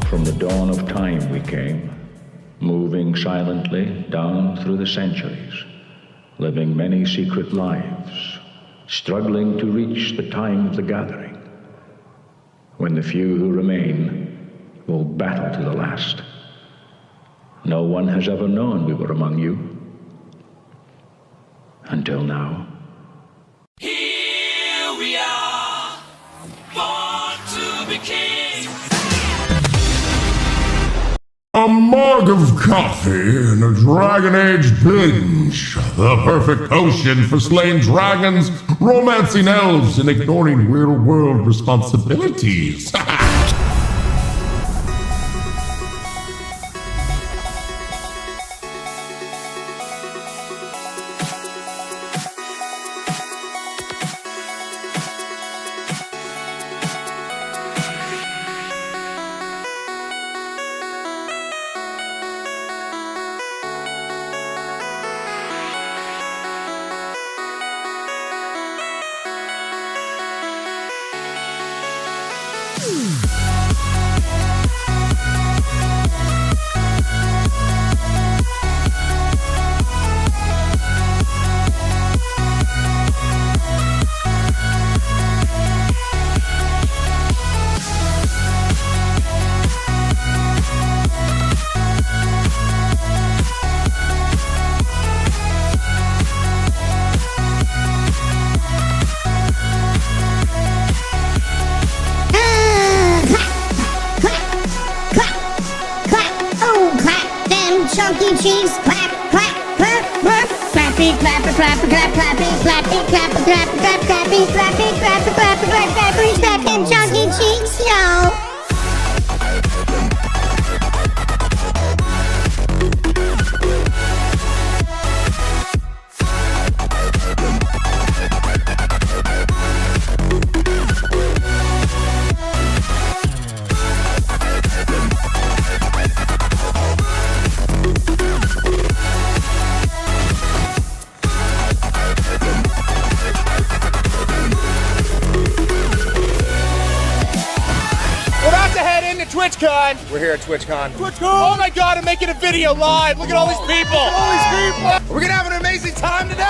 From the dawn of time we came, moving silently down through the centuries, living many secret lives, struggling to reach the time of the gathering, when the few who remain will battle to the last. No one has ever known we were among you, until now. Here we are, born to be kings. A mug of coffee and a Dragon Age binge. The perfect potion for slaying dragons, romancing elves, and ignoring real-world responsibilities. Chunky cheeks, clap, clap, clap, clap, clappy, clappy, clappy, clap, clappy, clappy, clappy, clappy, clap, clappy, clappy, clappy, clappy, clap, clappy, clap them chunky cheeks, yo. TwitchCon! We're here at TwitchCon. Oh my god, I'm making a video live! Look at all these people! All these people! We're gonna have an amazing time today!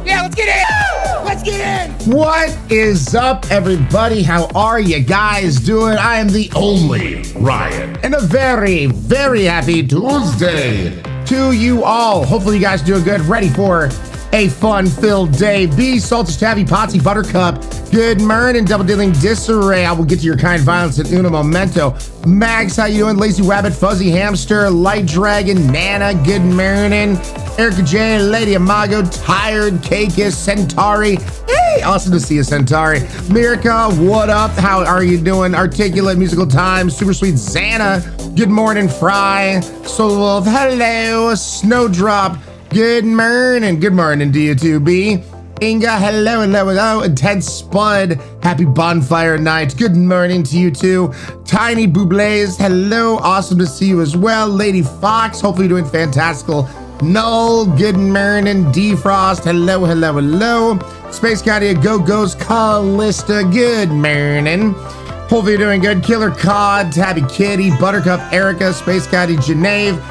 Yeah, let's get in! Let's get in! What is up, everybody? How are you guys doing? I am the only Ryan, and a very, very happy Tuesday to you all. Hopefully you guys doing good, ready for a fun-filled day. B, Saltish, Tabby, Potsy, Buttercup, good morning, double dealing disarray. I will get to your kind violence in uno momento. Mags, how you doing? Lazy Rabbit, Fuzzy Hamster, Light Dragon, Nana, good morning. Erica J, Lady Amago, Tired, Cakus, Centauri. Hey, awesome to see you, Centauri. Miraca, what up? How are you doing? Articulate, Musical Time, Super Sweet Xana, good morning, Fry. Soul Wolf, hello. Snowdrop, good morning to you too, B. Inga, hello, hello, hello. Intense Spud, happy bonfire night. Good morning to you too. Tiny Bublés, hello, awesome to see you as well. Lady Fox, hopefully you're doing fantastical. Null, good morning. Defrost, hello, hello, hello. Space Guardian, Go-Go's Callista, good morning. Hopefully you're doing good. Killer Cod, Tabby Kitty, Buttercup, Erica, Space Guardian, Geneve.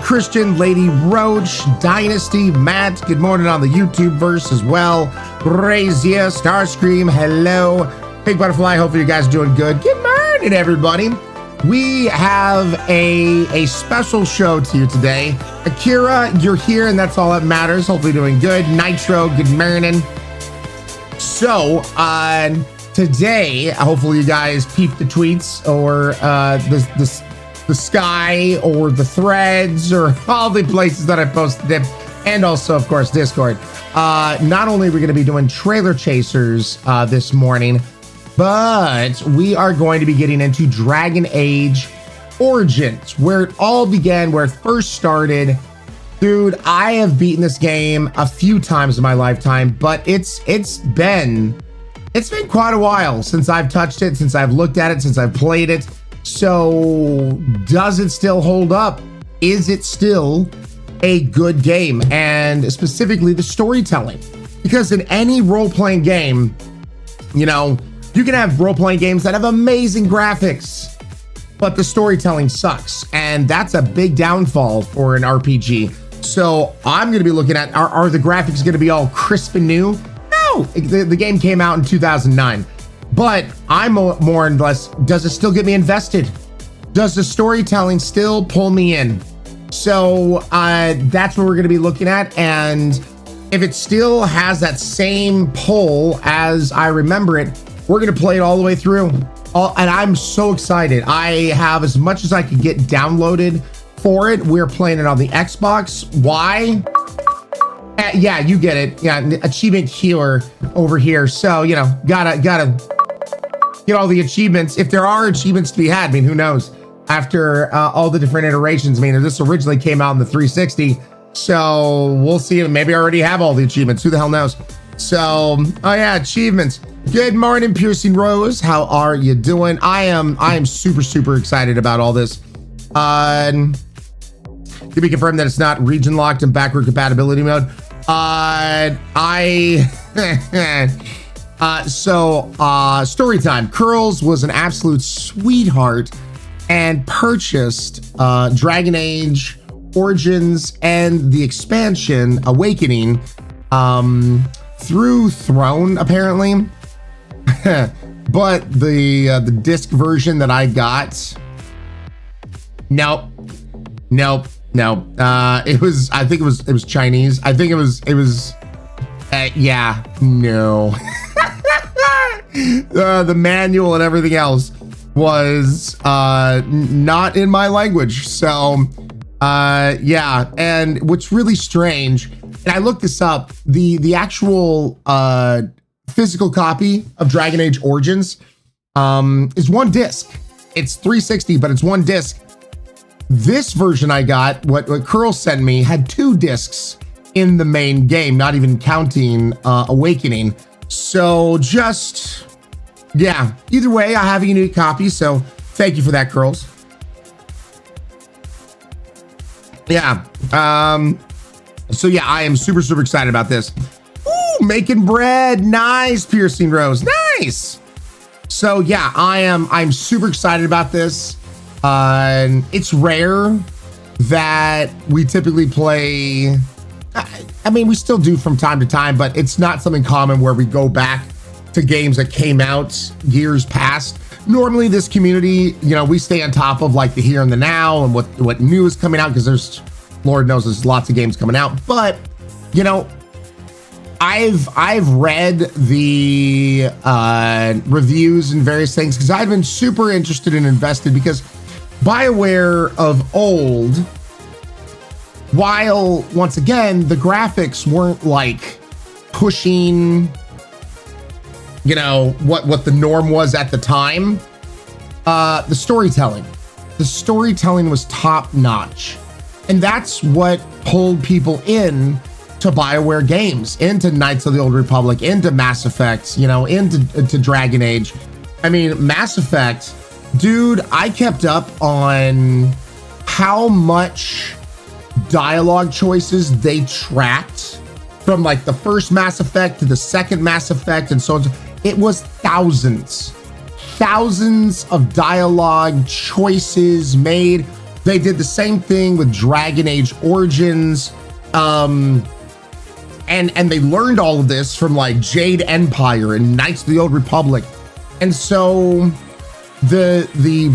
Christian, Lady Roach, Dynasty, Matt, good morning on the YouTube verse as well. Razia, Starscream, hello. Pink Butterfly, hopefully you guys are doing good. Good morning, everybody. We have a special show to you today. Akira, you're here and that's all that matters. Hopefully doing good. Nitro, good morning. So, today, hopefully you guys peeped the tweets or the sky or the threads or all the places that I posted it, and also of course Discord. Not only are we going to be doing trailer chasers this morning, but we are going to be getting into Dragon Age Origins, where it all began, where it first started. Dude, I have beaten this game a few times in my lifetime, but it's been quite a while since I've touched it, since I've looked at it, since I've played it. So does it still hold up? Is it still a good game? And specifically the storytelling, because in any role-playing game, you know, You can have role-playing games that have amazing graphics, but the storytelling sucks. And that's a big downfall for an RPG. So I'm going to be looking at, are the graphics going to be all crisp and new? No, the game came out in 2009, but I'm more and less, does it still get me invested? Does the storytelling still pull me in? So that's what we're going to be looking at. And if it still has that same pull as I remember it, we're going to play it all the way through. And I'm so excited. I have as much as I could get downloaded for it. We're playing it on the Xbox. Why? Yeah, you get it. Yeah, achievement healer over here. So, you know, gotta get all the achievements. If there are achievements to be had, I mean, who knows? After all the different iterations. I mean, this originally came out in the 360. So we'll see. Maybe I already have all the achievements. Who the hell knows? So, oh yeah, achievements. Good morning, Piercing Rose. How are you doing? I am super excited about all this. Can we confirm that it's not region locked and backward compatibility mode? Story time. Curls was an absolute sweetheart and purchased Dragon Age Origins and the expansion Awakening through Throne, apparently. But the disc version that I got, nope. It was, I think it was Chinese. I think it was yeah, no. The manual and everything else was not in my language. So yeah, and what's really strange, and I looked this up, the actual physical copy of Dragon Age Origins is one disc. It's 360, but it's one disc. This version I got, what Curl sent me, had 2 discs in the main game, not even counting Awakening. So just, yeah, either way, I have a unique copy. So thank you for that, Curls. Yeah. So yeah, I am super excited about this. Ooh, making bread. Nice, Piercing Rose. Nice. So yeah, I'm super excited about this. It's rare that we typically play. I mean, we still do from time to time, but it's not something common where we go back to games that came out years past. Normally this community, you know, we stay on top of like the here and the now and what new is coming out, because there's, Lord knows, there's lots of games coming out. But, you know, I've read the reviews and various things because I've been super interested and invested, because BioWare of old, while once again the graphics weren't like pushing, you know, what the norm was at the time, the storytelling was top notch, and that's what pulled people in to BioWare games, into Knights of the Old Republic, into Mass Effect, you know, into Dragon Age. I mean, Mass Effect, dude, I kept up on how much dialogue choices they tracked from like the first Mass Effect to the second Mass Effect and so on. It was thousands of dialogue choices made. They did the same thing with Dragon Age Origins. And they learned all of this from like Jade Empire and Knights of the Old Republic. And so the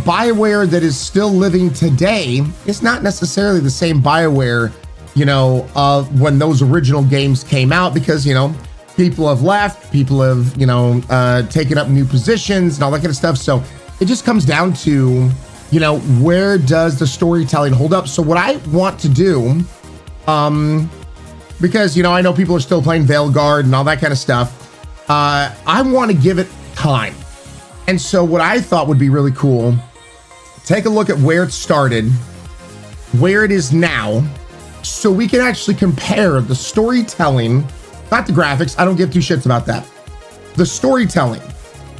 BioWare that is still living today is not necessarily the same BioWare, you know, of when those original games came out, because, you know, people have left, people have, you know, taken up new positions and all that kind of stuff. So it just comes down to, you know, where does the storytelling hold up? So what I want to do, because, you know, I know people are still playing Veilguard and all that kind of stuff, I want to give it time. And so what I thought would be really cool, take a look at where it started, where it is now, so we can actually compare the storytelling, not the graphics. I don't give 2 shits about that. The storytelling.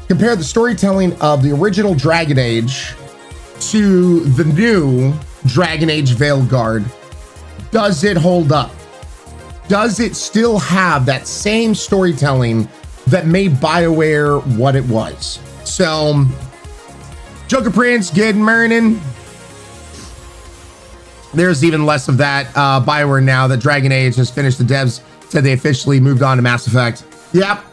Compare the storytelling of the original Dragon Age to the new Dragon Age Veilguard. Does it hold up? Does it still have that same storytelling that made BioWare what it was. So, Joker Prince, good morning. There's even less of that. BioWare now that Dragon Age has finished, the devs said they officially moved on to Mass Effect. Yep.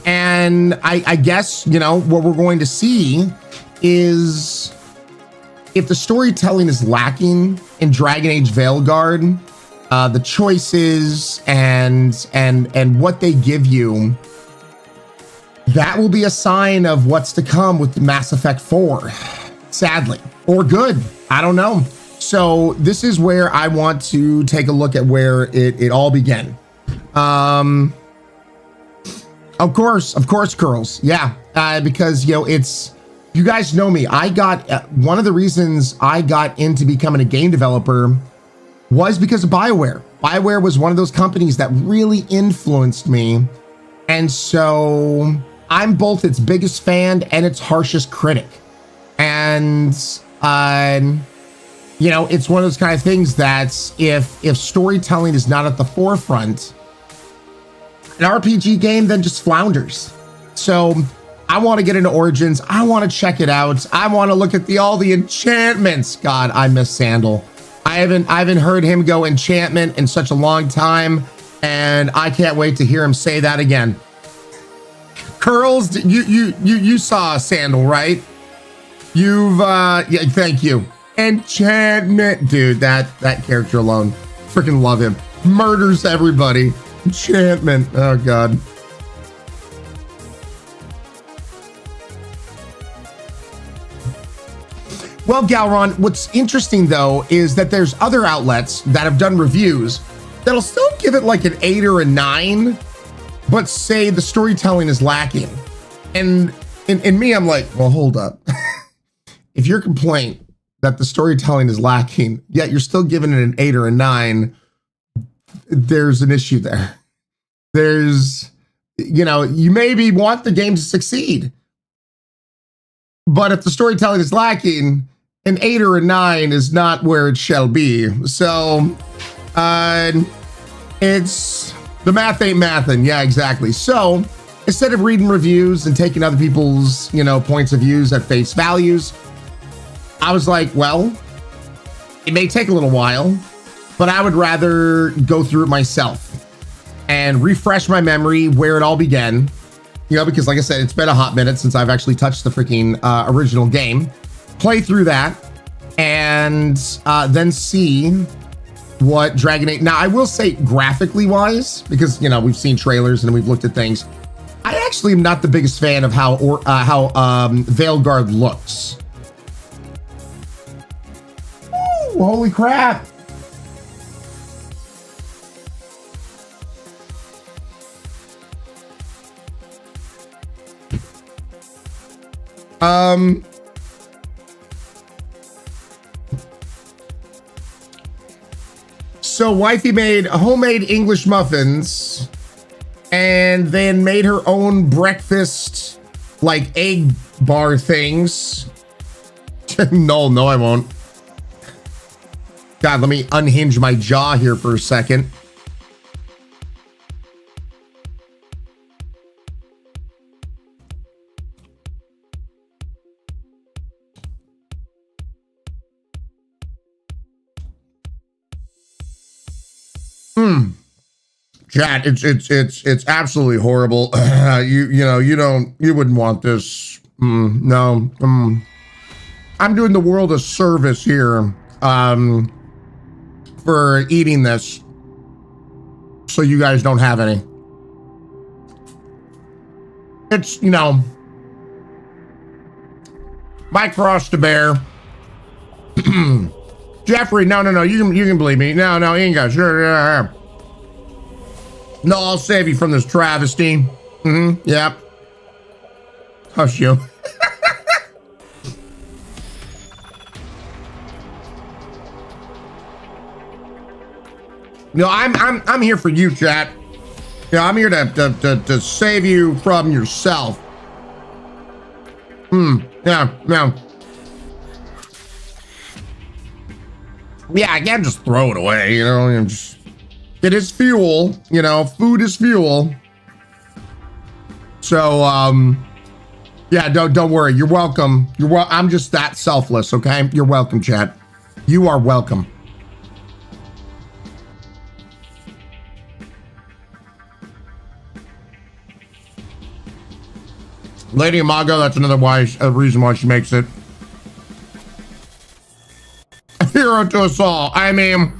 And I guess, you know, what we're going to see is if the storytelling is lacking in Dragon Age Veilguard, the choices and what they give you, that will be a sign of what's to come with the Mass Effect 4, sadly, or good. I don't know. So this is where I want to take a look at where it all began. Of course, Curls. Yeah, because, you know, it's, you guys know me. I got, one of the reasons I got into becoming a game developer was because of BioWare. BioWare was one of those companies that really influenced me. And so I'm both its biggest fan and its harshest critic. And, you know, it's one of those kind of things that if storytelling is not at the forefront, an RPG game then just flounders. So I want to get into Origins. I want to check it out. I want to look at all the enchantments. God, I miss Sandal. I haven't heard him go enchantment in such a long time, and I can't wait to hear him say that again. Curls, you saw Sandal, right? Yeah, thank you. Enchantment, dude, that character alone, freaking love him. Murders everybody. Enchantment. Oh God. Well, Galron, what's interesting though is that there's other outlets that have done reviews that'll still give it like an 8 or a 9, but say the storytelling is lacking. And in me, I'm like, well, hold up. If your complaint that the storytelling is lacking, yet you're still giving it an 8 or a 9, there's an issue there. There's, you know, you maybe want the game to succeed, but if the storytelling is lacking, an 8 or a 9 is not where it shall be. So, it's, the math ain't mathin'. Yeah, exactly. So, instead of reading reviews and taking other people's, you know, points of views at face values, I was like, well, it may take a little while, but I would rather go through it myself and refresh my memory where it all began, you know, because like I said, it's been a hot minute since I've actually touched the freaking original game. Play through that and then see what Dragon Age. Now, I will say graphically wise, because, you know, we've seen trailers and we've looked at things. I actually am not the biggest fan of how Veilguard looks. Ooh, holy crap. So wifey made homemade English muffins and then made her own breakfast, like egg bar things. No, I won't. God, let me unhinge my jaw here for a second. Chat, it's absolutely horrible. You wouldn't want this. No. I'm doing the world a service here for eating this, so you guys don't have any. It's, you know, my cross to bear. Jeffrey, no, you can believe me. No, Inga, sure. No, I'll save you from this travesty. Yep. Hush you. No, I'm here for you, chat. Yeah, I'm here to save you from yourself. Yeah. Yeah, I can't just throw it away, you know, and just, it is fuel, you know, food is fuel. So, yeah, don't worry. You're welcome. I'm just that selfless, okay? You're welcome, chat. You are welcome. Lady Imago, that's another reason why she makes it. A hero to us all. I mean,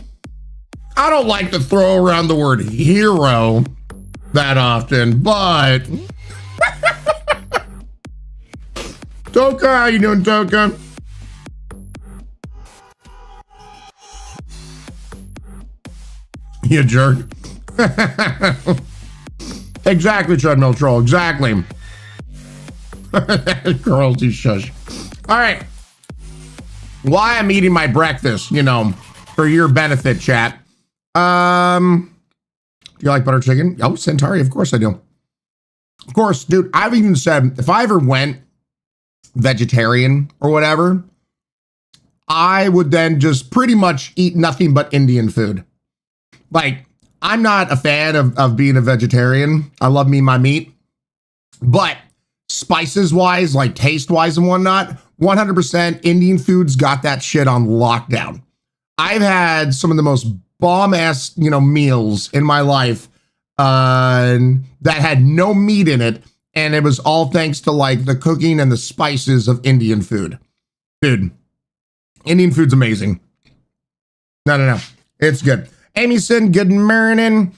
I don't like to throw around the word hero that often, but Toka, how you doing, Toka? You jerk. Exactly, treadmill troll. Exactly. Girls, you shush. All right. Why I'm eating my breakfast, you know, for your benefit, chat. Do you like butter chicken? Oh, Centauri, of course I do. Of course, dude, I've even said if I ever went vegetarian or whatever, I would then just pretty much eat nothing but Indian food. Like, I'm not a fan of being a vegetarian. I love me my meat. But spices wise, like taste wise and whatnot, 100% Indian foods got that shit on lockdown. I've had some of the most bomb ass, you know, meals in my life that had no meat in it. And it was all thanks to like the cooking and the spices of Indian food. Dude, Indian food's amazing. No. It's good. Amy Sin, good morning.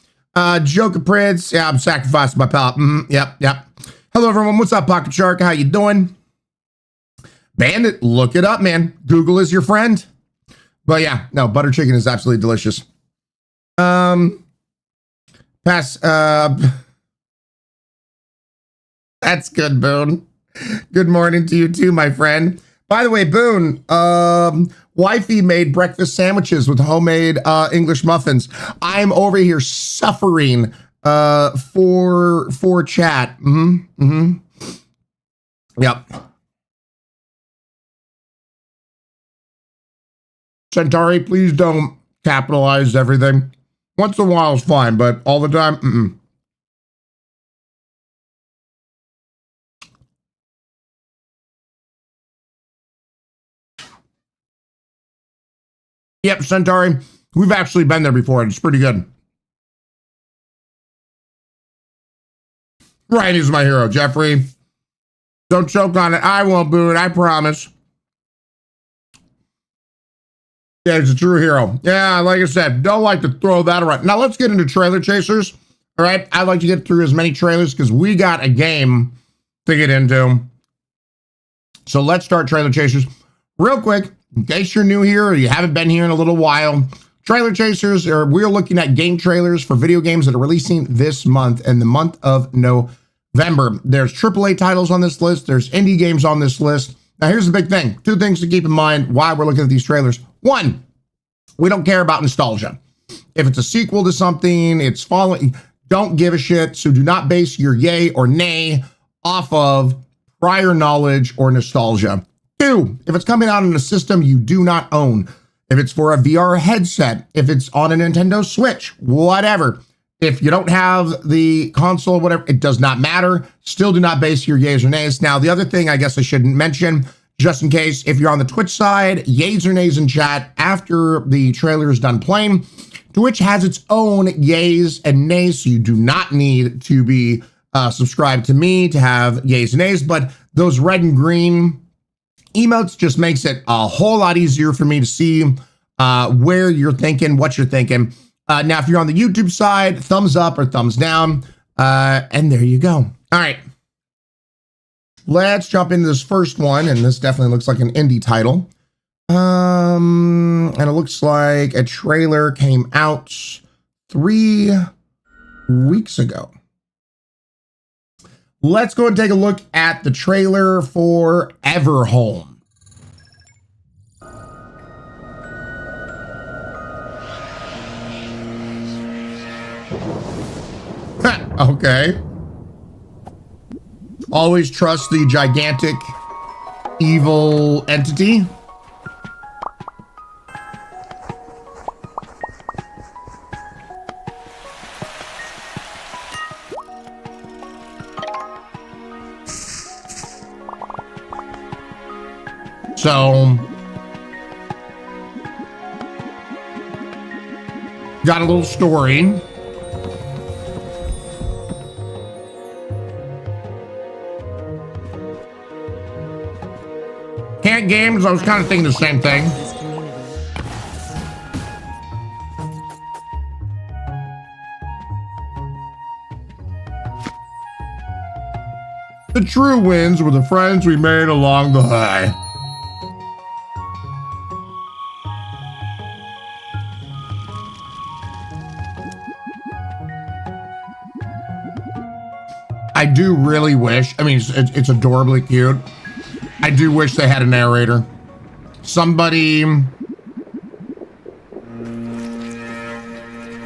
Joker Prince. Yeah, I'm sacrificing my palate. Yep. Hello, everyone. What's up, Pocket Shark? How you doing? Bandit, look it up, man. Google is your friend. But yeah, no, butter chicken is absolutely delicious. Pass. That's good, Boone. Good morning to you too, my friend. By the way, Boone, wifey made breakfast sandwiches with homemade English muffins. I'm over here suffering for chat. Yep. Centauri, please don't capitalize everything. Once in a while is fine, but all the time, Yep, Centauri. We've actually been there before, and it's pretty good. Ryan is my hero, Jeffrey. Don't choke on it. I won't boo it, I promise. Yeah, he's a true hero. Yeah, like I said, don't like to throw that around. Now let's get into trailer chasers. All right, I'd like to get through as many trailers because we got a game to get into. So let's start trailer chasers real quick. In case you're new here or you haven't been here in a little while, trailer chasers we're looking at game trailers for video games that are releasing this month, in the month of November. There's AAA titles on this list. There's indie games on this list. Now, here's the big thing. Two things to keep in mind while we're looking at these trailers. One, we don't care about nostalgia. If it's a sequel to something, it's following, don't give a shit. So do not base your yay or nay off of prior knowledge or nostalgia. Two, if it's coming out on a system you do not own, if it's for a VR headset, if it's on a Nintendo Switch, whatever. If you don't have the console, whatever, it does not matter. Still do not base your yays or nays. Now, the other thing I guess I shouldn't mention, just in case, if you're on the Twitch side, yays or nays in chat after the trailer is done playing. Twitch has its own yays and nays, so you do not need to be subscribed to me to have yays and nays, but those red and green emotes just makes it a whole lot easier for me to see where you're thinking, what you're thinking. Now, if you're on the YouTube side, thumbs up or thumbs down, and there you go. All right. Let's jump into this first one, and this definitely looks like an indie title. And it looks like a trailer came out 3 weeks ago. Let's go and take a look at the trailer for Everhome. Okay. Always trust the gigantic evil entity. So, got a little story. Can't games, I was kind of thinking the same thing. The true wins were the friends we made along the way. I do really wish, I mean, it's adorably cute. I do wish they had a narrator. Somebody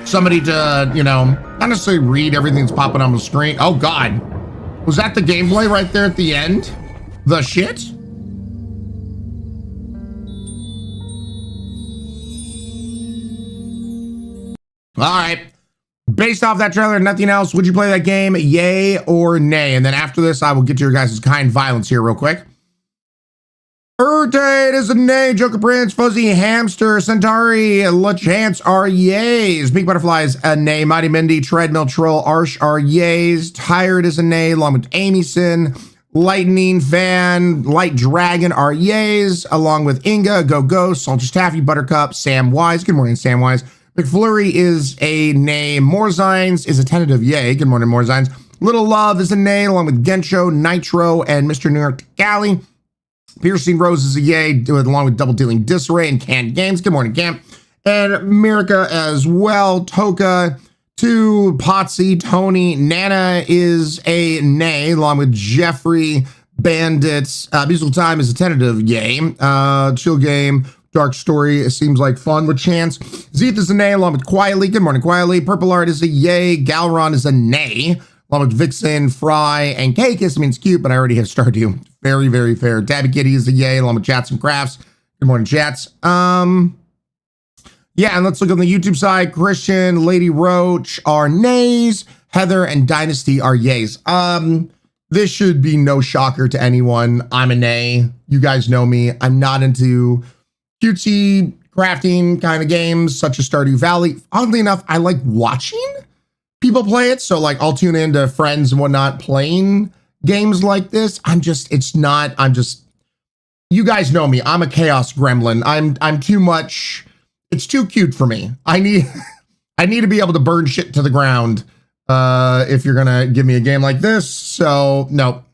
to, you know, not necessarily read everything that's popping on the screen. Oh God. Was that the gameplay right there at the end? The shit? All right. Based off that trailer and nothing else, would you play that game? Yay or nay? And then after this, I will get to your guys' kind violence here real quick. Urtate is a nay. Joker Prince, Fuzzy Hamster, Centauri, LaChance are yays. Pink Butterflies a nay. Mighty Mindy, Treadmill Troll, Arsh are yays. Tired is a nay, along with Amyson. Lightning Fan, Light Dragon are yays, along with Inga, Go Go, Soldier Taffy, Buttercup, Sam Wise. Good morning, Sam Wise. McFlurry is a nay. Morzines is a tentative yay. Good morning, Morzines. Little Love is a nay, along with Gensho, Nitro, and Mr. New York Galley. Piercing Rose is a yay, along with Double Dealing Disarray and Canned Games. Good morning, Camp. And Mirica as well. Toka, to Potsy, Tony. Nana is a nay, along with Jeffrey, Bandits. Musical Time is a tentative yay. Chill Game, Dark Story, it seems like fun with Chance. Zeeth is a nay, along with Quietly. Good morning, Quietly. Purple Art is a yay. Galron is a nay, along with Vixen, Fry, and Cake. This means cute, but I already have Stardew. Very, very fair. Dabby Kitty is a yay, along with Chats and Crafts. Good morning, Chats. Yeah, and let's look on the YouTube side. Christian, Lady Roach are nays. Heather and Dynasty are yays. This should be no shocker to anyone. I'm a nay. You guys know me. I'm not into cutesy crafting kind of games, such as Stardew Valley. Oddly enough, I like watching people play it. So like I'll tune into friends and whatnot playing games like this. You guys know me. I'm a chaos gremlin. I'm too much. It's too cute for me. I need to be able to burn shit to the ground if you're going to give me a game like this. So nope.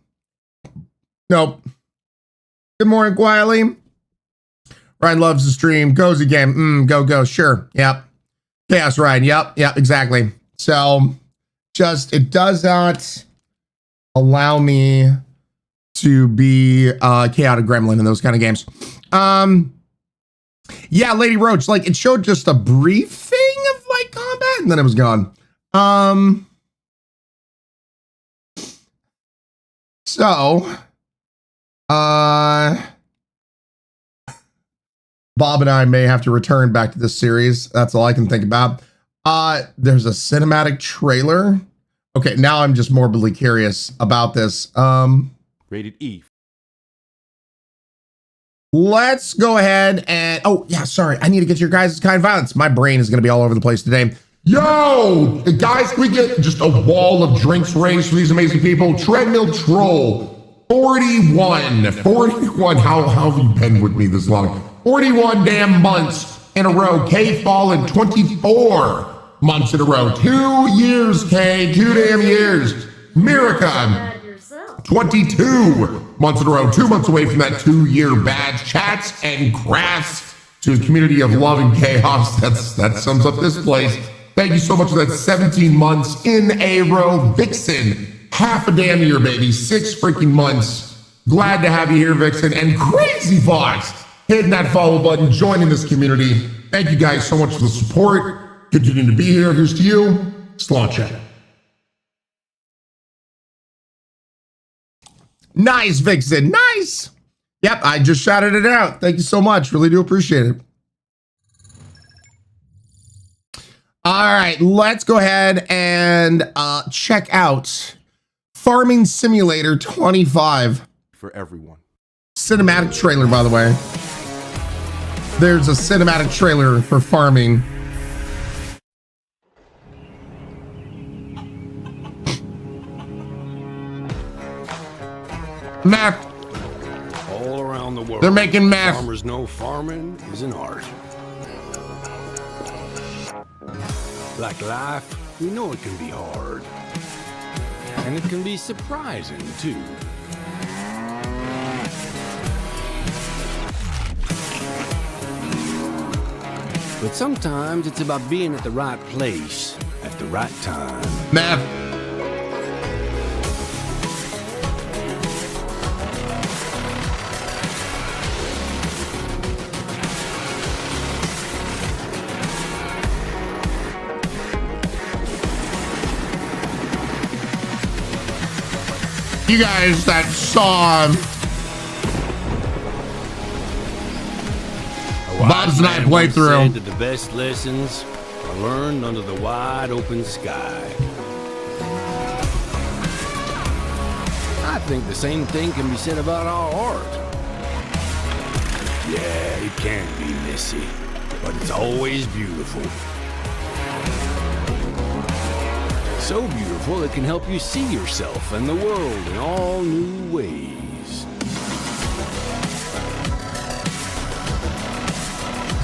Good morning, Quietly. Ryan loves the stream. Cozy game. Go. Sure. Yep. Chaos Ryan. Yep. Exactly. So it does not allow me to be a chaotic gremlin in those kind of games. Yeah, Lady Roach, like it showed just a brief thing of like combat and then it was gone. Bob and I may have to return back to this series. That's all I can think about. There's a cinematic trailer. Okay, now I'm just morbidly curious about this. Rated E. Let's go ahead and, oh yeah, sorry. I need to get your guys' kind violence. My brain is going to be all over the place today. Yo, guys, can we get just a wall of drinks raised for these amazing people? Treadmill Troll, 41. How have you been with me this long? 41 damn months in a row. K Fallen, 24 months in a row. 2 years, K, 2 damn years. Mirica, 22 months in a row, 2 months away from that 2-year badge. Chats and Crafts to a community of love and chaos. That sums up this place. Thank you so much for that 17 months in a row. Vixen, half a damn year, baby. 6 freaking months. Glad to have you here, Vixen. And Crazy Fox, hitting that follow button, joining this community. Thank you guys so much for the support. Continuing to be here. Here's to you. Slaunch. Nice, Vixen. Nice. Yep, I just shouted it out. Thank you so much. Really do appreciate it. All right, let's go ahead and check out Farming Simulator 25. For everyone. cinematic trailer, by the way. There's a cinematic trailer for farming. Meth. All around the world, They're making meth. Farmers know farming is an art. Like life, we know it can be hard. And it can be surprising, too. But sometimes it's about being at the right place at the right time. Meth. You guys that saw Bob's and I playthrough. That the best lessons are learned under the wide open sky. I think the same thing can be said about our art. Yeah, it can be messy, but it's always beautiful. So beautiful it can help you see yourself and the world in all new ways.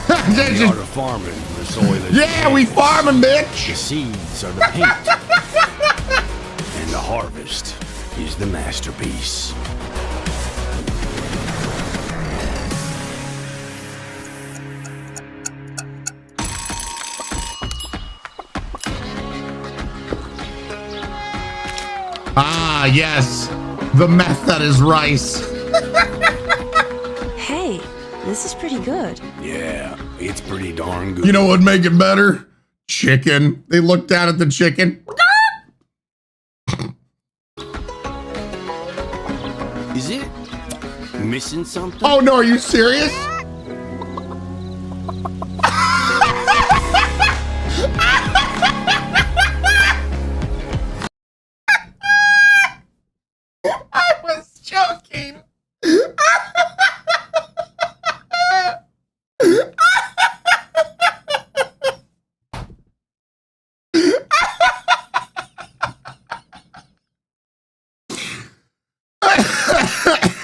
The art of farming, the soil is Yeah, we farming, bitch. the seeds are the paint, and the harvest is the masterpiece. Ah, yes. The meth that is rice. Hey, this is pretty good. Yeah, it's pretty darn good. You know what'd make it better? Chicken. They looked down at the chicken. Is it missing something? Oh no, are you serious? I was joking.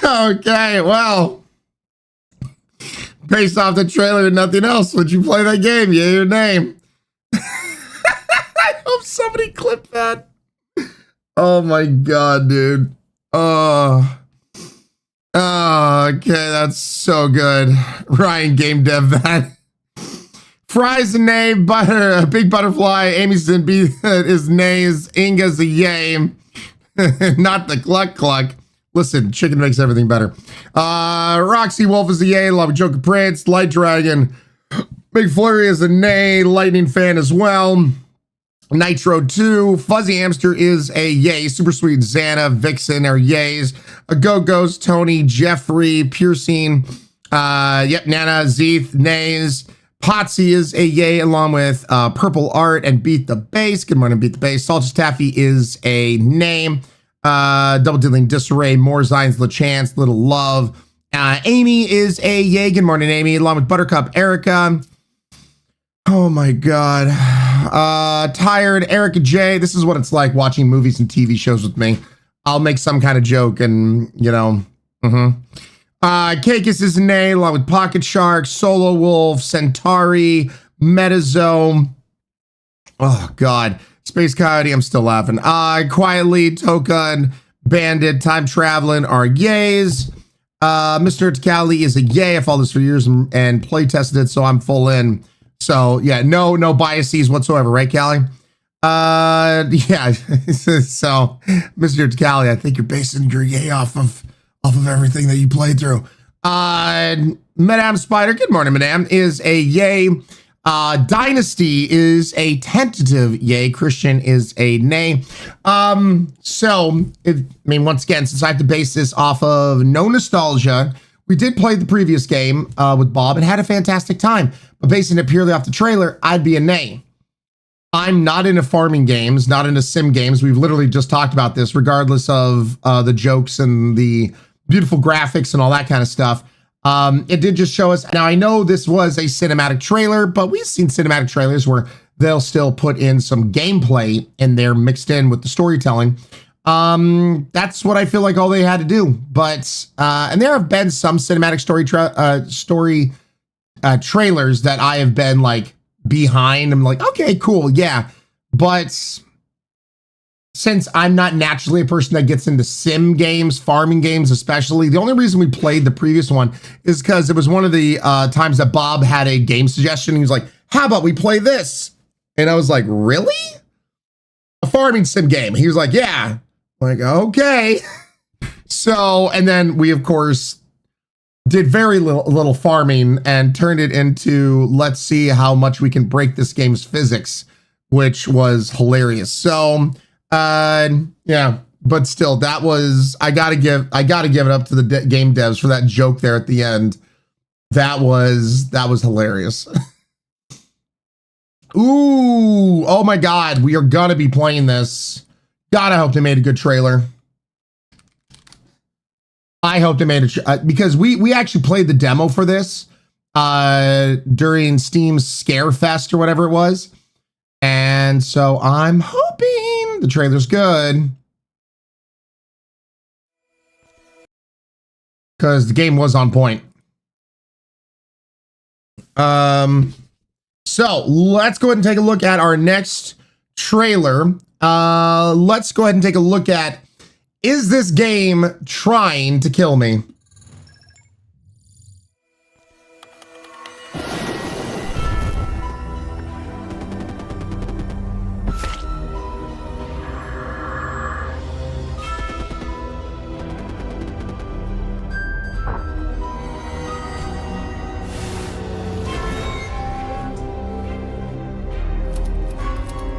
Okay, well, based off the trailer and nothing else, would you play that game? Yay or nay? I hope somebody clipped that. Oh my god, dude. Okay, that's so good. Ryan game dev that. Fries a nay, butter, a big butterfly. Amy's in B is nays. Inga's a yay. Not the cluck cluck. Listen, chicken makes everything better. Roxy Wolf is a yay. Love Joker Prince. Light Dragon. Big Flurry is a nay. Lightning Fan as well. Nitro 2. Fuzzy Hamster is a yay. Super Sweet Xana. Vixen are yays. A Go-Go's. Tony. Jeffrey. Piercing. Nana. Zeeth. Nays. Potsy is a yay, along with Purple Art and Beat the Bass. Good morning, Beat the Bass. Salted Taffy is a name. Double Dealing Disarray, More Zines, LaChance, Little Love. Amy is a yay. Good morning, Amy. Along with Buttercup, Erica. Oh my God. Tired, Erica J. This is what it's like watching movies and TV shows with me. I'll make some kind of joke and, you know. Kakis is a nay, along with Pocket Shark, Solo Wolf, Centauri, Metazome. Oh God. Space Coyote, I'm still laughing. Quietly, Token, Bandit, Time Traveling are yays. Mr. Takali is a yay. I followed this for years and play tested it, so I'm full in. So yeah, no biases whatsoever, right, Callie? Yeah. So, Mr. Takali, I think you're basing your yay off of everything that you played through. Madame Spider, good morning, Madame, is a yay. Dynasty is a tentative yay. Christian is a nay. Once again, since I have to base this off of no nostalgia, we did play the previous game with Bob and had a fantastic time. But basing it purely off the trailer, I'd be a nay. I'm not into farming games, not into sim games. We've literally just talked about this, regardless of the jokes and the beautiful graphics and all that kind of stuff. It did just show us. Now I know this was a cinematic trailer, but we've seen cinematic trailers where they'll still put in some gameplay in there mixed in with the storytelling. That's what I feel like all they had to do. But and there have been some cinematic trailers that I have been like behind. I'm like, okay, cool, yeah. But since I'm not naturally a person that gets into sim games, farming games especially, the only reason we played the previous one is because it was one of the times that Bob had a game suggestion. He was like, how about we play this? And I was like, really? A farming sim game? He was like, yeah. I'm like, okay. So, and then we, of course, did very little farming and turned it into, let's see how much we can break this game's physics, which was hilarious. So, yeah, but still, that was, I gotta give it up to the game devs for that joke there at the end. That was hilarious. Ooh, oh my God, we are gonna be playing this. God, I hope they made a good trailer. I hope they made it, because we actually played the demo for this during Steam's Scare Fest or whatever it was. And so I'm hoping the trailer's good, because the game was on point. So let's go ahead and take a look at our next trailer. Let's go ahead and take a look at, is this game trying to kill me?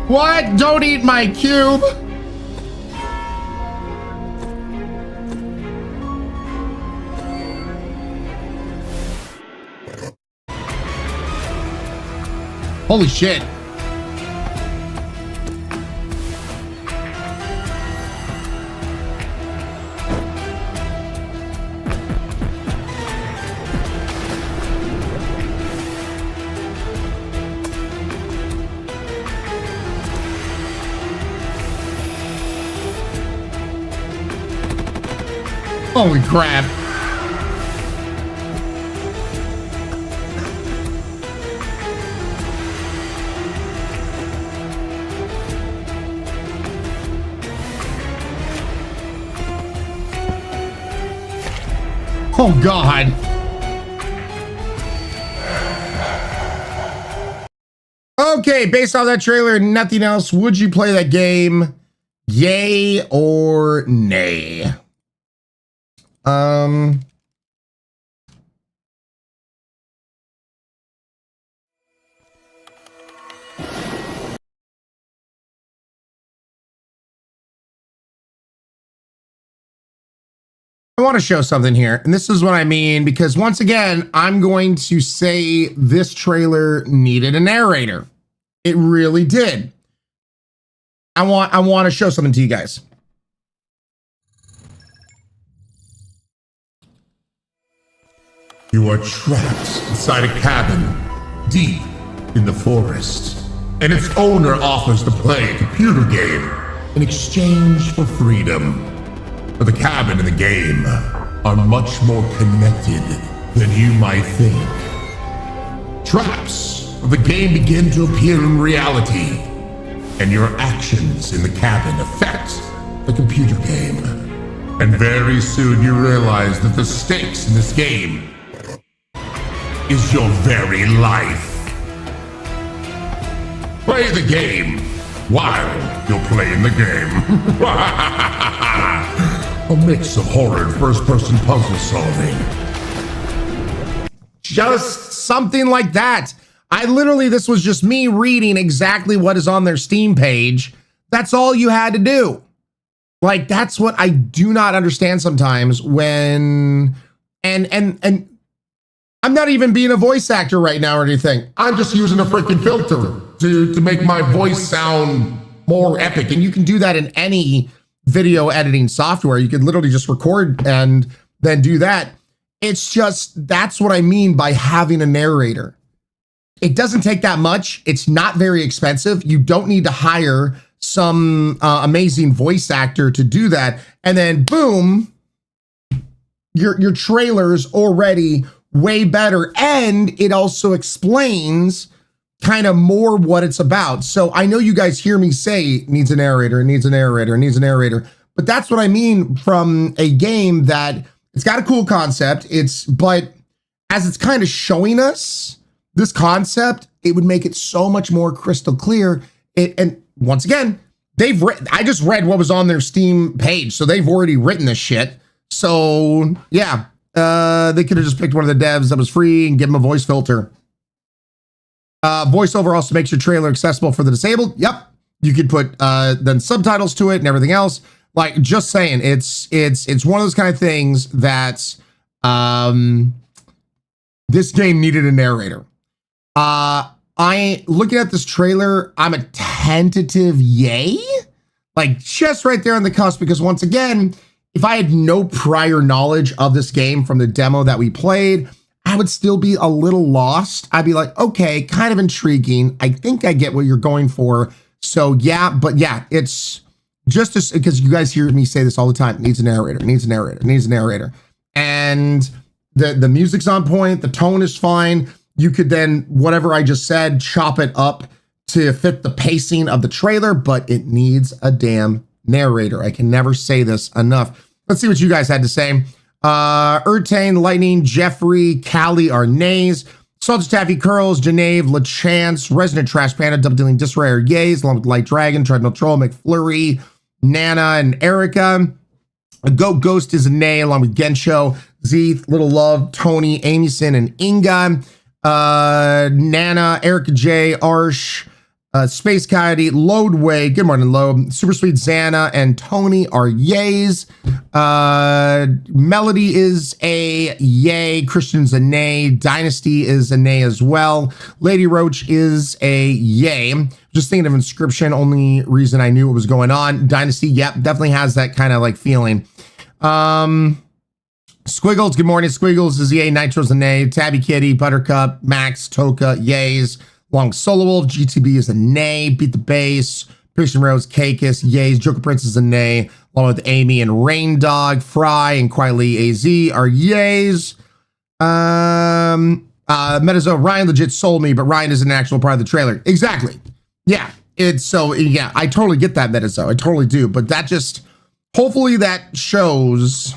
What? Don't eat my cube. Holy shit. Holy crap. Oh God. Okay, based on that trailer and nothing else, would you play that game? Yay or nay? I want to show something here, and this is what I mean, because once again, I'm going to say this trailer needed a narrator. It really did. I want to show something to you guys. You are trapped inside a cabin deep in the forest, and its owner offers to play a computer game in exchange for freedom. But the cabin and the game are much more connected than you might think. Traps of the game begin to appear in reality, and your actions in the cabin affect the computer game. And very soon you realize that the stakes in this game is your very life. Play the game while you're playing the game. A mix of horror and first-person puzzle solving. Just something like that. This was just me reading exactly what is on their Steam page. That's all you had to do. Like, that's what I do not understand sometimes when, and I'm not even being a voice actor right now or anything. I'm just using a freaking filter to make my voice sound more epic. And you can do that in any video editing software. You could literally just record and then do that. It's just, that's what I mean by having a narrator. It doesn't take that much. It's not very expensive. You don't need to hire some amazing voice actor to do that. And then boom, your trailer's already way better. And it also explains kind of more what it's about. So I know you guys hear me say it needs a narrator, it needs a narrator, it needs a narrator. But that's what I mean from a game that it's got a cool concept. But as it's kind of showing us this concept, it would make it so much more crystal clear. And once again, I just read what was on their Steam page, so they've already written this shit. So yeah, they could have just picked one of the devs that was free and give them a voice filter. VoiceOver also makes your trailer accessible for the disabled. Yep, you could put then subtitles to it and everything else. Like, just saying, it's one of those kind of things that this game needed a narrator. Looking at this trailer, I'm a tentative yay, like just right there on the cusp, because once again, if I had no prior knowledge of this game from the demo that we played, I would still be a little lost. I'd be like, okay, kind of intriguing. I think I get what you're going for. So yeah, but yeah, it's just as, because you guys hear me say this all the time, it needs a narrator, it needs a narrator, it needs a narrator. And the music's on point, the tone is fine. You could then, whatever I just said, chop it up to fit the pacing of the trailer, but it needs a damn narrator. I can never say this enough. Let's see what you guys had to say. Urtane, Lightning, Jeffrey, Callie are nays. Salted Taffy Curls, Geneve, LaChance, Resident Trash Panda, Double Dealing Disarray are yays, along with Light Dragon, Treadmill Troll, McFlurry, Nana, and Erica. A Goat Ghost is a nay, along with Gensho, Zeeth, Little Love, Tony, Amyson, and Inga. Nana, Erica J, Arsh, Space Coyote, Loadway, good morning, Load, Super Sweet Xana, and Tony are yays. Melody is a yay, Christian's a nay, Dynasty is a nay as well. Lady Roach is a yay. Just thinking of Inscription, only reason I knew what was going on. Dynasty, yep, definitely has that kind of like feeling. Squiggles, good morning. Squiggles is yay, Nitro's a nay, Tabby Kitty, Buttercup, Max, Toka, yays. Long Solo Wolf, GTB is a nay, Beat the Bass, Christian Rose, Kakis, yays, Joker Prince is a nay, along with Amy and Rain Dog, Fry, and Quietly AZ are yays. Metazo, Ryan legit sold me, but Ryan is an actual part of the trailer. Exactly. Yeah, it's so, yeah, I totally get that, Metazo. I totally do, but that just, hopefully that shows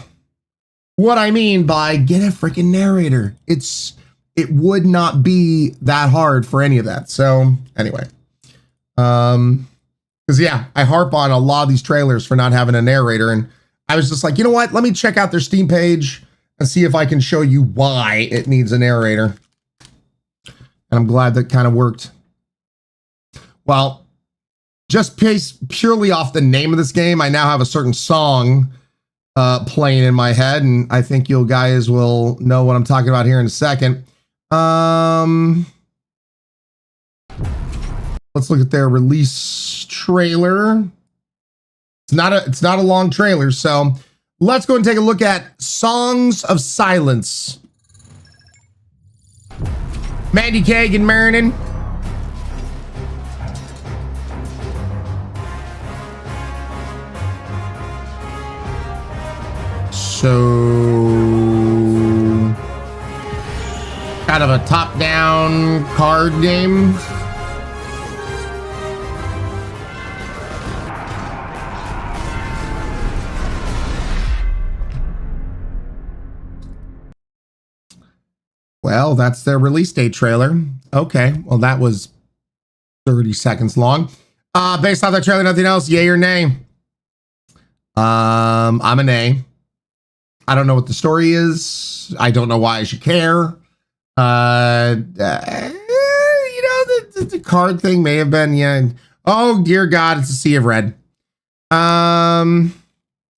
what I mean by get a freaking narrator. It would not be that hard for any of that. So anyway, because yeah, I harp on a lot of these trailers for not having a narrator, and I was just like, you know what? Let me check out their Steam page and see if I can show you why it needs a narrator. And I'm glad that kind of worked. Well, just purely off the name of this game, I now have a certain song playing in my head, and I think you guys will know what I'm talking about here in a second. Let's look at their release trailer. It's not a long trailer, so let's go and take a look at Songs of Silence. Mandy Kagan Marinan. So kind of a top-down card game. Well, that's their release date trailer. Okay, well that was 30 seconds long. Based off that trailer, nothing else, yay or nay? I'm a nay. I don't know what the story is. I don't know why I should care. You know, the card thing may have been, yeah. Oh dear God, it's a sea of red.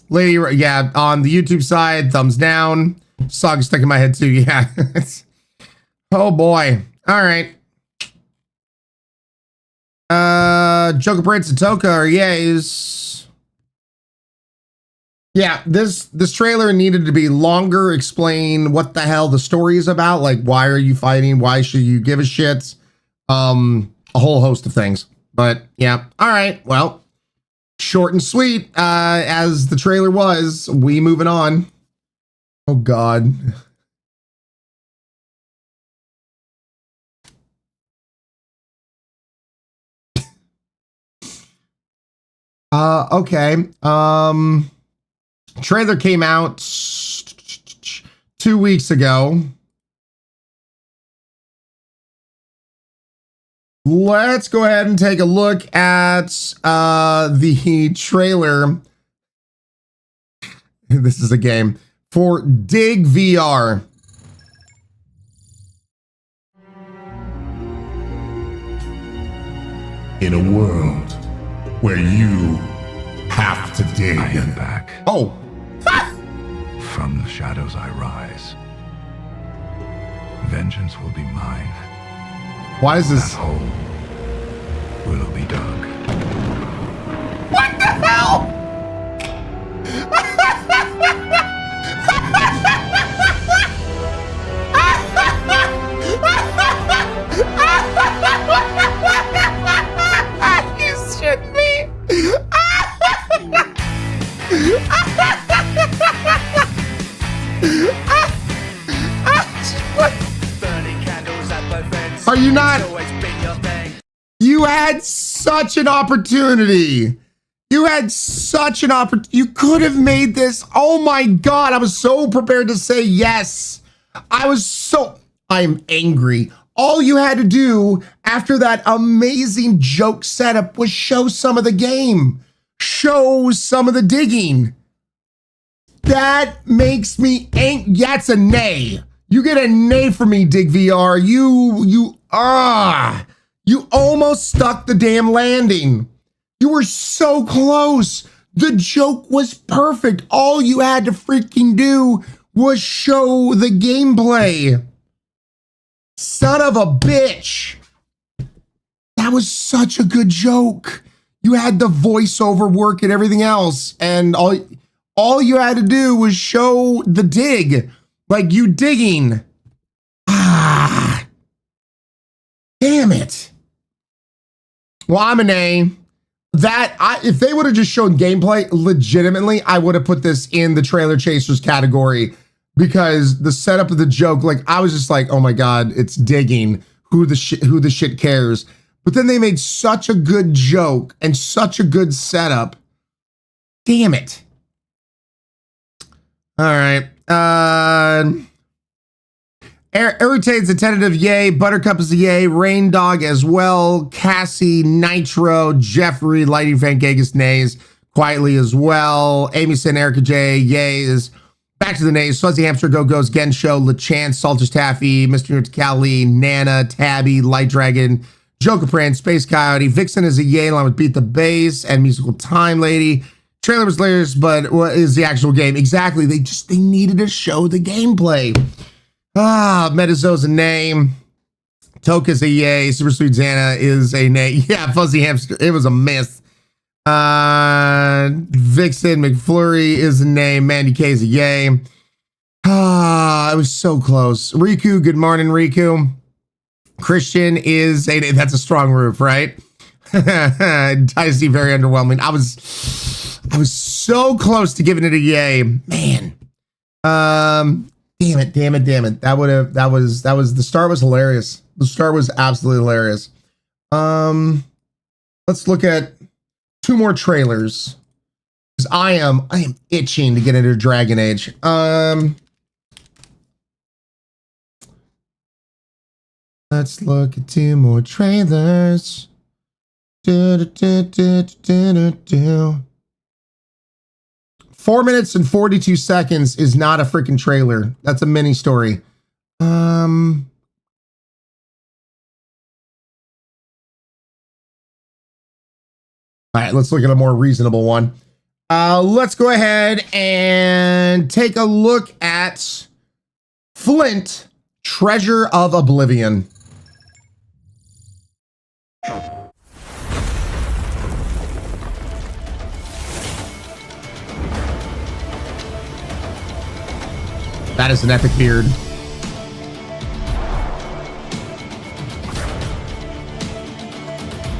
Lady, yeah, on the YouTube side, thumbs down. Song stuck in my head too, yeah. Oh boy. All right. Joker Prince and Toka are yays. Yeah, this trailer needed to be longer, explain what the hell the story is about, like why are you fighting, why should you give a shit, a whole host of things. But yeah, all right, well, short and sweet, as the trailer was. We moving on. Oh God. Okay. Trailer came out 2 weeks ago. Let's go ahead and take a look at the trailer. This is a game for Dig VR. In a world where you have to dig. I am back. Oh. From the shadows I rise. Vengeance will be mine. Why is this? That hole will be dug. What the hell? You shitting me? Are you not? You had such an opportunity. You had such an opportunity. You could have made this. Oh my God. I was so prepared to say yes. I'm angry. All you had to do after that amazing joke setup was show some of the game. Show some of the digging. That makes me angry. That's a nay. You get a nay from me, Dig VR. You almost stuck the damn landing. You were so close. The joke was perfect. All you had to freaking do was show the gameplay. Son of a bitch. That was such a good joke. You had the voiceover work and everything else. And all you had to do was show the dig. Like you digging. Ah. Damn it. Well, I'm an A. If they would have just shown gameplay, legitimately, I would have put this in the trailer chasers category, because the setup of the joke, like I was just like, oh my God, it's digging. Who the shit cares? But then they made such a good joke and such a good setup. Damn it. All right. Irritate's a tentative yay. Buttercup is a yay. Rain Dog as well. Cassie, Nitro, Jeffrey, Lighting Fan, Gagus, nays. Quietly as well. Amy Sin, Erica J, yays. Back to the nays. Fuzzy Hamster, Go Go's, Gensho, LeChance, Salters Taffy, Mr. Newt Cali, Nana, Tabby, Light Dragon, Joker Pran, Space Coyote. Vixen is a yay along with Beat the Bass and Musical Time Lady. Trailer was hilarious, but what is the actual game? Exactly. They needed to show the gameplay. Metazo's a name. Toka's a yay. Super Sweet Xana is a nay. Yeah, Fuzzy Hamster. It was a miss. Vixen McFlurry is a name. Mandy K is a yay. It was so close. Riku, good morning, Riku. Christian is a nay. That's a strong roof, right? Dicey, very underwhelming. I was so close to giving it a yay. Man. Damn it. That was the start was hilarious. The start was absolutely hilarious. Let's look at 2 more trailers. Because I am itching to get into Dragon Age. Let's look at 2 more trailers. 4 minutes and 42 seconds is not a freaking trailer. That's a mini story. All right, let's look at a more reasonable one. Let's go ahead and take a look at Flint, Treasure of Oblivion. That is an epic beard.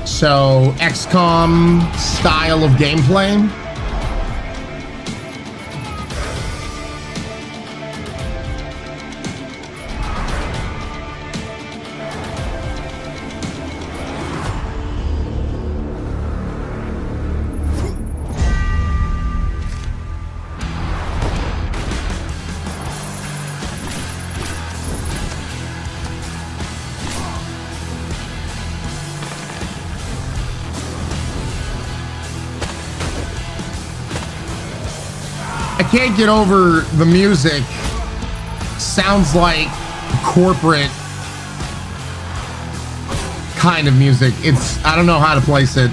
So, XCOM style of gameplay. I can't get over the music. Sounds like corporate kind of music. I don't know how to place it.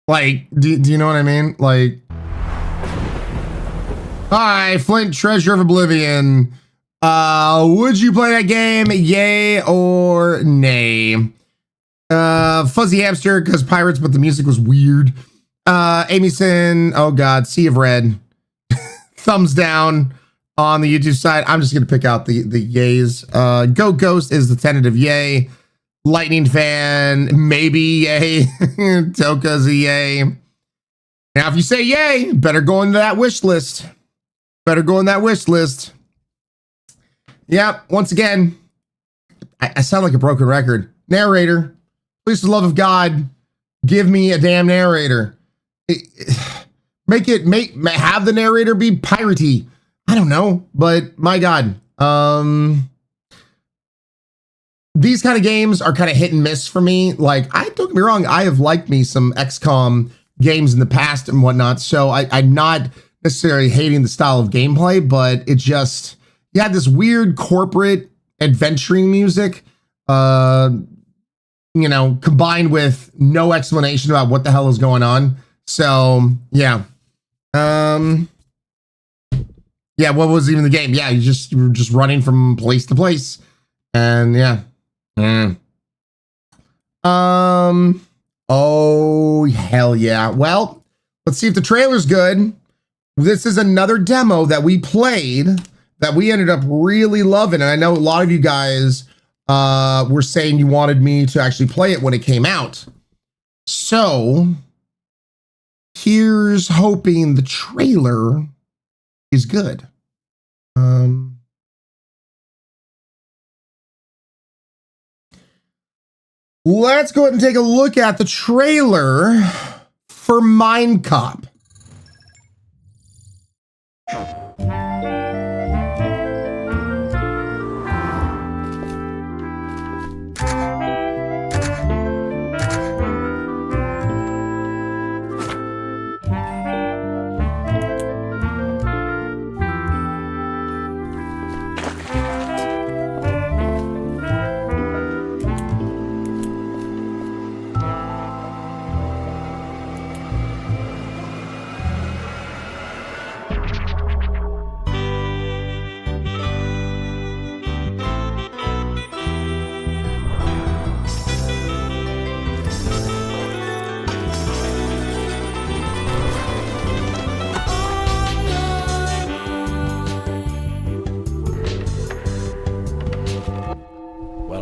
Like, do you know what I mean? Like, hi, Flint, Treasure of Oblivion. Would you play that game? Yay or nay? Fuzzy Hamster, because pirates, but the music was weird. Amyson, oh god, Sea of Red. Thumbs down on the YouTube side. I'm just gonna pick out the yays. Go Ghost is the tentative yay. Lightning Fan, maybe yay. Toka's a yay. Now, if you say yay, better go into that wish list. Better go in that wish list. Yep, once again, I sound like a broken record. Narrator, please, for the love of God, give me a damn narrator. Have the narrator be piratey. I don't know, but my God. These kind of games are kind of hit and miss for me. Like, don't get me wrong, I have liked me some XCOM games in the past and whatnot, so I'm not necessarily hating the style of gameplay, but it just, you had this weird corporate adventuring music, you know, combined with no explanation about what the hell is going on. So, yeah. Yeah, what was even the game? Yeah, you were just running from place to place. And yeah. Oh, hell yeah. Well, let's see if the trailer's good. This is another demo that we played that we ended up really loving. And I know a lot of you guys were saying you wanted me to actually play it when it came out. So here's hoping the trailer is good. Let's go ahead and take a look at the trailer for Mind Cop.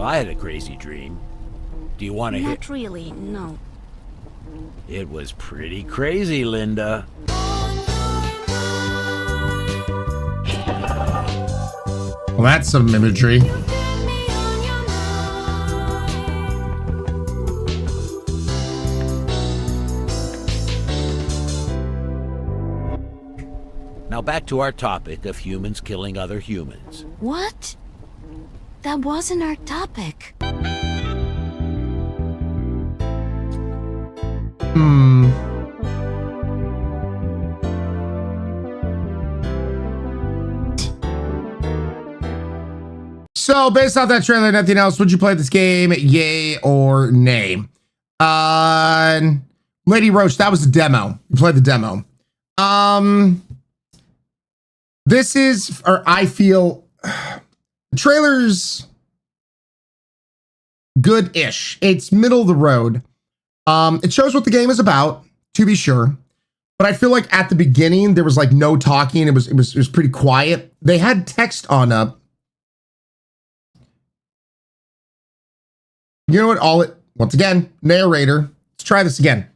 I had a crazy dream. Do you want to hear? Not really, no. It was pretty crazy, Linda. Well, that's some imagery. Now back to our topic of humans killing other humans. What? That wasn't our topic. So, based off that trailer and nothing else, would you play this game, yay or nay? Lady Roach, that was the demo. You played the demo. This is, or I feel, the trailer's good-ish. It's middle of the road. It shows what the game is about, to be sure. but I feel like at the beginning there was like no talking. It was pretty quiet. They had text on up. You know what? Once again, narrator. Let's try this again.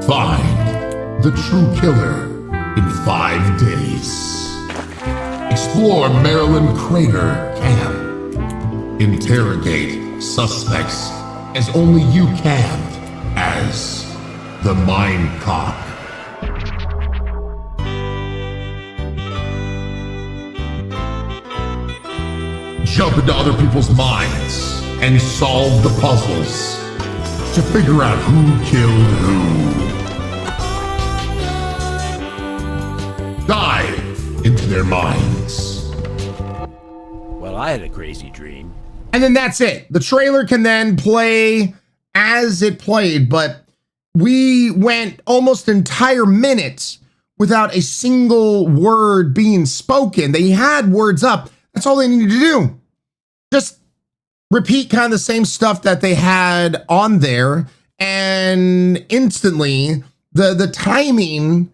Find the true killer in 5 days. Explore Maryland Crater Camp. Interrogate suspects as only you can as the Mind Cop. Jump into other people's minds and solve the puzzles to figure out who killed who. Dive into their minds. Well, I had a crazy dream. And then that's it. The trailer can then play as it played, but we went almost entire minutes without a single word being spoken. They had words up. That's all they needed to do. Just repeat kind of the same stuff that they had on there, and instantly the timing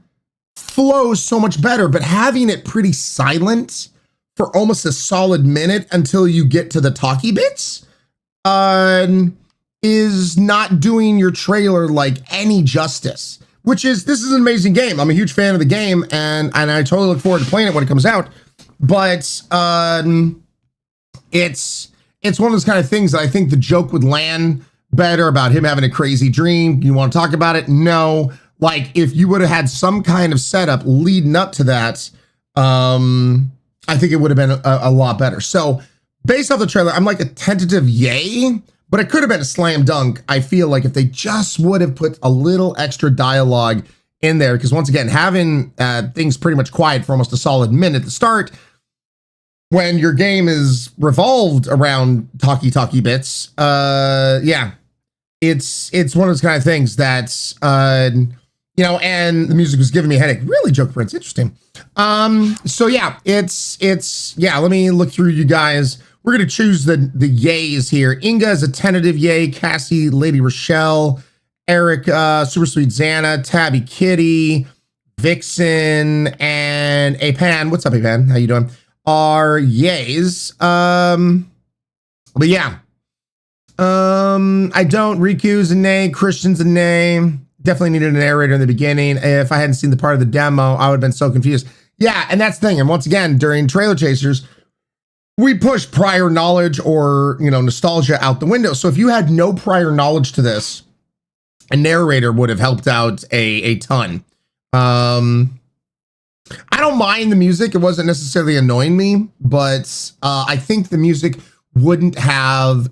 flows so much better. But having it pretty silent for almost a solid minute until you get to the talkie bits is not doing your trailer like any justice. This is an amazing game. I'm a huge fan of the game, and I totally look forward to playing it when it comes out. But it's one of those kind of things that I think the joke would land better about him having a crazy dream. You want to talk about it? No. Like, if you would have had some kind of setup leading up to that, I think it would have been a lot better. So based off the trailer, I'm like a tentative yay, but it could have been a slam dunk. I feel like if they just would have put a little extra dialogue in there, because once again, having things pretty much quiet for almost a solid minute at the start, when your game is revolved around talkie bits, yeah, it's one of those kind of things that's, you know, and the music was giving me a headache. Really, Joke Prince, interesting. So yeah, yeah, let me look through you guys. We're going to choose the yays here. Inga is a tentative yay. Cassie, Lady Rochelle, Eric, Super Sweet Xana, Tabby Kitty, Vixen, and Apan. What's up, Apan? How you doing? Are yays. But yeah. I don't. Riku's a nay. Christian's a nay. Definitely needed a narrator in the beginning. If I hadn't seen the part of the demo, I would have been so confused. Yeah, and that's the thing. And once again, during Trailer Chasers, we push prior knowledge or, you know, nostalgia out the window. So if you had no prior knowledge to this, a narrator would have helped out a ton. I don't mind the music. It wasn't necessarily annoying me, but I think the music wouldn't have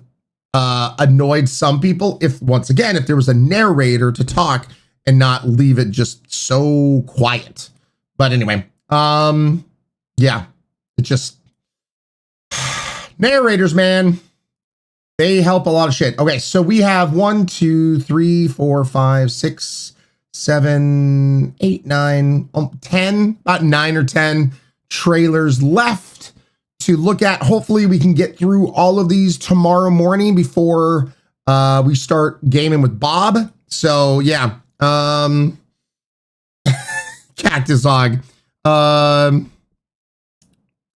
annoyed some people if, once again, if there was a narrator to talk and not leave it just so quiet. But anyway, yeah, it just narrators, man, they help a lot of shit. Okay, so we have 1, 2, 3, 4, 5, 6, 7, 8, 9, 10, about 9 or 10 trailers left to look at. Hopefully we can get through all of these tomorrow morning before we start gaming with Bob. So yeah, Cactus Hog.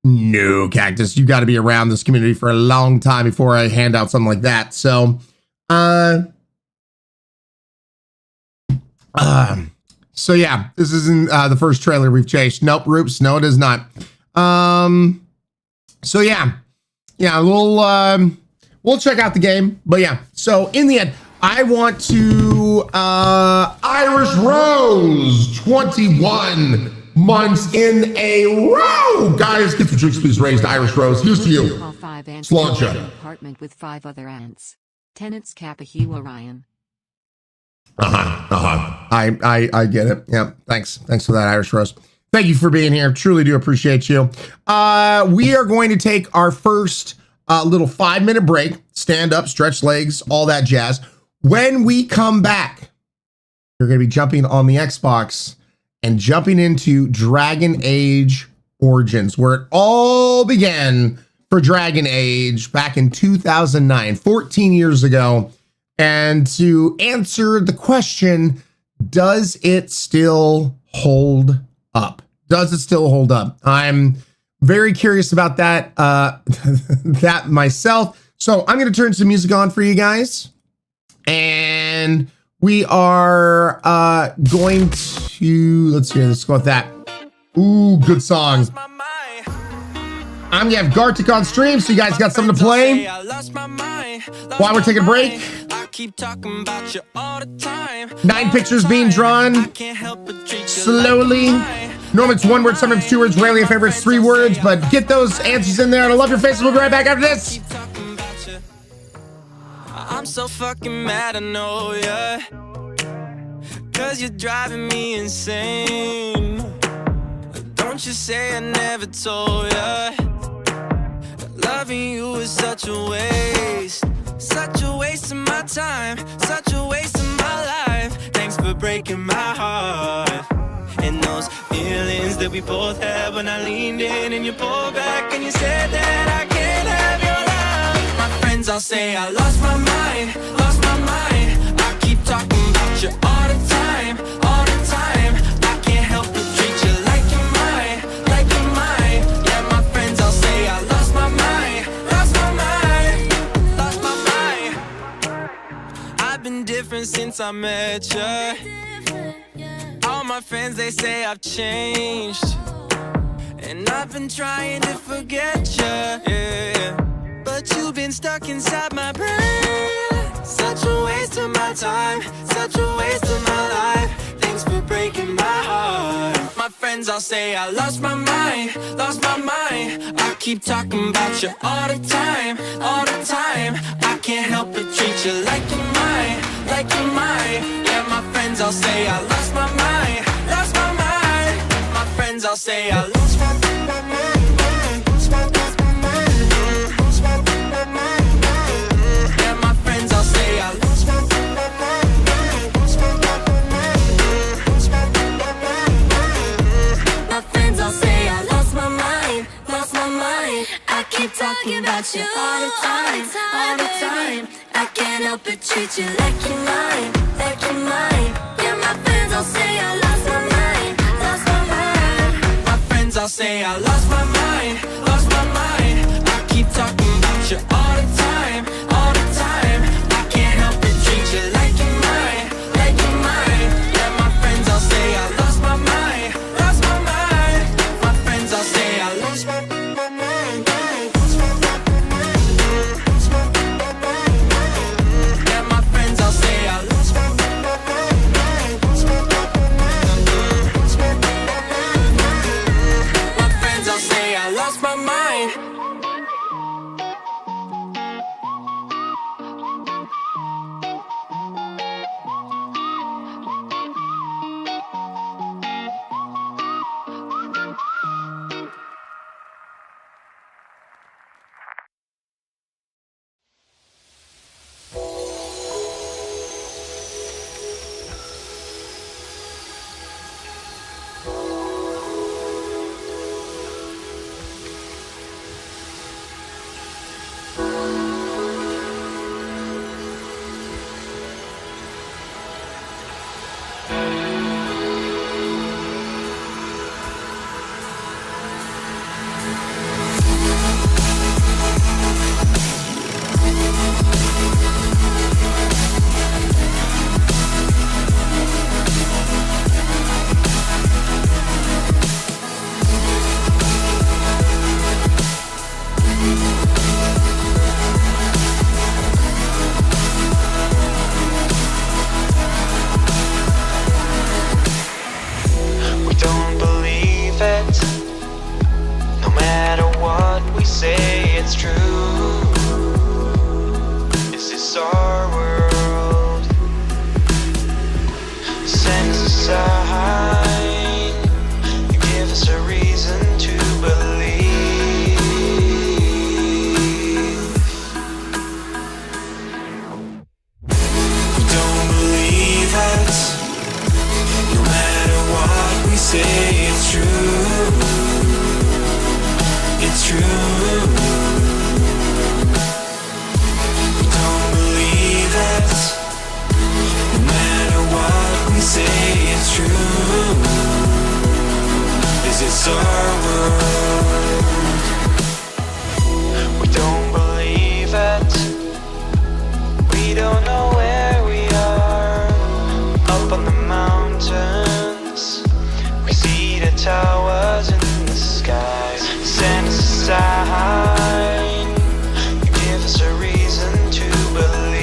No, Cactus, you got to be around this community for a long time before I hand out something like that. So, so yeah, this isn't the first trailer we've chased. Nope, Roops, no, it is not. So yeah, we'll check out the game. But yeah, so in the end, I want to Irish Rose 21 months in a row. Guys, get some drinks, please. Raised Irish Rose. Here's to you. All 5 ants Sláinte. in an apartment with 5 other ants. Tenants Kapahiwa Ryan. I get it. Yeah, thanks for that, Irish Rose. Thank you for being here. Truly do appreciate you. We are going to take our first little 5-minute break. Stand up, stretch legs, all that jazz. When we come back, You're going to be jumping on the Xbox and jumping into Dragon Age Origins, where it all began for Dragon Age back in 2009, 14 years ago. And to answer the question, does it still hold up? Does it still hold up? I'm very curious about that, that myself. So I'm going to turn some music on for you guys. And we are going to, let's go with that. Ooh, good song. I'm going to have Gartic on stream, so you guys got something to play while we're taking a break. 9 pictures being drawn slowly. Normally it's 1 word, sometimes 2 words, rarely a favorite, it's 3 words, but get those answers in there, and I love your faces. We'll be right back after this. I'm so fucking mad, I know, yeah. 'Cause you're driving me insane. Don't you say I never told ya. Loving you is such a waste. Such a waste of my time. Such a waste of my life. Thanks for breaking my heart. And those feelings that we both had when I leaned in and you pulled back and you said that I can't have your love. My friends all say I lost my mind, lost my mind. I keep talking about you all the time, all the time. I can't help but treat you like you're mine, like you're mine. Yeah, my friends all say I lost my mind, lost my mind, lost my mind. I've been different since I met you. All my friends, they say I've changed. And I've been trying to forget you, yeah. But you've been stuck inside my brain. Such a waste of my time, such a waste of my life. Thanks for breaking my heart. My friends all say I lost my mind, lost my mind. I keep talking about you all the time, all the time. I can't help but treat you like you're mine, like you're mine. Yeah, my friends all say I lost my mind, lost my mind. My friends all say I lost my mind. Yeah, my friends all say I lost my mind. My friends all say I lost my mind, lost my mind. I keep talking about you all the time, all the time. I can't help but treat you like you're mine, like you're mine. Yeah, my friends all say I lost my mind, lost my mind. My friends all say I lost my mind, lost my mind. I keep talking about you all the time, all the time. I can't help but treat you like you're mine, like you're mine. Yeah, my friends all say I lost my mind, lost my mind. My friends all say I lost my mind. Yeah, my friends all say I lost my mind. My friends all say I lost my mind. We don't believe it. No matter what we say, it's true. This is our world. Set aside. You give us a reason to believe. We don't believe it. say it's true. It's true. We don't believe it. No matter what we say, it's true. Is it our world? We don't believe it. We don't know where we are. Up on the mountains, we see the towers in the sky. Send us a sign, give us a reason to believe.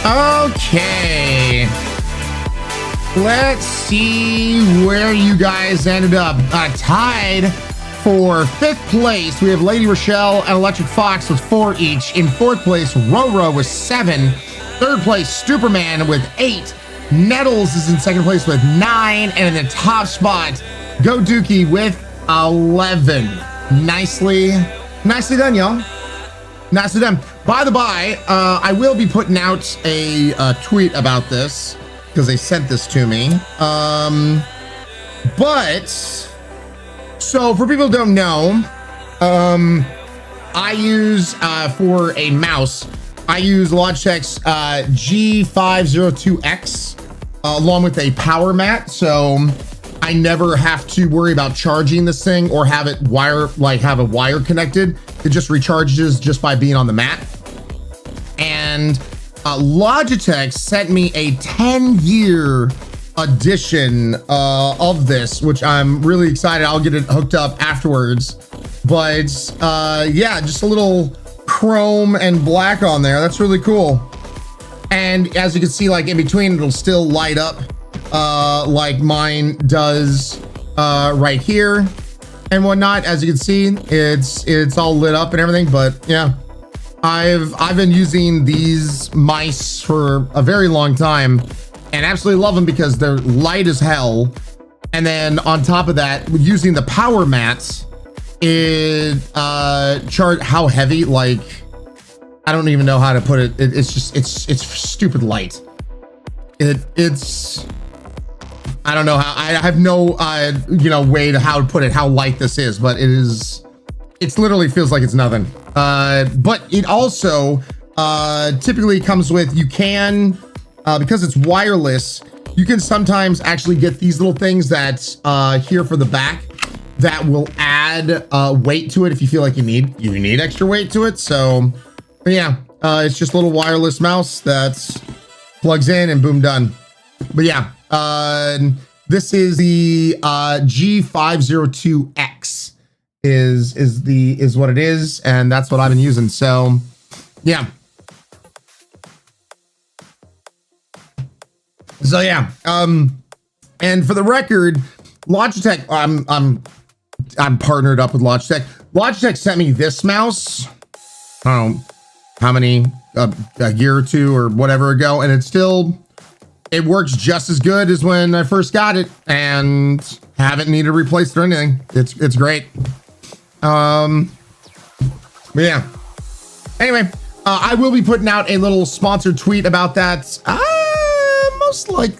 Okay. Let's see where you guys ended up. Tied for 5th place, we have Lady Rochelle and Electric Fox with 4 each. In 4th place, Roro with 7. 3rd place, Superman with 8. Nettles is in 2nd place with 9. And in the top spot, Go Dookie with 11. Nicely done, y'all. Nicely done. By the by, I will be putting out a tweet about this because they sent this to me. But so for people who don't know, I use for a mouse, I use Logitech's G502X along with a power mat. So I never have to worry about charging this thing or have it have a wire connected. It just recharges just by being on the mat. And Logitech sent me a 10-year edition of this, which I'm really excited. I'll get it hooked up afterwards. But yeah, just a little chrome and black on there. That's really cool. And as you can see, like in between, it'll still light up like mine does right here and whatnot. As you can see, it's all lit up and everything. But yeah, I've been using these mice for a very long time and absolutely love them because they're light as hell. And then on top of that, using the power mats, it how heavy, like I don't even know how to put it. It's stupid light. It's I don't know how, I have no way to how to put it, how light this is, but it's literally feels like it's nothing. But it also typically comes with, you can because it's wireless, you can sometimes actually get these little things that's here for the back that will add weight to it if you feel like you need extra weight to it. So yeah, it's just a little wireless mouse that's plugs in and boom, done. But yeah, this is the G502X is what it is, and that's what I've been using. So yeah. So yeah, and for the record, Logitech, I'm partnered up with Logitech. Logitech sent me this mouse, I don't know how many, a year or two or whatever ago, and it works just as good as when I first got it and haven't needed to replace it or anything. It's great. But yeah. Anyway, I will be putting out a little sponsored tweet about that. Most like,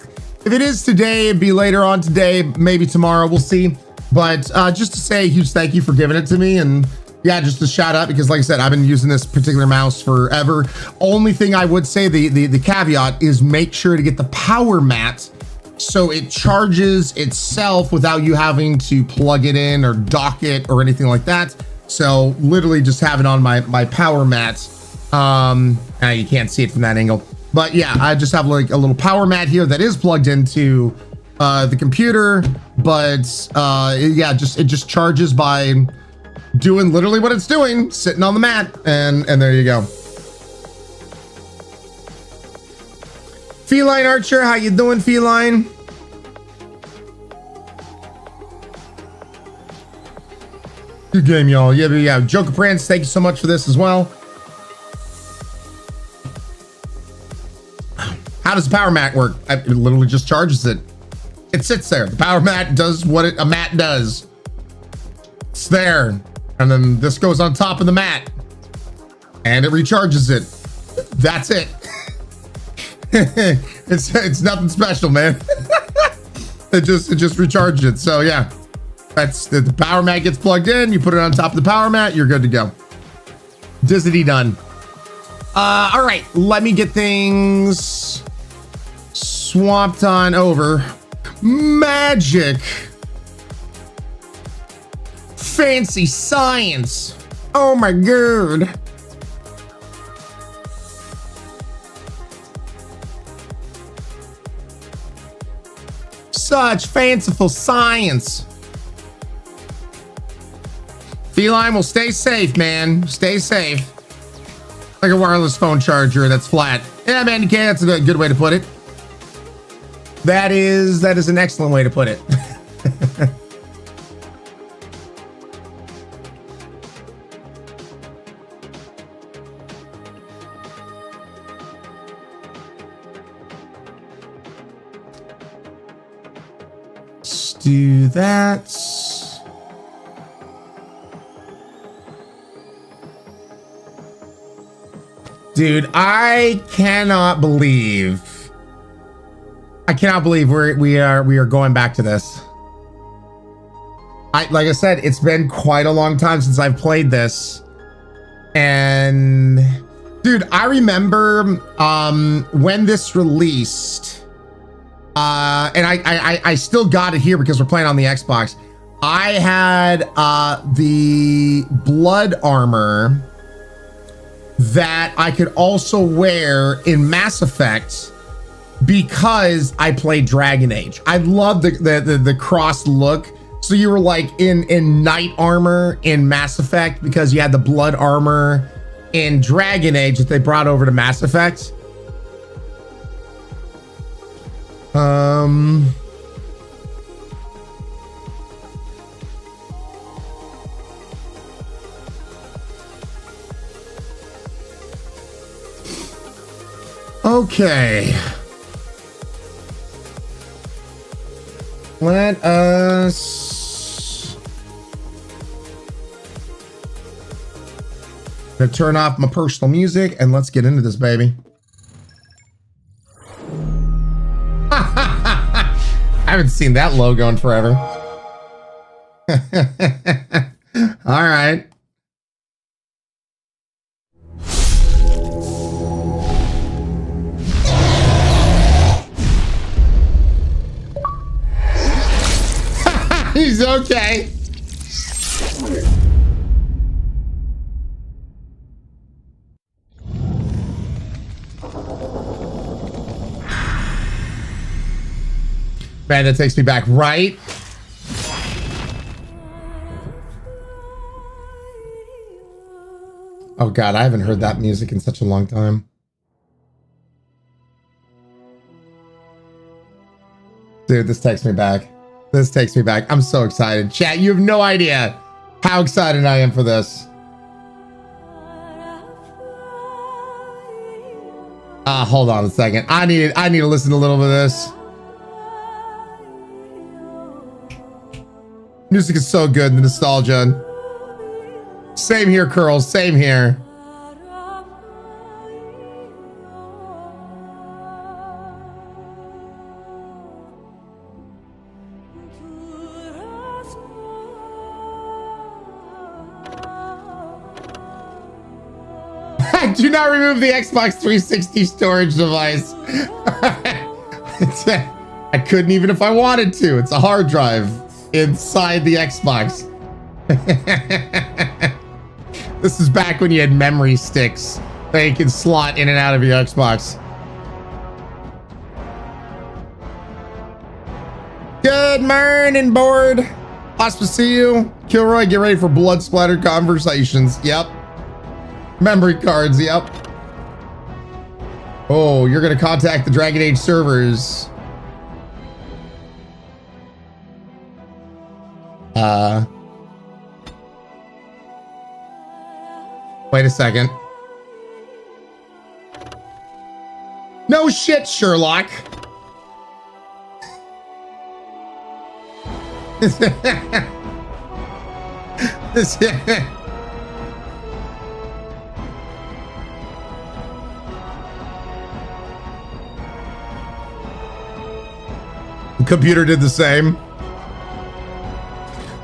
if it is today, it'd be later on today, maybe tomorrow, we'll see. But just to say a huge thank you for giving it to me, and yeah, just to shout out, because like I said, I've been using this particular mouse forever. Only thing I would say, the caveat is make sure to get the power mat so it charges itself without you having to plug it in or dock it or anything like that. So literally just have it on my power mat. You can't see it from that angle, but yeah, I just have like a little power mat here that is plugged into the computer, but yeah, it just charges by doing literally what it's doing, sitting on the mat, and there you go. Feline Archer, how you doing, Feline? Good game, y'all. Yeah, Joker Prance, thank you so much for this as well. How does the power mat work? It literally just charges it. It sits there. The power mat does what a mat does. It's there. And then this goes on top of the mat and it recharges it. That's it. It's nothing special, man. it just recharges it. So yeah, that's the power mat gets plugged in. You put it on top of the power mat. You're good to go. Disney done. All right, let me get things swapped on over. Magic. Fancy science. Oh my god. Such fanciful science. Feline will stay safe, man. Stay safe. Like a wireless phone charger that's flat. Yeah, man, okay, that's a good way to put it. That is an excellent way to put it. Let's do that. Dude, I cannot believe we are going back to this. Like I said, it's been quite a long time since I've played this. And dude, I remember when this released, and I still got it here because we're playing on the Xbox. I had the blood armor that I could also wear in Mass Effect because I played Dragon Age. I love the cross look. So you were like in knight armor in Mass Effect because you had the blood armor in Dragon Age that they brought over to Mass Effect. Okay. Let us... I'm gonna turn off my personal music and let's get into this, baby. I haven't seen that logo in forever. All right. He's okay. Man, that takes me back, right? Oh God, I haven't heard that music in such a long time. Dude, this takes me back. This takes me back. I'm so excited. Chat, you have no idea how excited I am for this. Hold on a second. I need to listen to a little bit of this. Music is so good, the nostalgia. Same here, Curls. Same here. Do not remove the Xbox 360 storage device. I couldn't even if I wanted to. It's a hard drive inside the Xbox. This is back when you had memory sticks that you could slot in and out of your Xbox. Good morning, board. Awesome to see you. Kilroy, get ready for blood splattered conversations. Yep. Memory cards, yep. Oh, you're gonna contact the Dragon Age servers. Wait a second. No shit, Sherlock. The computer did the same.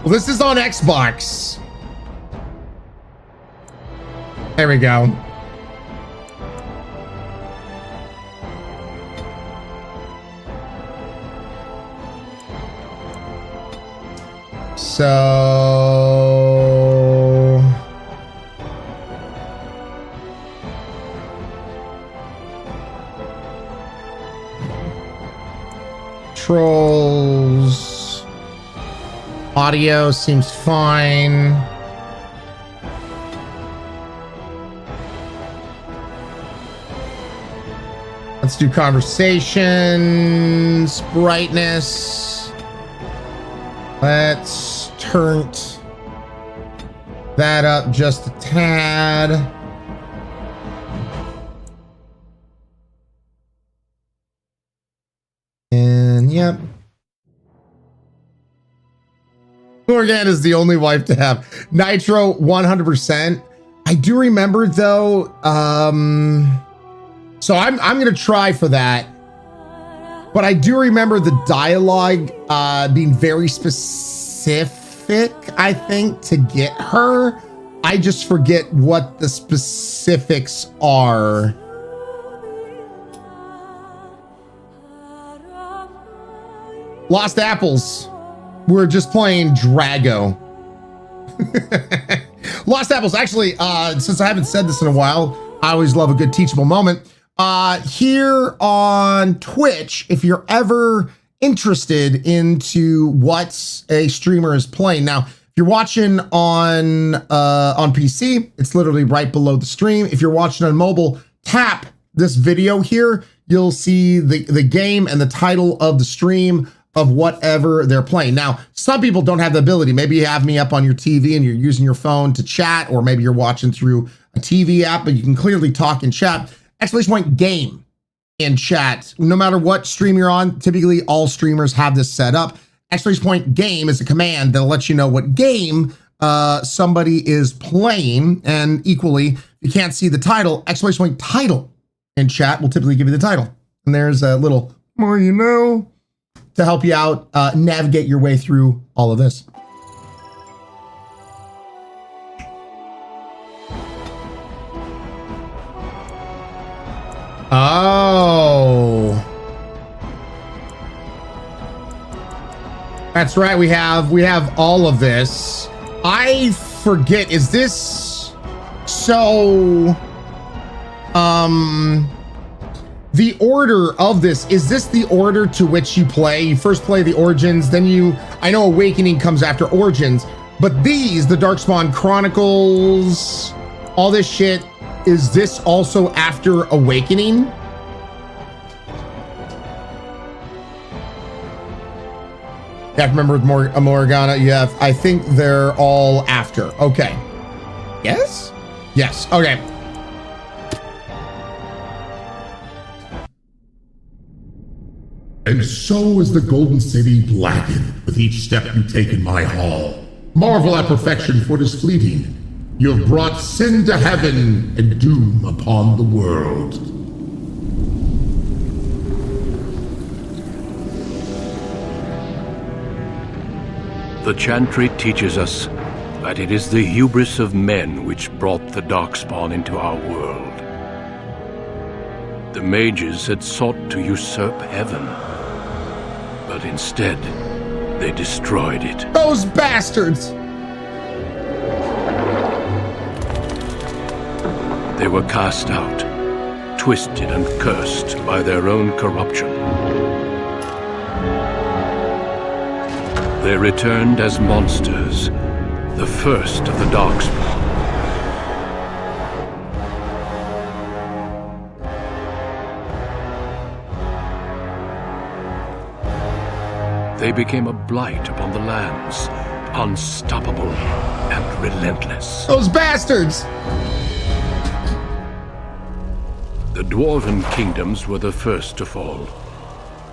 Well, this is on Xbox. There we go. So controls, audio seems fine. Let's do conversations, brightness. Let's turn that up just a tad. And yep. Morgan is the only wife to have. Nitro 100%. I do remember though, so I'm gonna try for that. But I do remember the dialogue being very specific, I think, to get her. I just forget what the specifics are. Lost Apples. We're just playing Drago. Lost Apples. Actually, since I haven't said this in a while, I always love a good teachable moment. Here on Twitch, if you're ever interested into what a streamer is playing. Now, if you're watching on PC, it's literally right below the stream. If you're watching on mobile, tap this video here. You'll see the game and the title of the stream of whatever they're playing. Now, some people don't have the ability. Maybe you have me up on your TV and you're using your phone to chat, or maybe you're watching through a TV app, but you can clearly talk in chat. ! game in chat. No matter what stream you're on, typically all streamers have this set up. ! game is a command that'll let you know what game somebody is playing. And equally, if you can't see the title, ! title in chat will typically give you the title. And there's a little more you know to help you out navigate your way through all of this. Oh, that's right. We have all of this. I forget. Is this so? The order of this, is this the order to which you play? You first play the Origins, then I know Awakening comes after Origins, but these, the Darkspawn Chronicles, all this shit, is this also after Awakening? You have to remember with Morgana, you have, I think they're all after. Okay. Yes? Yes, okay. And so is the Golden City blackened with each step you take in my hall. Marvel at perfection, for it is fleeting. You have brought sin to heaven and doom upon the world. The Chantry teaches us that it is the hubris of men which brought the Darkspawn into our world. The mages had sought to usurp heaven, but instead, they destroyed it. Those bastards! They were cast out, twisted and cursed by their own corruption. They returned as monsters, the first of the Darkspawn. They became a blight upon the lands, unstoppable and relentless. Those bastards! The Dwarven kingdoms were the first to fall,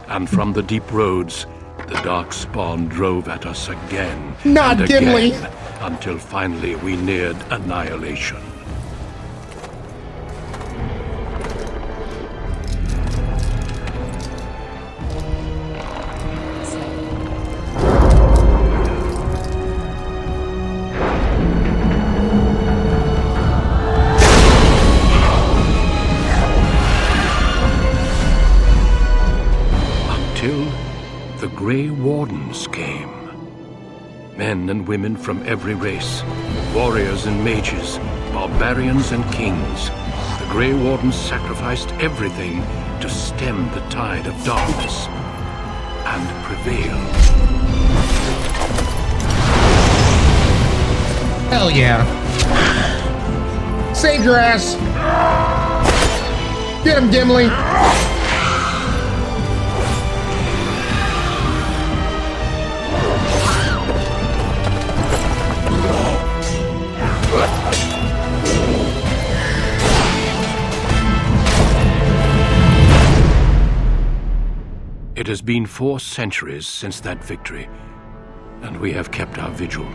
and from the deep roads, the Darkspawn drove at us again Not and Gimli. again, until finally we neared annihilation. Grey Wardens came. Men and women from every race, warriors and mages, barbarians and kings. The Grey Wardens sacrificed everything to stem the tide of darkness and prevail. Hell yeah. Save your ass. Get him, Gimli. It has been 4 centuries since that victory, and we have kept our vigil.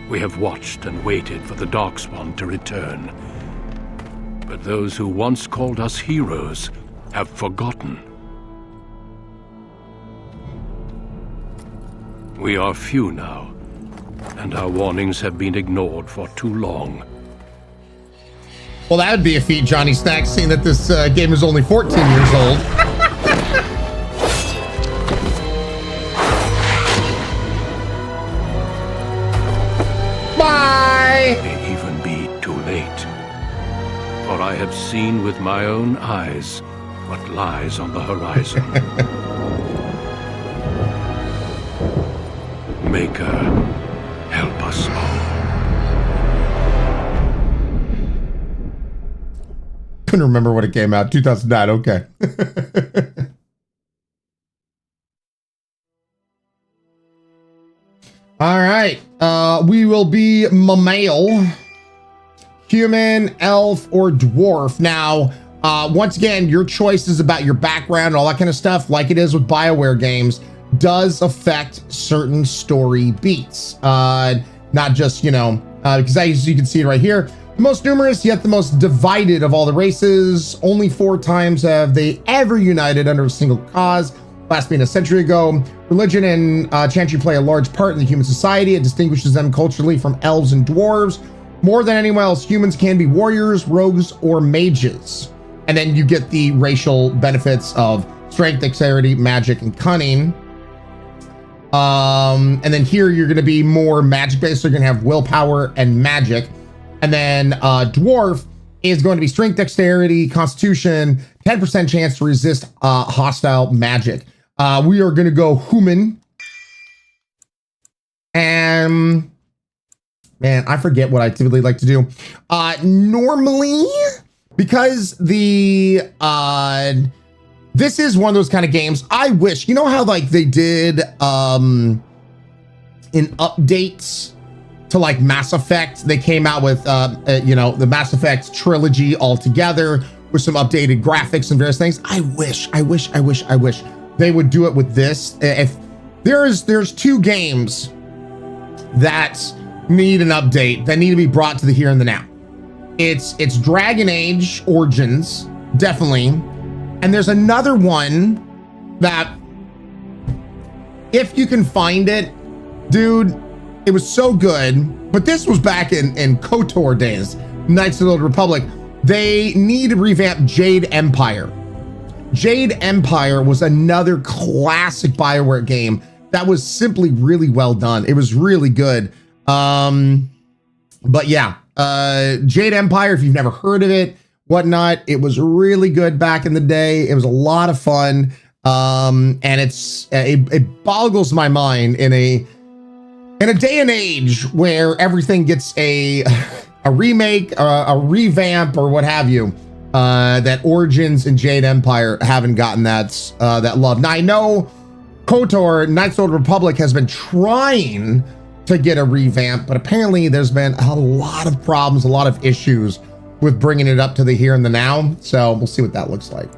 We have watched and waited for the Darkspawn to return. But those who once called us heroes have forgotten. We are few now, and our warnings have been ignored for too long. Well, that would be a feat, Johnny Snacks, seeing that this game is only 14 years old. Bye! It may even be too late. For I have seen with my own eyes what lies on the horizon. Maker, help us all. Couldn't remember when it came out. 2009. Okay. All right. We will be mammal, human, elf, or dwarf. Now, once again, your choices about your background and all that kind of stuff, like it is with BioWare games, does affect certain story beats. Not just, because as you can see right here, the most numerous yet the most divided of all the races. Only 4 times have they ever united under a single cause, last being a century ago. Religion and chantry play a large part in the human society. It distinguishes them culturally from elves and dwarves. More than anyone else, humans can be warriors, rogues, or mages. And then you get the racial benefits of strength, dexterity, magic, and cunning. And then here you're going to be more magic based, so you're going to have willpower and magic. And then dwarf is going to be strength, dexterity, constitution, 10% chance to resist hostile magic. We are going to go human. And man, I forget what I typically like to do. Normally, because the this is one of those kind of games, I wish, how like they did in updates to like Mass Effect, they came out with the Mass Effect trilogy all together with some updated graphics and various things. I wish they would do it with this. If there's 2 games that need an update, that need to be brought to the here and the now. It's Dragon Age Origins, definitely. And there's another one that, if you can find it, dude, it was so good. But this was back in KOTOR days, Knights of the Old Republic. They need to revamp Jade Empire. Jade Empire was another classic BioWare game that was simply really well done. It was really good. But yeah, Jade Empire, if you've never heard of it, whatnot, it was really good back in the day. It was a lot of fun. And it boggles my mind in a day and age where everything gets a remake, a revamp, or what have you, that Origins and Jade Empire haven't gotten that love. Now I know KOTOR, Knights of the Old Republic, has been trying to get a revamp, but apparently there's been a lot of problems, a lot of issues with bringing it up to the here and the now. So we'll see what that looks like.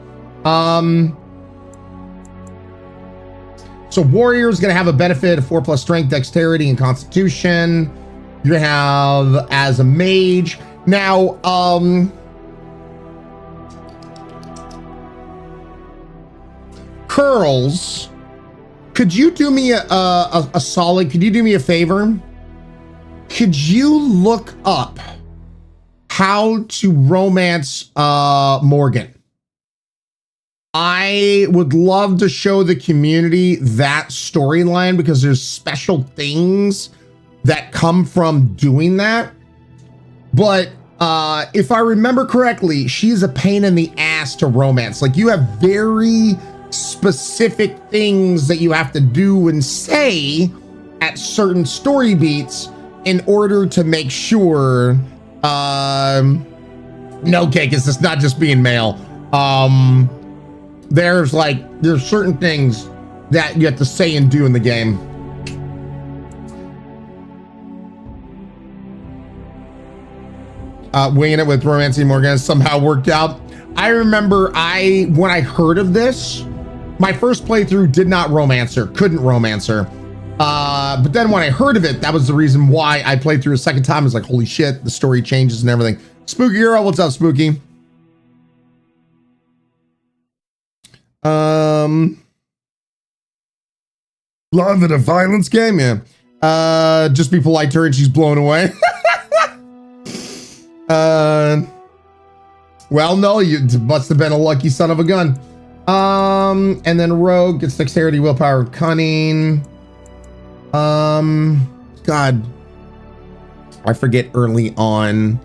So warrior is going to have a benefit of 4+ strength, dexterity, and constitution. You're going to have as a mage. Now, Curls, could you do me a solid? Could you do me a favor? Could you look up how to romance Morgan? I would love to show the community that storyline because there's special things that come from doing that. But if I remember correctly, she's a pain in the ass to romance. Like, you have very specific things that you have to do and say at certain story beats in order to make sure no cake, it's not just being male. There's certain things that you have to say and do in the game. Winging it with romancing Morgan somehow worked out. I remember when I heard of this, My first playthrough did not romance her, couldn't romance her. But then when I heard of it, that was the reason why I played through a second time. I was like, holy shit, the story changes and everything. Spooky Girl, what's up, Spooky? Love it, a violence game, yeah. Just be polite to her and she's blown away. Well, no, you must have been a lucky son of a gun. And then Rogue gets dexterity, willpower, cunning. God, I forget early on.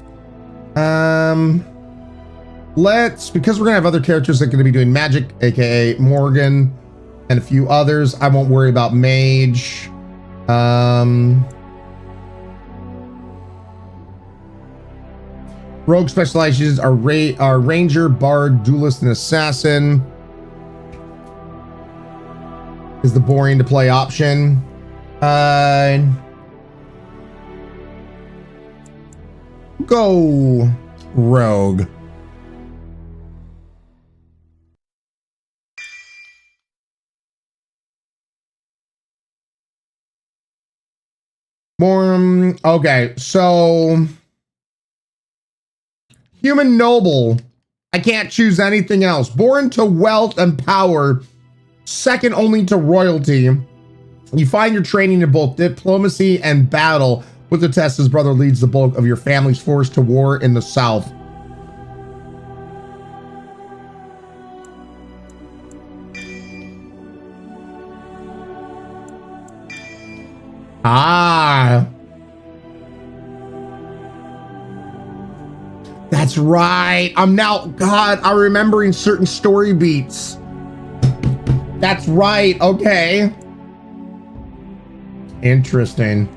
Because we're gonna have other characters that are gonna be doing magic, aka Morgan, and a few others. I won't worry about mage. Rogue specializes are ranger, bard, duelist, and assassin. Is the boring to play option. Go Rogue. Okay, so human noble. I can't choose anything else. Born to wealth and power, second only to royalty. You find your training in both diplomacy and battle. With the test, his brother leads the bulk of your family's force to war in the south. Ah. That's right. I'm remembering certain story beats. That's right. Okay. Interesting.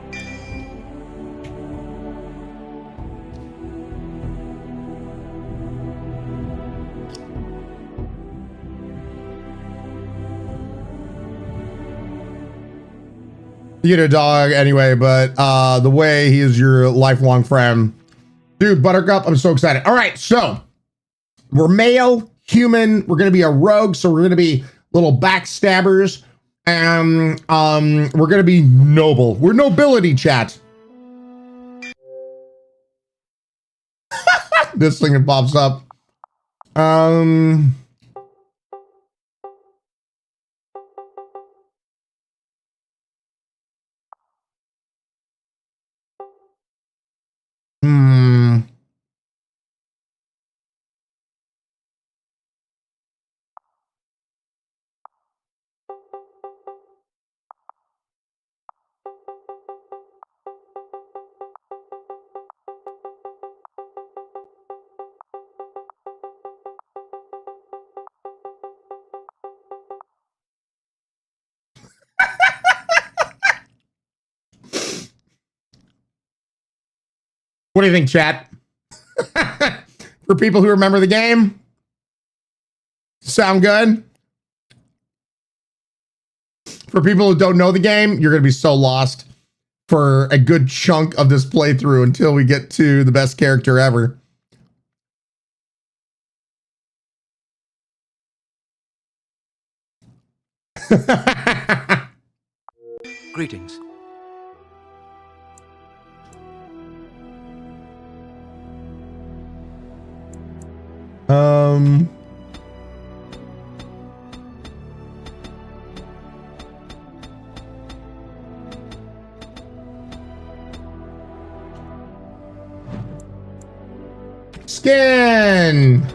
You get a dog anyway, but the way he is your lifelong friend. Dude, Buttercup, I'm so excited. All right, so we're male, human. We're going to be a rogue, so we're going to be little backstabbers. And we're going to be noble. We're nobility, chat. This thing pops up. What do you think, chat? For people who remember the game? Sound good? For people who don't know the game, you're going to be so lost for a good chunk of this playthrough until we get to the best character ever. Greetings. Skin.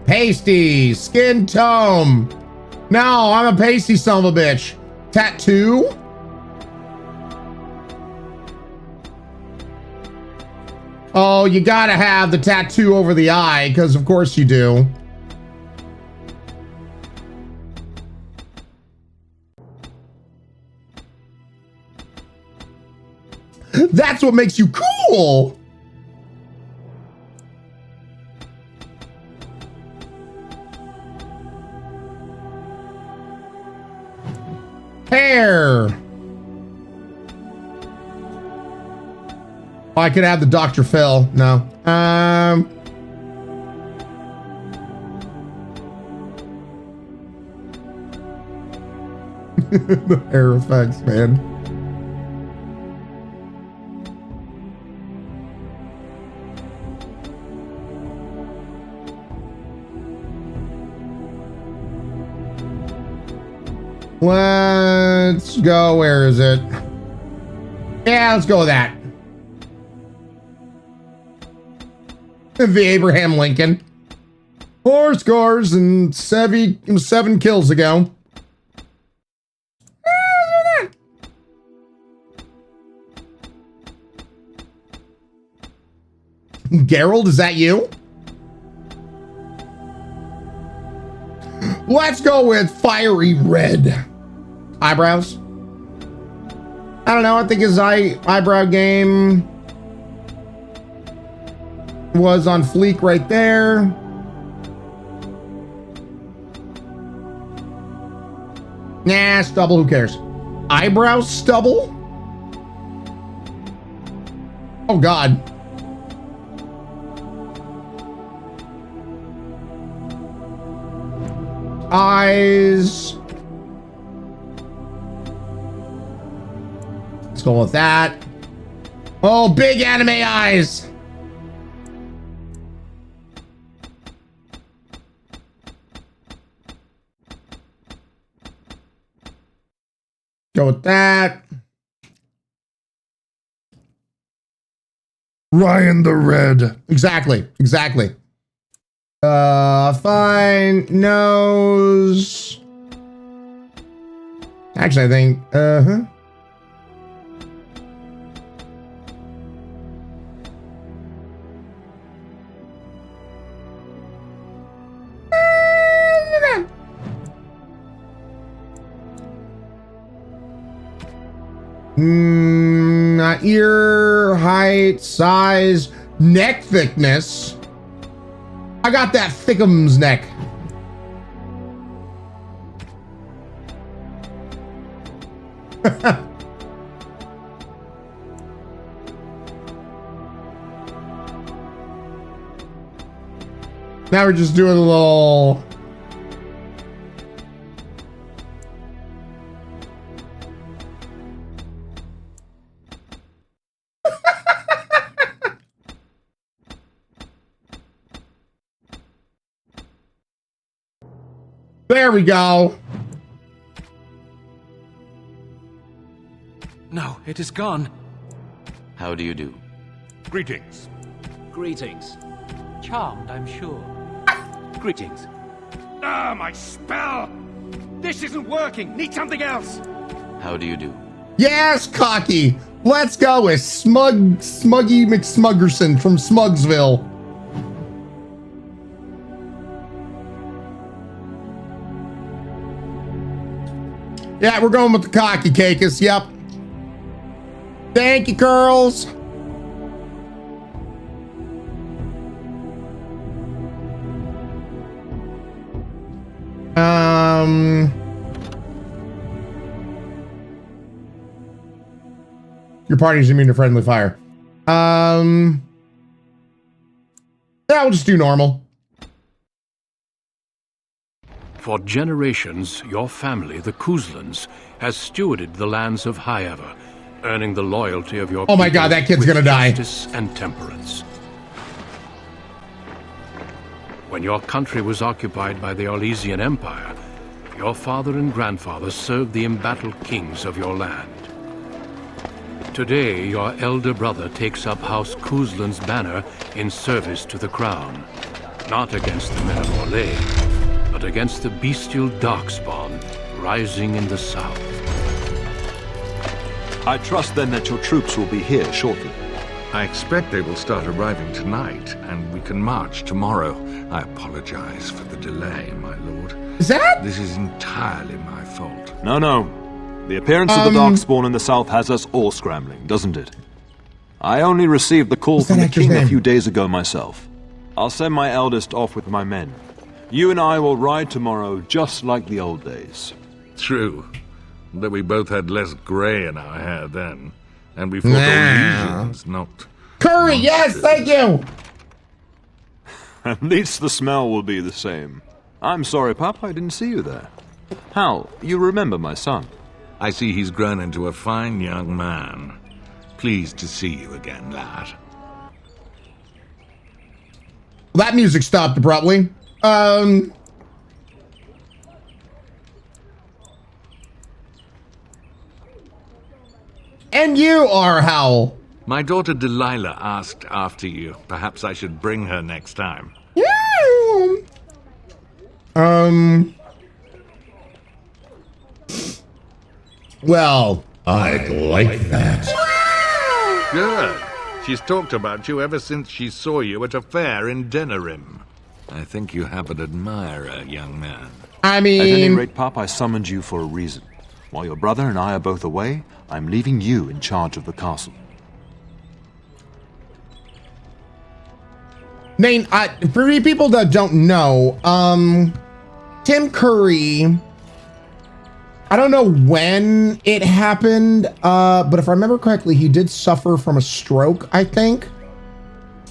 Pasty. Skin tome. No, I'm a pasty son of a bitch. Tattoo. Oh, you gotta have the tattoo over the eye, because of course you do. That's what makes you cool. Hair. Oh, I could add the Dr. Phil. No. The hair effects, man. Let's go. Where is it? Yeah, let's go with that. The Abraham Lincoln. 4 scores and 7 kills ago. Gerald, is that you? Let's go with fiery red. Eyebrows? I don't know. I think his eyebrow game was on fleek right there. Nah, stubble. Who cares? Eyebrow stubble? Oh, God. Eyes. Let's go with that. Oh, big anime eyes. Go with that. Ryan the Red. Exactly. Exactly. Fine. Nose. Actually, I think, ear height, size, neck thickness. I got that thickums neck. Now we're just doing a little. There we go. No, it is gone. How do you do? Greetings. Greetings. Charmed, I'm sure. Greetings. Ah, my spell! This isn't working. Need something else. How do you do? Yes, cocky. Let's go with Smuggy McSmuggerson from Smugsville. Yeah, we're going with the cocky cakus. Yep. Thank you, girls. Your party's immune to friendly fire. Yeah, we'll just do normal. For generations, your family, the Kuzlans, has stewarded the lands of Highever, earning the loyalty of your Oh my God, that kid's gonna die. Justice and temperance. When your country was occupied by the Orlesian Empire, your father and grandfather served the embattled kings of your land. Today, your elder brother takes up House Kuzlan's banner in service to the crown, not against the men of Orlais, but against the bestial darkspawn rising in the south. I trust then that your troops will be here shortly. I expect they will start arriving tonight, and we can march tomorrow. I apologize for the delay, my lord. Is that? This is entirely my fault. No. The appearance of the Darkspawn in the south has us all scrambling, doesn't it? I only received the call from the king a few days ago myself. I'll send my eldest off with my men. You and I will ride tomorrow just like the old days. True. That we both had less grey in our hair then. And we fought Orlesians, not Curry, yes, thank you. At least the smell will be the same. I'm sorry, Pup, I didn't see you there. Hal, you remember my son? I see he's grown into a fine young man. Pleased to see you again, lad. That music stopped abruptly. And you are Hal. My daughter Delilah asked after you. Perhaps I should bring her next time. Yeah. Well, I'd like that. Good. She's talked about you ever since she saw you at a fair in Denerim. I think you have an admirer, young man. I mean... At any rate, Pup, I summoned you for a reason. While your brother and I are both away, I'm leaving you in charge of the castle. Nate, for people that don't know, Tim Curry, I don't know when it happened, but if I remember correctly, he did suffer from a stroke, I think.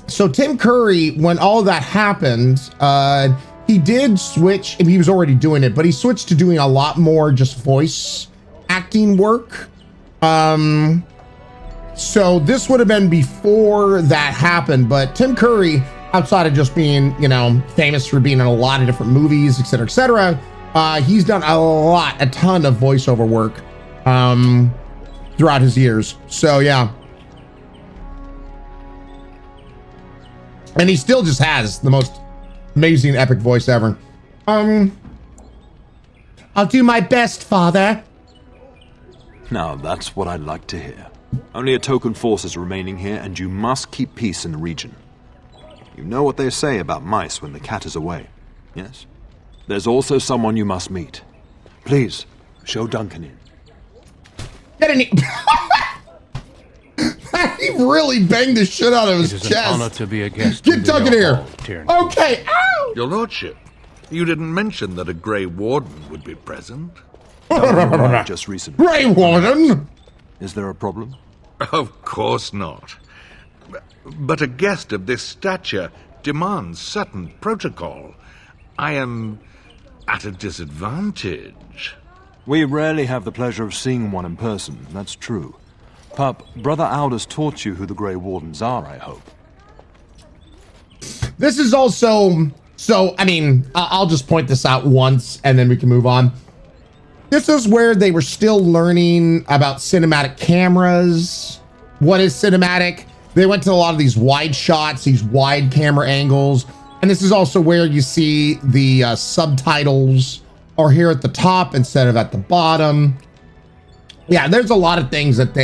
So Tim Curry, when all of that happened, he did switch, and he was already doing it, but he switched to doing a lot more just voice acting work. So this would have been before that happened, but Tim Curry, outside of just being, you know, famous for being in a lot of different movies, etc., etc., he's done a ton of voiceover work throughout his years. So yeah. And he still just has the most amazing epic voice ever. I'll do my best, Father. Now, that's what I'd like to hear. Only a token force is remaining here, and you must keep peace in the region. You know what they say about mice when the cat is away, yes? There's also someone you must meet. Please, show Duncan in. Get in here. He really banged the shit out of his chest. It is an honor to be a guest. Get Duncan here. Okay. Ow! Your lordship, you didn't mention that a Grey Warden would be present. Just recently. Grey Warden? Is there a problem? Of course not. But a guest of this stature demands certain protocol. I am at a disadvantage. We rarely have the pleasure of seeing one in person, that's true. Pup, Brother Aldous taught you who the Grey Wardens are, I hope. This is also... So, I mean, I'll just point this out once and then we can move on. This is where they were still learning about cinematic cameras. What is cinematic? They went to a lot of these wide shots, these wide camera angles. And this is also where you see the subtitles are here at the top instead of at the bottom. Yeah, there's a lot of things that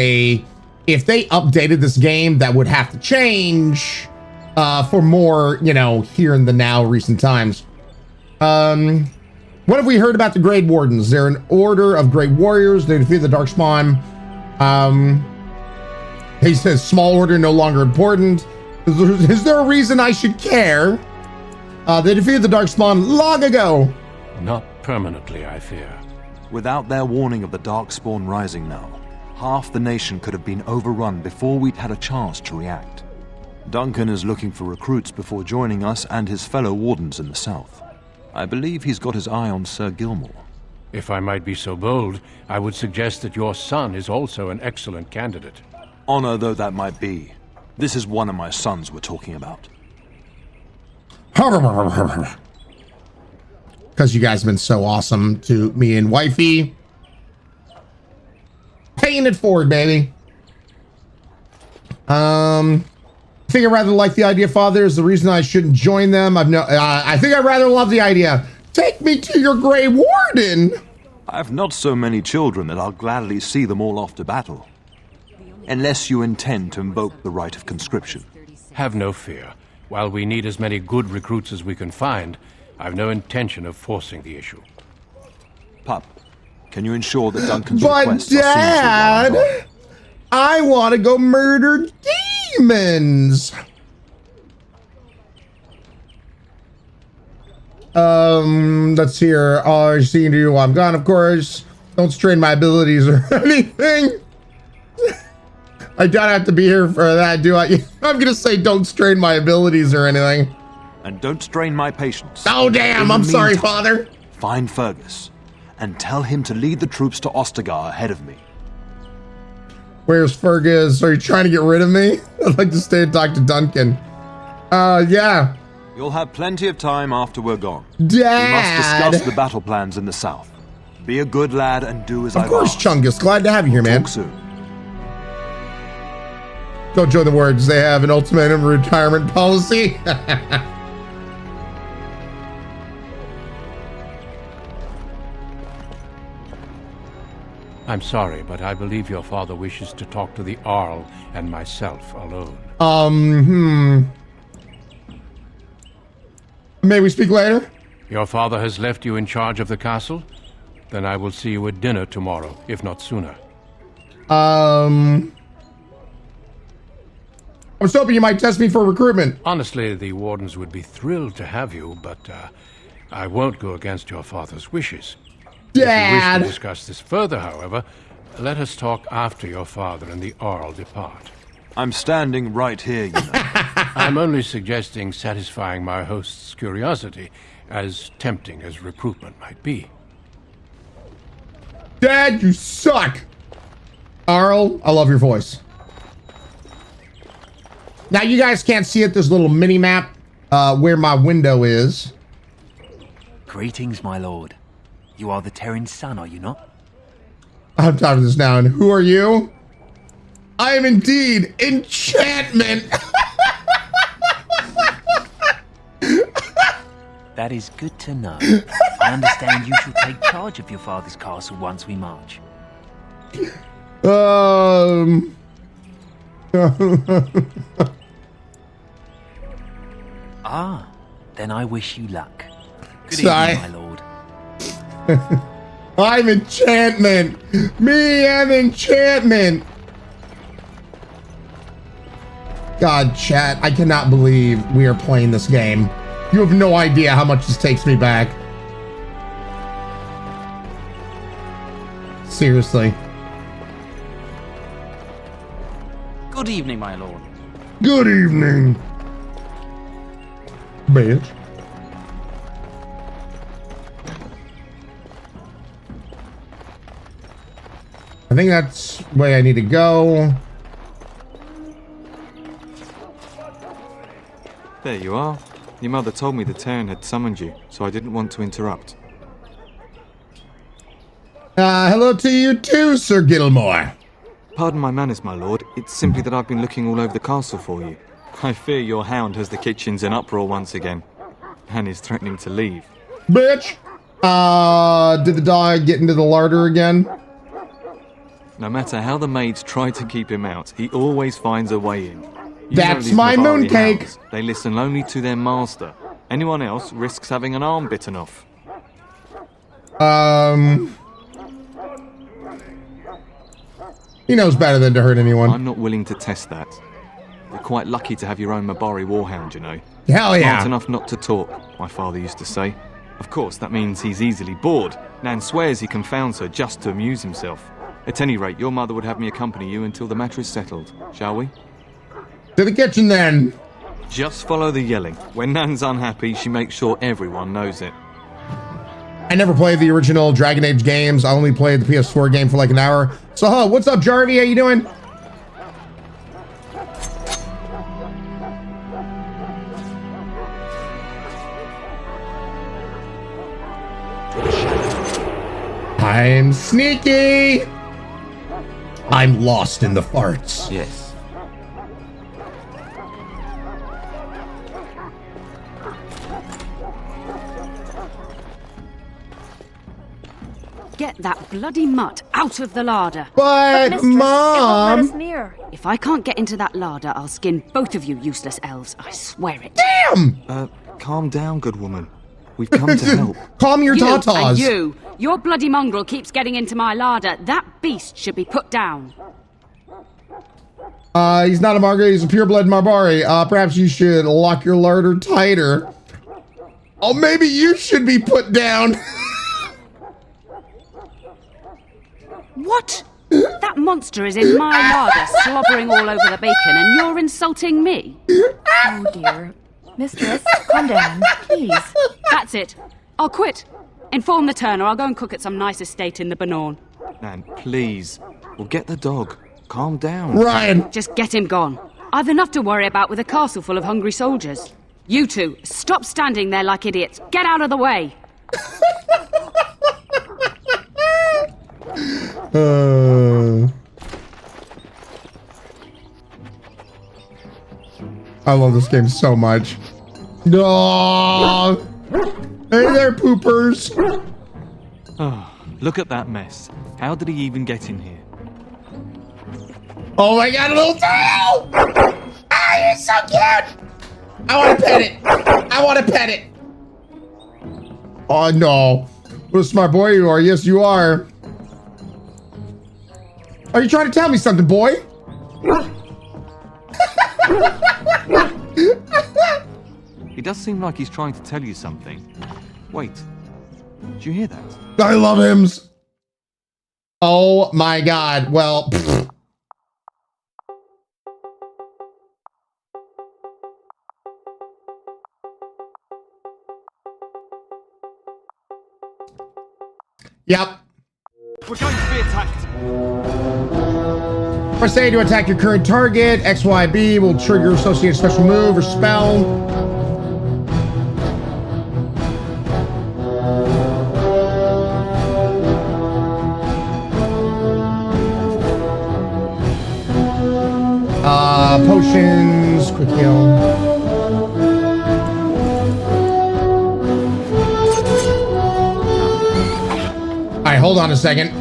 if they updated this game, that would have to change for more, you know, here in the now recent times. What have we heard about the Grey Wardens? They're an order of great warriors. They defeat the Darkspawn. He says, small order, no longer important. Is there a reason I should care? They defeated the Darkspawn long ago. Not permanently, I fear. Without their warning of the Darkspawn rising now, half the nation could have been overrun before we'd had a chance to react. Duncan is looking for recruits before joining us and his fellow wardens in the south. I believe he's got his eye on Sir Gilmore. If I might be so bold, I would suggest that your son is also an excellent candidate. Honor though that might be, this is one of my sons we're talking about. Because you guys have been so awesome to me and wifey. Paying it forward, baby. I think I rather like the idea, Father, is the reason I shouldn't join them. I think I rather love the idea. Take me to your Grey Warden. I've not so many children that I'll gladly see them all off to battle. Unless you intend to invoke the right of conscription. Have no fear. While we need as many good recruits as we can find, I've no intention of forcing the issue. Pup, can you ensure that Duncan's but requests Dad, are I want to go murder demons. Let's see here. I've seen you. I'm gone, of course. Don't strain my abilities or anything. I don't have to be here for that, do I? I'm gonna say don't strain my abilities or anything. And don't strain my patience. Oh, damn, I'm sorry, Father. Find Fergus and tell him to lead the troops to Ostagar ahead of me. Where's Fergus? Are you trying to get rid of me? I'd like to stay and talk to Duncan. Yeah. You'll have plenty of time after we're gone. Dad! We must discuss the battle plans in the south. Be a good lad and do as I Of course, asked. Chungus. Glad to have you here, man. Talk soon. Don't join the words. They have an ultimatum retirement policy. I'm sorry, but I believe your father wishes to talk to the Arl and myself alone. May we speak later? Your father has left you in charge of the castle? Then I will see you at dinner tomorrow, if not sooner. I was hoping you might test me for recruitment. Honestly, the wardens would be thrilled to have you, but I won't go against your father's wishes. Dad! If you wish to discuss this further, however, let us talk after your father and the Arl depart. I'm standing right here, you know. I'm only suggesting satisfying my host's curiosity, as tempting as recruitment might be. Dad, you suck! Arl, I love your voice. Now, you guys can't see it. There's a little mini-map where my window is. Greetings, my lord. You are the Terran's son, are you not? I'm tired of this now. And who are you? I am indeed Enchantment. That is good to know. I understand you shall take charge of your father's castle once we march. Ah, then I wish you luck. Good Sorry. evening, my lord. I'm Enchantment. Me and Enchantment. God, chat, I cannot believe we are playing this game. You have no idea how much this takes me back. Seriously. Good evening, my lord. Good evening, bitch. I think that's the way I need to go. There you are. Your mother told me the Terran had summoned you, so I didn't want to interrupt. Hello to you too, Sir Gilmore. Pardon my manners, my lord. It's simply that I've been looking all over the castle for you. I fear your hound has the kitchens in uproar once again, and is threatening to leave. Bitch! Did the dog get into the larder again? No matter how the maids try to keep him out, he always finds a way in. You That's know these my Navari mooncake. hounds. They listen only to their master. Anyone else risks having an arm bitten off. He knows better than to hurt anyone. I'm not willing to test that. You're quite lucky to have your own Mabari warhound, you know. Hell yeah. Smart enough not to talk, my father used to say. Of course, that means he's easily bored. Nan swears he confounds her just to amuse himself. At any rate, your mother would have me accompany you until the matter is settled, shall we? To the kitchen then. Just follow the yelling. When Nan's unhappy, she makes sure everyone knows it. I never played the original Dragon Age games. I only played the PS4 game for like an hour. So, what's up, Jarvie? How you doing? I'm sneaky. I'm lost in the farts. Yes. Get that bloody mutt out of the larder. But mistress, Mom... it won't let us near. If I can't get into that larder, I'll skin both of you useless elves. I swear it. Damn! Calm down, good woman. We've come to help. Calm your tatas. And you, your bloody mongrel keeps getting into my larder. That beast should be put down. He's not a Margaret, he's a pureblood Marbari. Perhaps you should lock your larder tighter. Oh, maybe you should be put down. What? That monster is in my larder, slobbering all over the bacon, and you're insulting me? Oh dear. Mistress, calm down, please. That's it. I'll quit. Inform the turner. I'll go and cook at some nice estate in the Banorn. Nan, please. We'll get the dog. Calm down. Ryan! Just get him gone. I've enough to worry about with a castle full of hungry soldiers. You two, stop standing there like idiots. Get out of the way. I love this game so much. No. Hey there, poopers. Oh, look at that mess. How did he even get in here? Oh my god, a little tail! Ah, you're so cute! I want to pet it. I want to pet it. Oh no. What a smart boy you are. Yes, you are. Are you trying to tell me something, boy? He does seem like he's trying to tell you something. Wait. Did you hear that? I love hymns. Oh my god. Well, pfft. Yep. We're going to be attacked. Press A to attack your current target. XYB will trigger associated special move or spell. Potions, quick heal. All right, hold on a second.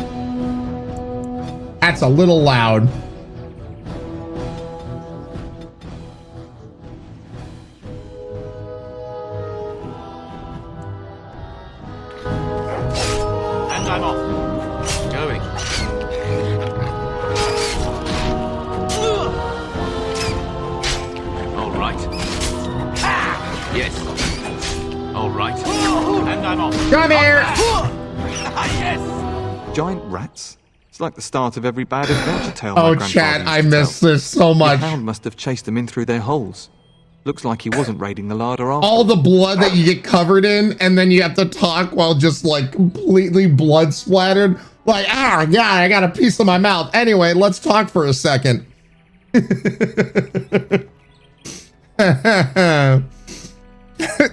That's a little loud. And I'm off. Going. All right. Yes. All right. And I'm off. Come here. Yes. Giant rats? It's like the start of every bad adventure tale. Oh, chat, I miss this so much. The hound must have chased them in through their holes. Looks like he wasn't raiding the larder after. All the blood that you get covered in, and then you have to talk while just like completely blood splattered. Like, ah, God, I got a piece of my mouth. Anyway, let's talk for a second.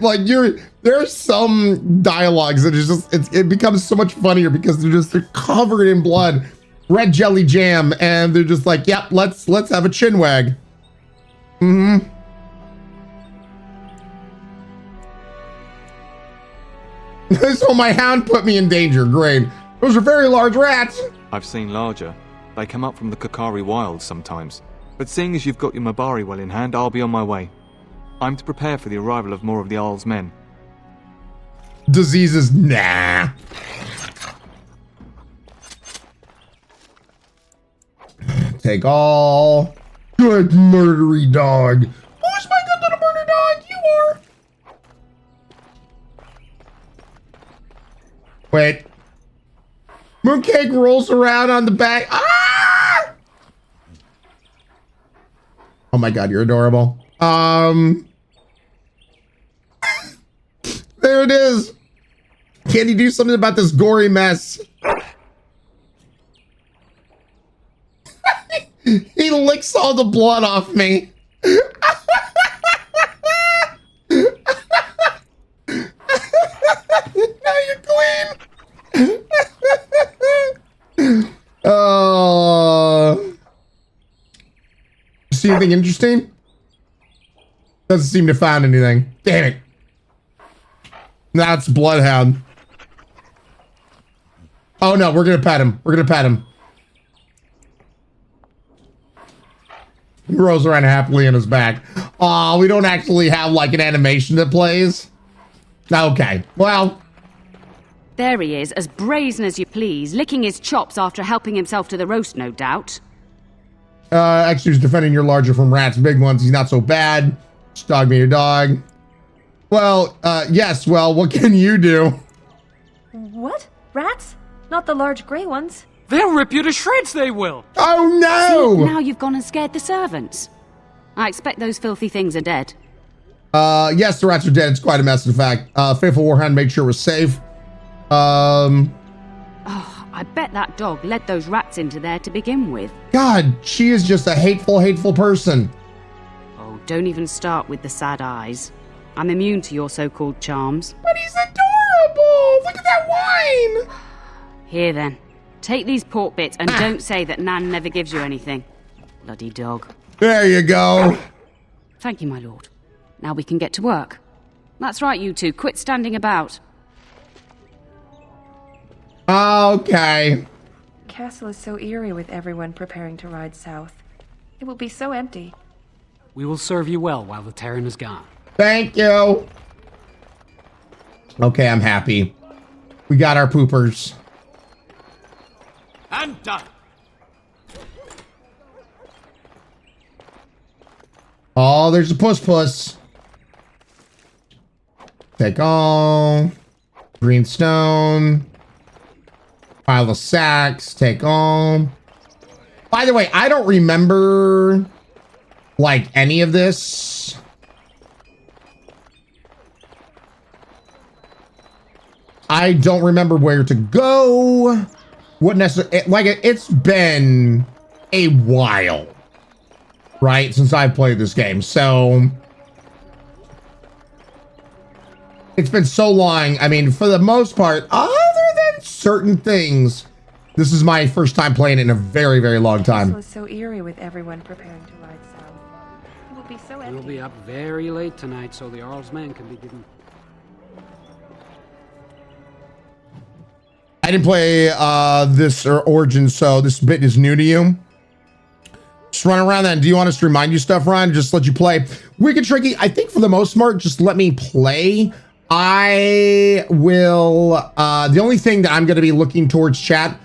Like there's some dialogues that is just it becomes so much funnier because they're covered in blood, red jelly jam, and they're just like, yep, let's have a chin wag. Mm-hmm. So my hound put me in danger. Great. Those are very large rats. I've seen larger. They come up from the Kakari wilds sometimes. But seeing as you've got your Mabari well in hand, I'll be on my way. I'm to prepare for the arrival of more of the Isle's men. Diseases, nah. Take all. Good murdery dog. Who's my good little murder dog? You are. Wait. Mooncake rolls around on the back. Ah! Oh my god, you're adorable. There it is. Can you do something about this gory mess? He licks all the blood off me. Now you're clean. See anything interesting? Doesn't seem to have found anything. Damn it. That's Bloodhound. Oh no, we're gonna pet him. We're gonna pet him. He rolls around happily on his back. Aw, we don't actually have like an animation that plays. Okay, well. There he is, as brazen as you please, licking his chops after helping himself to the roast, no doubt. Actually, he's defending your larger from rats. Big ones, he's not so bad. Just dog me your dog. Well, yes, well, what can you do? What? Rats? Not the large gray ones. They'll rip you to shreds, they will! Oh no! See, now you've gone and scared the servants. I expect those filthy things are dead. Yes, the rats are dead. It's quite a mess, in fact. Faithful Warhound made sure we're safe. Oh, I bet that dog led those rats into there to begin with. God, she is just a hateful, hateful person. Oh, don't even start with the sad eyes. I'm immune to your so-called charms. But he's adorable! Look at that wine! Here then, take these pork bits and don't say that Nan never gives you anything. Bloody dog. There you go. Thank you, my lord. Now we can get to work. That's right, you two. Quit standing about. Okay. Castle is so eerie with everyone preparing to ride south. It will be so empty. We will serve you well while the Terran is gone. Thank you. Okay, I'm happy. We got our poopers. And done. Oh, there's a puss. Take all. Green stone. Pile of sacks. Take all. By the way, I don't remember like any of this. I don't remember where to go. What necessarily, like it's been a while, right, since I've played this game. So it's been so long. I mean, for the most part, other than certain things, this is my first time playing it in a very, very long time. It was so eerie with everyone preparing to ride south. It will be so empty. We'll be up very late tonight so the Earl's men can be given. I didn't play this Origin, so this bit is new to you. Just run around that. Do you want us to remind you stuff, Ryan? Just let you play. Wicked Tricky, I think for the most part, just let me play. I will, the only thing that I'm going to be looking towards chat,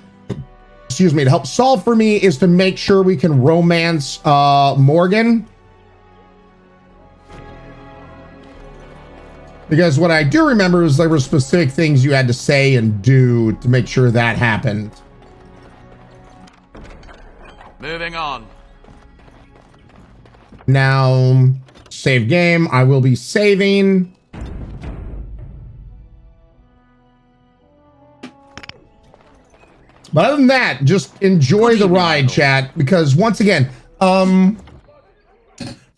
excuse me, to help solve for me is to make sure we can romance Morgan. Because what I do remember is there were specific things you had to say and do to make sure that happened. Moving on. Now, save game. I will be saving. But other than that, just enjoy the ride, chat. Because once again, for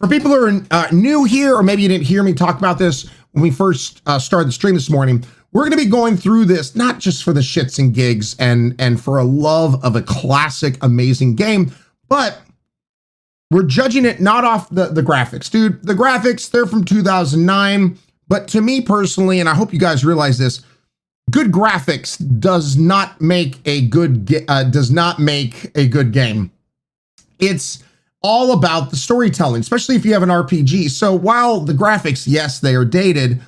people who are new here, or maybe you didn't hear me talk about this when we first started the stream this morning, we're going to be going through this not just for the shits and gigs and for a love of a classic, amazing game, but we're judging it not off the graphics. Dude, the graphics, they're from 2009, but to me personally, and I hope you guys realize this, good graphics does not make a good game. It's all about the storytelling, especially if you have an RPG. So while the graphics, yes, they are dated,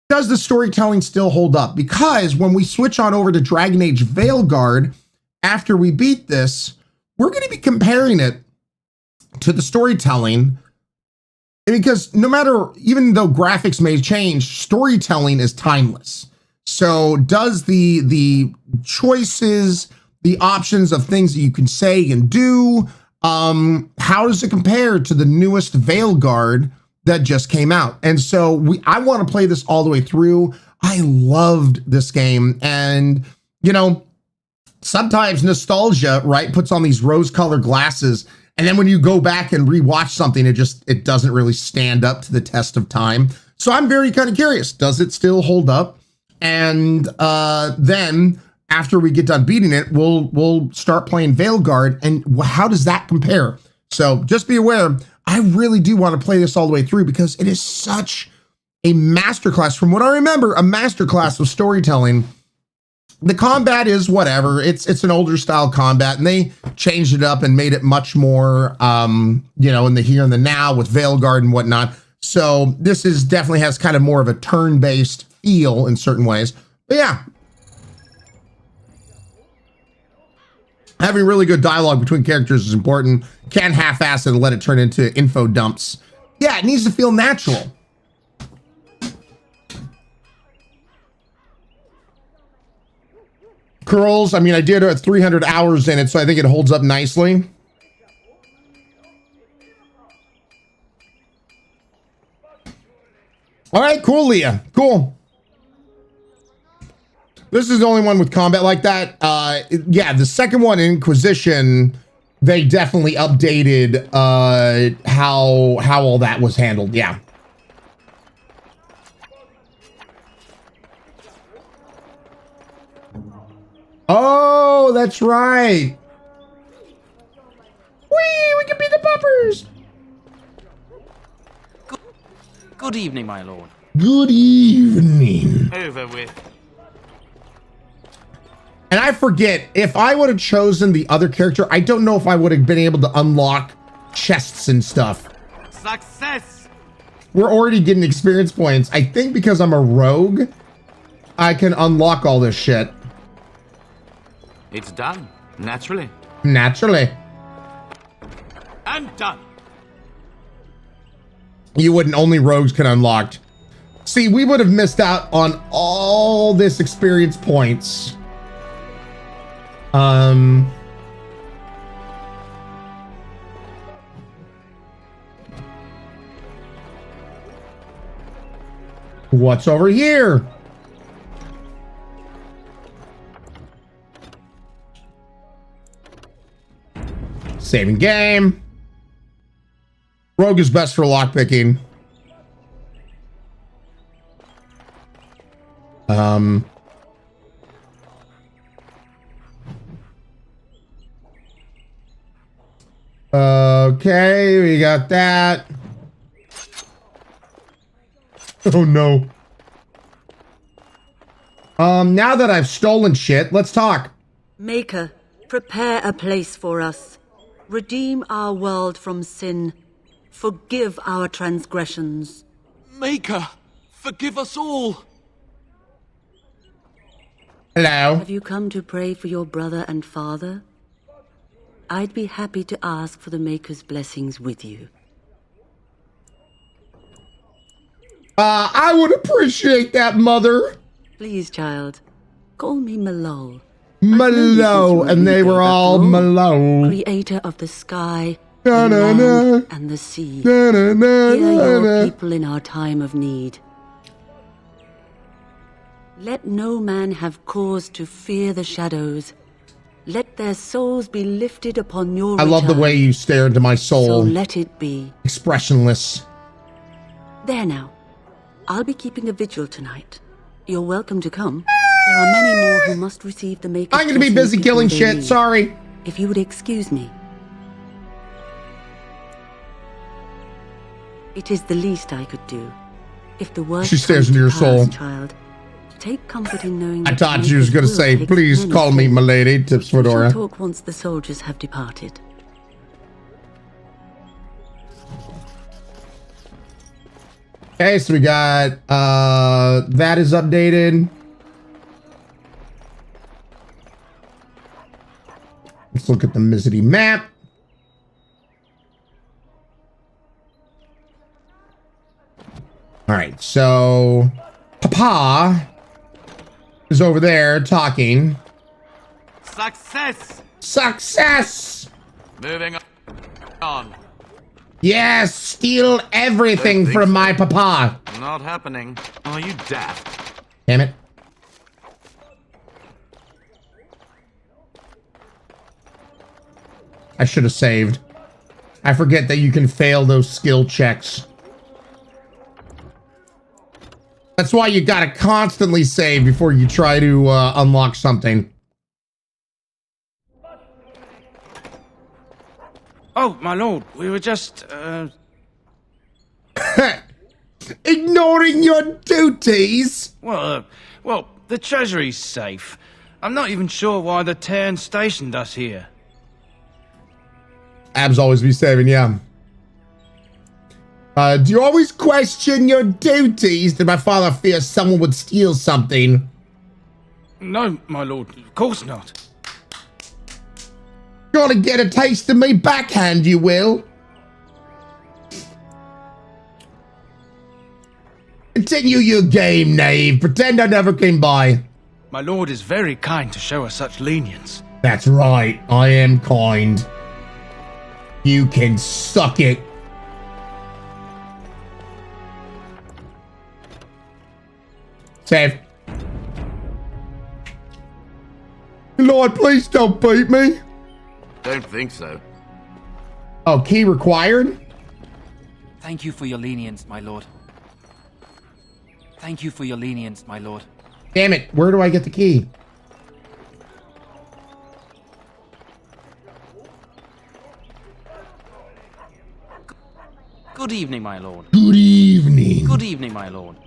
does the storytelling still hold up? Because when we switch on over to Dragon Age Veilguard, after we beat this, we're going to be comparing it to the storytelling. Because no matter, even though graphics may change, storytelling is timeless. So does the choices, the options of things that you can say and do, how does it compare to the newest Veilguard that just came out? And so I want to play this all the way through. I loved this game. And, you know, sometimes nostalgia, right, puts on these rose-colored glasses. And then when you go back and rewatch something, it doesn't really stand up to the test of time. So I'm very kind of curious. Does it still hold up? And then after we get done beating it, we'll start playing Veilguard. And how does that compare? So just be aware, I really do want to play this all the way through because it is such a masterclass. From what I remember, a masterclass of storytelling. The combat is whatever. It's an older style combat, and they changed it up and made it much more, you know, in the here and the now with Veilguard and whatnot. So this is definitely has kind of more of a turn-based feel in certain ways. But yeah. Having really good dialogue between characters is important. Can't half-ass it and let it turn into info dumps. Yeah, it needs to feel natural. curls. I mean, I did 300 hours in it, so I think it holds up nicely. All right, cool, Leah. Cool. This is the only one with combat like that. Yeah, the second one, Inquisition, they definitely updated how all that was handled. Yeah. Oh, that's right. Whee, we can be the bumpers. Good evening, my lord. Good evening. Over with. And I forget, if I would have chosen the other character, I don't know if I would have been able to unlock chests and stuff. Success! We're already getting experience points. I think because I'm a rogue, I can unlock all this shit. It's done. Naturally. Naturally. And done. You wouldn't, only rogues can unlock. See, we would have missed out on all this experience points. What's over here? Saving game. Rogue is best for lockpicking. Okay, we got that. Oh no. Now that I've stolen shit, let's talk. Maker, prepare a place for us. Redeem our world from sin. Forgive our transgressions. Maker, forgive us all. Hello. Have you come to pray for your brother and father? I'd be happy to ask for the Maker's blessings with you. I would appreciate that, Mother. Please, child, call me Malol. Malo, and they were all Malo. Creator of the sky, na, the na, land, na. and the sea. Na, na, na, Hear na, your na. people in our time of need. Let no man have cause to fear the shadows. Let their souls be lifted upon your I love the way you stare into my soul. So let it be. Expressionless. There now. I'll be keeping a vigil tonight. You're welcome to come. There are many more who must receive the Maker's I'm gonna be busy blessings killing before they shit, leave. sorry. If you would excuse me. It is the least I could do. If the worst She stares comes into to your pass, soul. child, take comfort in knowing I that thought the she was Maker's gonna will say, takes please many call me forms. milady, tips We shall Fedora. talk once the soldiers have departed. Okay, so we got, that is updated. Let's look at the Mizzity map. All right, so Papa is over there talking. Success! Success! Moving on. Yes, steal everything from my Papa. Not happening. Are you daft? Damn it. I should have saved. I forget that you can fail those skill checks. That's why you gotta constantly save before you try to unlock something. Oh, my lord, we were just, Ignoring your duties? Well, the treasury's safe. I'm not even sure why the Terran stationed us here. Abs always be saving, yeah. Do you always question your duties? Did my father fear someone would steal something? No, my lord, of course not. Gonna get a taste of me backhand, you will. Continue your game, knave. Pretend I never came by. My lord is very kind to show us such lenience. That's right. I am kind. You can suck it. Save. Lord, please don't beat me. Don't think so. Oh, key required? Thank you for your lenience, my lord. Thank you for your lenience, my lord. Damn it, where do I get the key? Good evening, my lord. Good evening. Good evening, my lord.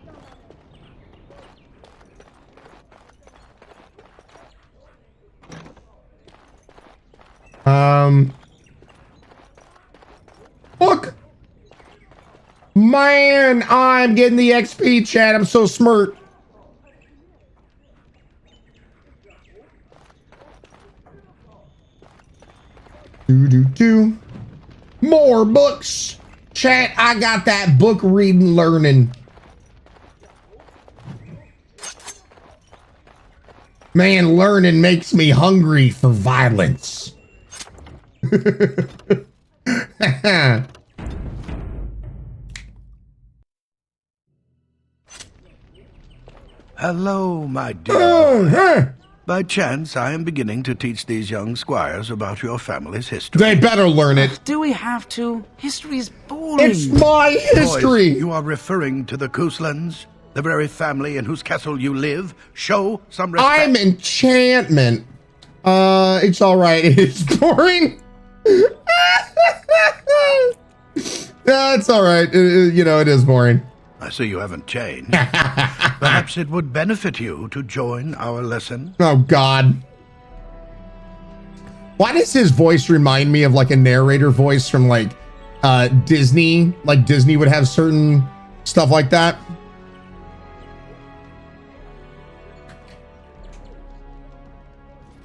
Look. Man, I'm getting the XP, chat. I'm so smart. Do. More books. Chat, I got that book reading learning. Man, learning makes me hungry for violence. Hello, my dear. By chance, I am beginning to teach these young squires about your family's history. They better learn it. Do we have to? History is boring. It's my history. Boys, you are referring to the Couslands, the very family in whose castle you live. Show some respect. I'm enchantment. It's all right. It's boring. That's all right. You know, it is boring. I see you haven't changed. Perhaps it would benefit you to join our lesson. Oh, God. Why does his voice remind me of like a narrator voice from like Disney? Like Disney would have certain stuff like that.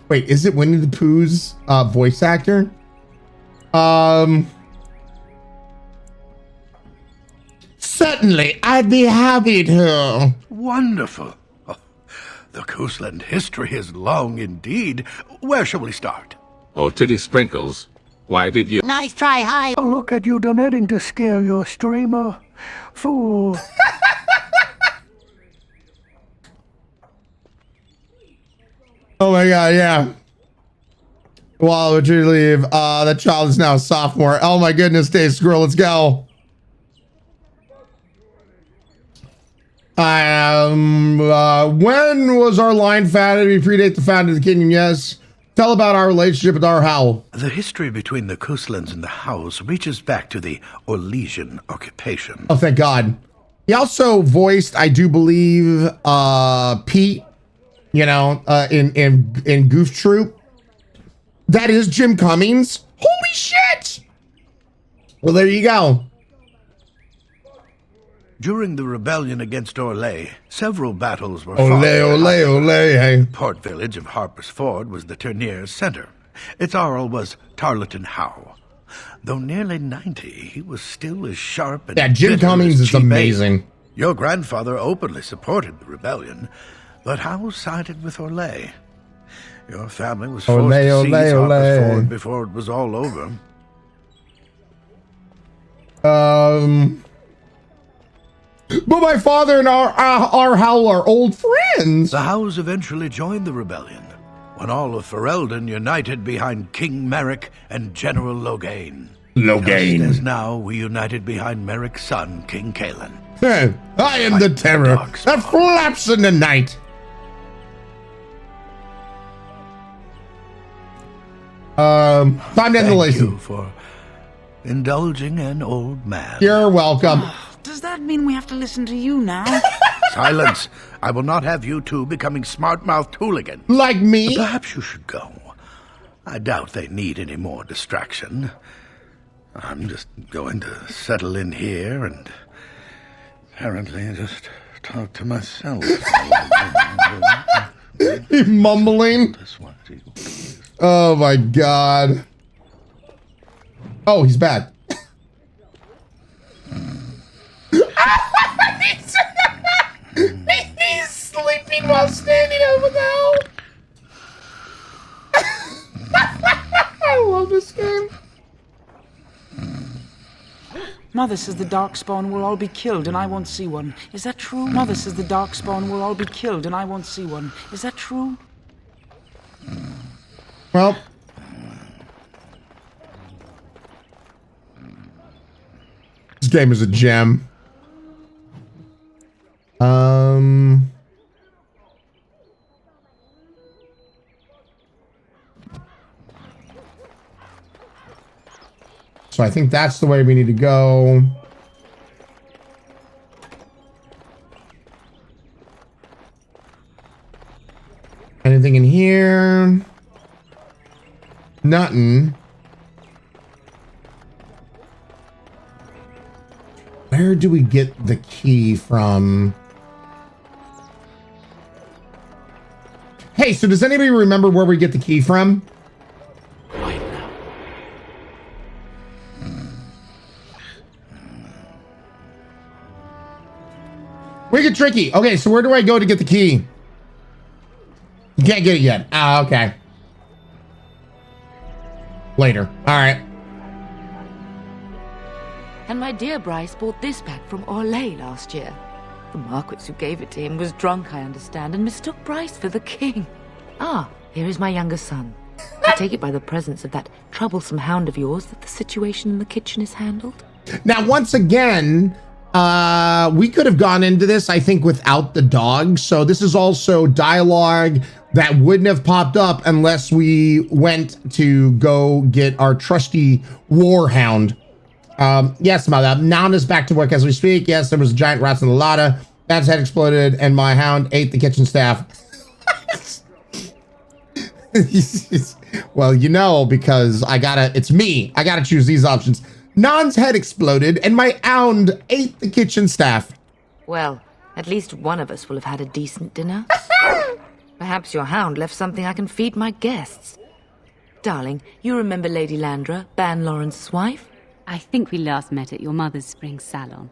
Wait, is it Winnie the Pooh's voice actor? Certainly, I'd be happy to. Wonderful. Oh, the Cousland history is long indeed. Where shall we start? Oh, Titty Sprinkles, why did you... Nice try, hi. Oh, look at you donating to scare your streamer. Fool. Oh my God, yeah. While would you leave? That child is now a sophomore. Oh my goodness, Dave Squirrel, let's go. When was our line founded? We predate the founding of the kingdom, yes. Tell about our relationship with our Howl. The history between the Couslands and the Howls reaches back to the Orlesian occupation. Oh, thank God. He also voiced, I do believe, Pete, you know, in Goof Troop. That is Jim Cummings. Holy shit! Well, there you go. During the rebellion against Orlais, several battles were fought. Ole, hey. Port village of Harper's Ford was the tourneur's center. Its Arl was Tarleton Howe. Though nearly 90, he was still as sharp and Jim Cummings is amazing. Your grandfather openly supported the rebellion, but Howe sided with Orlais. Your family was forced to seize Harper's Ford before it was all over. But my father and our Howl are old friends. The Howes eventually joined the rebellion when all of Ferelden united behind King Merrick and General Logain. Just as now we united behind Merrick's son, King Kaelin. I am the terror that flaps in the night. Time to end the lesson. Thank you for indulging an old man. You're welcome. Does that mean we have to listen to you now? Silence! I will not have you two becoming smart-mouthed hooligans. Like me? Perhaps you should go. I doubt they need any more distraction. I'm just going to settle in here and apparently just talk to myself. Mumbling. Oh my God. Oh, he's back. He's sleeping while standing over there. Mother says the Darkspawn will all be killed and I won't see one. Is that true? Mother says the Darkspawn will all be killed and I won't see one. Is that true? Well. This game is a gem. So I think that's the way we need to go. Anything in here? Nothing. Where do we get the key from? Hey, so does anybody remember where we get the key from? Wicked tricky. Okay, so where do I go to get the key? You can't get it yet. Ah, okay. Later. All right. And my dear Bryce bought this back from Orlais last year. The Marquis who gave it to him was drunk, I understand, and mistook Bryce for the king. Ah, here is my younger son. I take it by the presence of that troublesome hound of yours that the situation in the kitchen is handled. Now, once again, we could have gone into this, I think, without the dog. So this is also dialogue that wouldn't have popped up unless we went to go get our trusty warhound. Yes, mother. Noun is back to work as we speak. Yes, there was giant rats in the larder. Dad's head exploded, and my hound ate the kitchen staff. Well, you know, because it's me. I gotta choose these options. Nan's head exploded, and my hound ate the kitchen staff. Well, at least one of us will have had a decent dinner. Perhaps your hound left something I can feed my guests. Darling, you remember Lady Landra, Ban Lawrence's wife? I think we last met at your mother's spring salon.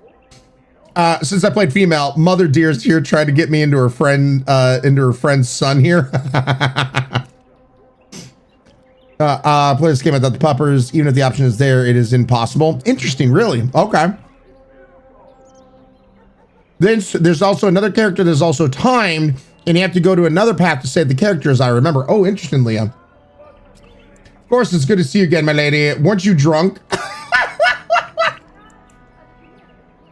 Since I played female, Mother Deer's here trying to get me into her friend's son here. Play this game without the puppers. Even if the option is there, it is impossible. Interesting, really. Okay. Then there's also another character that's also timed, and you have to go to another path to save the character, as I remember. Oh, interesting, Leah. Of course, it's good to see you again, my lady. Weren't you drunk?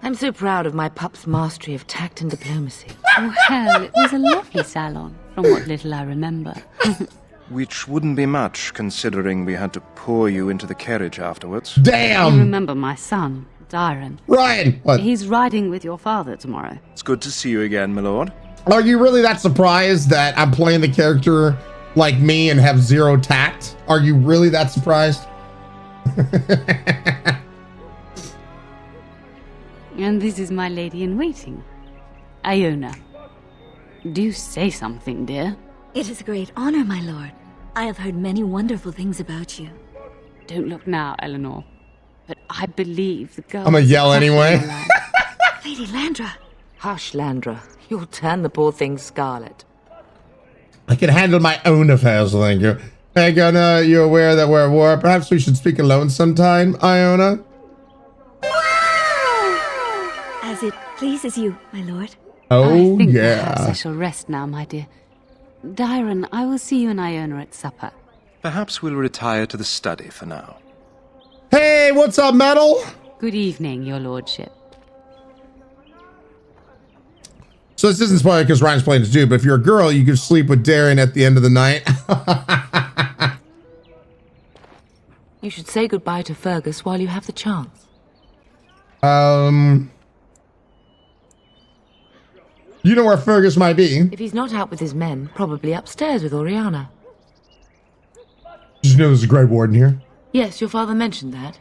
I'm so proud of my pup's mastery of tact and diplomacy. Well, it was a lovely salon, from what little I remember. Which wouldn't be much, considering we had to pour you into the carriage afterwards. Damn! You remember my son, Ryann. Ryan! What? He's riding with your father tomorrow. It's good to see you again, my lord. Are you really that surprised that I'm playing the character like me and have zero tact? Are you really that surprised? And this is my lady-in-waiting, Iona. Do say something, dear. It is a great honor, my lord. I have heard many wonderful things about you. Don't look now, Eleanor. But I believe the girl... I'm gonna yell anyway. Lady Landra. Hush, Landra. You'll turn the poor thing scarlet. I can handle my own affairs, thank you. Iona, you're aware that we're at war. Perhaps we should speak alone sometime, Iona? As it pleases you, my lord. Oh, I think yeah. Perhaps I shall rest now, my dear. Ryann, I will see you and Iona at supper. Perhaps we'll retire to the study for now. Hey, what's up, Metal? Good evening, your lordship. So this isn't spoiler because Ryan's playing to Jude, but if you're a girl, you could sleep with Darren at the end of the night. You should say goodbye to Fergus while you have the chance. You know where Fergus might be. If he's not out with his men, probably upstairs with Oriana. Did you know there's a Grey Warden here? Yes, your father mentioned that.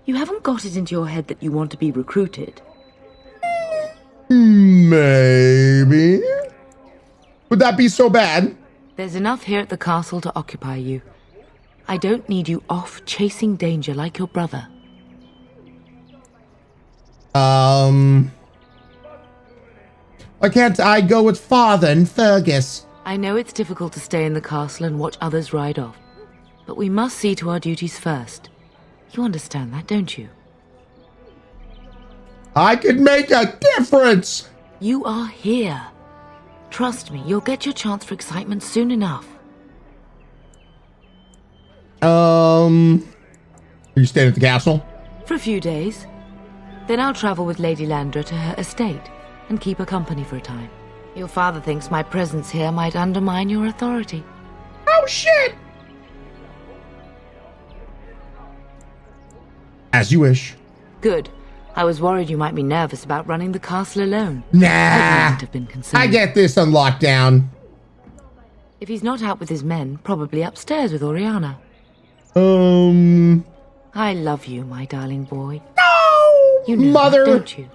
You haven't got it into your head that you want to be recruited. Maybe. Would that be so bad? There's enough here at the castle to occupy you. I don't need you off chasing danger like your brother. Why can't I go with father and Fergus? I know it's difficult to stay in the castle and watch others ride off, but we must see to our duties first. You understand that, don't you? I could make a difference. You are here. Trust me, you'll get your chance for excitement soon enough. Are you staying at the castle? For a few days. Then I'll travel with Lady Landra to her estate and keep her company for a time. Your father thinks my presence here might undermine your authority. Oh, shit! As you wish. Good. I was worried you might be nervous about running the castle alone. Nah, Have been concerned. I get this on lockdown. If he's not out with his men, probably upstairs with Oriana. I love you, my darling boy. No! You know Mother! That, don't you?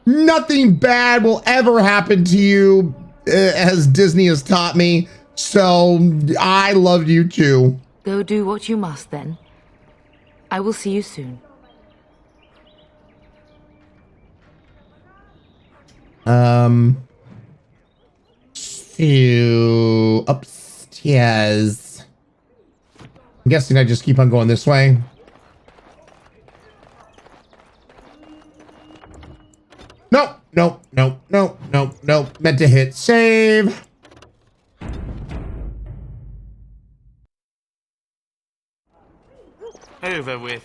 Nothing bad will ever happen to you, as Disney has taught me. So, I love you too. Go do what you must, then. I will see you soon. To upstairs. I'm guessing I just keep on going this way. Nope, nope, nope, nope, nope, nope. Meant to hit save. Over with.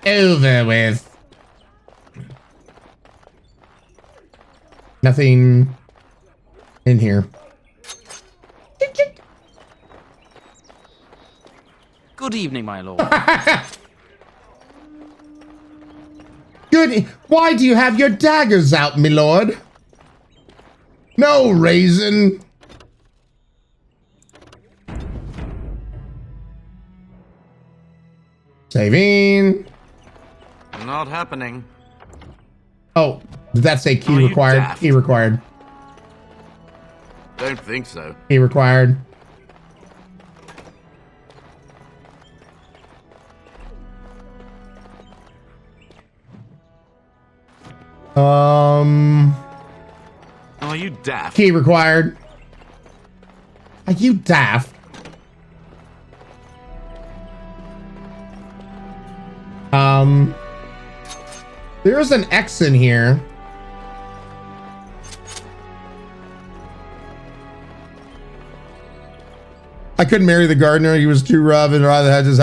Over with. Nothing in here. Good evening, my lord. Good. Why do you have your daggers out, my lord? No, Raisin. Saving. Not happening. Oh, did that say key Are you required? daft? Key required. Don't think so. Key required. Are you daft? Key required. Are you daft? There's an X in here. I couldn't marry the gardener. He was too rough and rather had just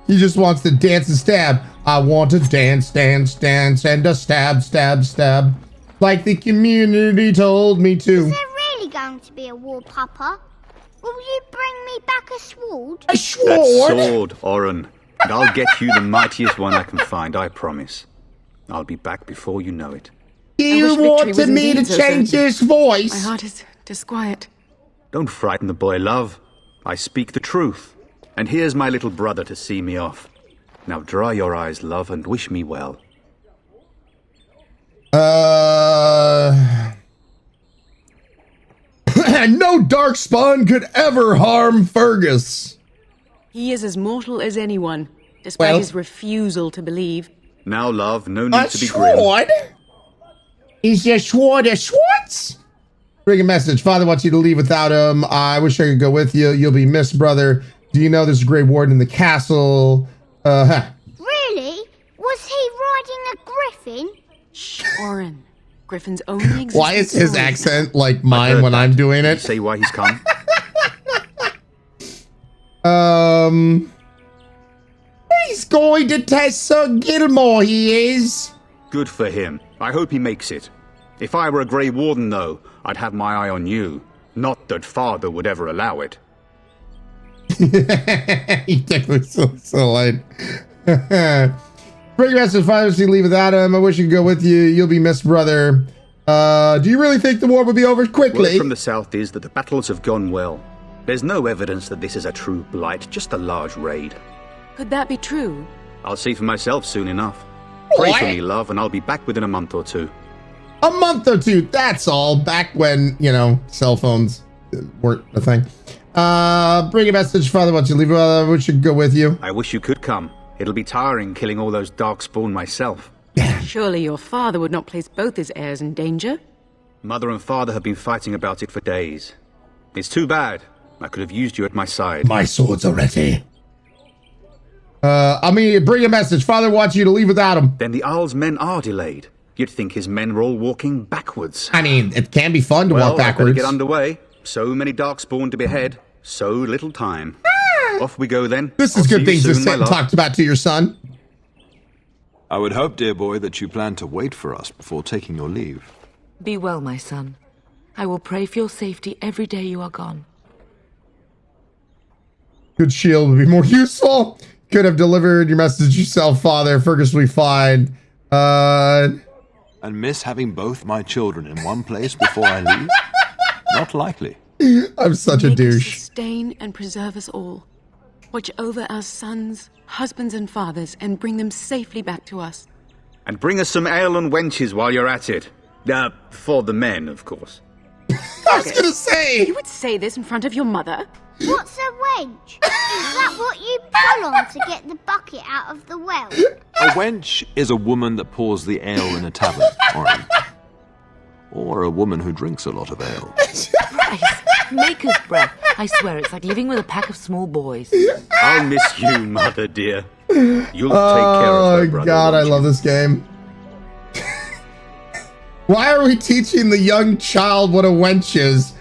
he just wants to dance and stab. I want to dance, dance, dance, and a stab, stab, stab. Like the community told me to. Is there really going to be a war, Papa? Will you bring me back a sword? A sword? That sword, Oren. And I'll get you the mightiest one I can find, I promise. I'll be back before you know it. You wanted me to change his voice. My heart is disquiet. Don't frighten the boy, love. I speak the truth. And here's my little brother to see me off. Now dry your eyes, love, and wish me well. No darkspawn could ever harm Fergus. He is as mortal as anyone, despite his refusal to believe. Now, love, no need to be sword? grim. Is your sword a Schwartz? Bring a message. Father wants you to leave without him. I wish I could go with you. You'll be missed, brother. Do you know there's a Grey Warden in the castle? Really? Was he riding a griffin? Oren. Griffins only exist. Why is his accent like mine when I'm doing it? Say why he's come. He's going to test Sir Gilmore, he is. Good for him. I hope he makes it. If I were a Grey Warden, though, I'd have my eye on you. Not that Father would ever allow it. He definitely so light. Bring your message. Father, see leave without him. I wish I could go with you. You'll be missed, brother. Do you really think the war will be over quickly? Word from the south is that the battles have gone well. There's no evidence that this is a true blight, just a large raid. Could that be true? I'll see for myself soon enough. Pray for me, love, and I'll be back within a month or two. A month or two, that's all. Back when, you know, cell phones weren't a thing. Bring a message. Father wants you to leave. We should go with you. I wish you could come. It'll be tiring killing all those darkspawn myself. Surely your father would not place both his heirs in danger? Mother and father have been fighting about it for days. It's too bad. I could have used you at my side. My swords are ready. I mean, bring a message. Father wants you to leave without him. Then the Arl's men are delayed. You'd think his men were all walking backwards. I mean, it can be fun to walk backwards. Well, get underway. So many darkspawn to behead. So little time. Off we go then. This is good things to talk about to your son. I would hope, dear boy, that you plan to wait for us before taking your leave. Be well, my son. I will pray for your safety every day you are gone. Good shield would be more useful. Could have delivered your message yourself, Father. Fergus will be fine. And miss having both my children in one place before I leave? Not likely. I'm such a douche. Sustain and preserve us all. Watch over our sons, husbands and fathers, and bring them safely back to us. And bring us some ale and wenches while you're at it. For the men, of course. I was gonna say! You would say this in front of your mother? What's a wench? Is that what you pull on to get the bucket out of the well? A wench is a woman that pours the ale in a tavern, or a woman who drinks a lot of ale. Christ, maker's breath. I swear it's like living with a pack of small boys. I'll miss you, mother dear. You'll take care of her, brother. God, I love this game. Why are we teaching the young child what a wench is?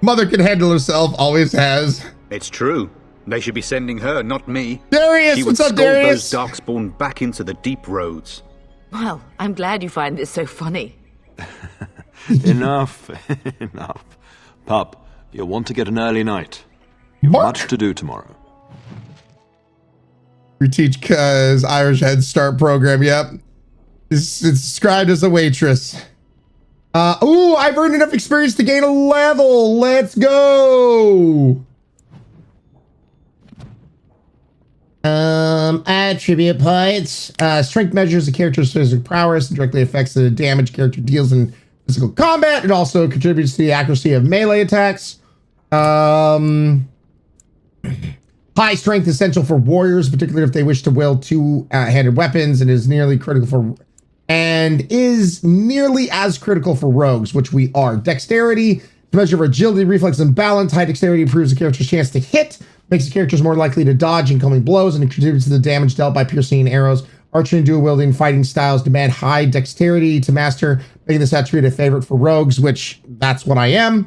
Mother can handle herself, always has. It's true. They should be sending her, not me. Darius, what's up, Darius? Those darkspawn back into the deep roads. Well, I'm glad you find this so funny. Enough. Pup, you'll want to get an early night. You've much to do tomorrow. We teach cuz Irish Head Start program, yep. It's described as a waitress. Ooh, I've earned enough experience to gain a level. Let's go. Attribute points. Strength measures the character's physical prowess and directly affects the damage character deals in physical combat. It also contributes to the accuracy of melee attacks. High strength essential for warriors, particularly if they wish to wield two-handed weapons, and is nearly as critical for rogues, which we are. Dexterity, the measure of agility, reflex, and balance. High dexterity improves the character's chance to hit, makes the characters more likely to dodge incoming blows, and it contributes to the damage dealt by piercing arrows. Archery and dual-wielding fighting styles demand high dexterity to master, making this attribute a favorite for rogues, which that's what I am.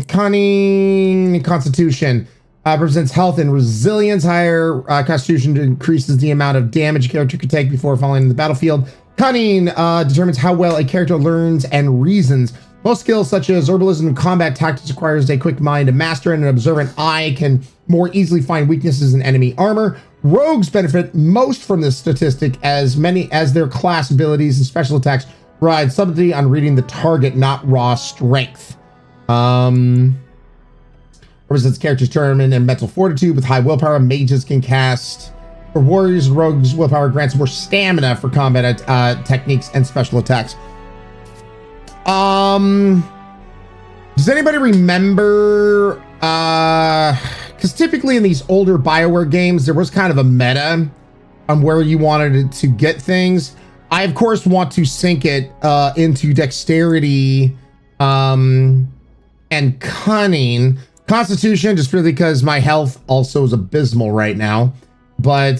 Cunning, constitution represents health and resilience. Higher constitution increases the amount of damage a character can take before falling in the battlefield. Cunning determines how well a character learns and reasons. Most skills such as herbalism and combat tactics requires a quick mind to master, and an observant eye can more easily find weaknesses in enemy armor. Rogues benefit most from this statistic, as many as their class abilities and special attacks ride subtlety on reading the target, not raw strength. Represents characters determined in mental fortitude with high willpower. Mages can cast. For warriors and rogues, willpower grants more stamina for combat techniques and special attacks. Does anybody remember? Because typically in these older BioWare games, there was kind of a meta on where you wanted to get things. I, of course, want to sync it into dexterity and cunning. Constitution, just really because my health also is abysmal right now. But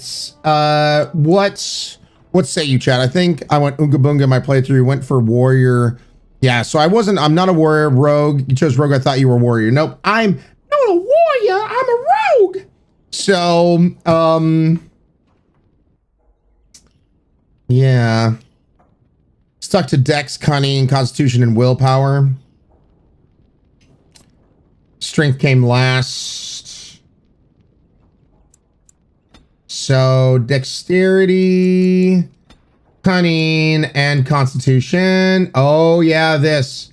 what say you, Chad? I think I went Oonga Boonga in my playthrough, went for warrior. Yeah, so I'm not a warrior. Rogue. You chose rogue. I thought you were a warrior. Nope, I'm not a warrior. I'm a rogue. So, yeah. Stuck to dex, cunning, constitution, and willpower. Strength came last. So dexterity, cunning, and constitution. Oh yeah, this.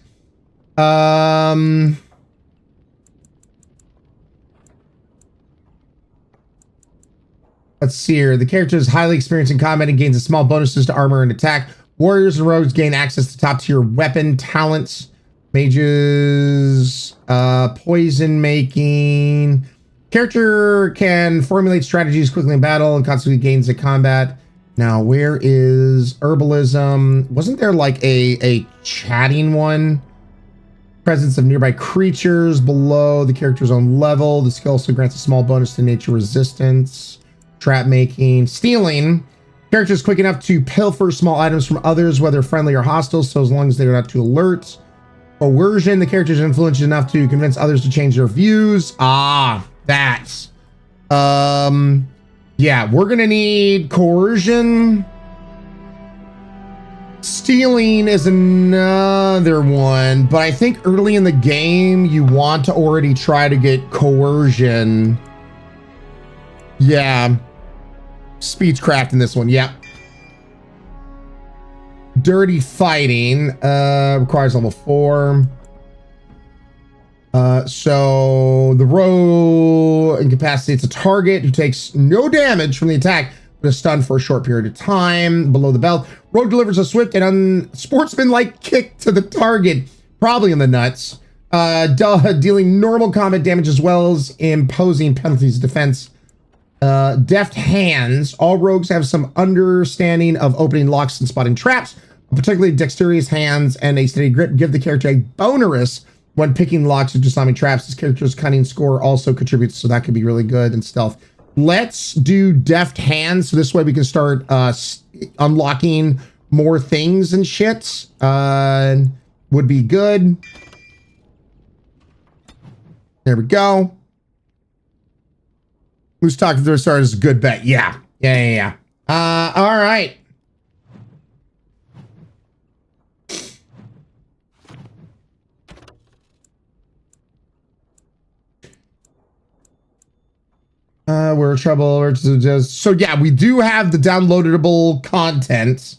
Let's see here. The character is highly experienced in combat and gains a small bonuses to armor and attack. Warriors and rogues gain access to top tier weapon talents. Mages, poison making. Character can formulate strategies quickly in battle and constantly gains in combat. Now, where is herbalism? Wasn't there like a chatting one? Presence of nearby creatures below the character's own level. The skill also grants a small bonus to nature resistance. Trap making. Stealing. Character is quick enough to pilfer small items from others, whether friendly or hostile, so as long as they're not too alert. Coercion. The character is influential enough to convince others to change their views. Ah, that's... yeah, we're gonna need coercion. Stealing is another one, but I think early in the game, you want to already try to get coercion. Yeah. Speechcraft in this one, yeah. Dirty fighting requires level 4. So the row incapacitates a target who takes no damage from the attack, but is stunned for a short period of time. Below the belt, row delivers a swift and unsportsmanlike kick to the target, probably in the nuts, dealing normal combat damage as well as imposing penalties of defense. Deft hands. All rogues have some understanding of opening locks and spotting traps. Particularly dexterous hands and a steady grip give the character a bonus when picking locks or disarming traps. This character's cunning score also contributes, so that could be really good in stealth. Let's do deft hands, so this way we can start unlocking more things and shit. Would be good. There we go. Who's talking to the start is a good bet. Yeah. All right. We're in trouble. So yeah, we do have the downloadable content.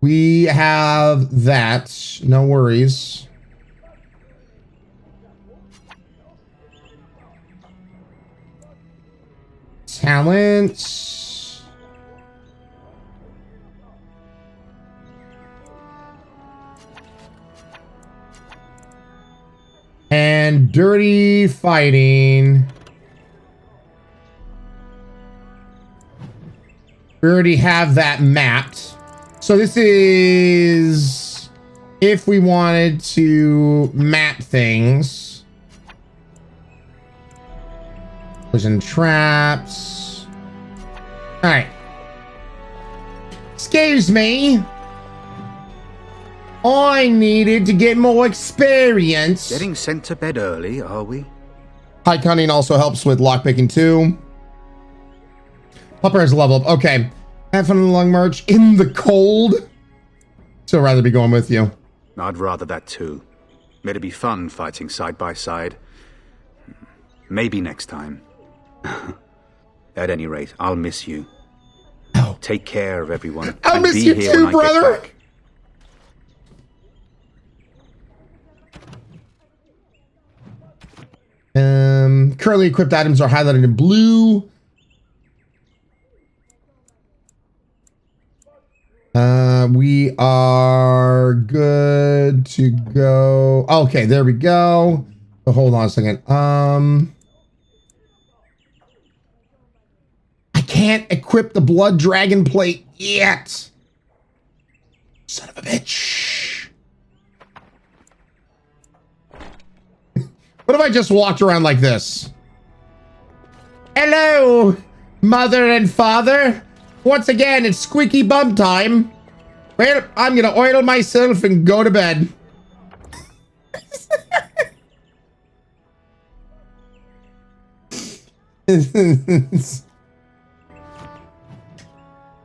We have that. No worries. Talents. And dirty fighting. We already have that mapped. So this is if we wanted to map things. Poison traps. All right. Excuse me. I needed to get more experience. Getting sent to bed early, are we? High cunning also helps with lockpicking too. Pupper has a level up. Okay. Have fun on the long march in the cold. So I'd rather be going with you. I'd rather that too. It'd be fun fighting side by side. Maybe next time. At any rate, I'll miss you. Oh. Take care of everyone. I'll miss you too, brother. Currently equipped items are highlighted in blue. We are good to go. Okay, there we go. Oh, hold on a second. I can't equip the blood dragon plate yet. Son of a bitch. What if I just walked around like this? Hello, mother and father. Once again, it's squeaky bum time. Well, I'm gonna oil myself and go to bed.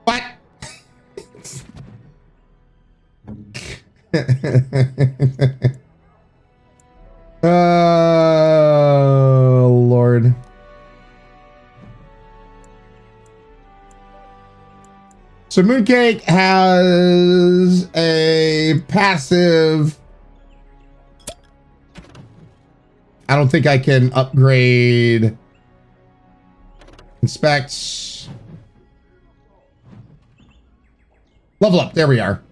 What? Oh, Lord. So Mooncake has a passive. I don't think I can upgrade. Inspect. Level up. There we are.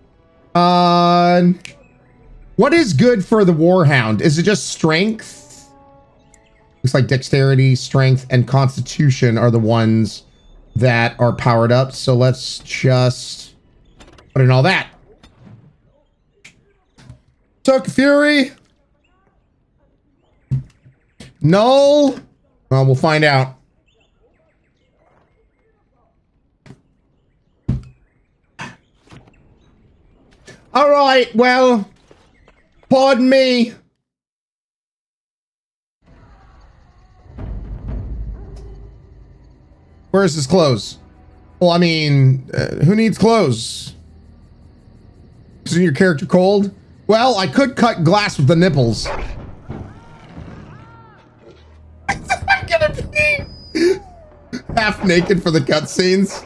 What is good for the Warhound? Is it just strength? Looks like dexterity, strength, and constitution are the ones that are powered up. So let's just put in all that. Took Fury. No? Well, we'll find out. All right, well, pardon me. Where's his clothes? Well, I mean, who needs clothes? Isn't your character cold? Well, I could cut glass with the nipples. I'm gonna be half naked for the cutscenes.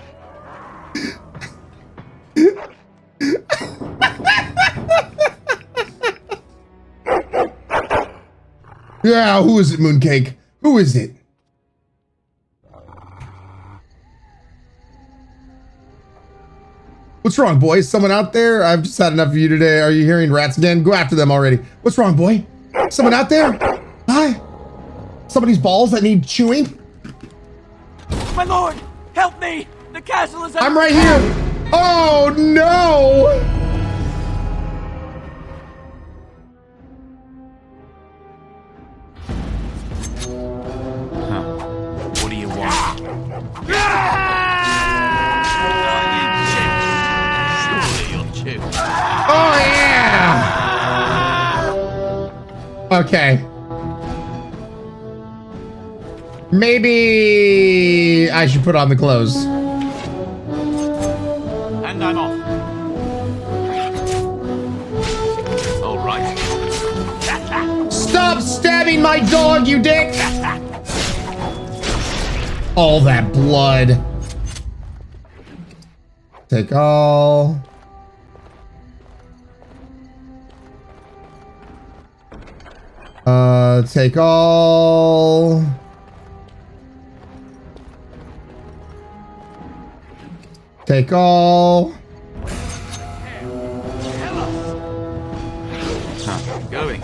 Yeah, who is it, Mooncake? Who is it? What's wrong, boy? Is someone out there? I've just had enough of you today. Are you hearing rats again? Go after them already. What's wrong, boy? Someone out there? Hi? Somebody's balls that need chewing? My lord, help me! The castle is... I'm right here! Oh, no! What do you want? Surely you'll chew. Oh, yeah! Okay. Maybe I should put on the clothes. And I'm off. All right. Stop stabbing my dog, you dick! All that blood. Take all. Take all. Take all. Going.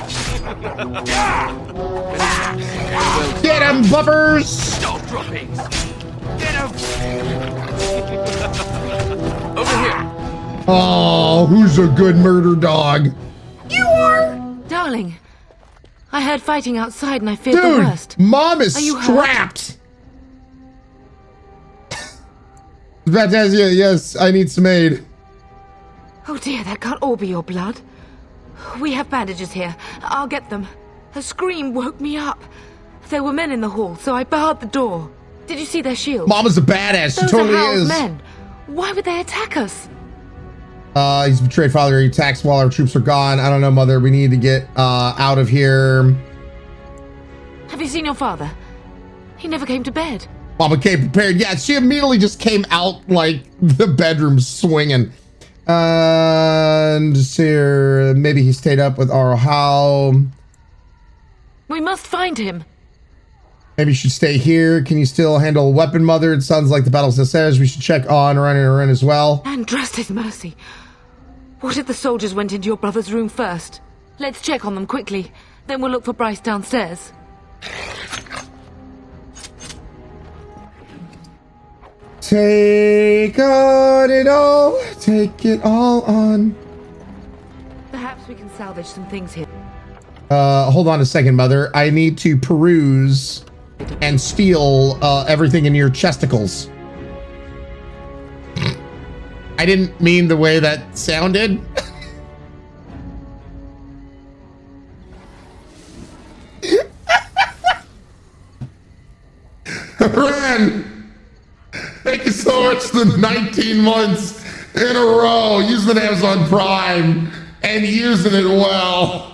Get him, buffers! Stop dropping. Get him. Over here. Oh, who's a good murder dog? You are! Darling, I heard fighting outside and I feared the Dude, worst. Mom is Are you strapped! Fantasia, yes, I need some aid. Oh dear, that can't all be your blood. We have bandages here. I'll get them. A scream woke me up. There were men in the hall, so I barred the door. Did you see their shields? Mama's a badass, she Those totally are Hal's is. men. Why would they attack us? He's betrayed father, he attacks while our troops are gone. I don't know, mother, we need to get out of here. Have you seen your father? He never came to bed. Mama came prepared. Yeah, she immediately just came out like the bedroom swinging. And just here, maybe he stayed up with our Hal. We must find him. Maybe you should stay here. Can you still handle a weapon, mother? It sounds like the battle still says we should check on Ryann as well. And trust his mercy. What if the soldiers went into your brother's room first? Let's check on them quickly. Then we'll look for Bryce downstairs. Take on it all. Take it all on. Perhaps we can salvage some things here. Hold on a second, mother. I need to peruse and steal everything in your chesticles. I didn't mean the way that sounded. Ryann! Thank you so much for 19 months in a row using Amazon Prime and using it well.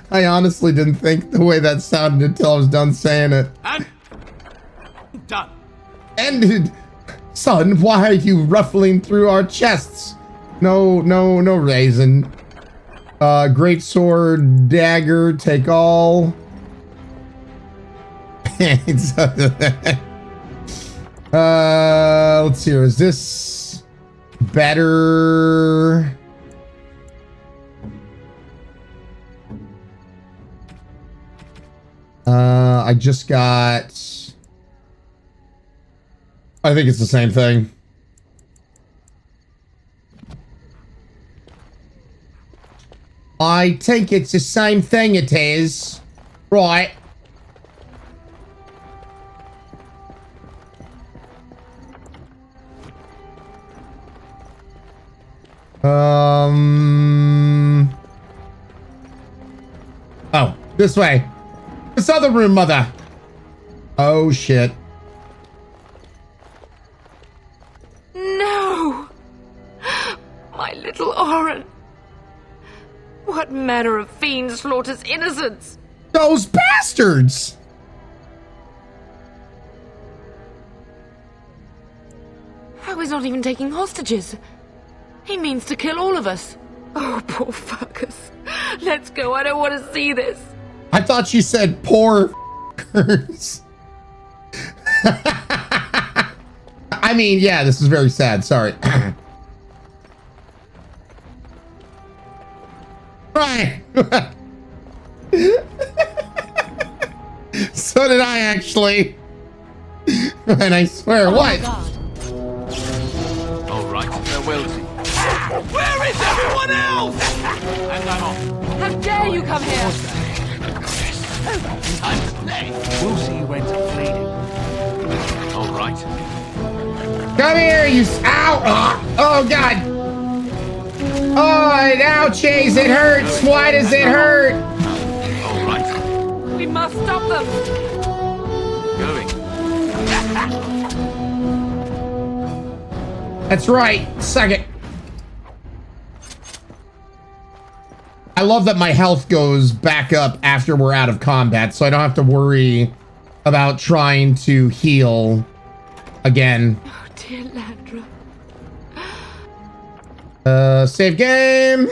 I honestly didn't think the way that sounded until I was done saying it. And done. Ended. Son, why are you ruffling through our chests? No raisin. Great sword, dagger, take all. Let's see here. Is this better? I just got... I think it's the same thing. I think it's the same thing, it is. Right. Oh, this way. This other room, mother. Oh, shit. No! My little Oren. What manner of fiend slaughters innocents? Those bastards! How he's not even taking hostages. He means to kill all of us. Oh, poor fuckers. Let's go. I don't want to see this. I thought she said poor fuckers. I mean, yeah, this is very sad. Sorry. Right. So did I, actually. And I swear, what? All right, farewell to you. Where is everyone else? And I'm off. How dare you come here? Time to play. We'll see who ends up bleeding. All right. Come here, you. Ow! Oh, God. Oh, ouchies, it hurts. Why does it hurt? All right. We must stop them. Going. That's right. Suck it. I love that my health goes back up after we're out of combat, so I don't have to worry about trying to heal again. Oh, dear Landra. Save game.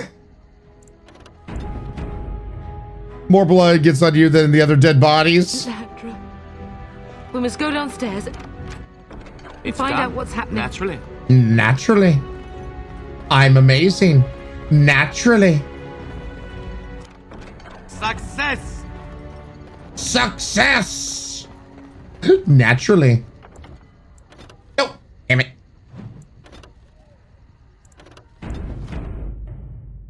More blood gets on you than the other dead bodies. Landra. We must go downstairs. It's Find done. out what's happening. Naturally. Naturally. I'm amazing. Naturally. Success. Success. Naturally. Oh, damn it.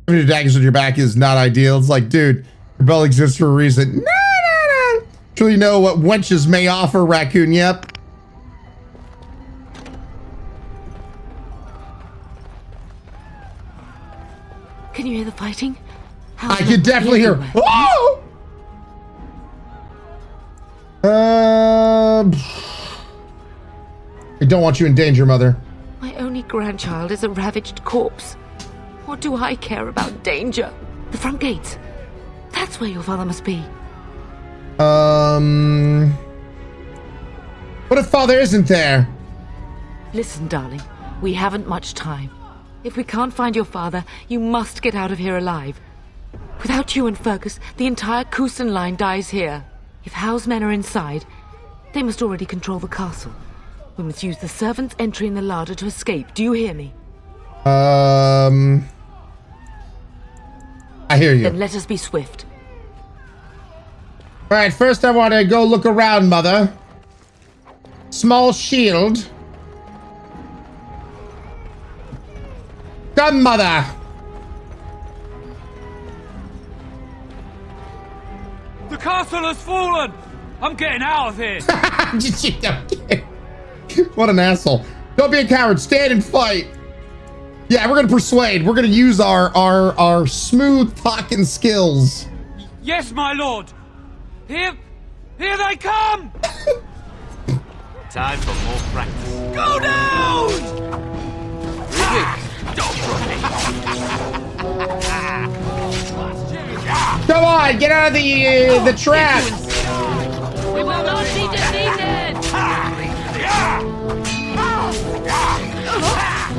Having daggers on your back is not ideal. It's like, dude, your belt exists for a reason. No. Truly know what wenches may offer, raccoon. Yep. Can you hear the fighting? I can definitely hear. Oh! I don't want you in danger, mother. My only grandchild is a ravaged corpse. What do I care about danger? The front gates. That's where your father must be. What if father isn't there? Listen, darling. We haven't much time. If we can't find your father, you must get out of here alive. Without you and Fergus, the entire Kusen line dies here. If Howe's men are inside, they must already control the castle. We must use the servants' entry in the larder to escape. Do you hear me? I hear you. Then let us be swift. Alright, first I want to go look around, mother. Small shield. Come, mother. The castle has fallen! I'm getting out of here! What an asshole. Don't be a coward. Stand and fight. Yeah, we're gonna persuade. We're gonna use our smooth talking skills. Yes, my lord! Here they come! Time for more practice. Go down! Stop Come on, get out of the trap. We will not be defeated!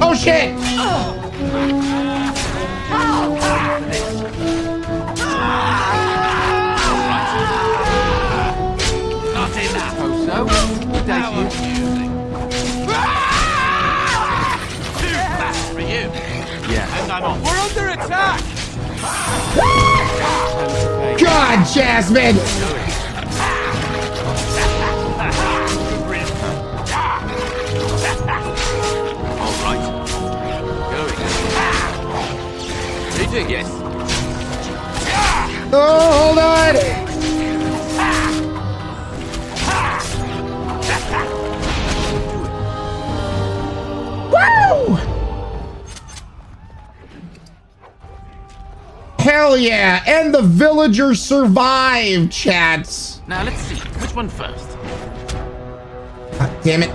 Oh shit! Not enough. Oh, so? How amusing. Too fast for you. Yeah. And I'm on. We're under attack! God, Jasmine! All right. Going. Reaching, yes. Oh, hold on! hell yeah. And the villager survived, chats. Now let's see. Which one first? God damn it.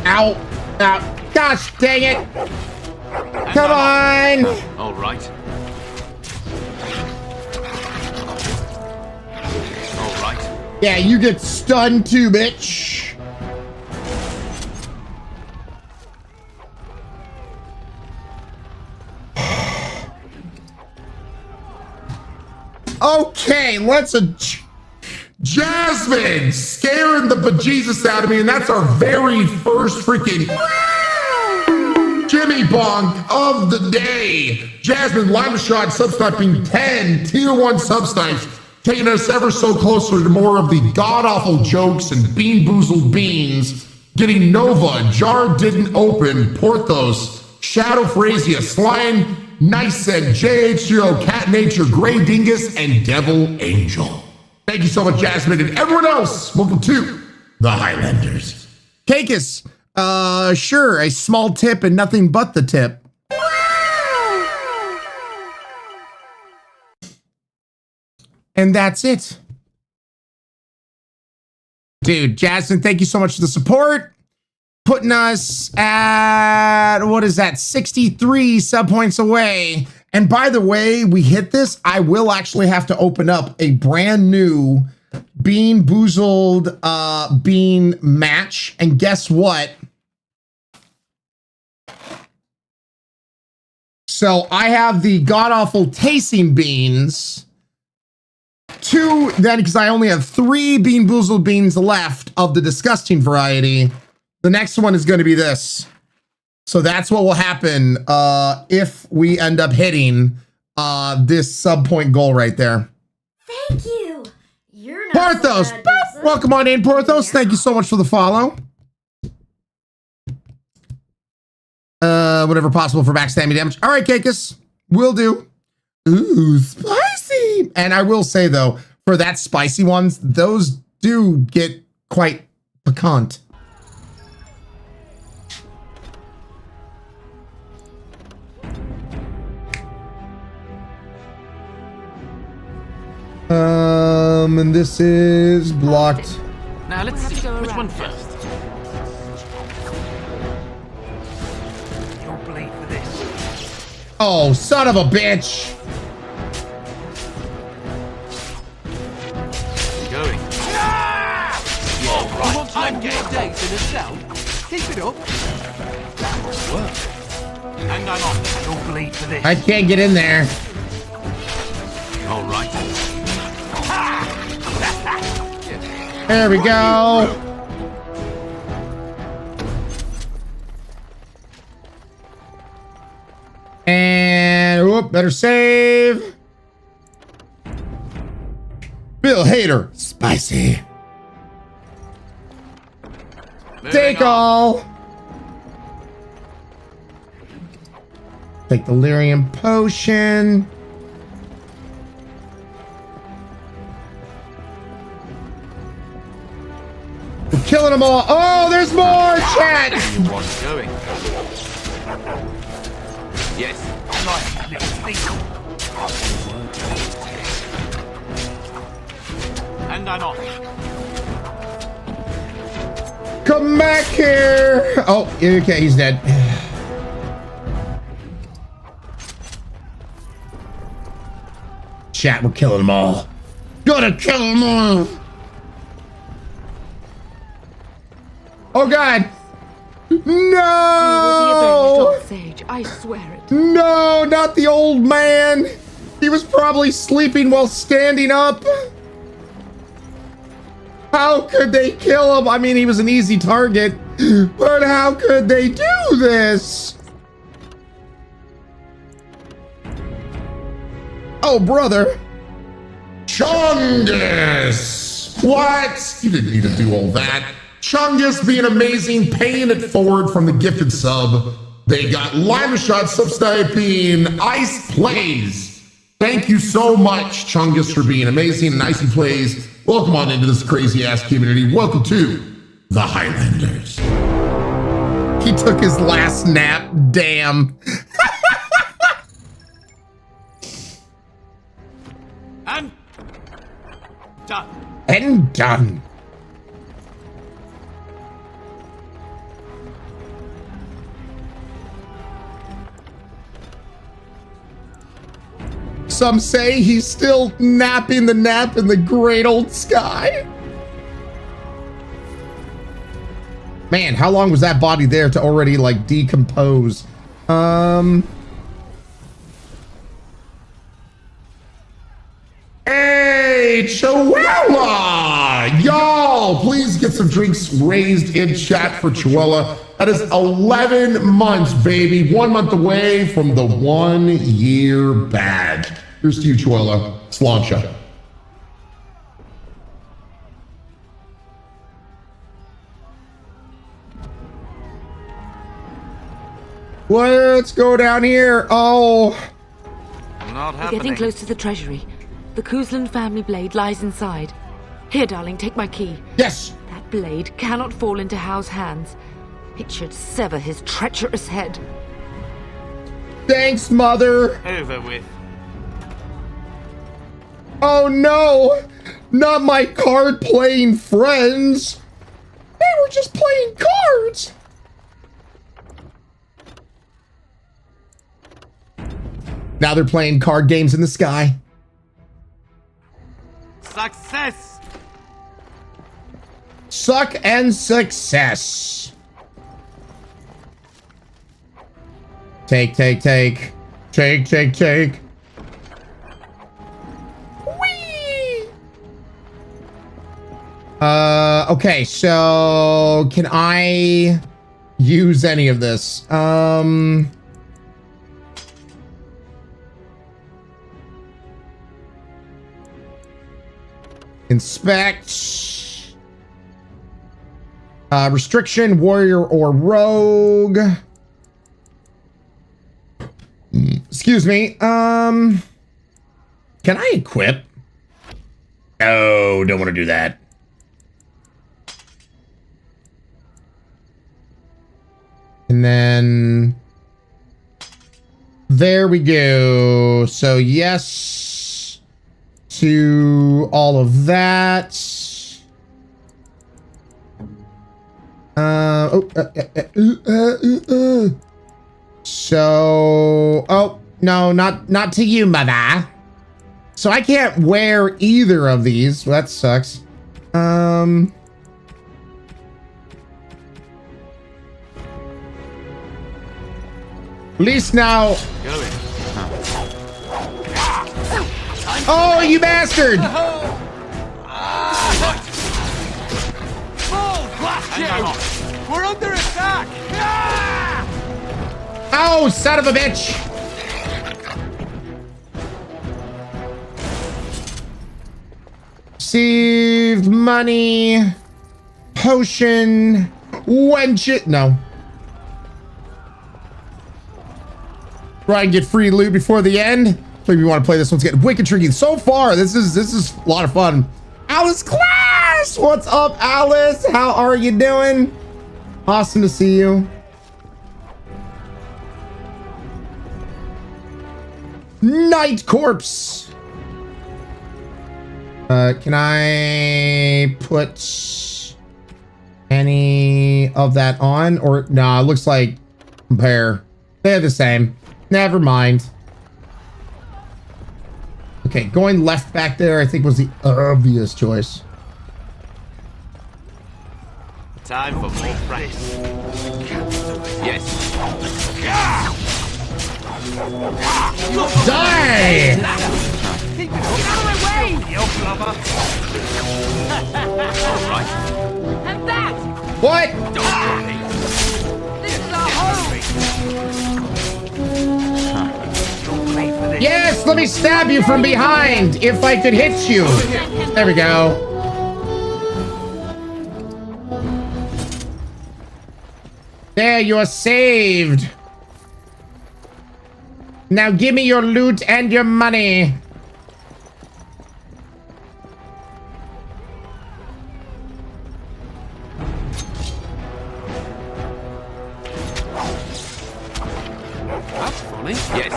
Ow. Ow. Gosh dang it. Come on. All right. All right. Yeah, you get stunned too, bitch. Okay, let's Jasmine scaring the bejesus out of me, and that's our very first freaking Jimmy Bonk of the day. Jasmine Lima Shot subsniping 10 tier 1 subsnipes, taking us ever so closer to more of the god-awful jokes and bean boozled beans. Getting Nova, Jar Didn't Open, Porthos, Shadow Phrasia, Slime, Nice Said, JH0, Cat Nature, Grey Dingus, and Devil Angel. Thank you so much, Jasmine, and everyone else. Welcome to the Highlanders. Kakis, sure, a small tip and nothing but the tip. And that's it. Dude, Jasmine, thank you so much for the support. Putting us at, what is that, 63 sub points away. And by the way, we hit this, I will actually have to open up a brand new Bean Boozled bean match. And guess what? So I have the god-awful tasting beans. Two, then, because I only have 3 Bean Boozled beans left of the disgusting variety. The next one is going to be this. So that's what will happen if we end up hitting this sub point goal right there. Thank you. You're not Porthos, so bad, welcome on in, Porthos. Thank you so much for the follow. Whatever possible for backstabbing damage. All right, Kakis, will do. Ooh, spicy. And I will say though, for that spicy ones, those do get quite piquant. And this is blocked. Now let's see. Which one first? You'll bleed for this. Oh, son of a bitch. Going. All right. I'm getting days in a cell. Keep it up. That will work. And I'm off. You'll bleed for this. I can't get in there. All right. There we go. And whoop, better save. Bill Hader, spicy. Take all. Take the lyrium potion. We're killing them all. Oh, there's more, chat. What's going? Yes. Nice little thing. And I'm off. Come back here. Oh, okay, he's dead. Chat, we're killing them all. Gotta kill them all. Oh God! No! Sage, I swear it. No, not the old man. He was probably sleeping while standing up. How could they kill him? I mean, he was an easy target, but how could they do this? Oh, brother. Chungus! What? You didn't need to do all that. Chungus being amazing, paying it forward from the gifted sub. They got Lima Shot, Subsniping, Ice Plays. Thank you so much, Chungus, for being amazing and Icy Plays. Welcome on into this crazy ass community. Welcome to the Highlanders. He, He took his last nap. Damn. Done. And done. Some say he's still napping the nap in the great old sky. Man, how long was that body there to already like decompose? Hey, Chihuahua! Y'all, please get some drinks raised in chat for Chihuahua. That is 11 months, baby. 1 month away from the 1 year badge. Here's to you, Chihuahua. Slancha. Let's go down here. Oh. Not happening. We're getting close to the treasury. The Kuzlan family blade lies inside. Here, darling, take my key. Yes. That blade cannot fall into Hao's hands. It should sever his treacherous head. Thanks, Mother. Over with. Oh no, not my card-playing friends. They were just playing cards. Now they're playing card games in the sky. Success! Suck and success. Take. Take. Whee! Okay, so can I use any of this? Inspect. Restriction, warrior or rogue. Excuse me. Can I equip? No, don't want to do that. And then there we go. So yes to all of that. So, oh, no, not to you, mother. So I can't wear either of these. Well, that sucks. At least now. Oh, you bastard! We're under attack! Oh, son of a bitch! Received money, potion, wench. No. Try and get free loot before the end. Maybe you want to play this one's getting wicked tricky. So far, this is a lot of fun. Alice Class! What's up, Alice? How are you doing? Awesome to see you. Night Corpse. Can I put any of that on? Or nah, it looks like compare. They're the same. Never mind. Okay, going left back there, I think was the obvious choice. Time for more practice. Yes. Die! Keep it out of my way! Yo, lover. All right. And that! What? This is our home! Yes, let me stab you from behind if I could hit you. There we go. There, you are saved. Now give me your loot and your money. That's funny. Yes.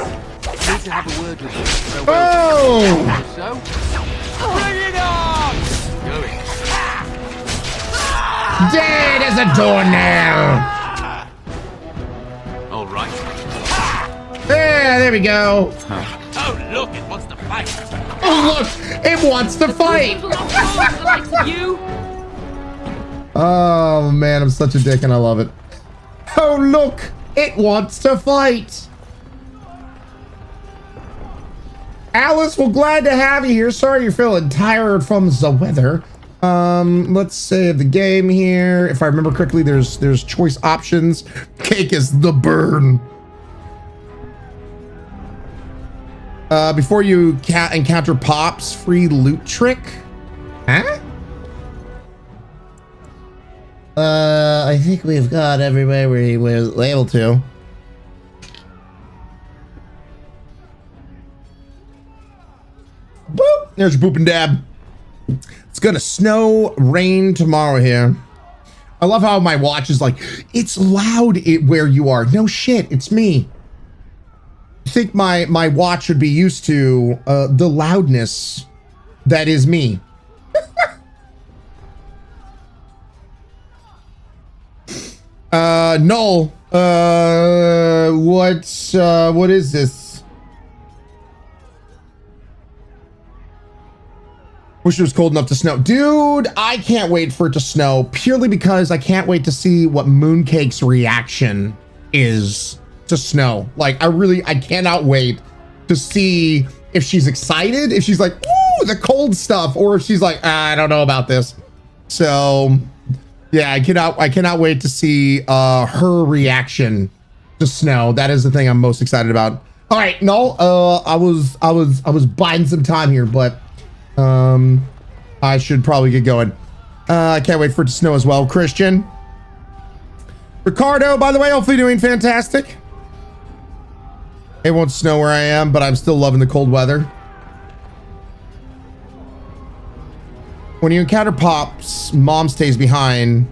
Need to have a word with you. Oh! So, bring it on! Dead as a doornail. All right. Yeah, there we go. Oh, look, it wants to fight. Oh, look, it wants to fight. Oh, man, I'm such a dick and I love it. Oh, look, it wants to fight. Alice, well, glad to have you here. Sorry you're feeling tired from the weather. Let's save the game here. If I remember correctly, there's choice options. Cake is the burn. Before you encounter Pop's free loot trick. Huh? I think we've got everywhere we were able to. Boop! There's your boop and dab. It's gonna snow, rain tomorrow here. I love how my watch is like, it's loud where you are. No shit, it's me. I think my watch should be used to the loudness that is me. Null. What is this? Wish it was cold enough to snow. Dude, I can't wait for it to snow purely because I can't wait to see what Mooncake's reaction is to snow. Like, I cannot wait to see if she's excited, if she's like, ooh, the cold stuff, or if she's like, I don't know about this. So, yeah, I cannot wait to see her reaction to snow. That is the thing I'm most excited about. All right, no, I was biding some time here, but I should probably get going. I can't wait for it to snow as well. Christian. Ricardo, by the way, hopefully doing fantastic. It won't snow where I am, but I'm still loving the cold weather. When you encounter Pop's mom stays behind.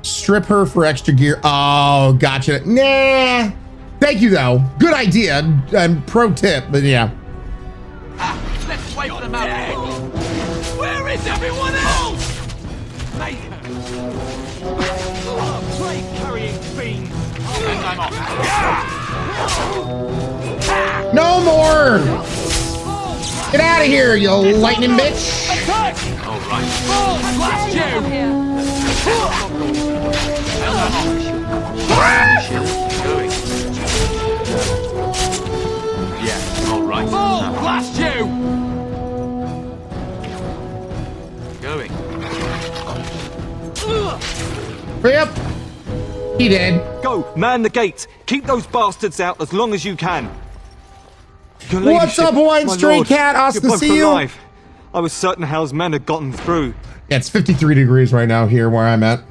Strip her for extra gear. Oh, gotcha. Nah. Thank you, though. Good idea. And pro tip, but yeah. Let's wait for them out here. Where is everyone else? Make her. Plague carrying fiends. And I'm off. No more. Get out of here, you lightning bitch. All right. Blast you. Going. Yeah. All right. Blast you. Going. Yep. He did. Go, man the gates. Keep those bastards out as long as you can. Your What's up, Hawaiian my Stray lord, Cat? Awesome you're to both see you. alive. I was certain Hal's men had gotten through. Yeah, it's 53 degrees right now here where I'm at.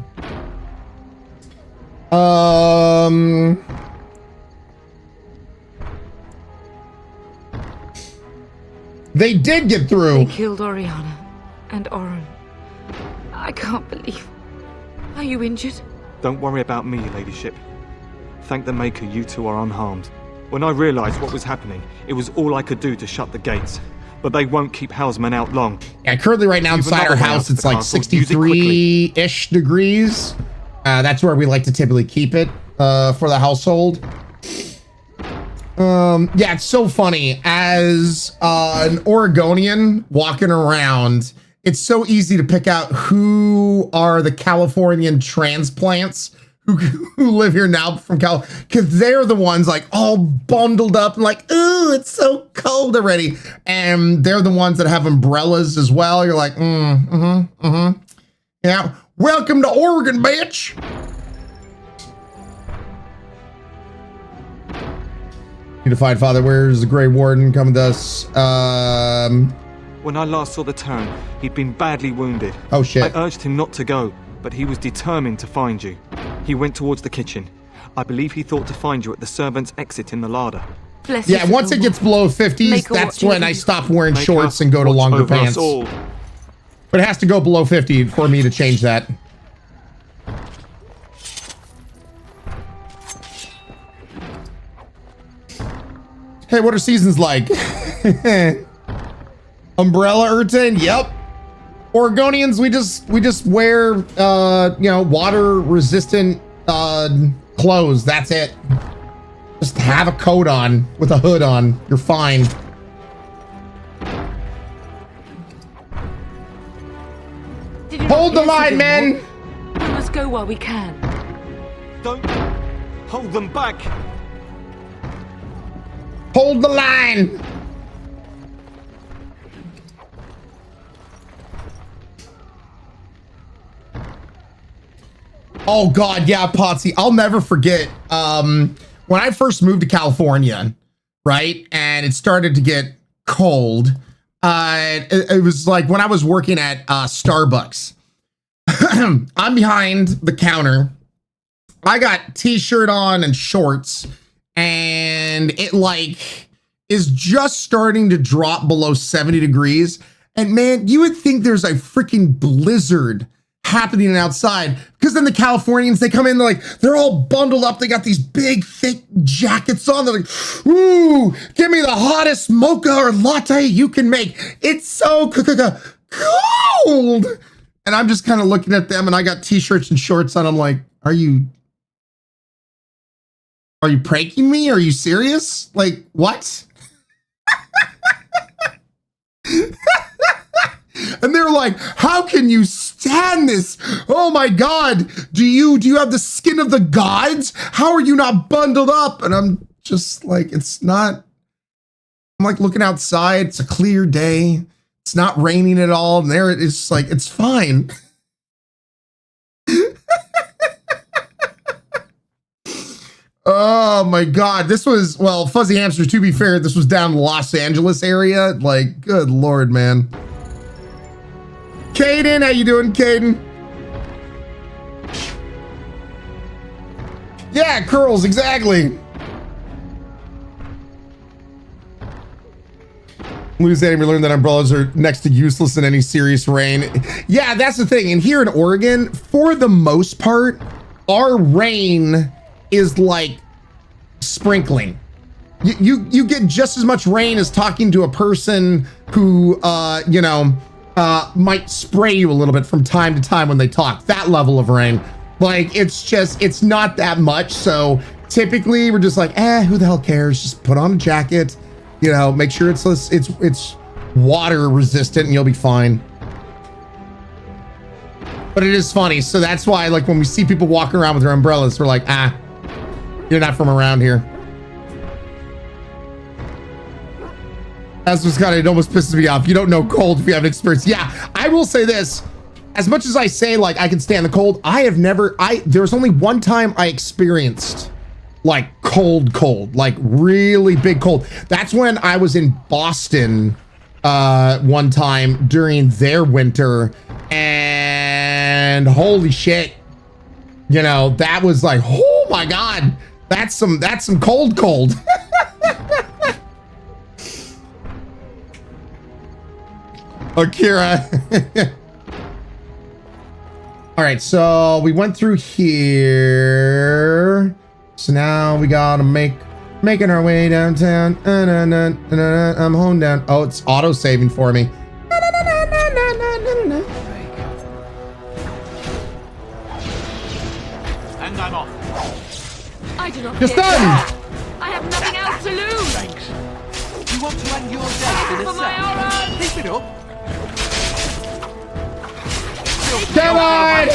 They did get through. They killed Oriana and Oren. I can't believe. Are you injured? Don't worry about me, ladyship. Thank the Maker you two are unharmed. When I realised what was happening, it was all I could do to shut the gates. But they won't keep Hal's men out long. Yeah, currently right now inside our house, it's like 63-ish degrees. That's where we like to typically keep it for the household. Yeah, it's so funny. As an Oregonian walking around, it's so easy to pick out who are the Californian transplants who live here now from Cal, because they're the ones like all bundled up and like, ooh, it's so cold already. And they're the ones that have umbrellas as well. You're like, yeah. Welcome to Oregon, bitch. Unified Father, where's the Grey Warden? Come with us. When I last saw the turn, he'd been badly wounded. Oh shit. I urged him not to go, but he was determined to find you. He went towards the kitchen. I believe he thought to find you at the servants' exit in the larder. Bless yeah, once it gets below 50s, that's when I stop wearing shorts and go to longer pants. But it has to go below 50 for me to change that. Hey, what are seasons like? Umbrella Urtain? Yep. Oregonians, we just wear you know, water resistant clothes. That's it. Just have a coat on with a hood on. You're fine. Hold the line, men. We must go while we can. Don't hold them back. Hold the line. Oh God, yeah, Potsy. I'll never forget when I first moved to California, right? And it started to get cold. It was like when I was working at Starbucks. I'm behind the counter. I got t-shirt on and shorts, and it like is just starting to drop below 70 degrees. And man, you would think there's a freaking blizzard happening outside, because then the Californians, they come in, they're all bundled up. They got these big, thick jackets on. They're like, ooh, give me the hottest mocha or latte you can make. It's so cold. And I'm just kind of looking at them, and I got t-shirts and shorts on. I'm like, are you pranking me? Are you serious? Like, what? And they're like, how can you stand this? Oh my God. Do you have the skin of the gods? How are you not bundled up? And I'm just like, it's not, I'm like looking outside. It's a clear day. It's not raining at all. And there it is, like, it's fine. Oh my God. This was, well, Fuzzy Hamster, to be fair, this was down in the Los Angeles area. Like, good Lord, man. Caden, how you doing, Caden? Yeah, curls, exactly. Lose that, and we learned that umbrellas are next to useless in any serious rain. Yeah, that's the thing. And here in Oregon, for the most part, our rain is like sprinkling. You get just as much rain as talking to a person who, you know, might spray you a little bit from time to time when they talk. That level of rain. Like, it's not that much. So typically we're just like, who the hell cares? Just put on a jacket, you know, make sure it's water resistant and you'll be fine. But it is funny. So that's why, like, when we see people walking around with their umbrellas, we're like, you're not from around here. As was kind of, it almost pisses me off. You don't know cold if you haven't experienced. Yeah, I will say this. As much as I say, like, I can stand the cold, there's only one time I experienced like cold, like really big cold. That's when I was in Boston one time during their winter, and holy shit, you know, that was like, oh my God, that's some cold. Akira. All right, so we went through here. So now we gotta making our way downtown. I'm home down. Oh, it's auto saving for me. And I'm off. I do not. Just done. I have nothing else to lose. Thanks. You want to end your days in a cell? Keep it up. Come on!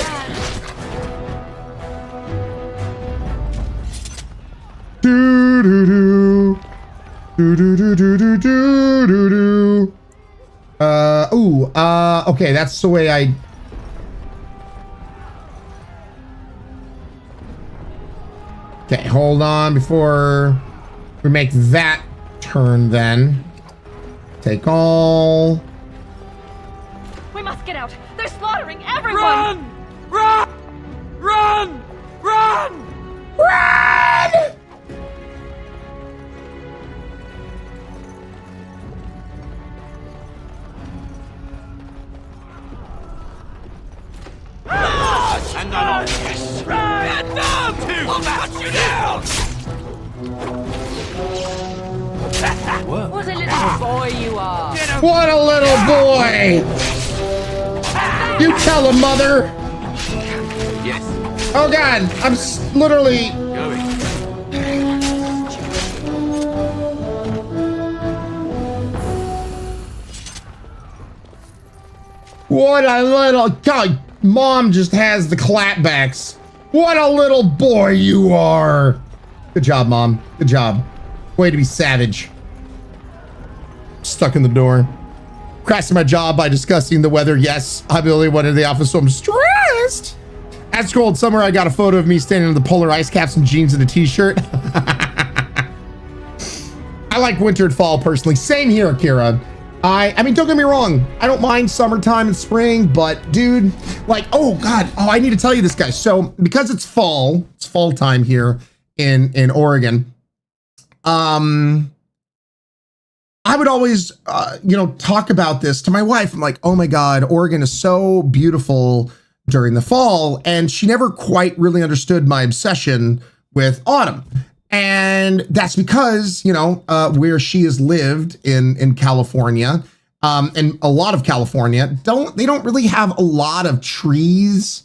Do do do do do do do do do do. Okay, that's the way I. Okay, hold on before we make that turn. Then take all. We must get out. They're slaughtering everyone! Run! Run! Run! Run! Run! And I'm off. Yes. Get down! We'll match you down! What a little boy you are! What a little boy! You tell him, mother. Yes. Oh God, I'm literally. Going. What a little God! Mom just has the clapbacks. What a little boy you are. Good job, Mom. Good job. Way to be savage. Stuck in the door. Crashing my job by discussing the weather. Yes, I'm the only one in the office, so I'm stressed. At school in summer, I got a photo of me standing in the polar ice caps and jeans and a t-shirt. I like winter and fall personally. Same here, Akira. I mean, don't get me wrong. I don't mind summertime and spring, but dude, like, oh God, I need to tell you this, guys. So because it's fall time here in Oregon. I would always, talk about this to my wife. I'm like, oh my God, Oregon is so beautiful during the fall. And she never quite really understood my obsession with autumn. And that's because, where she has lived in California, and a lot of California they don't really have a lot of trees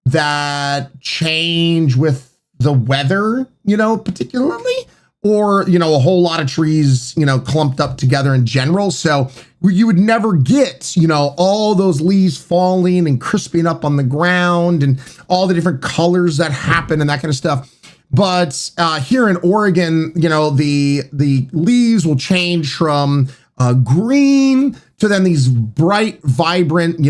that change with the weather, particularly, or, a whole lot of trees, clumped up together in general. So you would never get, all those leaves falling and crisping up on the ground and all the different colors that happen and that kind of stuff. But here in Oregon, the leaves will change from green to then these bright, vibrant,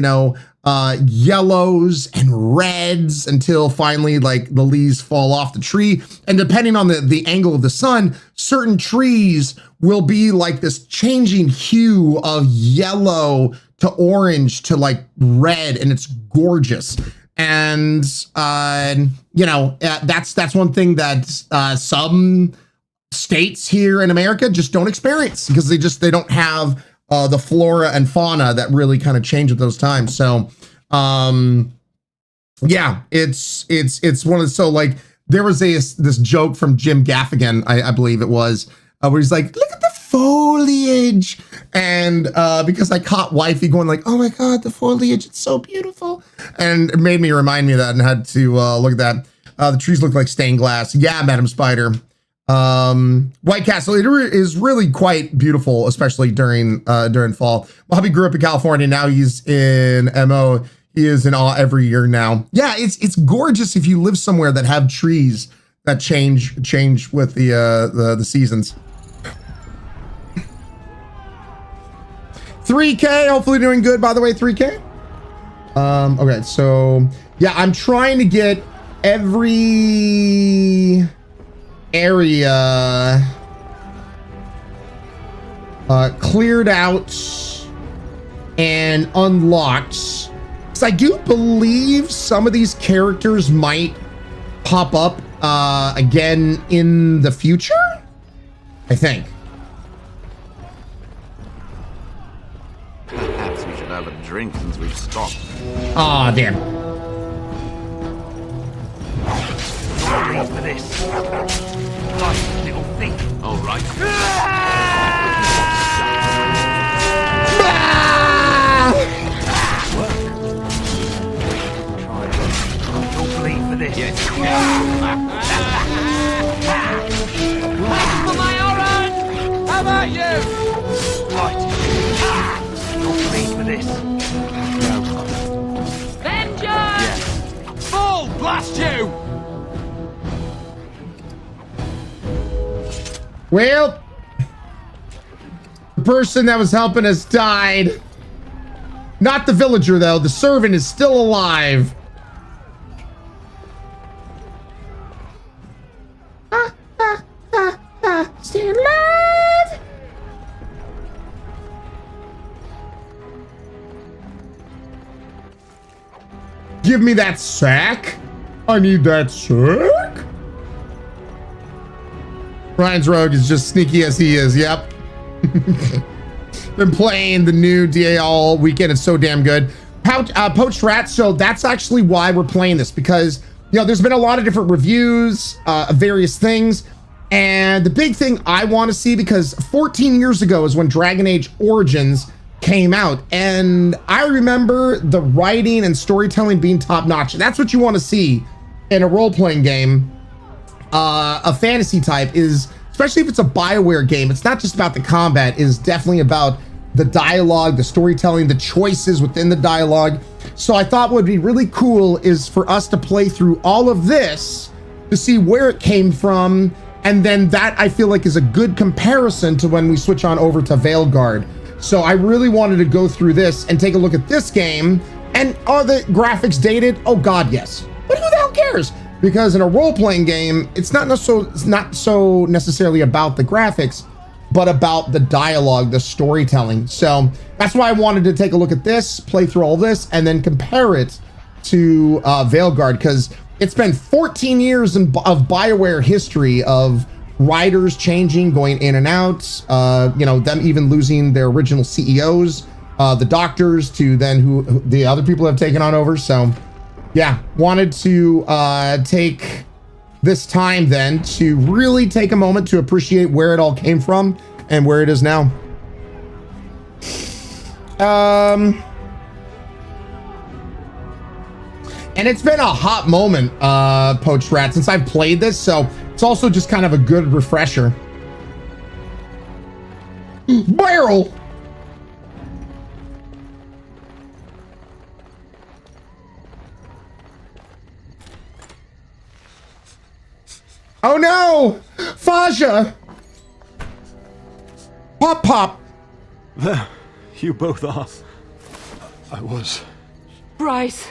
yellows and reds until finally like the leaves fall off the tree. And depending on the angle of the sun, certain trees will be like this changing hue of yellow to orange to like red, and it's gorgeous. And that's one thing that some states here in America just don't experience because they don't have the flora and fauna that really kind of change at those times. So it's one of so like there was this joke from Jim Gaffigan, I believe it was, where he's like, look at the foliage. And because I caught wifey going like, oh my God, the foliage, it's so beautiful. And it made me remind me of that and had to look at that. The trees look like stained glass. Yeah, Madam Spider. White Castle, it is really quite beautiful, especially during fall. My hubby grew up in California. Now he's in MO. He is in awe every year now. Yeah, it's gorgeous if you live somewhere that have trees that change with the seasons. 3K, hopefully doing good, by the way, 3K. Okay, so yeah, I'm trying to get every area cleared out and unlocked. Because I do believe some of these characters might pop up again in the future, I think. Perhaps we should have a drink since we've stopped. Aw, damn. Ready for this. Nice little thing. All right. You'll bleed for this. Yes. For my Oran! How about you? Right. You'll bleed for this. Vengeance! Full blast you! Well, the person that was helping us died. Not the villager, though. The servant is still alive. Stay alive. Give me that sack. I need that sack. Ryan's rogue is just sneaky as he is. Yep. Been playing the new DA all weekend. It's so damn good. Poached Rats. So that's actually why we're playing this, because there's been a lot of different reviews of various things. And the big thing I want to see, because 14 years ago is when Dragon Age Origins came out, and I remember the writing and storytelling being top notch. That's what you want to see in a role-playing game. A fantasy type is, especially if it's a BioWare game, it's not just about the combat, is definitely about the dialogue, the storytelling, the choices within the dialogue. So I thought what would be really cool is for us to play through all of this to see where it came from, and then that I feel like is a good comparison to when we switch on over to Veilguard. So I really wanted to go through this and take a look at this game. And are the graphics dated? Oh God, yes. But who the hell cares? Because in a role-playing game, it's not so necessarily about the graphics, but about the dialogue, the storytelling. So that's why I wanted to take a look at this, play through all this, and then compare it to Veilguard, because it's been 14 years of BioWare history of writers changing, going in and out, you know, them even losing their original CEOs, the doctors, to then who the other people have taken on over. So yeah, wanted to take this time then to really take a moment to appreciate where it all came from and where it is now. And it's been a hot moment, Poached Rat, since I've played this, so it's also just kind of a good refresher. Barrel! Oh no! Faja! Pop Pop! There, you both are. I was Bryce.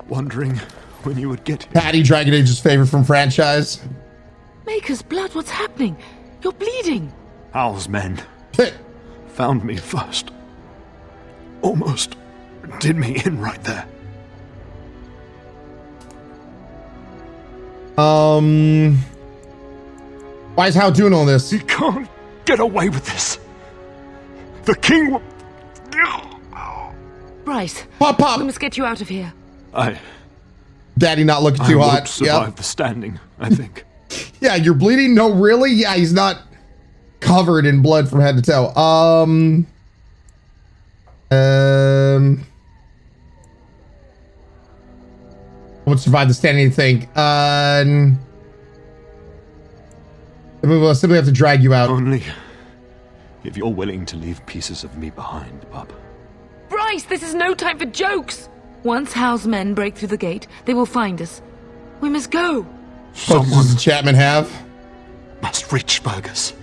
wondering when you would get here. Patty, Dragon Age's favorite from franchise. Maker's blood, what's happening? You're bleeding. Hal's men found me first. Almost did me in right there. Why is Hal doing all this? He can't get away with this. The king will... Bryce. Pop Pop! We must get you out of here. Daddy not looking too hot. I won't survive the standing, I think. Yeah, you're bleeding? No, really? Yeah, he's not covered in blood from head to toe. Won't survive the standing thing. We'll simply have to drag you out. Only if you're willing to leave pieces of me behind, Pup. Bryce, this is no time for jokes. Once Hal's men break through the gate, they will find us. We must go. What does the Chapman have? Must reach Fergus.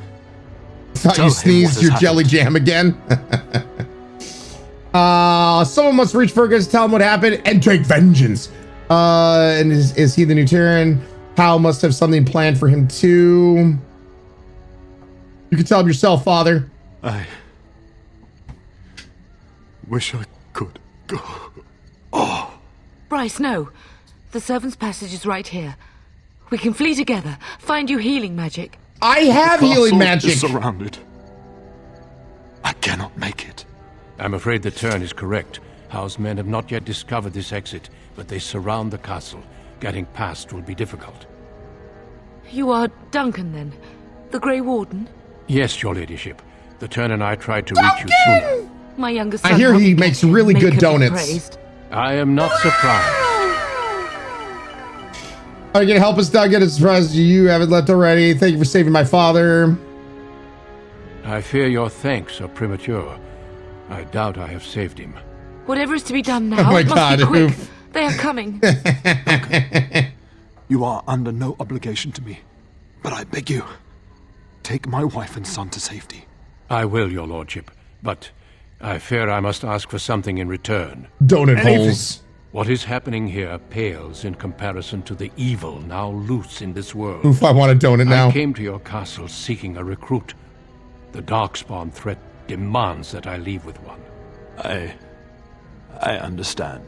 Thought you sneezed your jelly jam again. Someone must reach Fergus, tell him what happened, and take vengeance. And is he the new Tyrion? Hal must have something planned for him too. You can tell him yourself, Father. I wish I could go. Bryce, no. The servant's passage is right here. We can flee together. Find you healing magic. I have healing magic. Is surrounded. I cannot make it. I'm afraid the turn is correct. Hal's men have not yet discovered this exit, but they surround the castle. Getting past will be difficult. You are Duncan, then? The Grey Warden? Yes, your ladyship. The turn and I tried to reach you sooner. My younger son. I hear he makes really good donuts. I am not surprised. Are you gonna help us, Doug? Get a surprise you haven't left already. Thank you for saving my father. I fear your thanks are premature. I doubt I have saved him. Whatever is to be done now, Oh my it must God, be quick. oof. They are coming. You are under no obligation to me, but I beg you, take my wife and son to safety. I will, your lordship, but I fear I must ask for something in return. Donut holes. What is happening here pales in comparison to the evil now loose in this world. Oof, I want a donut now. I came to your castle seeking a recruit. The Darkspawn threat demands that I leave with one. I understand.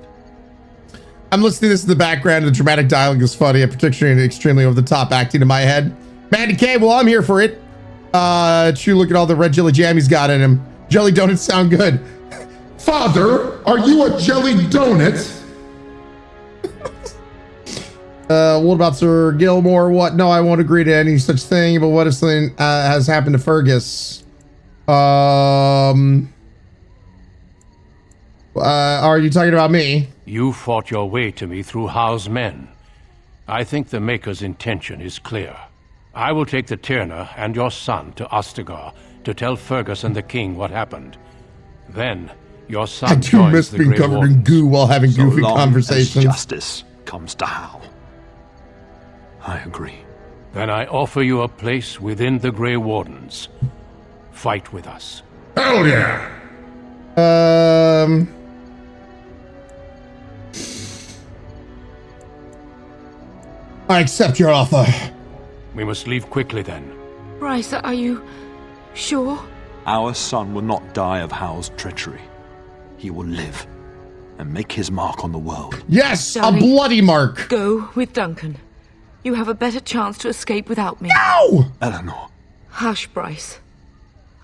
I'm listening to this in the background, and the dramatic dialogue is funny, and particularly extremely over the top acting in my head. Mandy K, well, I'm here for it. True, look at all the red jelly jam he's got in him. Jelly donuts sound good. Father, are you a jelly donut? What about Sir Gilmore? What? No, I won't agree to any such thing, but what if something has happened to Fergus? Are you talking about me? You fought your way to me through Howe's men. I think the Maker's intention is clear. I will take the Tyrna and your son to Ostagar to tell Fergus and the king what happened. Then, your son I do miss being covered in goo while having goofy conversations. As justice comes to Howe. I agree. Then I offer you a place within the Grey Wardens. Fight with us. Hell yeah! I accept your offer. We must leave quickly then. Bryce, are you sure? Our son will not die of Howe's treachery. He will live and make his mark on the world. Yes, Darling, a bloody mark. Go with Duncan. You have a better chance to escape without me. No! Eleanor. Hush, Bryce.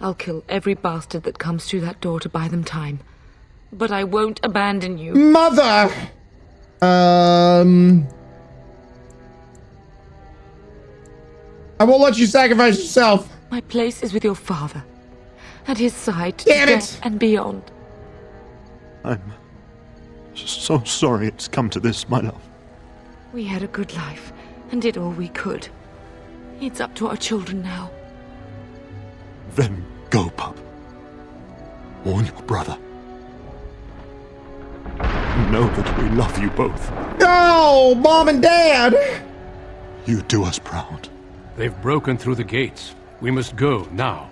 I'll kill every bastard that comes through that door to buy them time. But I won't abandon you. Mother! I won't let you sacrifice yourself. My place is with your father. At his side to Damn it! death and beyond. I'm so sorry it's come to this, my love. We had a good life and did all we could. It's up to our children now. Then go, pup. Warn your brother. Know that we love you both. No, Mom and Dad! You do us proud. They've broken through the gates. We must go now.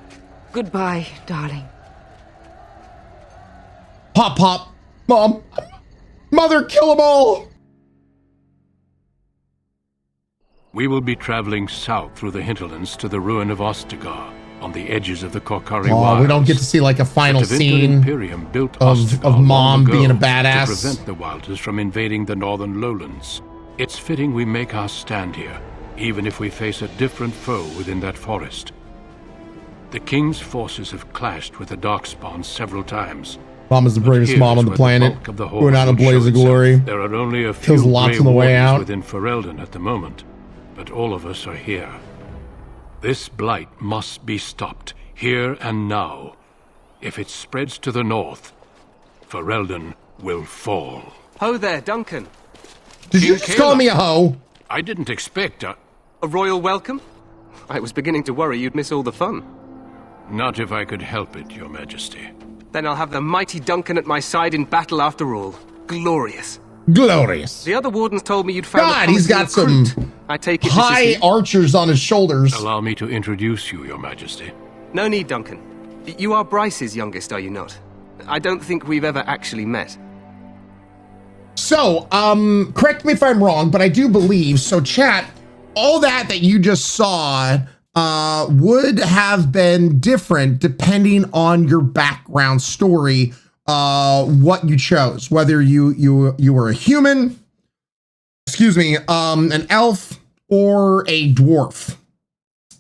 Goodbye, darling. Pop, Pop, Mom, Mother, kill them all! We will be traveling south through the hinterlands to the ruin of Ostagar, on the edges of the Korkari Wilds. We don't get to see like a final The Tevinter scene Imperium built of Ostagar Mom long ago being a badass. to prevent the Wilders from invading the northern lowlands. It's fitting we make our stand here, even if we face a different foe within that forest. The King's forces have clashed with the Darkspawn several times. Mom is the bravest mom on the planet. Going out in a blaze of Itself. glory. There are only a few Kills lots Grey on the way Wardens out. within Ferelden at the moment, but all of us are here. This blight must be stopped, here and now. If it spreads to the north, Ferelden will fall. Ho there, Duncan. Did you just call me a hoe? I didn't expect a royal welcome? I was beginning to worry you'd miss all the fun. Not if I could help it, Your Majesty. Then I'll have the mighty Duncan at my side in battle after all. Glorious. Glorious. The other wardens told me you'd found God, he's got some I take it high this is archers on his shoulders. Allow me to introduce you, Your Majesty. No need, Duncan. You are Bryce's youngest, are you not? I don't think we've ever actually met. So, correct me if I'm wrong, but I do believe, so chat, all that you just saw would have been different depending on your background story, what you chose, whether you were a human, an elf, or a dwarf.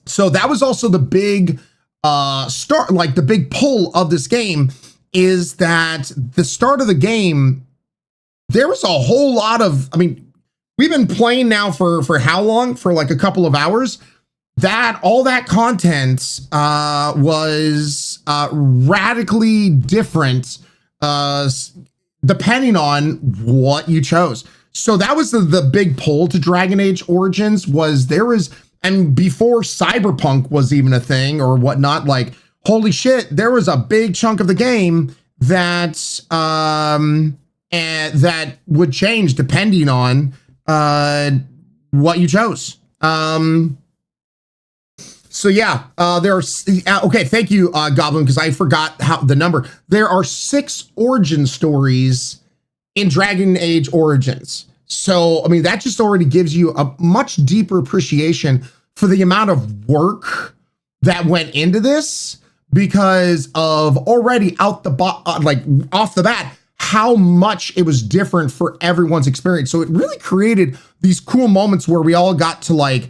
So that was also the big the big pull of this game, is that the start of the game, there was a whole lot of, we've been playing now for how long? For like a couple of hours. All that content was radically different depending on what you chose. So that was the big pull to Dragon Age Origins, and before Cyberpunk was even a thing or whatnot, like, holy shit, there was a big chunk of the game that that would change depending on what you chose. So yeah, there's okay. Thank you, Goblin, because I forgot the number. There are 6 origin stories in Dragon Age Origins. So that just already gives you a much deeper appreciation for the amount of work that went into this, because of already off the bat how much it was different for everyone's experience. So it really created these cool moments where we all got to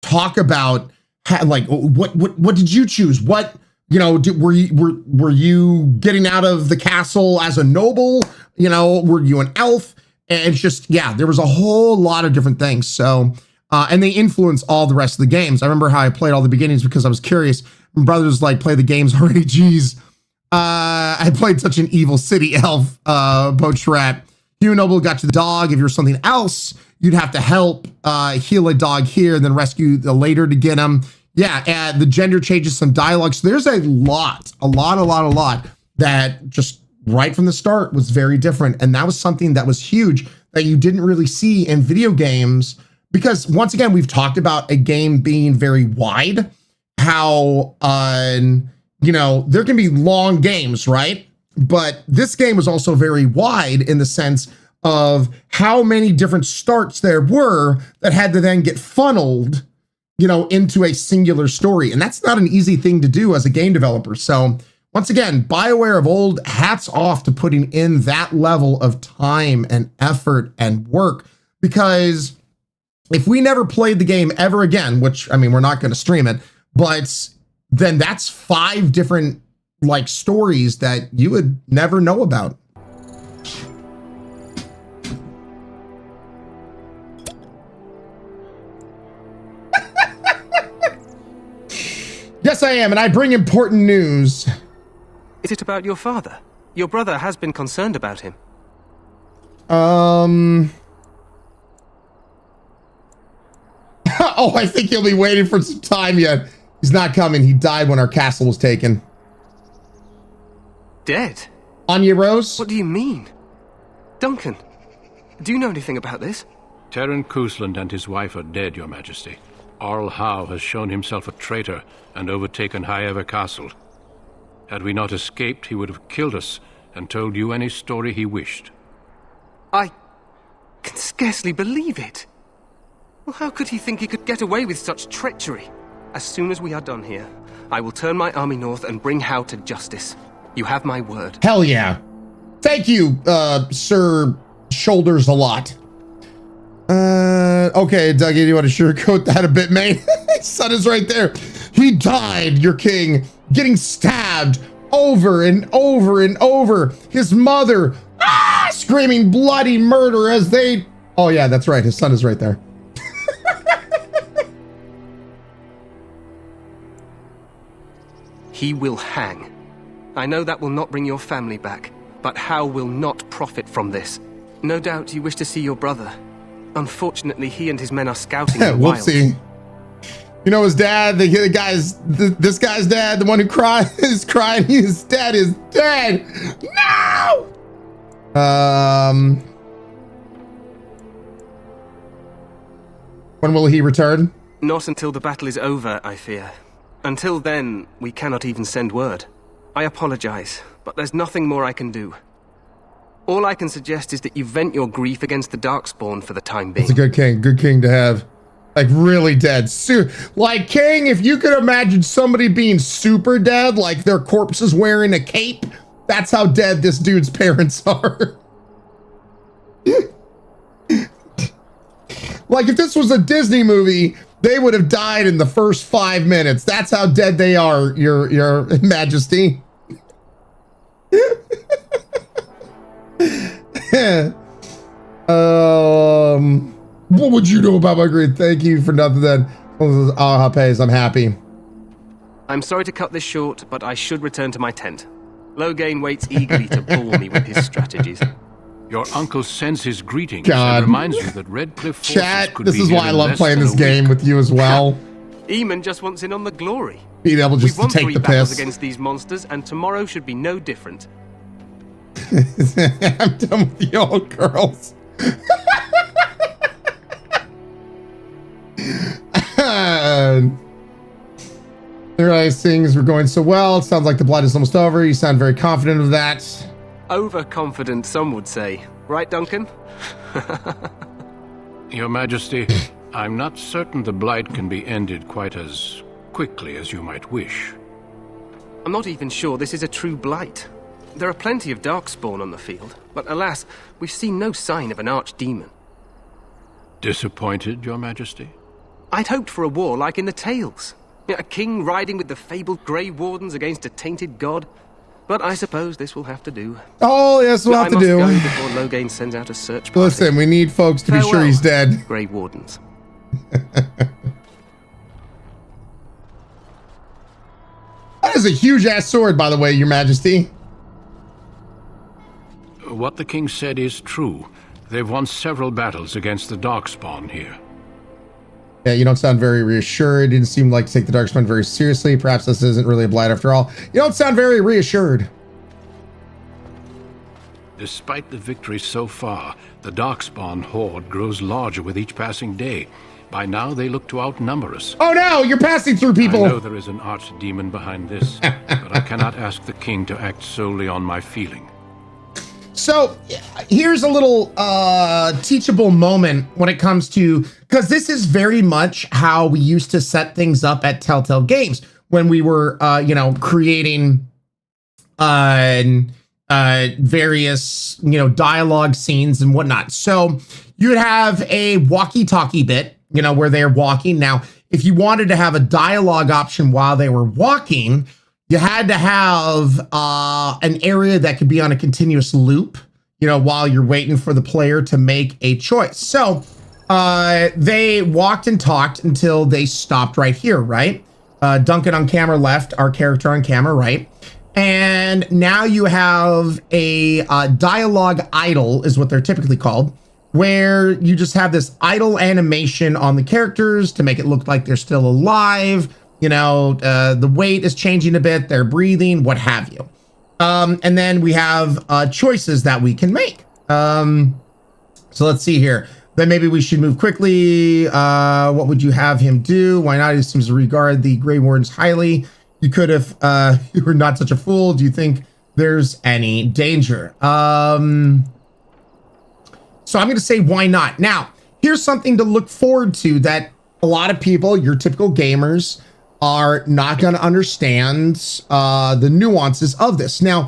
talk about what did you choose? What, were you getting out of the castle as a noble? Were you an elf? And it's just, there was a whole lot of different things. So, and they influence all the rest of the games. I remember how I played all the beginnings because I was curious. My brother was like, play the games already. Geez. I played such an evil city elf, poached rat. Human noble got you the dog. If you're something else, you'd have to help heal a dog here, and then rescue the later to get him. Yeah, and the gender changes, some dialogue. So there's a lot that just right from the start was very different. And that was something that was huge that you didn't really see in video games. Because once again, we've talked about a game being very wide, how, you know, there can be long games, right? But this game was also very wide in the sense of how many different starts there were that had to then get funneled, you know, into a singular story. And that's not an easy thing to do as a game developer. So once again, BioWare of old, hats off to putting in that level of time and effort and work, because if we never played the game ever again, which, I mean, we're not going to stream it, but then that's 5 different like stories that you would never know about. Yes, I am, and I bring important news. Is it about your father? Your brother has been concerned about him. Oh, I think he'll be waiting for some time yet. He's not coming. He died when our castle was taken. Dead? Anya Rose? What do you mean? Duncan, do you know anything about this? Terran Cousland and his wife are dead, Your Majesty. Arl Howe has shown himself a traitor and overtaken Highever Castle. Had we not escaped, he would have killed us and told you any story he wished. I can scarcely believe it. Well, how could he think he could get away with such treachery? As soon as we are done here, I will turn my army north and bring Howe to justice. You have my word. Hell yeah. Thank you, Sir Shoulders a lot. Okay, Dougie, do you want to sugarcoat that a bit, mate? His son is right there. He died, your king, getting stabbed over and over and over. His mother, screaming bloody murder as they... Oh yeah, that's right. His son is right there. He will hang. I know that will not bring your family back, but Howe will not profit from this. No doubt you wish to see your brother. Unfortunately, he and his men are scouting in the wild. Whoopsie. You know his dad, this guy's dad, the one who is crying, his dad is dead. No! When will he return? Not until the battle is over, I fear. Until then, we cannot even send word. I apologize, but there's nothing more I can do. All I can suggest is that you vent your grief against the Darkspawn for the time being. It's a good king to have. Like, really dead. Like, king, if you could imagine somebody being super dead, like their corpse is wearing a cape, that's how dead this dude's parents are. Like, if this was a Disney movie, they would have died in the first 5 minutes. That's how dead they are, your majesty. What would you know about my greed? Thank you for nothing then. I'm happy. I'm sorry to cut this short, but I should return to my tent. Loghain waits eagerly to bore me with his strategies. Your uncle sends his greetings God. and reminds you that Redcliffe forces Chat, could this be is here why I in love less playing than this a game week. with you as well. Eamon just wants in on the glory. Being able just to We've won take 3 the battles piss. against these monsters, and tomorrow should be no different. I'm done with the old girls. Realize things were going so well. It sounds like the blood is almost over. You sound very confident of that. Overconfident, some would say. Right, Duncan? Your Majesty, I'm not certain the blight can be ended quite as quickly as you might wish. I'm not even sure this is a true blight. There are plenty of Darkspawn on the field, but alas, we've seen no sign of an archdemon. Disappointed, Your Majesty? I'd hoped for a war like in the tales. A king riding with the fabled Grey Wardens against a tainted god. But I suppose this will have to do. Oh, yes, we'll have to do. I must go before Loghain sends out a search party. Listen, we need folks to be sure he's dead. Grey Wardens. That is a huge ass sword, by the way, Your Majesty. What the king said is true. They've won several battles against the Darkspawn here. Yeah, you don't sound very reassured. You didn't seem like to take the Darkspawn very seriously. Perhaps this isn't really a blight after all. You don't sound very reassured. Despite the victory so far, the Darkspawn horde grows larger with each passing day. By now, they look to outnumber us. Oh no, you're passing through people! I know there is an archdemon behind this, but I cannot ask the king to act solely on my feeling. So, here's a little teachable moment when it comes to, because this is very much how we used to set things up at Telltale Games when we were, creating various, dialogue scenes and whatnot. So, you would have a walkie-talkie bit, where they're walking. Now, if you wanted to have a dialogue option while they were walking, you had to have an area that could be on a continuous loop, while you're waiting for the player to make a choice. So they walked and talked until they stopped right here, right? Duncan on camera left, our character on camera right. And now you have a dialogue idle is what they're typically called, where you just have this idle animation on the characters to make it look like they're still alive. The weight is changing a bit, they're breathing, what have you. And then we have choices that we can make. So let's see here. Then maybe we should move quickly. What would you have him do? Why not? He seems to regard the Grey Wardens highly. You could have, you were not such a fool. Do you think there's any danger? So I'm going to say, why not? Now, here's something to look forward to that a lot of people, your typical gamers, are not going to understand the nuances of this. Now,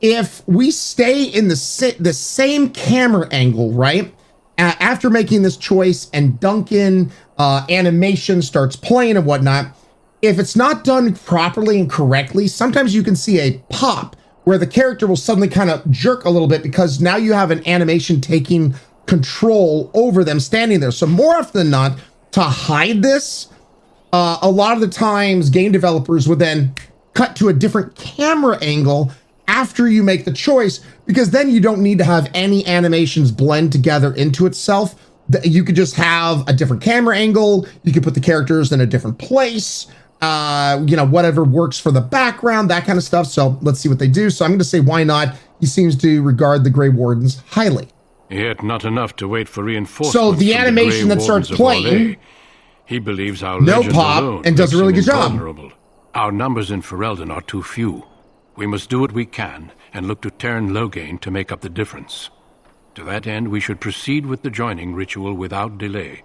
if we stay in the same camera angle, right, after making this choice and Duncan animation starts playing and whatnot, if it's not done properly and correctly, sometimes you can see a pop where the character will suddenly kind of jerk a little bit because now you have an animation taking control over them standing there. So more often than not, to hide this, a lot of the times game developers would then cut to a different camera angle after you make the choice, because then you don't need to have any animations blend together into itself. You could just have a different camera angle. You could put the characters in a different place, whatever works for the background, that kind of stuff. So let's see what they do. So I'm going to say, why not? He seems to regard the Grey Wardens highly. Yet not enough to wait for reinforcements. So the animation that starts playing, he believes our no legend pop alone and does a really good job. Vulnerable. Our numbers in Ferelden are too few. We must do what we can and look to Teyrn Loghain to make up the difference. To that end, we should proceed with the joining ritual without delay.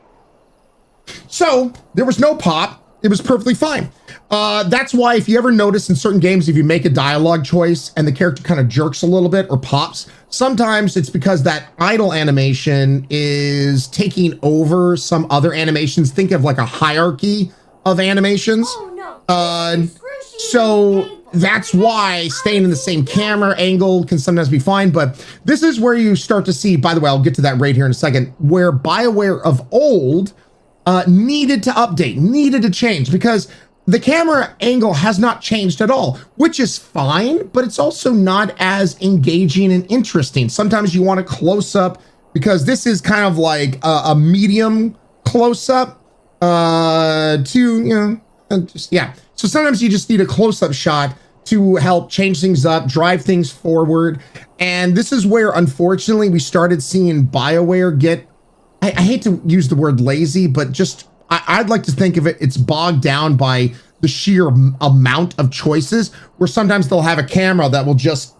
So there was no pop. It was perfectly fine. That's why if you ever notice in certain games, if you make a dialogue choice and the character kind of jerks a little bit or pops, sometimes it's because that idle animation is taking over some other animations. Think of like a hierarchy of animations. So that's why staying in the same camera angle can sometimes be fine. But this is where you start to see, by the way, I'll get to that right here in a second, where BioWare of old needed to update, needed to change, because the camera angle has not changed at all, which is fine, but it's also not as engaging and interesting. Sometimes you want a close-up, because this is kind of like a medium close-up So sometimes you just need a close-up shot to help change things up, drive things forward. And this is where, unfortunately, we started seeing BioWare get, I hate to use the word lazy, but just, I'd like to think of it's bogged down by the sheer amount of choices, where sometimes they'll have a camera that will just,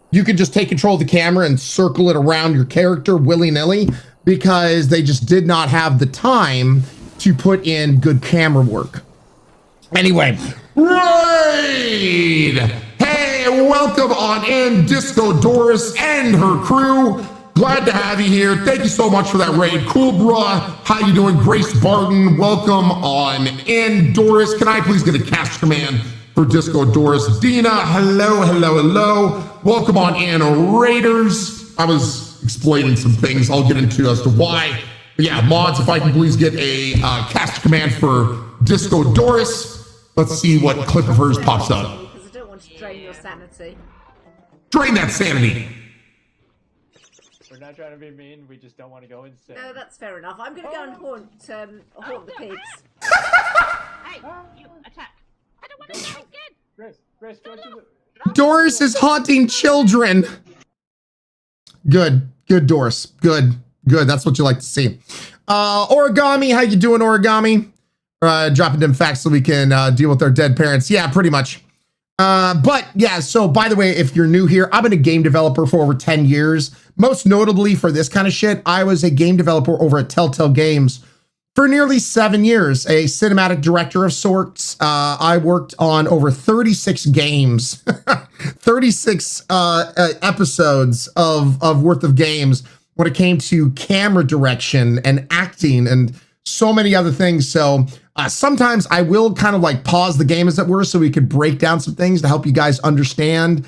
you can just take control of the camera and circle it around your character willy-nilly, because they just did not have the time to put in good camera work. Anyway, Raid! Hey, welcome on in, Disco Doris and her crew. Glad to have you here. Thank you so much for that raid. Cool, bruh. How you doing? Grace Barton, welcome on in. Doris, can I please get a cast command for Disco Doris? Dina, hello, hello, hello. Welcome on in, Raiders. I was explaining some things I'll get into as to why. But yeah, mods, if I can please get a cast command for Disco Doris. Let's see what clip of hers pops up. sanity. Drain that sanity. We're not trying to be mean, we just don't want to go insane. No, that's fair enough. I'm going to go and haunt the pigs. Hey, you attack! I don't want to die again. Grace, go to the... Doris is haunting children. Good, Doris. Good. That's what you like to see. Origami, how you doing, Origami? Dropping them facts so we can deal with our dead parents. Yeah, pretty much. But yeah, so by the way, if you're new here, I've been a game developer for over 10 years. Most notably for this kind of shit, I was a game developer over at Telltale Games for nearly 7 years, a cinematic director of sorts. I worked on over 36 games, 36 episodes of worth of games when it came to camera direction and acting and so many other things. So sometimes I will kind of like pause the game, as it were, so we could break down some things to help you guys understand.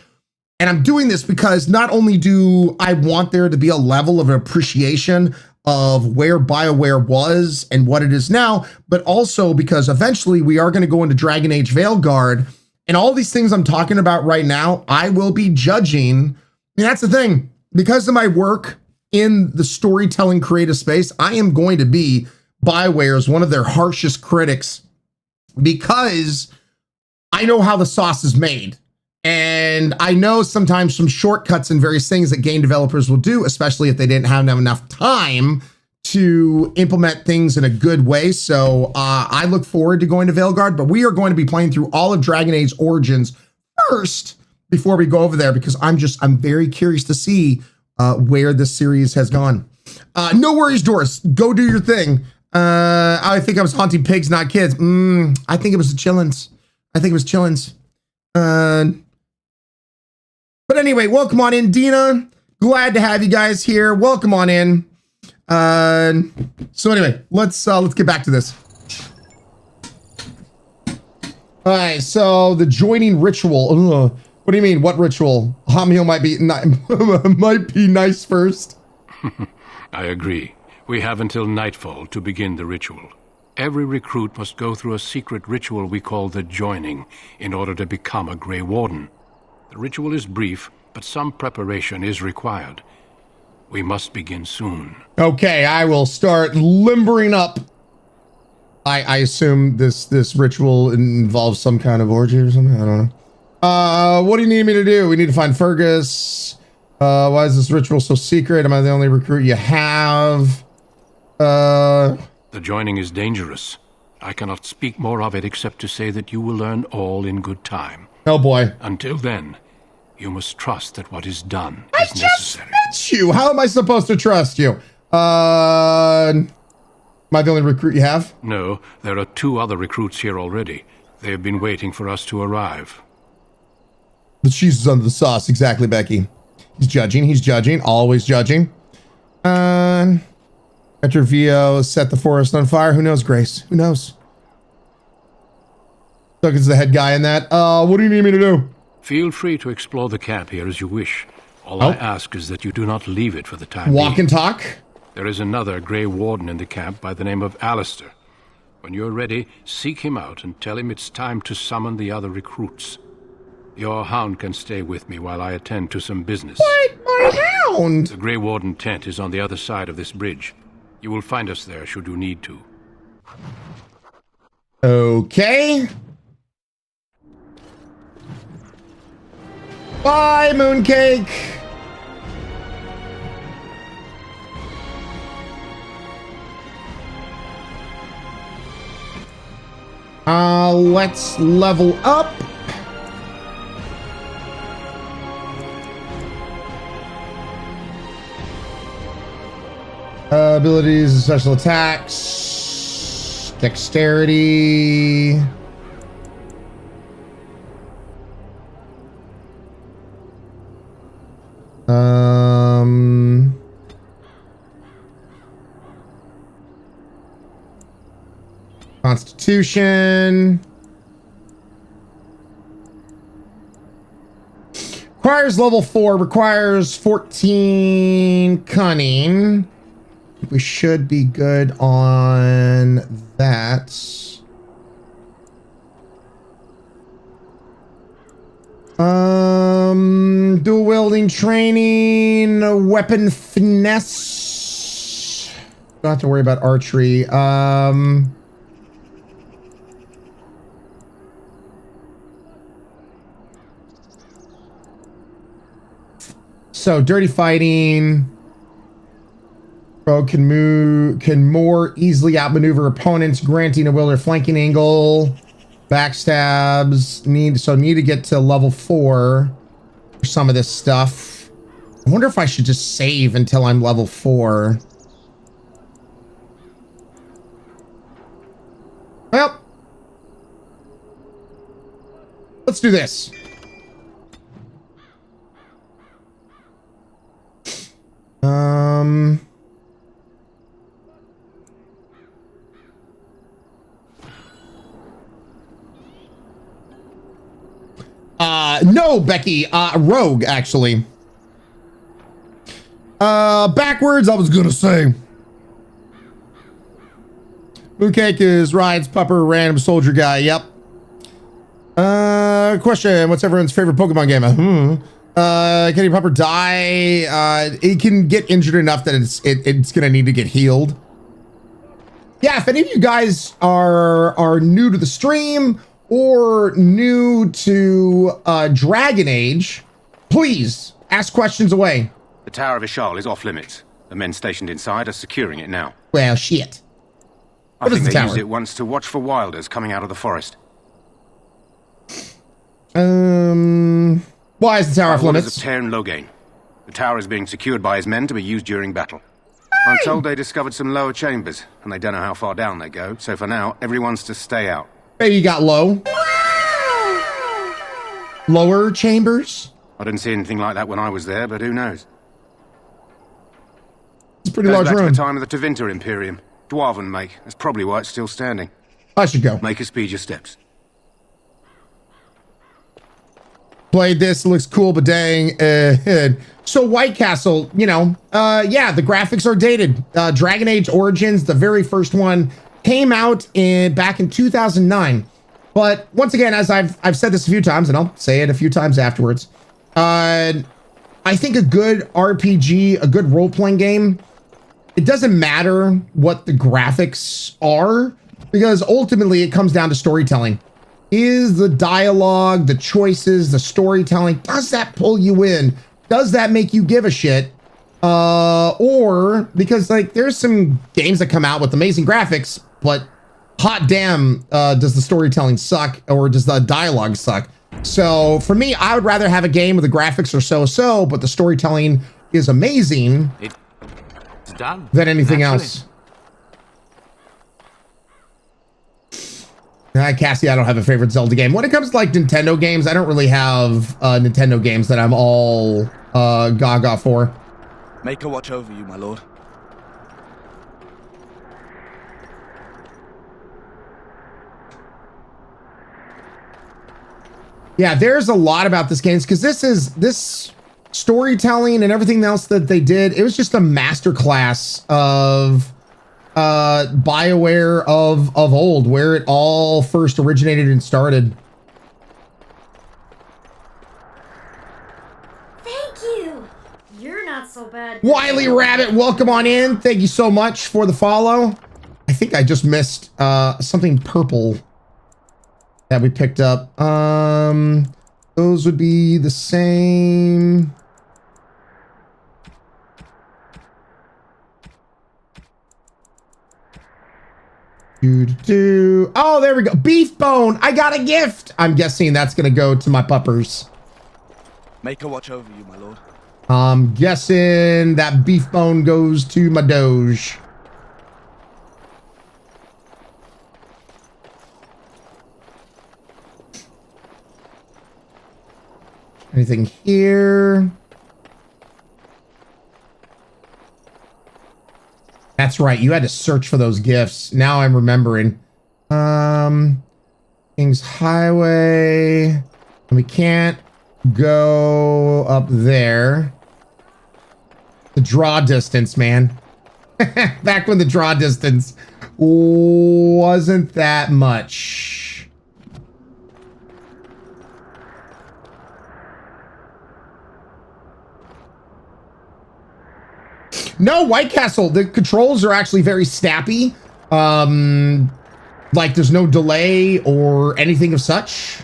And I'm doing this because not only do I want there to be a level of appreciation of where BioWare was and what it is now, but also because eventually we are going to go into Dragon Age Veilguard, and all these things I'm talking about right now, I will be judging. And that's the thing, because of my work in the storytelling creative space, I am going to be BioWare's one of their harshest critics, because I know how the sauce is made. And I know sometimes some shortcuts and various things that game developers will do, especially if they didn't have enough time to implement things in a good way. So I look forward to going to Veilguard, but we are going to be playing through all of Dragon Age Origins first before we go over there, because I'm very curious to see where this series has gone. No worries, Doris. Go do your thing. I think I was haunting pigs, not kids. I think it was the chillins. But anyway, welcome on in, Dina. Glad to have you guys here. Welcome on in. So anyway, let's get back to this. All right, so the joining ritual. What do you mean? What ritual? Hot meal might be nice first. I agree. We have until nightfall to begin the ritual. Every recruit must go through a secret ritual we call the joining in order to become a Grey Warden. The ritual is brief, but some preparation is required. We must begin soon. Okay, I will start limbering up. I assume this ritual involves some kind of orgy or something. I don't know. What do you need me to do? We need to find Fergus. Why is this ritual so secret? Am I the only recruit you have? The joining is dangerous. I cannot speak more of it except to say that you will learn all in good time. Oh boy. Until then, you must trust that what is done is necessary. Met you. How am I supposed to trust you? Am I the only recruit you have? No, there are 2 other recruits here already. They have been waiting for us to arrive. The cheese is under the sauce. Exactly, Becky. He's judging, always judging. Enter VO, set the forest on fire. Who knows, Grace? Who knows? Doug is the head guy in that. What do you need me to do? Feel free to explore the camp here as you wish. All I ask is that you do not leave it for the time being. Walk and talk? There is another Grey Warden in the camp by the name of Alistair. When you're ready, seek him out and tell him it's time to summon the other recruits. Your hound can stay with me while I attend to some business. What? My hound? The Grey Warden tent is on the other side of this bridge. You will find us there should you need to. Okay. Bye, Mooncake. Let's level up. Abilities and special attacks. Dexterity. Constitution. Requires level 4, requires 14 cunning. We should be good on that. Dual wielding training, weapon finesse. Don't have to worry about archery. So dirty fighting. Rogue can more easily outmaneuver opponents, granting a wielder flanking angle. Backstabs. Need to get to level 4 for some of this stuff. I wonder if I should just save until I'm level 4. Well, let's do this. No, Becky, Rogue, actually. Backwards, I was gonna say. Mooncake is Ryan's pupper, random soldier guy, yep. Question, what's everyone's favorite Pokemon game? Can your pupper die? It can get injured enough that it's gonna need to get healed. Yeah, if any of you guys are new to the stream or new to Dragon Age, please ask questions away. The Tower of Ishal is off limits. The men stationed inside are securing it now. Well, shit. I think they used it once to watch for wilders coming out of the forest. Why is the tower off limits? Of Terran Loghain. The tower is being secured by his men to be used during battle. I'm told they discovered some lower chambers, and they don't know how far down they go, so for now, everyone's to stay out. Maybe you got low. Lower chambers? I didn't see anything like that when I was there, but who knows? It's a pretty large room. To the time of the Tevinter Imperium. Dwarven make. That's probably why it's still standing. I should go. Make a speed your steps. Played this, looks cool, but dang. So White Castle, you know, yeah, the graphics are dated. Dragon Age Origins, the very first one, came out back in 2009. But once again, as I've said this a few times, and I'll say it a few times afterwards, I think a good RPG, a good role-playing game, it doesn't matter what the graphics are, because ultimately it comes down to storytelling. Is the dialogue, the choices, the storytelling, does that pull you in? Does that make you give a shit? Or, because like there's some games that come out with amazing graphics, but hot damn, does the storytelling suck, or does the dialogue suck? So for me, I would rather have a game where the graphics are so-so, but the storytelling is amazing It's done. than anything else. Cassie, I don't have a favorite Zelda game. When it comes to like Nintendo games, I don't really have Nintendo games that I'm all gaga for. Make her watch over you, my lord. Yeah, there's a lot about this game because this storytelling and everything else that they did, it was just a masterclass of bioware of old, where it all first originated and started. Thank you. You're not so bad. Wily Rabbit, welcome on in. Thank you so much for the follow. I think I just missed something purple that we picked up. Those would be the same. Oh, there we go. Beef bone. I got a gift. I'm guessing that's gonna go to my puppers. Make her watch over you, my lord. I'm guessing that beef bone goes to my doge. Anything here? That's right. You had to search for those gifts. Now I'm remembering. King's Highway. And we can't go up there. The draw distance, man. Back when the draw distance wasn't that much. No, White Castle, the controls are actually very snappy. Like there's no delay or anything of such.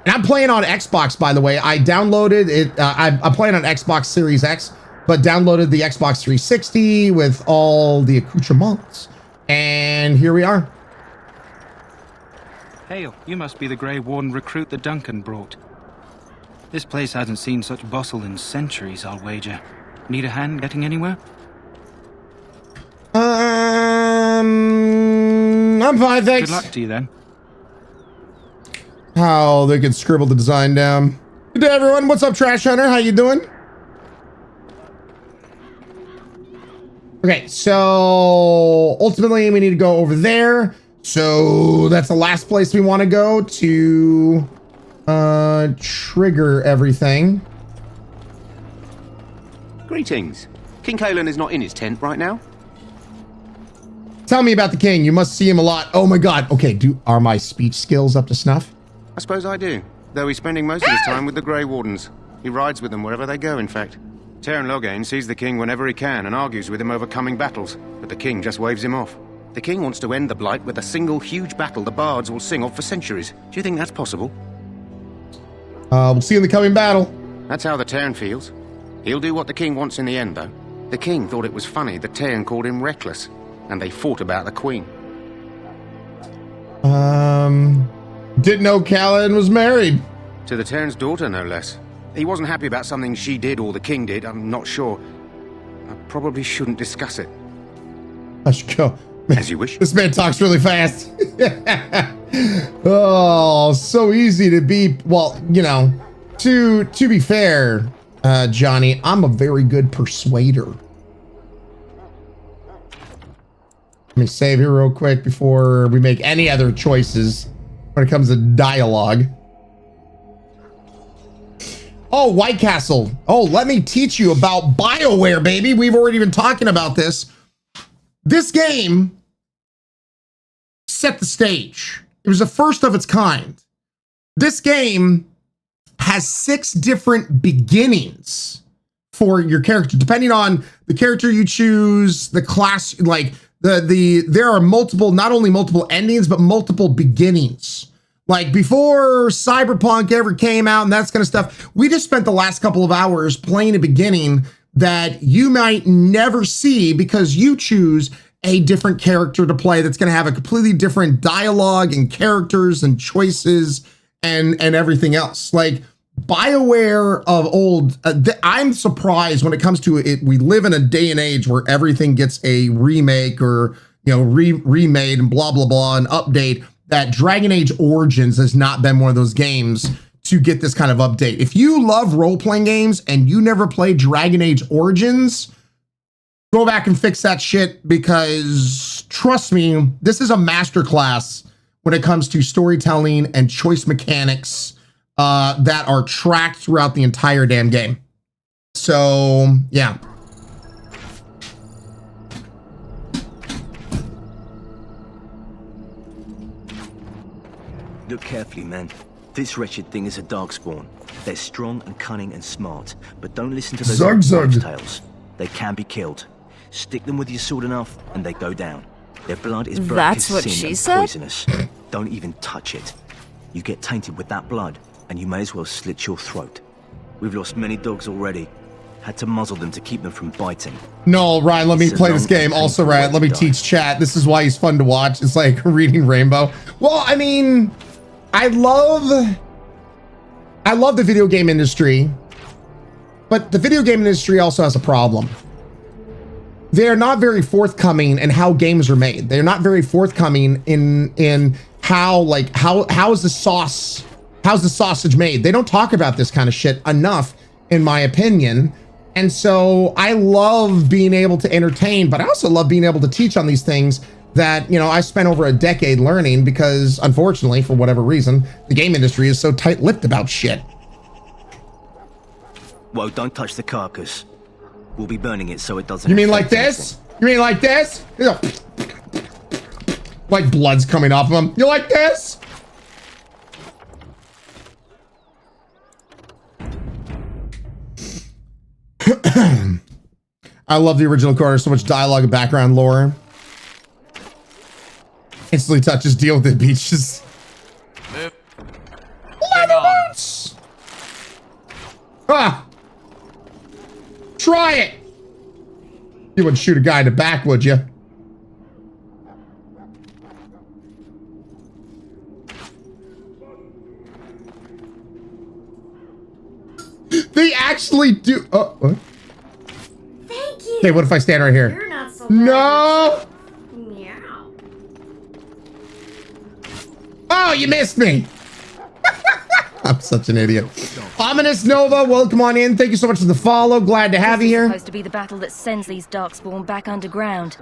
And I'm playing on Xbox, by the way. I downloaded it. I'm playing on Xbox Series X, but downloaded the Xbox 360 with all the accoutrements. And here we are. Hail, you must be the Grey Warden recruit that Duncan brought. This place hasn't seen such bustle in centuries, I'll wager. Need a hand getting anywhere? I'm fine, thanks. Good luck to you then. How they could scribble the design down. Good day, everyone. What's up, Trash Hunter? How you doing? Okay, so ultimately we need to go over there. So that's the last place we want to go to trigger everything. Greetings. King Kaelin is not in his tent right now. Tell me about the king. You must see him a lot. Oh my god. Okay, are my speech skills up to snuff? I suppose I do, though he's spending most of his time with the Grey Wardens. He rides with them wherever they go, in fact. Teyrn Loghain sees the king whenever he can and argues with him over coming battles, but the king just waves him off. The king wants to end the Blight with a single huge battle the bards will sing of for centuries. Do you think that's possible? We'll see in the coming battle. That's how the Teyrn feels. He'll do what the king wants in the end, though. The king thought it was funny that Teyrn called him reckless, and they fought about the queen. Didn't know Kaelin was married. To the Teyrn's daughter, no less. He wasn't happy about something she did or the king did, I'm not sure. I probably shouldn't discuss it. I should go. As you wish. This man talks really fast. Oh, so easy to be. Well, you know, to be fair, Johnny, I'm a very good persuader. Let me save here real quick before we make any other choices when it comes to dialogue. Oh, White Castle. Oh, let me teach you about BioWare, baby. We've already been talking about this. This game set the stage. It was the first of its kind. This game has 6 different beginnings for your character, depending on the character you choose, the class, like there are multiple, not only multiple endings, but multiple beginnings. Like before Cyberpunk ever came out and that kind of stuff, we just spent the last couple of hours playing a beginning that you might never see because you choose a different character to play that's going to have a completely different dialogue and characters and choices and everything else. Like BioWare of old, I'm surprised when it comes to it. We live in a day and age where everything gets a remake or, you know, remade and blah, blah, blah, and update. That Dragon Age Origins has not been one of those games to get this kind of update. If you love role-playing games and you never played Dragon Age Origins, go back and fix that shit because trust me, this is a masterclass when it comes to storytelling and choice mechanics that are tracked throughout the entire damn game. So, yeah. Look carefully, man. This wretched thing is a darkspawn. They're strong and cunning and smart, but don't listen to those wives' tales. They can be killed. Stick them with your sword enough, and they go down. Their blood is black as sin and poisonous. Don't even touch it. You get tainted with that blood, and you may as well slit your throat. We've lost many dogs already. Had to muzzle them to keep them from biting. No, Ryan, let me play this game. Also, Ryan, let me teach chat. This is why he's fun to watch. It's like reading Rainbow. Well, I mean, I love the video game industry, but the video game industry also has a problem. They're not very forthcoming in how games are made. They're not very forthcoming in how is the sausage made. They don't talk about this kind of shit enough, in my opinion. And so I love being able to entertain, but I also love being able to teach on these things that, you know, I spent over a decade learning because, unfortunately, for whatever reason, the game industry is so tight-lipped about shit. Whoa, don't touch the carcass. We'll be burning it so it doesn't... You mean like this? You mean like this? Like blood's coming off of him. You like this? I love the original Corner. So much dialogue and background lore. Instantly touches deal with the beaches. Leatherboats! Ah! Try it! You wouldn't shoot a guy in the back, would you? They actually do. Oh, what? Thank you. Okay, what if I stand right here? You're not so bad. No! Meow. Oh, you missed me! I'm such an idiot. Ominous Nova, welcome on in. Thank you so much for the follow. Glad to have you here. Supposed to be the battle that sends these darkspawn back underground.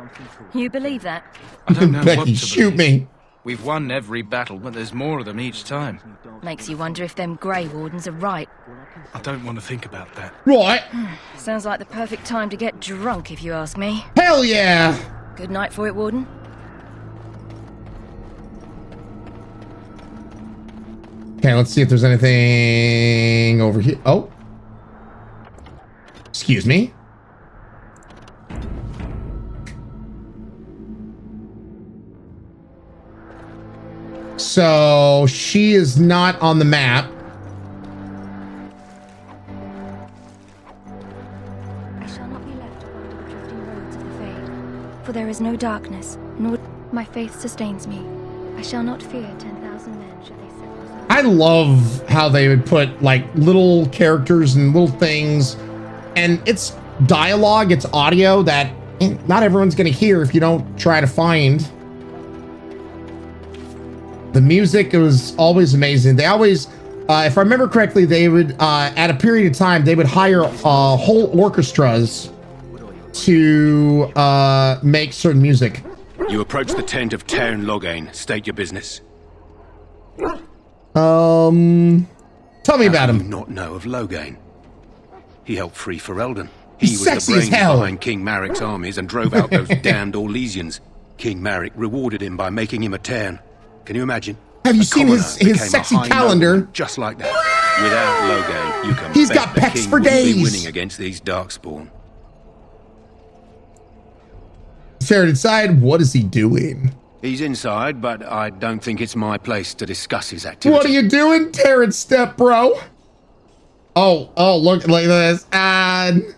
You believe that? I don't know Becky, what to shoot believe. me. We've won every battle, but there's more of them each time. Makes you wonder if them Grey Wardens are right. I don't want to think about that. Right. Sounds like the perfect time to get drunk, if you ask me. Hell yeah! Good night for it, Warden. Okay, let's see if there's anything over here. Oh. Excuse me. So she is not on the map. I shall not be left to wander the drifting roads of the Fade. For there is no darkness, nor my faith sustains me. I shall not fear 10,000 men should they set themselves. I love how they would put like little characters and little things, and it's dialogue, it's audio that not everyone's gonna hear if you don't try to find. The music was always amazing. They always, if I remember correctly, they would, at a period of time, they would hire whole orchestras to make certain music. You approach the tent of Tairn Loghain. State your business. Tell me about him. You not know of Loghain? He helped free Ferelden. He's He was sexy the as brains hell. behind King Maric's armies and drove out those damned Orlesians. King Maric rewarded him by making him a Tairn. Can you imagine? Have you A seen commoner his became a sexy high calendar? nobleman just like that. Without Loghain, you can He's bet got the pecs king for wouldn't be days. winning against these darkspawn. Fair inside, what is he doing? He's inside, but I don't think it's my place to discuss his activity. What are you doing, Terrence Step, bro? Oh, look at this.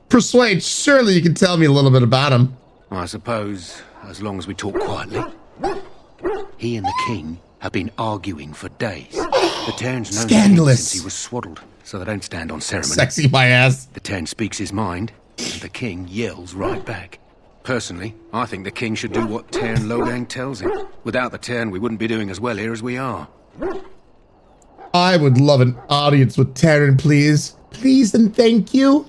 Persuade, surely you can tell me a little bit about him. I suppose, as long as we talk quietly. He and the king have been arguing for days. The Tairn's known the king Scandalous. since he was swaddled, so they don't stand on ceremony. Sexy my ass. The Tairn speaks his mind, and the king yells right back. Personally, I think the king should do what Tairn Loghain tells him. Without the Tairn, we wouldn't be doing as well here as we are. I would love an audience with Terran, please. Please and thank you.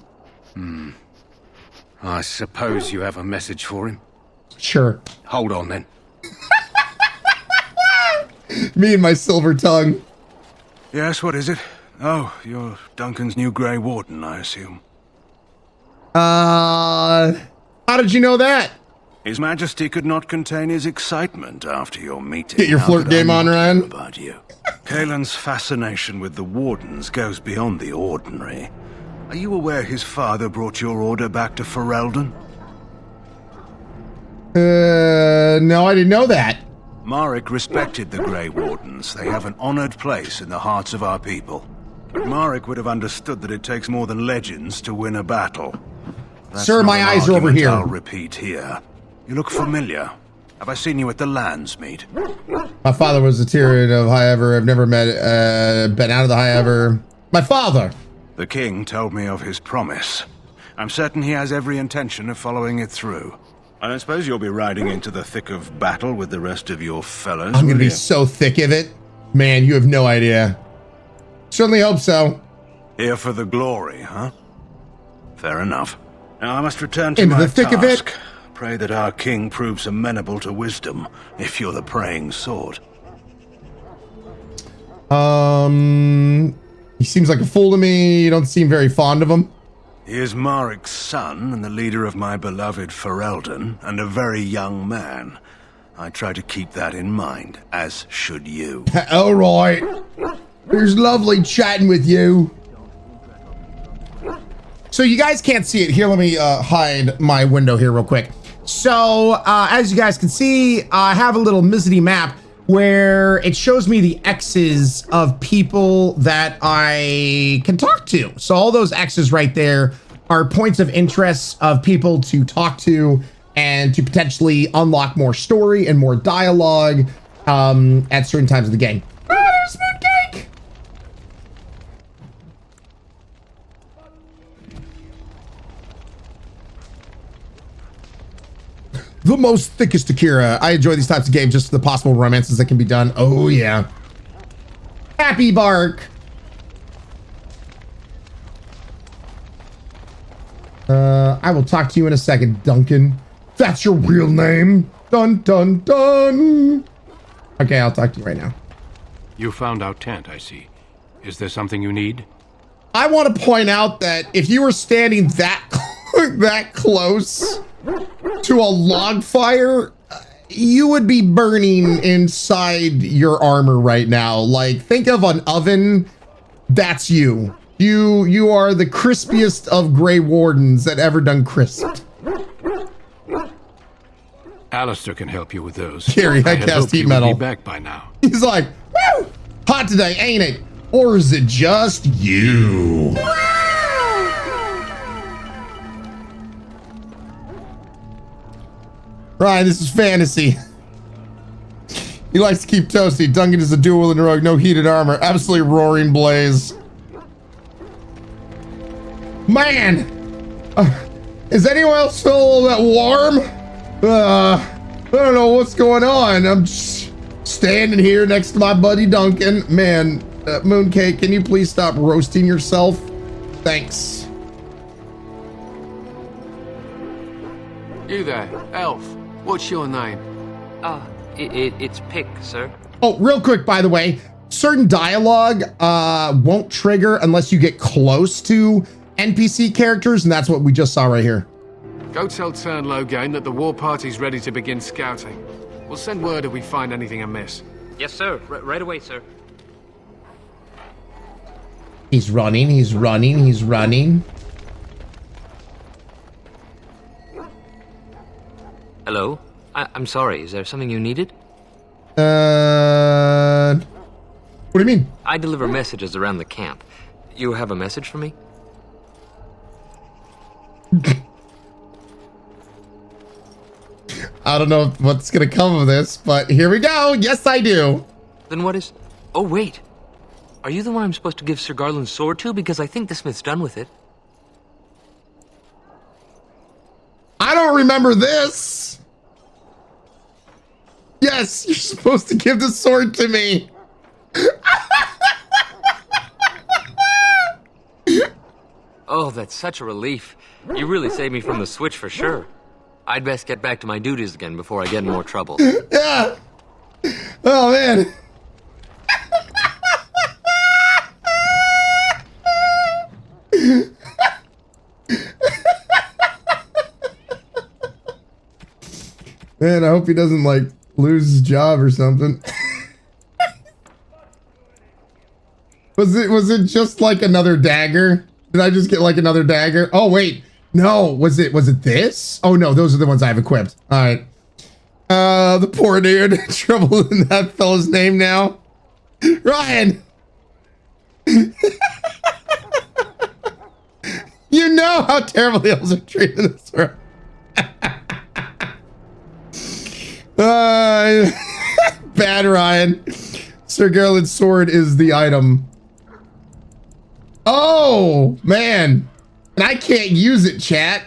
I suppose you have a message for him? Sure. Hold on, then. Me and my silver tongue. Yes, what is it? Oh, you're Duncan's new Grey Warden, I assume. How did you know that? His Majesty could not contain his excitement after your meeting. Get your How flirt could I game on, not Ryan. know about you. Kaelin's fascination with the Wardens goes beyond the ordinary. Are you aware his father brought your order back to Ferelden? No, I didn't know that. Maric respected the Grey Wardens. They have an honored place in the hearts of our people. But Maric would have understood that it takes more than legends to win a battle. That's Sir, not my an eyes are over argument here. I'll repeat here. You look familiar. Have I seen you at the Landsmeet? My father was a Tyrion of High Ever. I've never met, been out of the High Ever. My father! The king told me of his promise. I'm certain he has every intention of following it through. I don't suppose you'll be riding into the thick of battle with the rest of your fellows, I'm gonna will be you? so thick of it. Man, you have no idea. Certainly hope so. Here for the glory, huh? Fair enough. Now I must return to Into my the thick of it. task. Pray that our king proves amenable to wisdom, if you're the praying sort. He seems like a fool to me. You don't seem very fond of him. He is Maric's son and the leader of my beloved Ferelden, and a very young man. I try to keep that in mind, as should you. All right. It was lovely chatting with you. So you guys can't see it. Here, let me hide my window here real quick. So as you guys can see, I have a little Mizzy map where it shows me the X's of people that I can talk to. So all those X's right there are points of interest of people to talk to and to potentially unlock more story and more dialogue at certain times of the game. Oh, there's Mooncake! The most thickest Akira. I enjoy these types of games, just the possible romances that can be done. Oh yeah. Happy Bark. I will talk to you in a second, Duncan. That's your real name. Dun dun dun. Okay, I'll talk to you right now. You found our tent, I see. Is there something you need? I want to point out that if you were standing that that close to a log fire, you would be burning inside your armor right now. Like, think of an oven. That's you. You are the crispiest of Grey Wardens that ever done crisped. Alistair can help you with those. Carrie, I cast heat metal. Be back by now. He's like, woo! Hot today, ain't it? Or is it just you? Ryan, this is fantasy. He likes to keep toasty. Duncan is a duel in a rogue, no heated armor. Absolutely roaring blaze. Man! Is anyone else feel a little bit warm? I don't know what's going on. I'm just standing here next to my buddy Duncan. Man, Mooncake, can you please stop roasting yourself? Thanks. You there, elf. What's your name? It's Pick, sir. Oh, real quick, by the way, certain dialogue won't trigger unless you get close to NPC characters, and that's what we just saw right here. Go tell Turn Logain that the war party's ready to begin scouting. We'll send word if we find anything amiss. Yes, sir. Right away, sir. He's running, he's running, he's running. Hello? I'm sorry, is there something you needed? What do you mean? I deliver messages around the camp. You have a message for me? I don't know what's gonna come of this, but here we go. Yes, I do. Then what is... Oh, wait. Are you the one I'm supposed to give Sir Garland's sword to? Because I think the smith's done with it. I don't remember this. Yes, you're supposed to give the sword to me. Oh, that's such a relief. You really saved me from the switch for sure. I'd best get back to my duties again before I get in more trouble. Yeah. Oh, man. Man, I hope he doesn't, like, lose his job or something. Was it just like another dagger? Did I just get like another dagger? Oh wait, no. Was it this? Oh no, those are the ones I have equipped. All right. The poor dude. Trouble in that fella's name now. Ryan. You know how terrible the elves are treating this world. Bad Ryan. Sir Garland's sword is the item. Oh, man. And I can't use it, chat.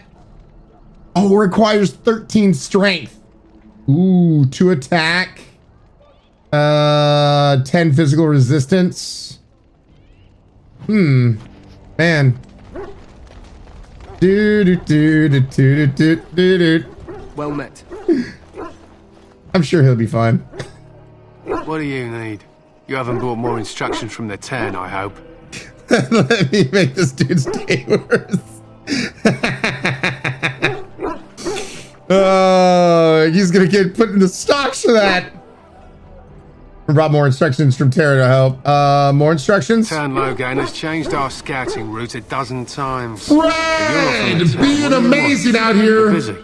Oh, it requires 13 strength. Ooh, 2 attack. 10 physical resistance. Man. Well met. I'm sure he'll be fine. What do you need? You haven't brought more instructions from the 10, I hope. Let me make this dude's day worse. Oh, he's gonna get put into stocks for that. Brought more instructions from Terra to help. More instructions? Logan has changed our scouting route 12 times. Fred, being amazing out here. Busy.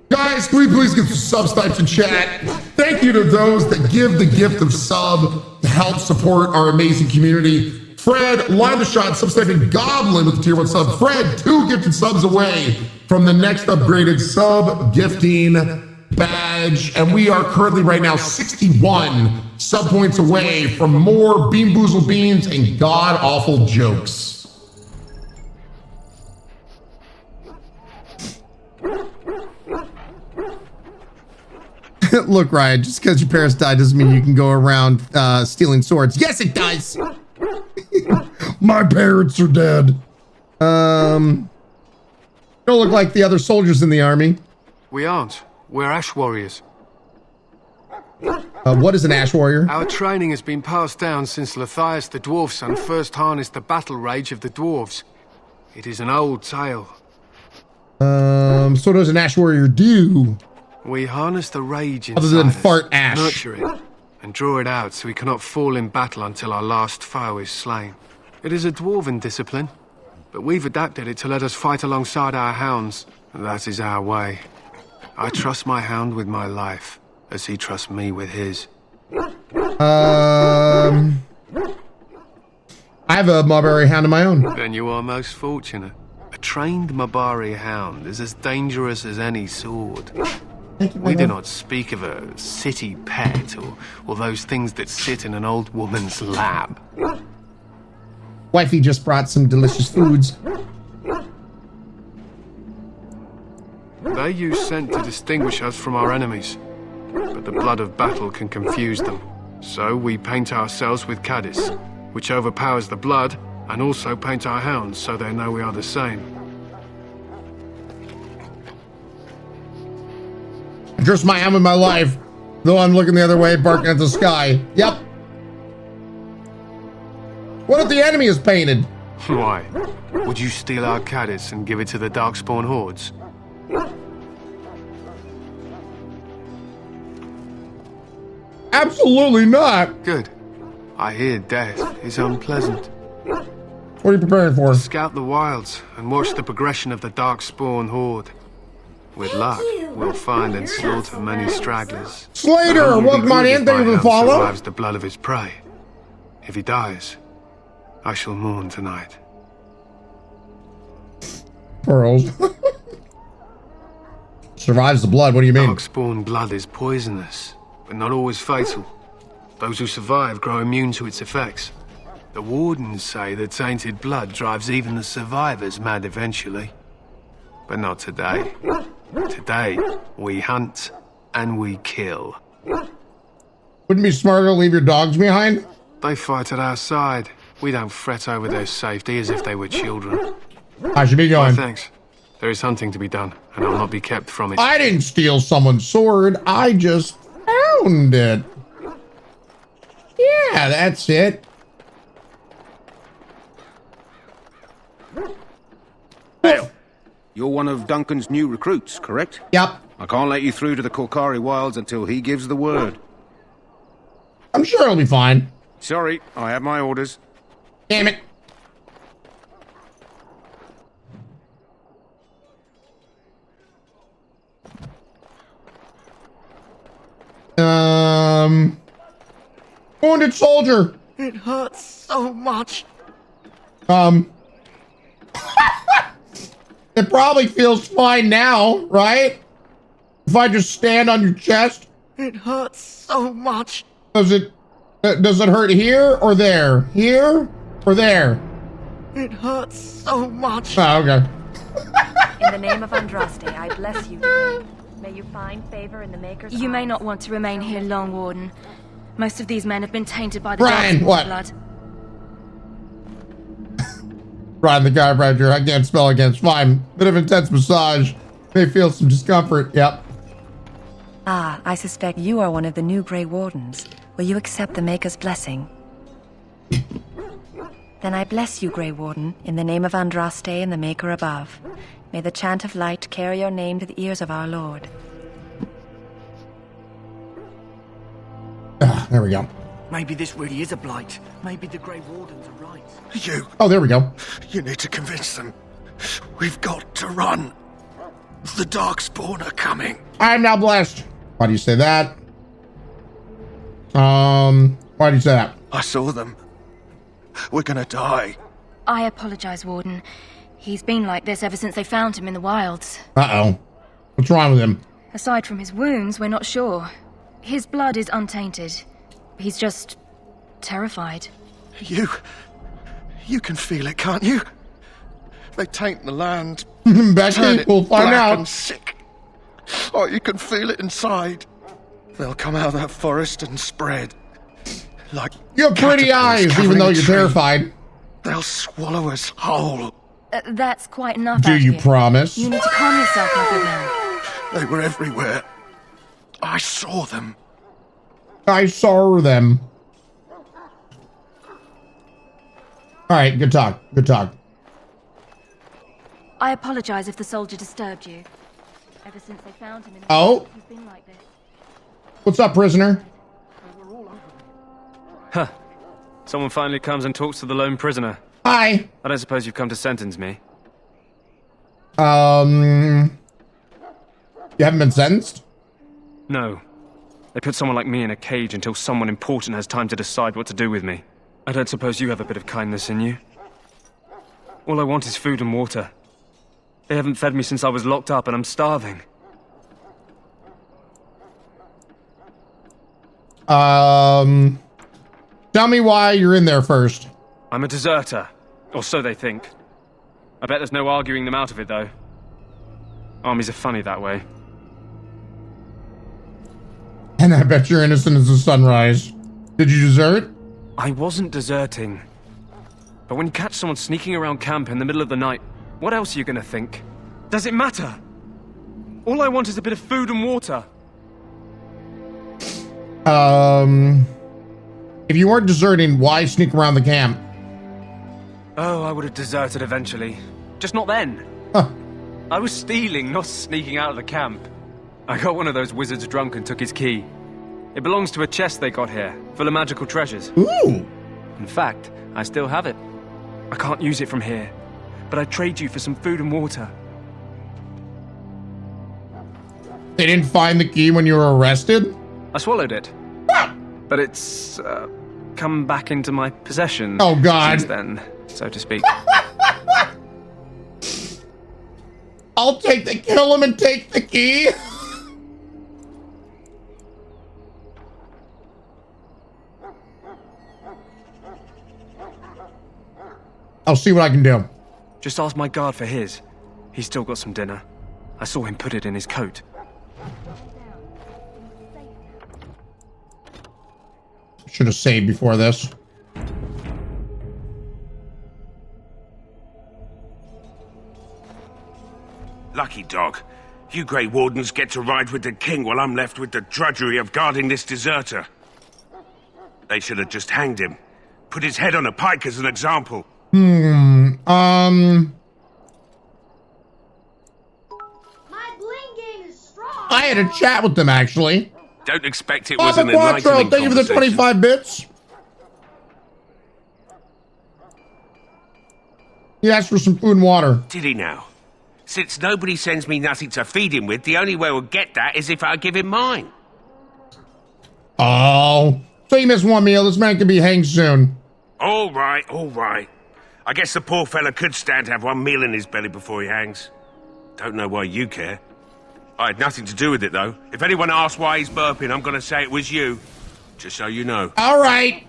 Guys, can we please get some subs types in chat? Thank you to those that give the gift of sub to help support our amazing community. Fred, line the shot, subscribing Goblin with the tier 1 sub. Fred, 2 gifted subs away from the next upgraded sub gifting badge. And we are currently right now 61 sub points away from more Bean Boozle Beans and god-awful jokes. Look, Ryan, just because your parents died doesn't mean you can go around stealing swords. Yes, it does. My parents are dead. Don't look like the other soldiers in the army. We aren't. We're Ash Warriors. What is an Ash Warrior? Our training has been passed down since Lathias the Dwarf Son first harnessed the battle rage of the dwarves. It is an old tale. So does an Ash Warrior do? We harness the rage inside other than us, fart ash. nurture it, and draw it out so we cannot fall in battle until our last foe is slain. It is a dwarven discipline, but we've adapted it to let us fight alongside our hounds. That is our way. I trust my hound with my life, as he trusts me with his. I have a Marbury hound of my own. Then you are most fortunate. A trained Mabari hound is as dangerous as any sword. We do not speak of a city pet or those things that sit in an old woman's lap. Wifey just brought some delicious foods. They use scent to distinguish us from our enemies, but the blood of battle can confuse them. So we paint ourselves with caddis, which overpowers the blood, and also paint our hounds so they know we are the same. I trust my hound with my life, though I'm looking the other way, barking at the sky. Yep. What if the enemy is painted? Why? Would you steal our caddis and give it to the Darkspawn hordes? Absolutely not. Good. I hear death is unpleasant. What are you preparing for? Scout the wilds and watch the progression of the Darkspawn horde. With luck, we'll find and slaughter many stragglers. Slater, welcome on in. Thank you for the follow. Survives the blood of his prey. If he dies, I shall mourn tonight. Pearls. Survives the blood, what do you mean? Darkspawn blood is poisonous, but not always fatal. Those who survive grow immune to its effects. The wardens say that tainted blood drives even the survivors mad eventually. But not today. Today, we hunt and we kill. Wouldn't it be smarter to leave your dogs behind? They fight at our side. We don't fret over their safety as if they were children. I should be going. Thanks. There is hunting to be done, and I'll not be kept from it. I didn't steal someone's sword. I just found it. Yeah, that's it. Hey, you're one of Duncan's new recruits, correct? Yep. I can't let you through to the Korkari Wilds until he gives the word. I'm sure it'll be fine. Sorry, I have my orders. Damn it. Wounded soldier. It hurts so much. It probably feels fine now, right? If I just stand on your chest. It hurts so much. Does it hurt here or there? Here or there? It hurts so much. Oh, okay. In the name of Andraste, I bless you today. May you find favor in the Maker's You may eyes. not want to remain here long, Warden. Most of these men have been tainted by the Ryan, Darkspawn what? blood. Ryan, the chiropractor. I can't spell again. It's fine. Bit of intense massage. May feel some discomfort. Yep. Ah, I suspect you are one of the new Grey Wardens. Will you accept the Maker's blessing? Then I bless you, Grey Warden, in the name of Andraste and the Maker above. May the chant of light carry your name to the ears of our Lord. There we go. Maybe this really is a blight. Maybe the Grey Wardens are right. You. Oh, there we go. You need to convince them. We've got to run. The Darkspawn are coming. I am now blessed. Why do you say that? Why do you say that? I saw them. We're gonna die. I apologize, Warden. He's been like this ever since they found him in the wilds. Uh-oh. What's wrong with him? Aside from his wounds, we're not sure. His blood is untainted. He's just terrified. You can feel it, can't you? They taint the land. Becky, we'll find out. And sick. Oh, you can feel it inside. They'll come out of that forest and spread. Like you have pretty eyes, even though you're terrified. They'll swallow us whole. That's quite enough. Do you promise? You need to calm yourself, my good man. They were everywhere. I saw them. I saw them. All right, good talk. Good talk. I apologize if the soldier disturbed you. Ever since they found him in the he's been like this. What's up, prisoner? Huh. Someone finally comes and talks to the lone prisoner. Hi. I don't suppose you've come to sentence me. You haven't been sentenced? No. They put someone like me in a cage until someone important has time to decide what to do with me. I don't suppose you have a bit of kindness in you? All I want is food and water. They haven't fed me since I was locked up and I'm starving. Tell me why you're in there first. I'm a deserter. Or so they think. I bet there's no arguing them out of it, though. Armies are funny that way. And I bet you're innocent as the sunrise. Did you desert? I wasn't deserting. But when you catch someone sneaking around camp in the middle of the night, what else are you gonna think? Does it matter? All I want is a bit of food and water. If you weren't deserting, why sneak around the camp? Oh, I would have deserted eventually. Just not then. Huh. I was stealing, not sneaking out of the camp. I got one of those wizards drunk and took his key. It belongs to a chest they got here, full of magical treasures. Ooh! In fact, I still have it. I can't use it from here, but I'd trade you for some food and water. They didn't find the key when you were arrested? I swallowed it. But it's, come back into my possession. Oh, God. Since then, so to speak. I'll kill him and take the key. I'll see what I can do. Just ask my guard for his. He's still got some dinner. I saw him put it in his coat. Should have saved before this. Lucky dog. You Grey Wardens get to ride with the king while I'm left with the drudgery of guarding this deserter. They should have just hanged him. Put his head on a pike as an example. My bling game is strong. I had a chat with them, actually. Don't expect it was an Quattro, enlightening thank you for the 25 bits. He asked for some food and water. Did he now? Since nobody sends me nothing to feed him with, the only way we'll get that is if I give him mine. Oh, so you missed one meal. This man could be hanged soon. All right, all right. I guess the poor fella could stand to have one meal in his belly before he hangs. Don't know why you care. I had nothing to do with it, though. If anyone asks why he's burping, I'm going to say it was you. Just so you know. All right.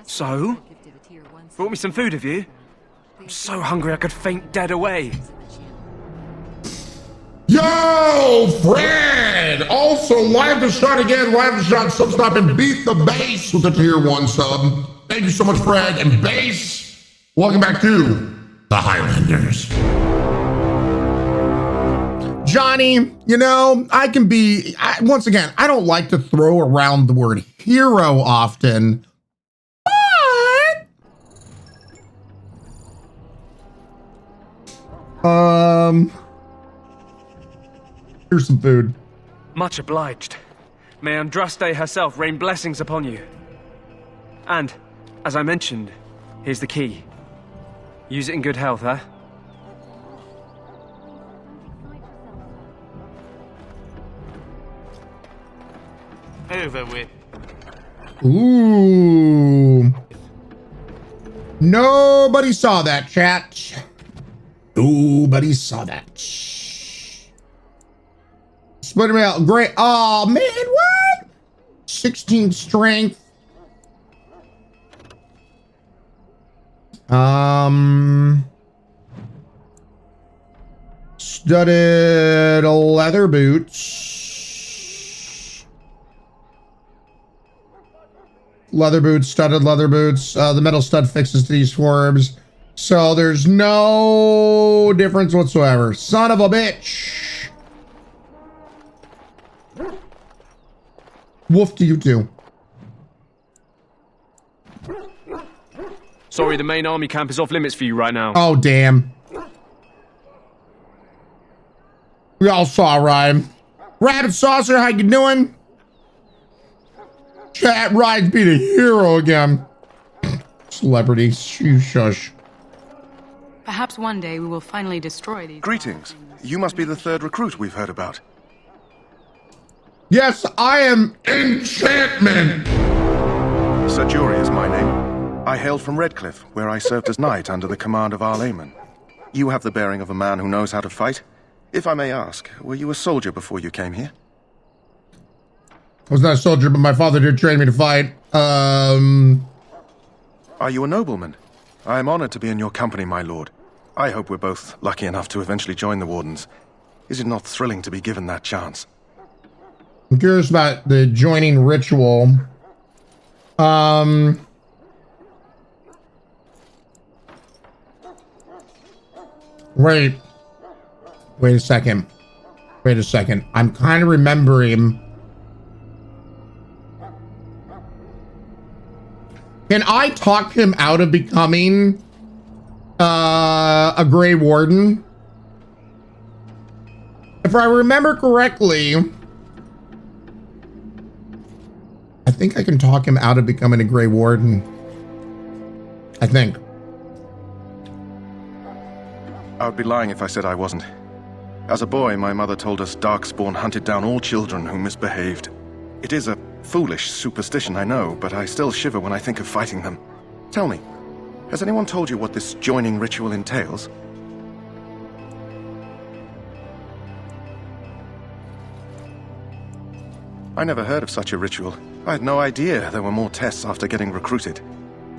So? Brought me some food, have you? I'm so hungry I could faint dead away. Yo, Fred! Also, live the shot again, live the shot, sub stop and beat the base with the tier 1 sub. Thank you so much, Fred and Base. Welcome back to the Highlanders. Johnny, you know, once again, I don't like to throw around the word hero often, but here's some food. Much obliged. May Andraste herself rain blessings upon you. And, as I mentioned, here's the key. Use it in good health, huh? Over with. Ooh. Nobody saw that, chat. Nobody saw that. Split him out. Great. Oh, man, what? 16 strength. Studded leather boots. Leather boots, studded leather boots. The metal stud fixes to these forbs. So there's no difference whatsoever. Son of a bitch. Woof to you too. Sorry, the main army camp is off limits for you right now. Oh, damn. We all saw Ryan. Rabbit Saucer, how you doing? Chat Ryan's being a hero again. Celebrity, shush. Perhaps one day we will finally destroy these. Greetings. You must be the third recruit we've heard about. Yes, I am Enchantment. Sir Jury is my name. I hailed from Redcliffe, where I served as knight under the command of Arlayman. You have the bearing of a man who knows how to fight. If I may ask, were you a soldier before you came here? I was not a soldier, but my father did train me to fight. Are you a nobleman? I am honored to be in your company, my lord. I hope we're both lucky enough to eventually join the Wardens. Is it not thrilling to be given that chance? I'm curious about the joining ritual. Wait a second. I'm kind of remembering. Can I talk him out of becoming a Grey Warden? If I remember correctly, I think I can talk him out of becoming a Grey Warden. I think. I would be lying if I said I wasn't. As a boy, my mother told us Darkspawn hunted down all children who misbehaved. It is a foolish superstition, I know, but I still shiver when I think of fighting them. Tell me, has anyone told you what this joining ritual entails? I never heard of such a ritual. I had no idea there were more tests after getting recruited.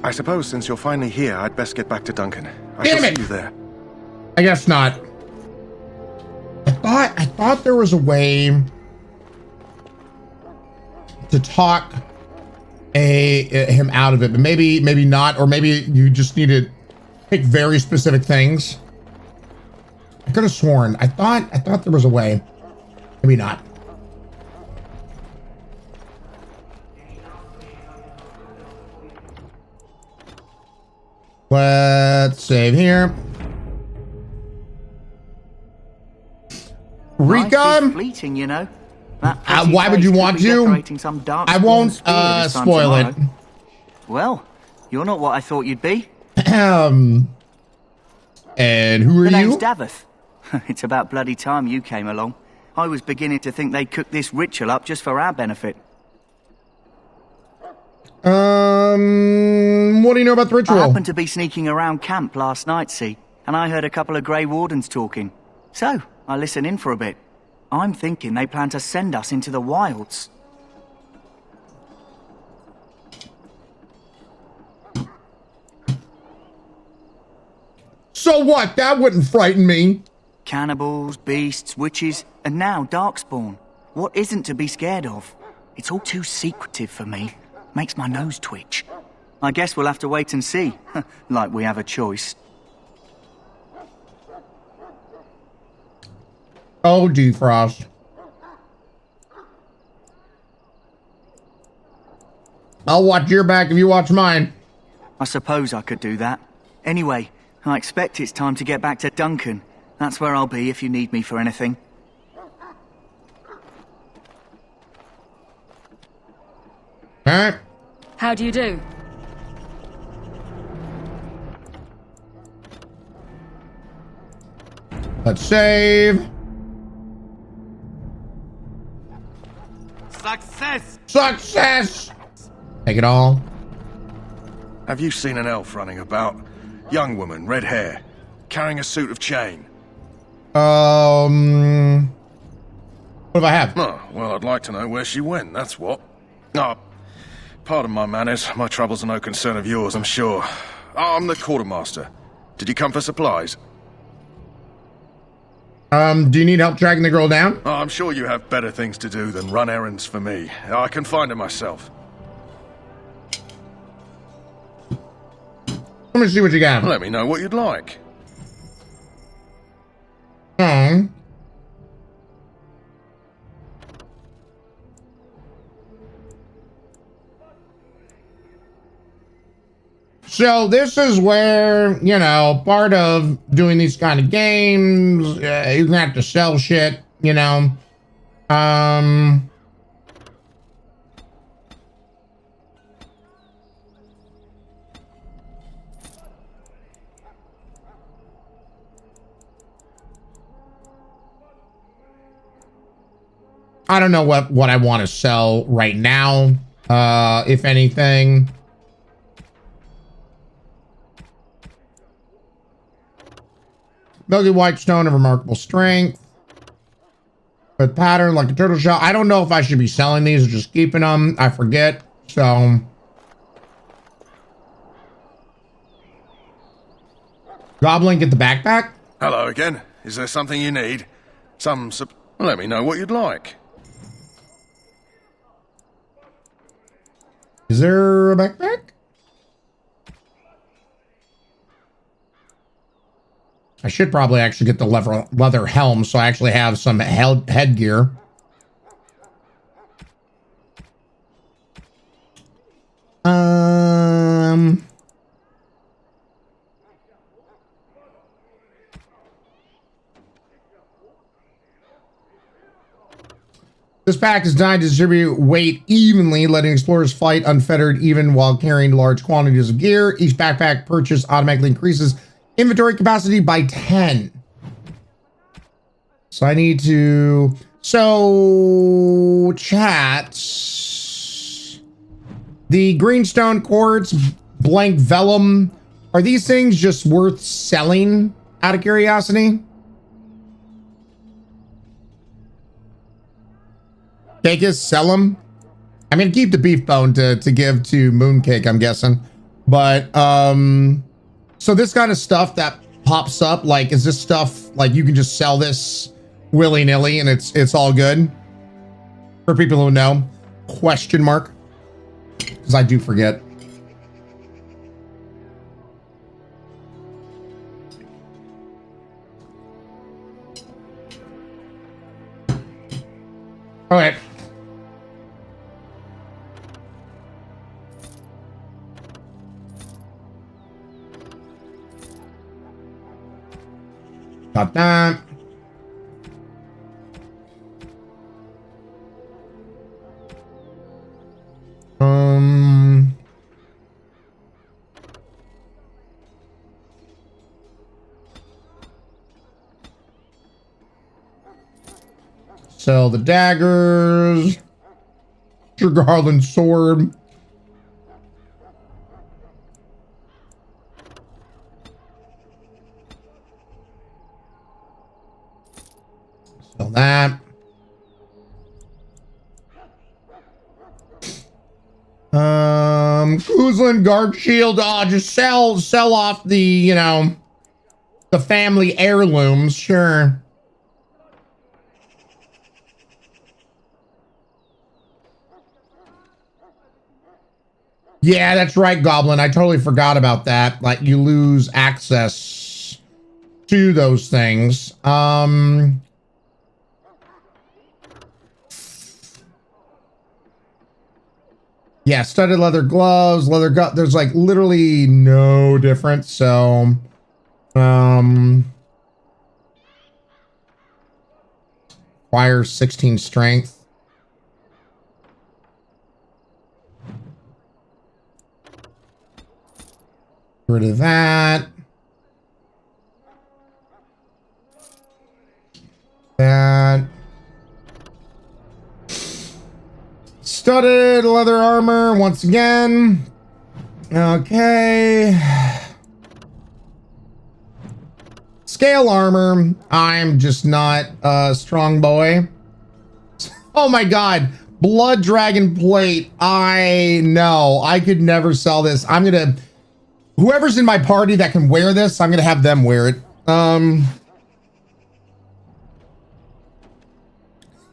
I suppose since you're finally here, I'd best get back to Duncan. I shall see you there. I guess not. I thought there was a way to talk him out of it, but maybe not, or maybe you just need to pick very specific things. I could have sworn. I thought there was a way. Maybe not. Let's save here. Rika, fleeting, you know. why would you want to? I won't spoil it. Well, you're not what I thought you'd be. And who are The name's you? Davith. It's about bloody time you came along. I was beginning to think they cooked this ritual up just for our benefit. What do you know about the ritual? I happened to be sneaking around camp last night, see, and I heard a couple of Grey Wardens talking. So, I listened in for a bit. I'm thinking they plan to send us into the wilds. So what? That wouldn't frighten me. Cannibals, beasts, witches, and now Darkspawn. What isn't to be scared of? It's all too secretive for me. Makes my nose twitch. I guess we'll have to wait and see. Like we have a choice. Oh, Defrost. I'll watch your back if you watch mine. I suppose I could do that. Anyway, I expect it's time to get back to Duncan. That's where I'll be if you need me for anything. Alright. How do you do? Let's save. Success! Success! Take it all. Have you seen an elf running about? Young woman, red hair, carrying a suit of chain. What do I have? Oh, well, I'd like to know where she went, that's what. Oh, pardon my manners. My troubles are no concern of yours, I'm sure. Oh, I'm the quartermaster. Did you come for supplies? Do you need help tracking the girl down? Oh, I'm sure you have better things to do than run errands for me. I can find her myself. Let me see what you got. Let me know what you'd like. So this is where, you know, part of doing these kind of games, you're gonna have to sell shit, you know. I don't know what I want to sell right now, if anything. Milky white stone of remarkable strength. With pattern like a turtle shell. I don't know if I should be selling these or just keeping them. I forget. So. Goblin, get the backpack. Hello again. Is there something you need? Let me know what you'd like. Is there a backpack? I should probably actually get the leather helm so I actually have some headgear. This pack is designed to distribute weight evenly, letting explorers fight unfettered even while carrying large quantities of gear. Each backpack purchase automatically increases inventory capacity by 10. So I need to... So... Chats... The greenstone quartz, blank vellum, are these things just worth selling out of curiosity? Cakes, sell them. I'm gonna keep the beef bone to give to Mooncake, I'm guessing. But so this kind of stuff that pops up, like, is this stuff like you can just sell this willy-nilly and it's all good? For people who know, question mark, because I do forget. All right. Got that. Sell the daggers. Sugar Harlan sword. Sell that. Kuzlin guard shield. Just sell off the, you know, the family heirlooms. Sure. Yeah, that's right, Goblin. I totally forgot about that. Like, you lose access to those things. Yeah, studded leather gloves, leather gut. There's like literally no difference. So, requires 16 strength. rid of that. That. Studded leather armor once again. Okay. Scale armor. I'm just not a strong boy. Oh my god. Blood dragon plate. I know. I could never sell this. I'm gonna... Whoever's in my party that can wear this, I'm gonna have them wear it.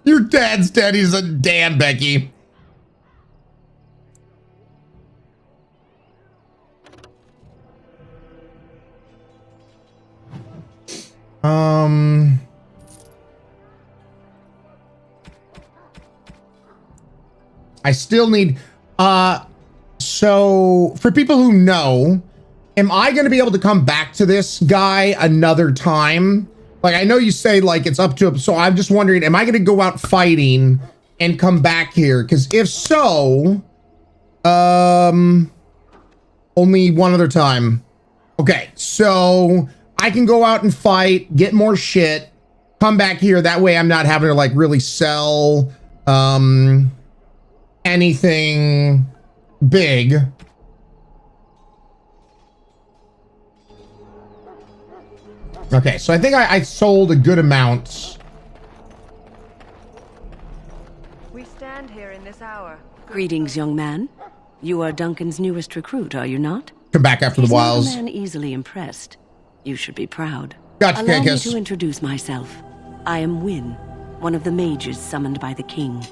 Your dad's dead. He's a damn Becky. I still need, so for people who know, am I going to be able to come back to this guy another time? Like, I know you say like it's up to him. So I'm just wondering, am I going to go out fighting and come back here? Because if so, only one other time. Okay. So I can go out and fight, get more shit, come back here. That way I'm not having to like really sell, anything big. Okay, so I think I sold a good amount. We stand here in this hour. Greetings, young man. You are Duncan's newest recruit, are you not? Come back after the whiles. He's not a man easily impressed. You should be proud. Gotcha, Allow me Kankis. to introduce myself. I am Wynn, one of the mages summoned by the king.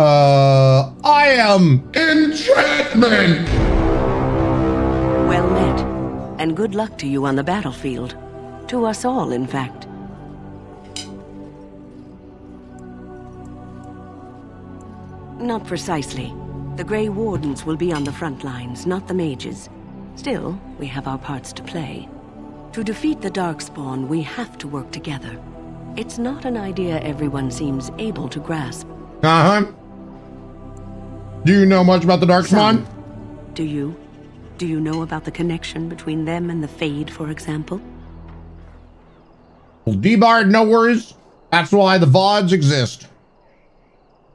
I am Enchantment! Well met, and good luck to you on the battlefield. To us all, in fact. Not precisely. The Grey Wardens will be on the front lines, not the mages. Still, we have our parts to play. To defeat the Darkspawn, we have to work together. It's not an idea everyone seems able to grasp. Uh-huh. Do you know much about the Darkspawn? Do you? Do you know about the connection between them and the Fade, for example? Well, D-Bard, no worries. That's why the VODs exist.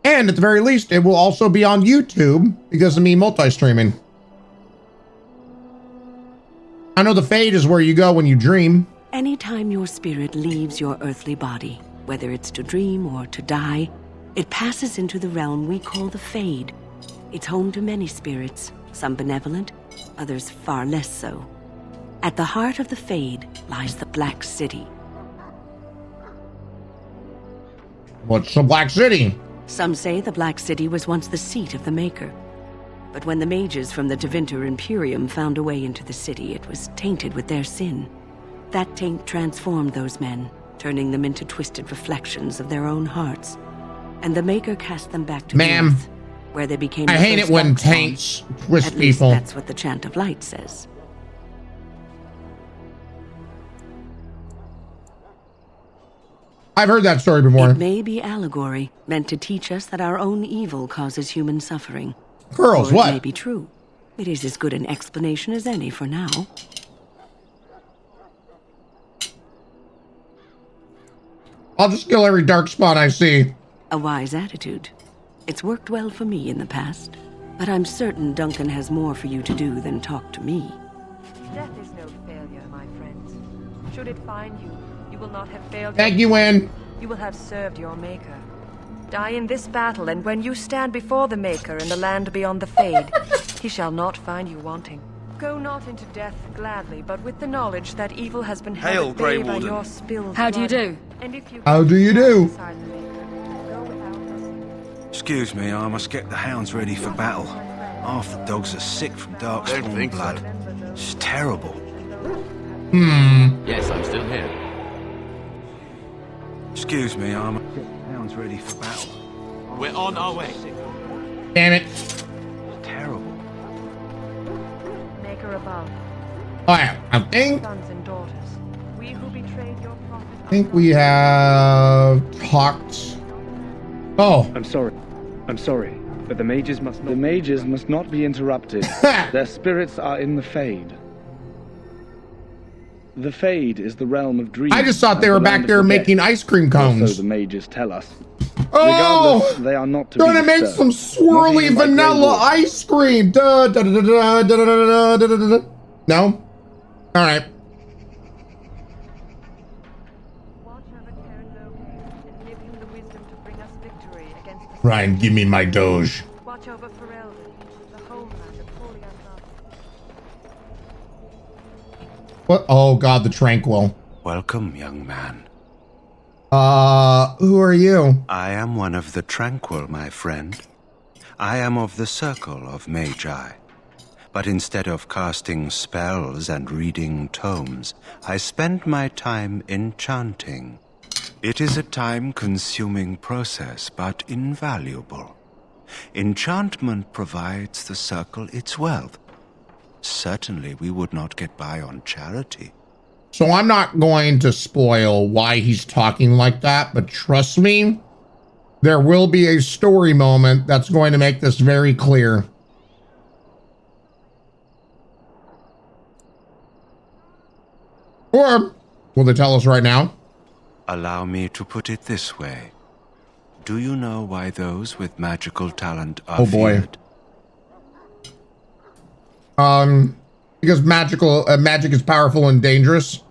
And at the very least, it will also be on YouTube because of me multi-streaming. I know the Fade is where you go when you dream. Anytime your spirit leaves your earthly body, whether it's to dream or to die, it passes into the realm we call the Fade. It's home to many spirits, some benevolent, others far less so. At the heart of the Fade lies the Black City. What's the Black City? Some say the Black City was once the seat of the Maker. But when the mages from the Tevinter Imperium found a way into the city, it was tainted with their sin. That taint transformed those men, turning them into twisted reflections of their own hearts. And the Maker cast them back to Earth, where they became I hate it when taints twist At least people. that's what the Chant of Light says. I've heard that story before. It may be allegory, meant to teach us that our own evil causes human suffering. Girls, Or what? It may be true. It is as good an explanation as any for now. I'll just kill every Darkspawn I see. A wise attitude. It's worked well for me in the past. But I'm certain Duncan has more for you to do than talk to me. Death is no failure, my friends. Should it find you, you will not have failed. Thank you, Wynn. You will have served your Maker. Die in this battle, and when you stand before the Maker in the land beyond the Fade, he shall not find you wanting. Go not into death gladly, but with the knowledge that evil has been held Hail, at Grey bay by Warden. your spilled How do you blood. do? And if you How do you do? Excuse me, I must get the hounds ready for battle. Half the dogs are sick from Darkspawn blood. It's terrible. Yes, I'm still here. Excuse me, I must get the hounds ready for battle. We're on our way. Damn it. Terrible. Maker above, Alright, I think sons and daughters, we who betrayed your prophet. we have talked. Oh. I'm sorry, but the mages must not... The mages must not be interrupted. Their spirits are in the Fade. The Fade is the realm of dreams. I just thought they were back there making ice cream cones. So the mages tell us. Oh! Regardless, they are not to Gonna be make disturbed. some swirly vanilla ice cream. Da, da, da, da, da, da, da, da, da, da. No? Alright. Ryan, give me my doge. Watch over Ferelden, the homeland of Poliandra. What? Oh god, the Tranquil. Welcome, young man. Who are you? I am one of the Tranquil, my friend. I am of the Circle of Magi. But instead of casting spells and reading tomes, I spend my time enchanting. It is a time-consuming process, but invaluable. Enchantment provides the Circle its wealth. Certainly we would not get by on charity. So I'm not going to spoil why he's talking like that, but trust me, there will be a story moment that's going to make this very clear. Or will they tell us right now? Allow me to put it this way. Do you know why those with magical talent are feared? Because magic is powerful and dangerous.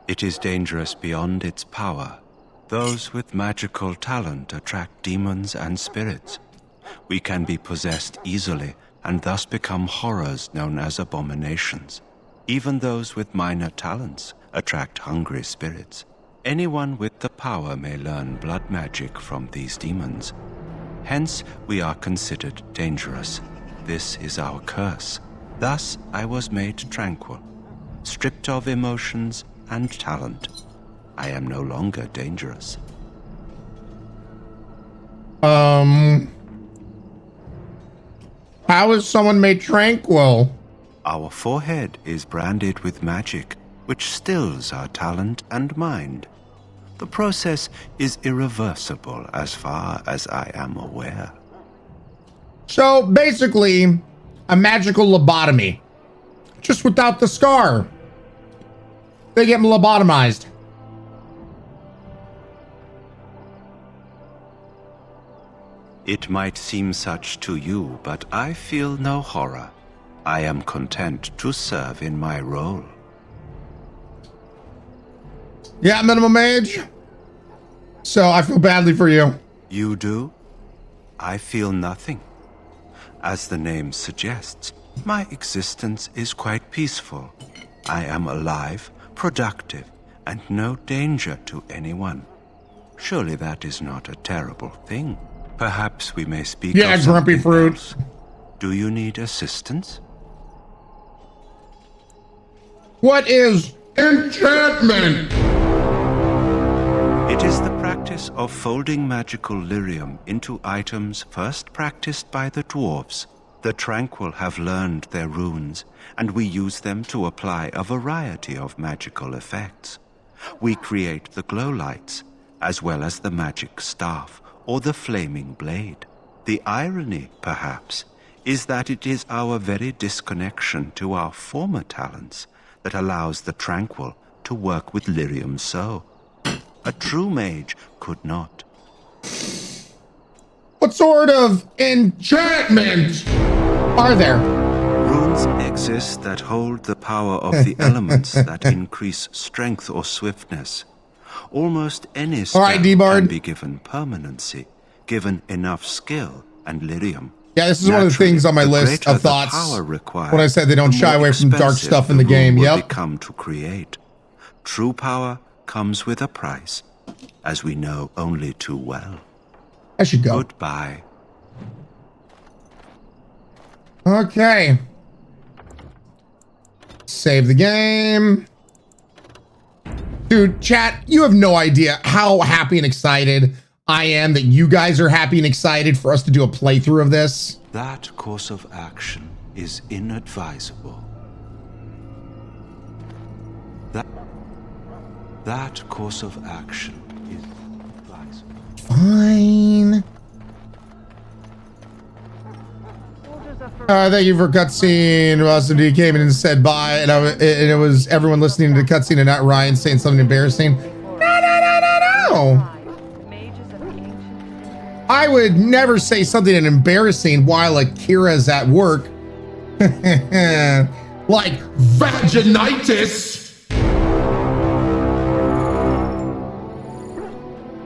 It is dangerous beyond its power. Those with magical talent attract demons and spirits. We can be possessed easily and thus become horrors known as abominations. Even those with minor talents attract hungry spirits. Anyone with the power may learn blood magic from these demons. Hence, we are considered dangerous. This is our curse. Thus, I was made tranquil, stripped of emotions and talent. I am no longer dangerous. How is someone made tranquil? Our forehead is branded with magic, which stills our talent and mind. The process is irreversible as far as I am aware. So basically, a magical lobotomy. Just without the scar. They get lobotomized. It might seem such to you, but I feel no horror. I am content to serve in my role. Yeah, minimum age. So I feel badly for you. You do? I feel nothing. As the name suggests, my existence is quite peaceful. I am alive, productive, and no danger to anyone. Surely that is not a terrible thing. Perhaps we may speak of grumpy fruit. Else. Do you need assistance? What is enchantment? It is the practice of folding magical lyrium into items first practiced by the dwarves. The Tranquil have learned their runes, and we use them to apply a variety of magical effects. We create the glow lights, as well as the magic staff or the flaming blade. The irony, perhaps, is that it is our very disconnection to our former talents that allows the Tranquil to work with lyrium so. A true mage could not. What sort of enchantment are there? Runes exist that hold the power of the elements that increase strength or swiftness. Almost any spell can be given permanency, given enough skill and lyrium. Yeah, this is one of the things on my list of thoughts when I said they don't shy away from dark stuff in the game. Yep. Become to create. True power comes with a price, as we know only too well. I should go. Goodbye. Okay. Save the game. Dude, chat, you have no idea how happy and excited I am that you guys are happy and excited for us to do a playthrough of this. That course of action is inadvisable. That course of action is inadvisable. Fine. Orders of Thank you for cutscene. Austin D came in and said bye, and it was everyone listening to the cutscene and not Ryan saying something embarrassing. No. I would never say something embarrassing while Akira's at work. Like vaginitis.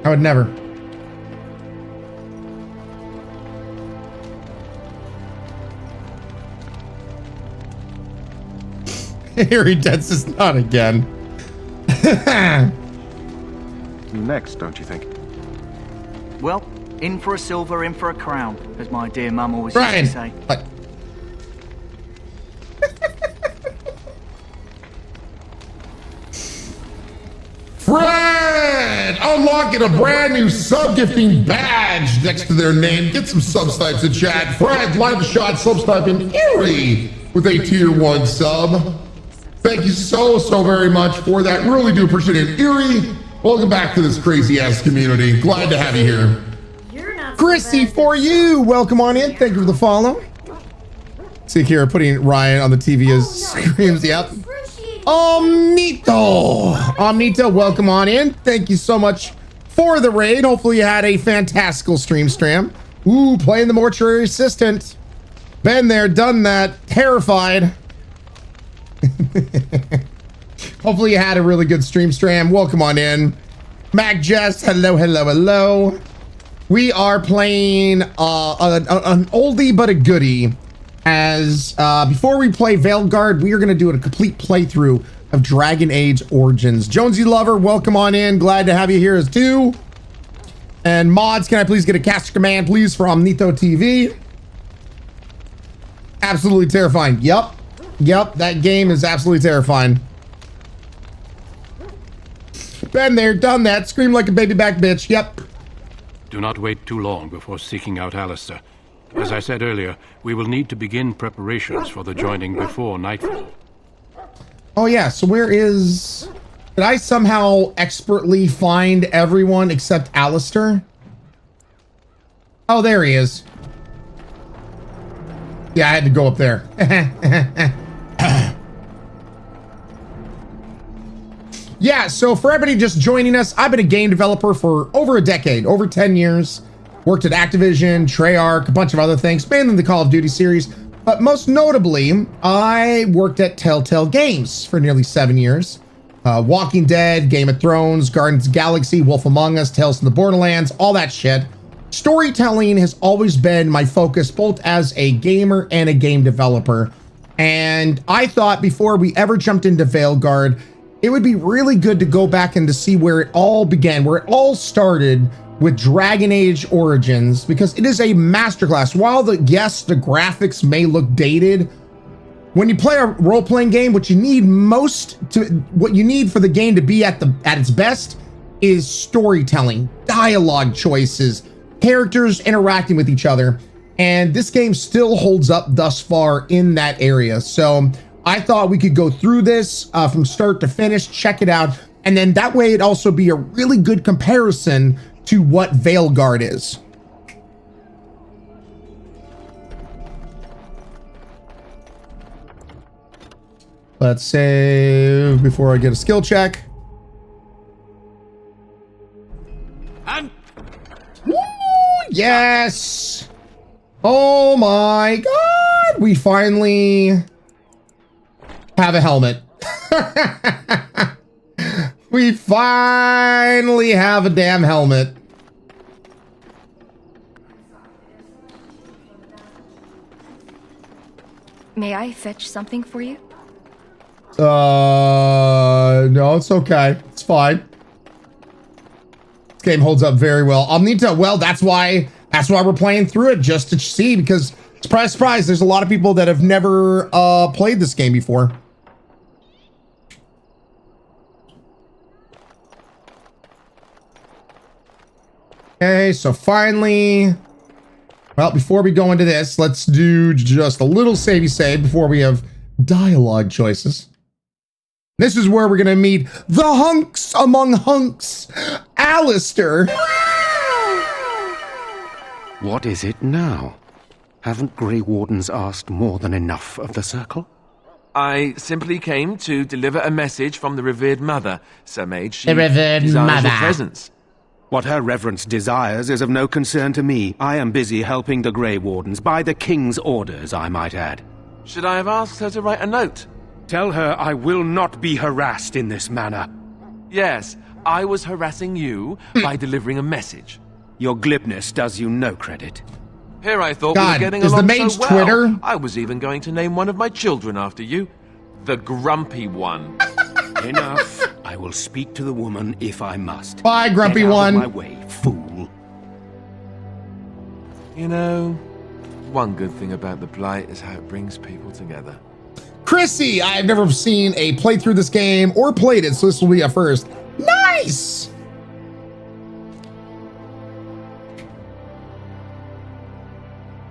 I would never. Harry Dents is not again. Next, don't you think? Well, in for a silver, in for a crown, as my dear mum always Ryan. used to say. What? Fred! Unlocking a brand new sub-gifting badge next to their name. Get some subtypes in chat. Fred, live shot subtyping Erie with a tier 1 sub. Thank you so very much for that. Really do appreciate it. Erie, welcome back to this crazy-ass community. Glad to have you here. Chrissy, for you. Welcome on in. Thank you for the follow. See here, putting Ryan on the TV as screams. Yep. Omnito, welcome on in. Thank you so much for the raid. Hopefully you had a fantastical stream. Ooh, playing the mortuary assistant. Been there, done that. Terrified. Hopefully you had a really good stream. Welcome on in. Mac Jess, hello. We are playing an oldie but a goodie. As before we play Veilguard, we are going to do a complete playthrough of Dragon Age Origins. Jonesy Lover, welcome on in. Glad to have you here as too. And mods, can I please get a caster command, please, for Omnito TV? Absolutely terrifying. Yep, that game is absolutely terrifying. Been there, done that. Scream like a baby back bitch. Yep. Do not wait too long before seeking out Alistair. As I said earlier, we will need to begin preparations for the joining before nightfall. Oh yeah, so where is... Did I somehow expertly find everyone except Alistair? Oh, there he is. Yeah, I had to go up there. Yeah, so for everybody just joining us, I've been a game developer for over a decade, over 10 years. Worked at Activision, Treyarch, a bunch of other things, mainly the Call of Duty series. But most notably, I worked at Telltale Games for nearly 7 years. Walking Dead, Game of Thrones, Guardians of the Galaxy, Wolf Among Us, Tales from the Borderlands, all that shit. Storytelling has always been my focus, both as a gamer and a game developer. And I thought before we ever jumped into Veilguard, it would be really good to go back and to see where it all began, where it all started with Dragon Age Origins, because it is a masterclass. While the graphics may look dated, when you play a role-playing game, what you need for the game to be at its best is storytelling, dialogue choices, characters interacting with each other, and this game still holds up thus far in that area. So I thought we could go through this from start to finish, check it out, and then that way it'd also be a really good comparison to what Veilguard is. Let's save before I get a skill check. And Woo, yes! Oh my god! We finally have a helmet. We finally have a damn helmet. May I fetch something for you? No, it's okay. It's fine. This game holds up very well. Omnito, well, that's why we're playing through it, just to see, because surprise, surprise, there's a lot of people that have never played this game before. Okay, so finally, well, before we go into this, let's do just a little savey save before we have dialogue choices. This is where we're gonna meet the hunks among hunks, Alistair. What is it now? Haven't Grey Wardens asked more than enough of the Circle? I simply came to deliver a message from the revered mother, Sir Mage. She The revered desires your mother. presence. What her reverence desires is of no concern to me. I am busy helping the Grey Wardens, by the King's orders, I might add. Should I have asked her to write a note? Tell her I will not be harassed in this manner. Yes, I was harassing you by delivering a message. Your glibness does you no credit. Here I thought we God, were getting is the along mage so well. Twitter? I was even going to name one of my children after you. The Grumpy One. Enough. I will speak to the woman if I must. Bye, Grumpy Get out One. of my way, fool. You know, one good thing about the Blight is how it brings people together. Chrissy, I've never seen a playthrough this game or played it, so this will be a first. Nice!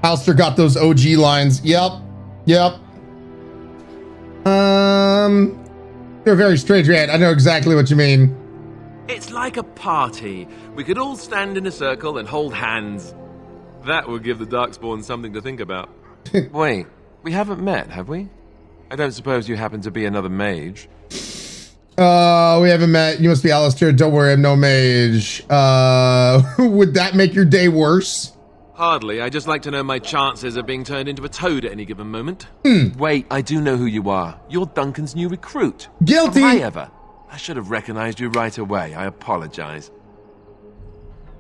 Alistair got those OG lines. Yep. You're a very strange man. I know exactly what you mean. It's like a party. We could all stand in a circle and hold hands. That would give the Darkspawn something to think about. Wait, we haven't met, have we? I don't suppose you happen to be another mage. We haven't met. You must be Alistair. Don't worry, I'm no mage. Would that make your day worse? Hardly. I just like to know my chances of being turned into a toad at any given moment. Wait, I do know who you are. You're Duncan's new recruit. Guilty. From High-Ever. I should have recognized you right away. I apologize.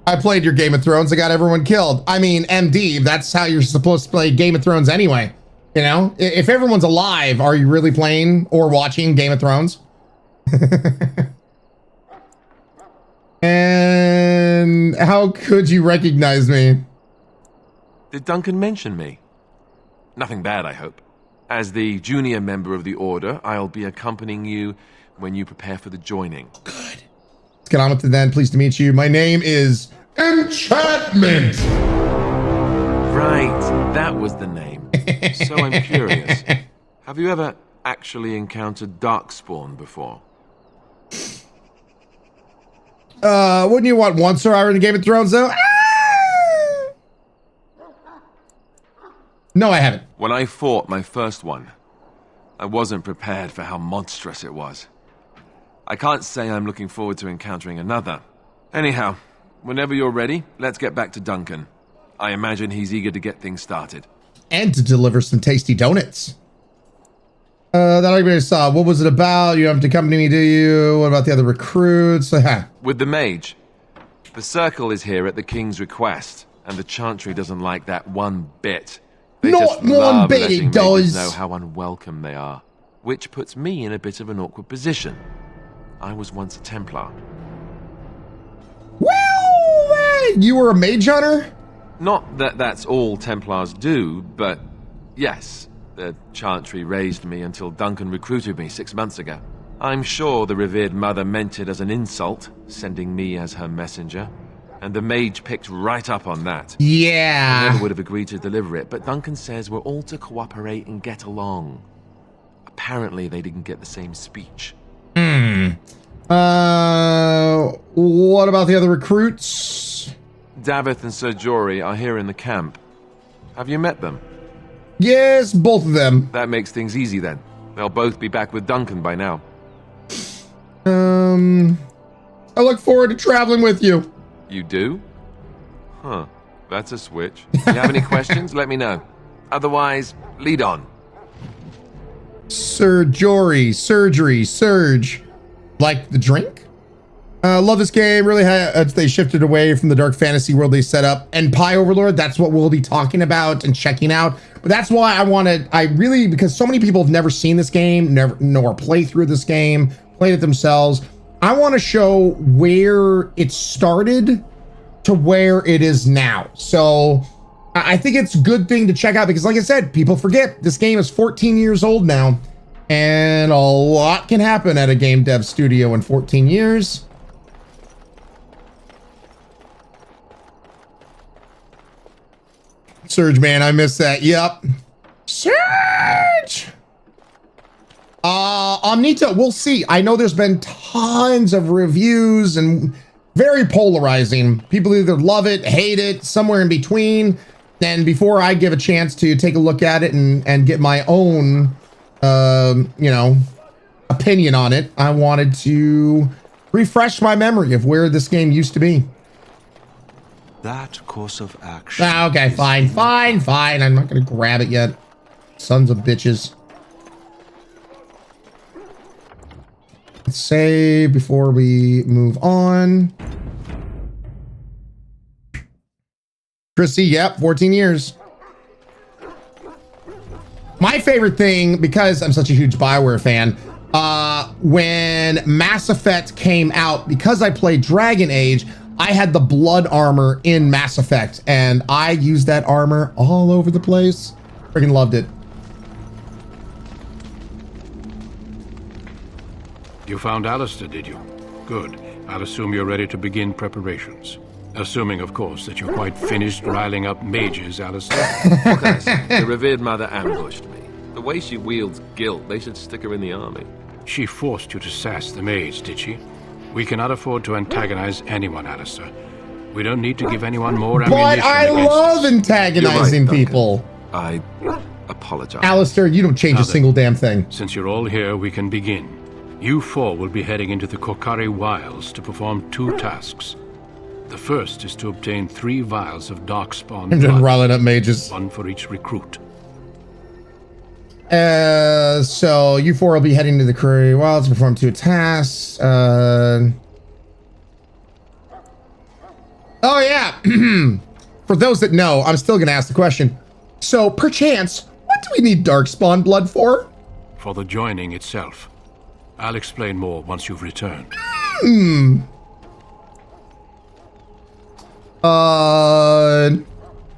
I played your Game of Thrones. I got everyone killed. I mean, MD, that's how you're supposed to play Game of Thrones anyway. You know, if everyone's alive, are you really playing or watching Game of Thrones? And how could you recognize me? Did Duncan mention me? Nothing bad, I hope. As the junior member of the Order, I'll be accompanying you when you prepare for the joining. Good. Let's get on with it then. Pleased to meet you. My name is Enchantment. Right, that was the name. So I'm curious. Have you ever actually encountered Darkspawn before? Wouldn't you want one Sir Iron in Game of Thrones though? No, I haven't. When I fought my first one, I wasn't prepared for how monstrous it was. I can't say I'm looking forward to encountering another. Anyhow, whenever you're ready, let's get back to Duncan. I imagine he's eager to get things started. And to deliver some tasty donuts. That I saw. What was it about? You don't have to accompany me, do you? What about the other recruits? With the mage. The Circle is here at the King's request, and the Chantry doesn't like that one bit. They Not just one love bit letting it does. mages know how unwelcome they are, which puts me in a bit of an awkward position. I was once a Templar. Well, you were a mage hunter? Not that that's all Templars do, but yes, the Chantry raised me until Duncan recruited me 6 months ago. I'm sure the revered mother meant it as an insult, sending me as her messenger, and the mage picked right up on that. Yeah. I never would have agreed to deliver it, but Duncan says we're all to cooperate and get along. Apparently they didn't get the same speech. What about the other recruits? Davith and Sir Jory are here in the camp. Have you met them? Yes, both of them. That makes things easy then. They'll both be back with Duncan by now. I look forward to traveling with you. You do? Huh. That's a switch. If you have any questions, let me know. Otherwise, lead on. Sir Jory, Surgery, Surge. Like the drink? Love this game. Really, they shifted away from the dark fantasy world they set up. And Pie Overlord, that's what we'll be talking about and checking out. But that's why because so many people have never seen this game, nor played through this game, played it themselves. I want to show where it started to where it is now. So I think it's a good thing to check out because, like I said, people forget this game is 14 years old now, and a lot can happen at a game dev studio in 14 years. Surge, man, I missed that. Yep. Surge! Omnita, we'll see. I know there's been tons of reviews and very polarizing. People either love it, hate it, somewhere in between. And before I give a chance to take a look at it and get my own, you know, opinion on it, I wanted to refresh my memory of where this game used to be. That course of action. Okay, fine. I'm not gonna grab it yet. Sons of bitches. Let's save before we move on. Chrissy, yep, 14 years. My favorite thing, because I'm such a huge BioWare fan, when Mass Effect came out, because I played Dragon Age, I had the blood armor in Mass Effect, and I used that armor all over the place. Freaking loved it. You found Alistair, did you? Good. I'll assume you're ready to begin preparations. Assuming, of course, that you're quite finished riling up mages, Alistair. What can I say? The revered mother ambushed me. The way she wields guilt, they should stick her in the army. She forced you to sass the mage, did she? We cannot afford to antagonize anyone, Alistair. We don't need to give anyone more ammunition. But I love antagonizing people. I apologize. Alistair, you don't change a single damn thing. Since you're all here, we can begin. You four will be heading into the Kokari Wilds to perform 2 tasks. The first is to obtain 3 vials of Darkspawn I'm just blood, riling up mages. 1 for each recruit. So you 4 will be heading to the Kokari Wilds to perform 2 tasks. Oh yeah. For those that know, I'm still gonna ask the question. So, perchance, what do we need Darkspawn blood for? For the joining itself. I'll explain more once you've returned.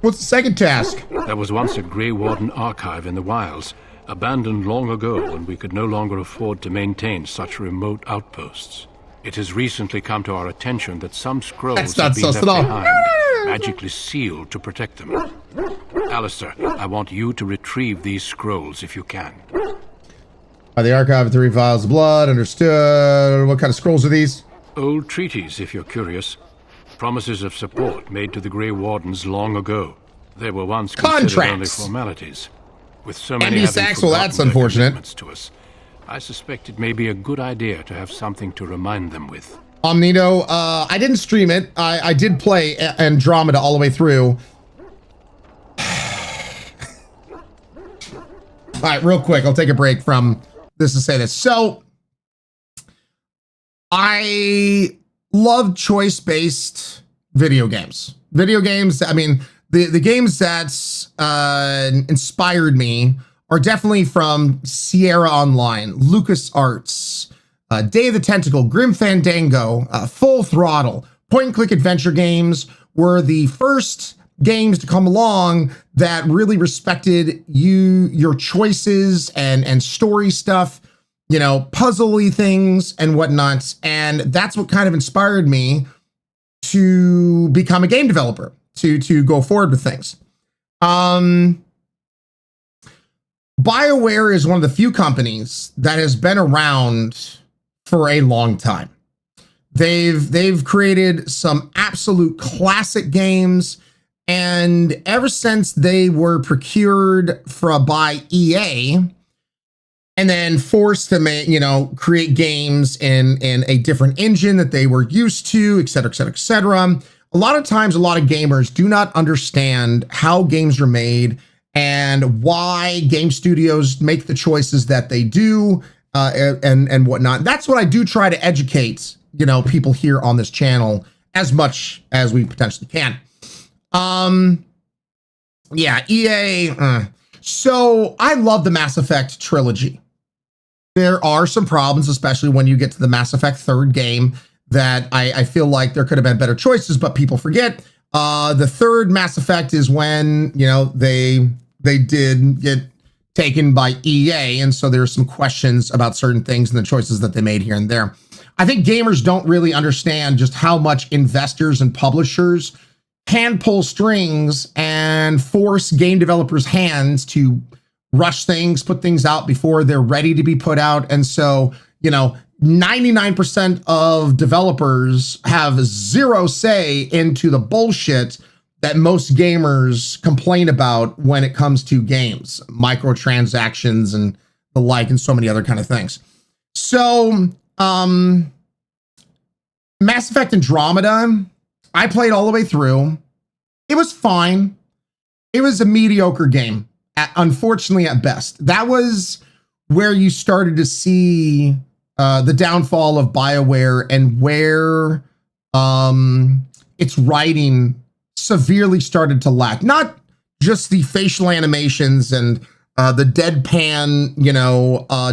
What's the second task? There was once a Grey Warden archive in the wilds, abandoned long ago when we could no longer afford to maintain such remote outposts. It has recently come to our attention that some scrolls have been left behind, magically sealed to protect them. Alistair, I want you to retrieve these scrolls if you can. The archive of 3 vials of blood, understood. What kind of scrolls are these? Old treaties, if you're curious. Promises of support made to the Grey Wardens long ago. They were once considered only formalities. With so many having that's unfortunate. To us, I suspect it may be a good idea to have something to remind them with. Omnito, I didn't stream it. I did play Andromeda all the way through. All right, real quick, I'll take a break from this to say this. So, I love choice-based video games. Video games, I mean, the games that inspired me are definitely from Sierra Online, LucasArts, Day of the Tentacle, Grim Fandango, Full Throttle. Point-and-click adventure games were the first games to come along that really respected your choices and story stuff, you know, puzzly things and whatnot. And that's what kind of inspired me to become a game developer, to go forward with things. BioWare is one of the few companies that has been around for a long time. They've created some absolute classic games, and ever since they were procured by EA and then forced to make, create games in a different engine that they were used to, et cetera, et cetera, et cetera. A lot of times, a lot of gamers do not understand how games are made and why game studios make the choices that they do, and whatnot. That's what I do try to educate, people here on this channel as much as we potentially can. Yeah, EA. So I love the Mass Effect trilogy. There are some problems, especially when you get to the Mass Effect 3rd game, that I feel like there could have been better choices, but people forget. The 3rd Mass Effect is when, they did get taken by EA, and so there's some questions about certain things and the choices that they made here and there. I think gamers don't really understand just how much investors and publishers can pull strings and force game developers' hands to rush things, put things out before they're ready to be put out. And so, 99% of developers have zero say into the bullshit that most gamers complain about when it comes to games, microtransactions and the like, and so many other kind of things. So, Mass Effect Andromeda, I played all the way through. It was fine. It was a mediocre game, unfortunately at best. That was where you started to see the downfall of BioWare and where its writing severely started to lack. Not just the facial animations and the deadpan,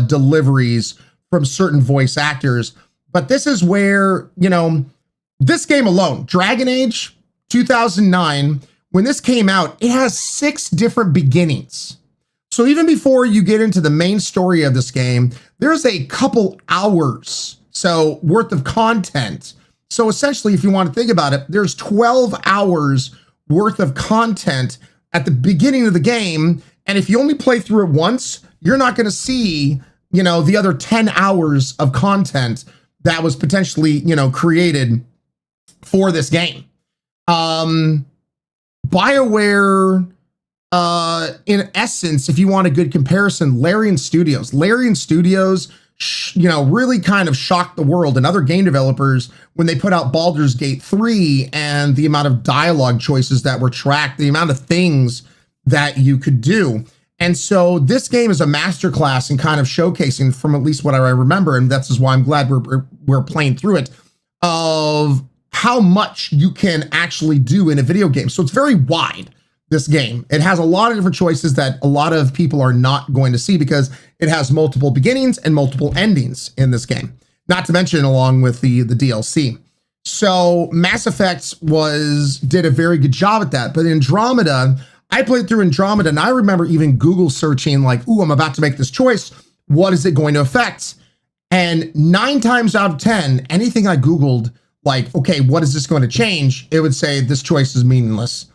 deliveries from certain voice actors, but this is where, this game alone, Dragon Age 2009, when this came out, it has 6 different beginnings. So even before you get into the main story of this game, there's a couple hours worth of content. So essentially, if you want to think about it, there's 12 hours worth of content at the beginning of the game. And if you only play through it once, you're not going to see, the other 10 hours of content that was potentially, created for this game. BioWare, in essence, if you want a good comparison, Larian Studios, really kind of shocked the world and other game developers when they put out Baldur's Gate 3 and the amount of dialogue choices that were tracked, the amount of things that you could do. And so this game is a masterclass in kind of showcasing, from at least what I remember, and that's why I'm glad we're playing through it, of how much you can actually do in a video game. So it's very wide, this game. It has a lot of different choices that a lot of people are not going to see because it has multiple beginnings and multiple endings in this game, not to mention along with the DLC. So Mass Effect did a very good job at that. But Andromeda, I played through Andromeda and I remember even Google searching like, ooh, I'm about to make this choice. What is it going to affect? And 9 times out of 10, anything I Googled, like, okay, what is this going to change? It would say this choice is meaningless.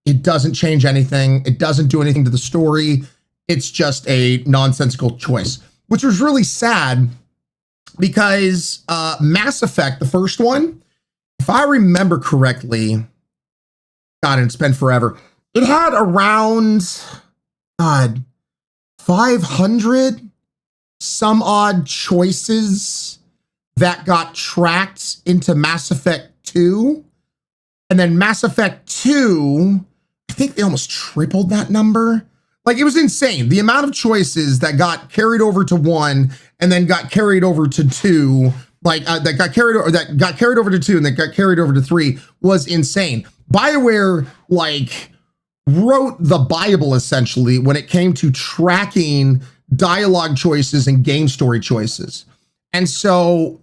It doesn't change anything. It doesn't do anything to the story. It's just a nonsensical choice, which was really sad because Mass Effect, the first one, if I remember correctly, God, it's been forever. It had around, 500 some odd choices that got tracked into Mass Effect 2. And then Mass Effect 2, I think they almost tripled that number. Like, it was insane. The amount of choices that got carried over to 1 and then got carried over to 2, that got carried over to 2 and that got carried over to 3 was insane. BioWare, wrote the Bible, essentially, when it came to tracking dialogue choices and game story choices. And so,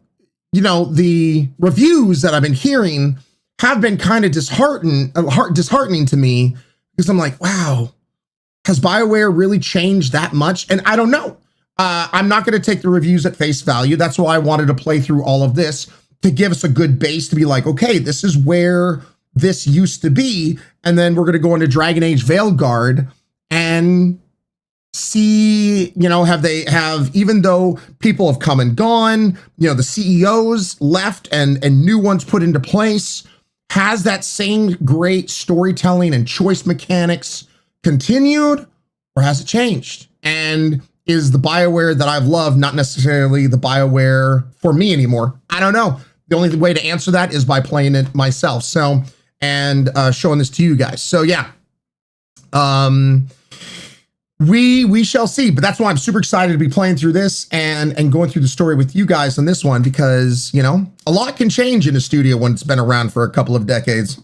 the reviews that I've been hearing have been kind of disheartening to me because I'm like, wow, has BioWare really changed that much? And I don't know. I'm not going to take the reviews at face value. That's why I wanted to play through all of this to give us a good base to be like, okay, this is where this used to be. And then we're going to go into Dragon Age Veilguard and see, even though people have come and gone, the CEOs left and new ones put into place, has that same great storytelling and choice mechanics continued, or has it changed? And is the BioWare that I've loved not necessarily the BioWare for me anymore? I don't know. The only way to answer that is by playing it myself. So, and showing this to you guys. So yeah, we shall see. But that's why I'm super excited to be playing through this and going through the story with you guys on this one, because a lot can change in a studio when it's been around for a couple of decades.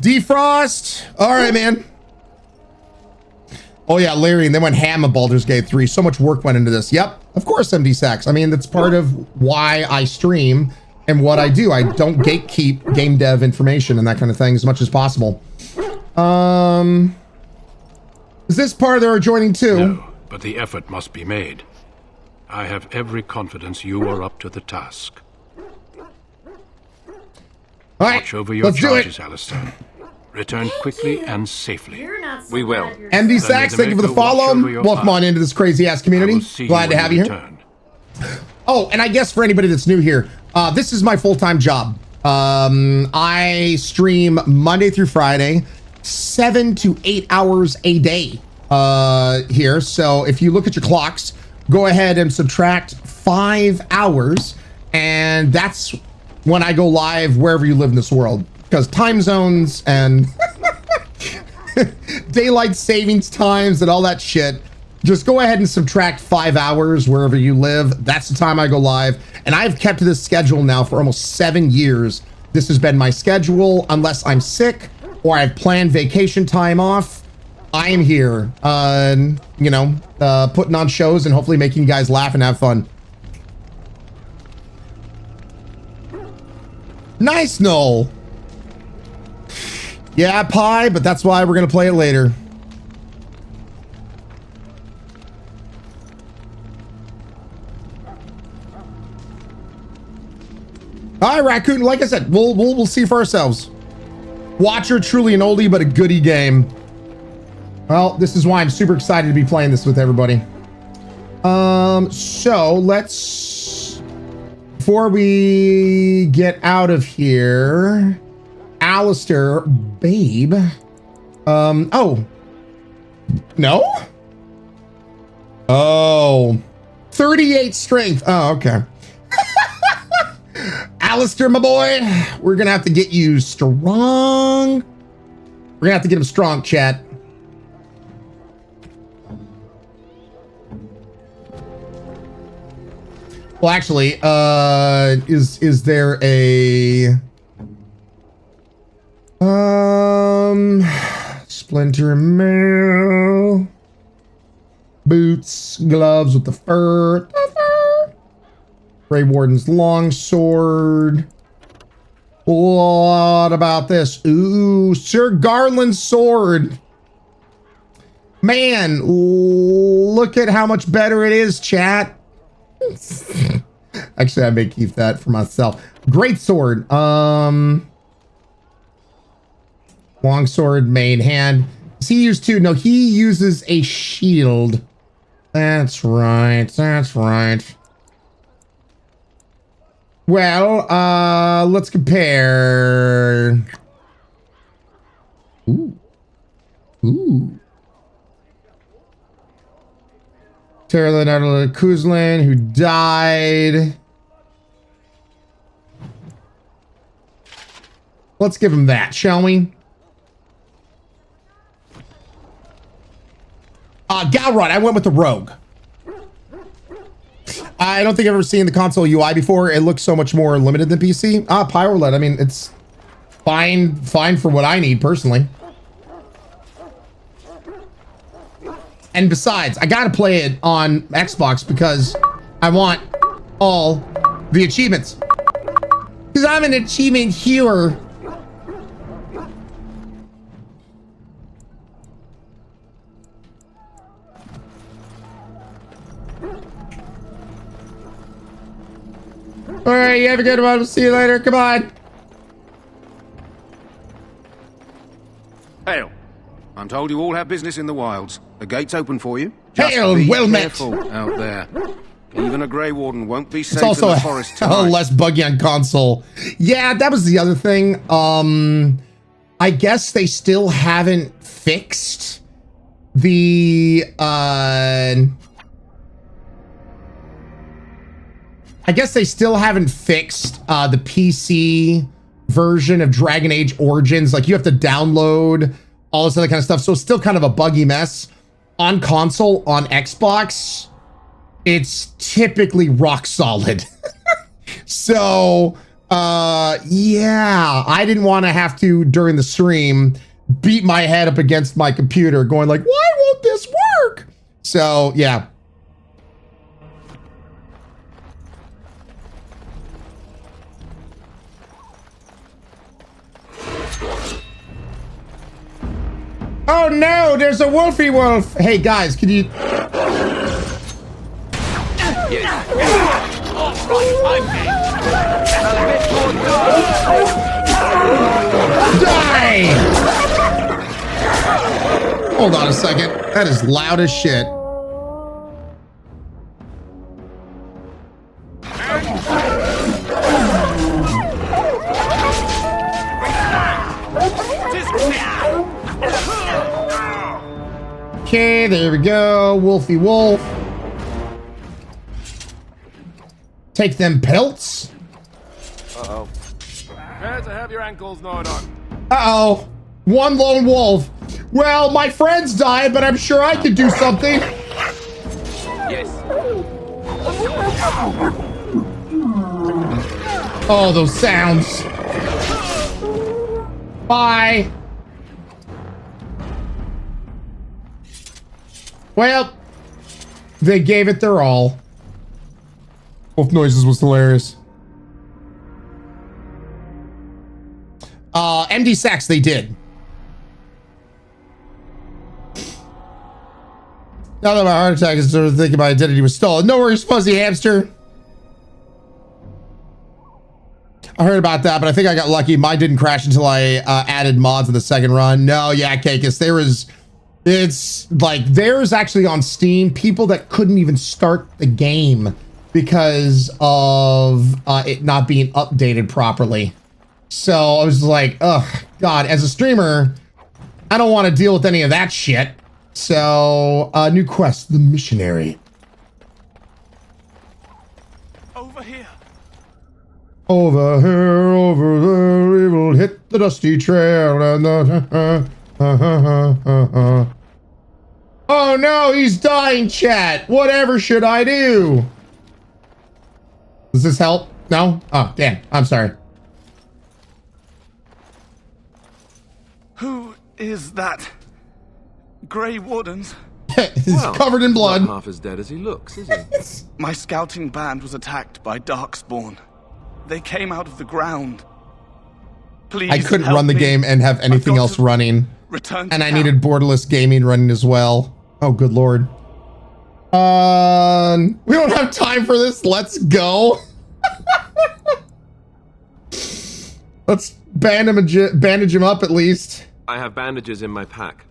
Defrost. All right, man. Oh yeah, Larian, they went ham at Baldur's Gate 3. So much work went into this. Yep, of course, MD Sachs. I mean, that's part of why I stream and what I do. I don't gatekeep game dev information and that kind of thing as much as possible. Is this part of their joining too? No, but the effort must be made. I have every confidence you are up to the task. All right, watch over your charges, Alistair. Return quickly and safely. We will. MD Sachs, thank you for the follow. Welcome on into this crazy ass community. Glad to have you here. Oh, and I guess for anybody that's new here, this is my full-time job. I stream Monday through Friday, 7 to 8 hours a day here. So if you look at your clocks, go ahead and subtract 5 hours, and that's when I go live wherever you live in this world. Because time zones and daylight savings times and all that shit, just go ahead and subtract 5 hours wherever you live. That's the time I go live. And I've kept to this schedule now for almost 7 years. This has been my schedule unless I'm sick or I've planned vacation time off. I am here, you know, putting on shows and hopefully making you guys laugh and have fun. Nice, Noel. Yeah, pie, but that's why we're going to play it later. All right, Raccoon, like I said, we'll see for ourselves. Watcher, truly an oldie, but a goodie game. Well, this is why I'm super excited to be playing this with everybody. So let's, before we get out of here, Alistair, babe. Oh, no? Oh, 38 strength. Oh, okay. Alistair, my boy, we're gonna have to get you strong. We're gonna have to get him strong, chat. Well, actually, is there a splinter mail, boots, gloves with the fur. Grey Warden's longsword. What about this? Ooh, Sir Garland's sword. Man, look at how much better it is, chat. Actually, I may keep that for myself. Great sword. Longsword, main hand. Does he use two? No, he uses a shield. That's right. That's right. Well, let's compare. Ooh. Ooh. Terralyn Adela Kuzlin, who died. Let's give him that, shall we? Galrod, I went with the Rogue. I don't think I've ever seen the console UI before. It looks so much more limited than PC. Pyrolet, I mean, it's fine for what I need personally. And besides, I gotta play it on Xbox because I want all the achievements. Because I'm an achievement hewer. All right, you have a good one. We'll see you later. Come on. Hail. I'm told you all have business in the wilds. The gate's open for you. Just Hail, be well met. careful out there. Even a Grey Warden won't be safe It's also in the forest a tonight. less buggy on console. Yeah, that was the other thing. I guess they still haven't fixed the the PC version of Dragon Age Origins. Like, you have to download all this other kind of stuff. So it's still kind of a buggy mess. On console, on Xbox, it's typically rock solid. So, yeah, I didn't want to have to, during the stream, beat my head up against my computer going like, why won't this work? So, yeah. Oh no, there's a wolfy wolf. Hey guys, can you... Die! Hold on a second. That is loud as shit. Okay, there we go. Wolfie wolf. Take them pelts. Uh-oh. Prepare to have your ankles gnawed on. Uh-oh. One lone wolf. Well, my friends died, but I'm sure I could do something. Yes. Oh, those sounds. Bye. Well, they gave it their all. Wolf noises was hilarious. MD sacks they did. Now that my heart attack is sort of thinking my identity was stolen. No worries, fuzzy hamster. I heard about that, but I think I got lucky. Mine didn't crash until I added mods in the second run. No, yeah, Kakis, there's actually on Steam people that couldn't even start the game because of it not being updated properly. So I was like, ugh, God, as a streamer, I don't want to deal with any of that shit. So, new quest, the missionary. Over here. Over here, over there, we will hit the dusty trail. And oh no, he's dying, chat. Whatever should I do? Does this help? No? Oh, damn. I'm sorry. Who is that? Grey Wardens? He's covered in blood. Not half as dead as he looks, is he? My scouting band was attacked by Darkspawn. They came out of the ground. Please I couldn't help run the me. game and have anything else running. Return to And I camp. needed borderless gaming running as well. Oh, good lord. We don't have time for this. Let's go. Let's bandage him up at least. I have bandages in my pack.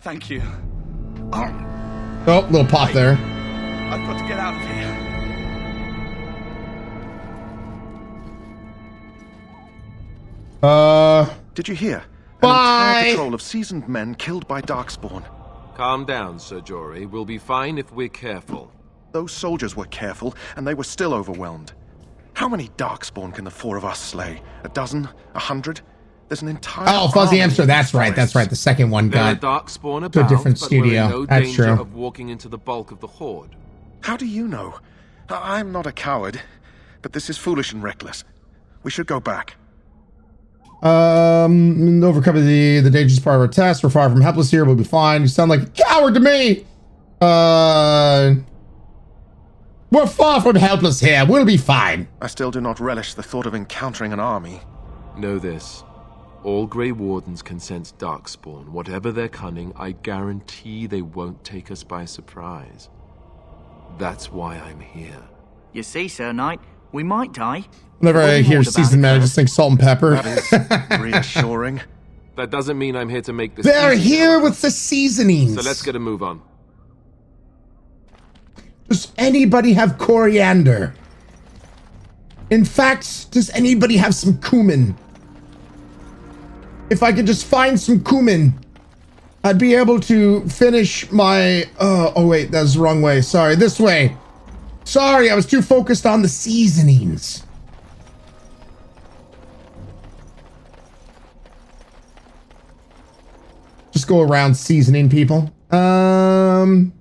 Thank you. Oh, little pop there. I've got to get out of here. Did you hear? Bye. An entire patrol of seasoned men killed by Darkspawn. Calm down, Sir Jory. We'll be fine if we're careful. Those soldiers were careful, and they were still overwhelmed. How many Darkspawn can the four of us slay? A dozen? 100? There's an entire Oh, Fuzzy army Hamster. in That's these right. That's forests. right. The second one There are got Darkspawn to about, a different but we're in studio. no That's danger true. of walking into the bulk of the horde. How do you know? I'm not a coward, but this is foolish and reckless. We should go back. Overcoming the dangerous part of our test. We're far from helpless here. We'll be fine. You sound like a coward to me. We're far from helpless here. We'll be fine. I still do not relish the thought of encountering an army. Know this. All Grey Wardens can sense Darkspawn. Whatever their cunning, I guarantee they won't take us by surprise. That's why I'm here. You see, Sir Knight, we might die. Whenever I hear seasoned man, I just think salt and pepper. That is reassuring. That doesn't mean I'm here to make this They're easy, here however. with the seasonings. So let's get a move on. Does anybody have coriander? In fact, does anybody have some cumin? If I could just find some cumin, I'd be able to finish my... oh wait, that's the wrong way. Sorry, this way. Sorry, I was too focused on the seasonings. Just go around seasoning people. That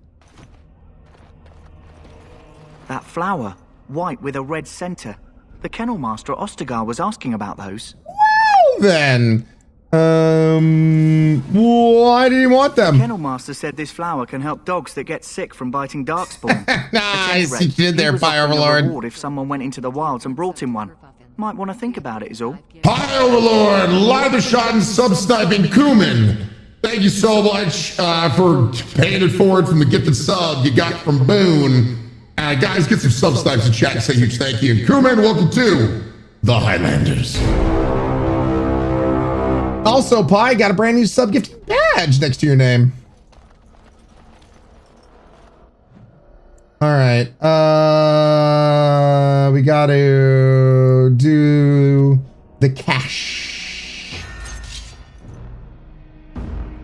flower, white with a red center. The kennel master at Ostagar was asking about those. Well then, why did he want them? The kennel master said this flower can help dogs that get sick from biting darkspawn. Nice, you did there, Fire Overlord. If someone went into the wilds and brought him one, might want to think about it is all. Fire Overlord, ladder shot and sub-sniping cumin. Thank you so much for paying it forward from the gifted sub you got from Boone. Guys, get some sub-snipes in chat and say a huge thank you. And crewman, welcome to the Highlanders. Also, Pi got a brand new sub-gifting badge next to your name. All right. We got to do the cash.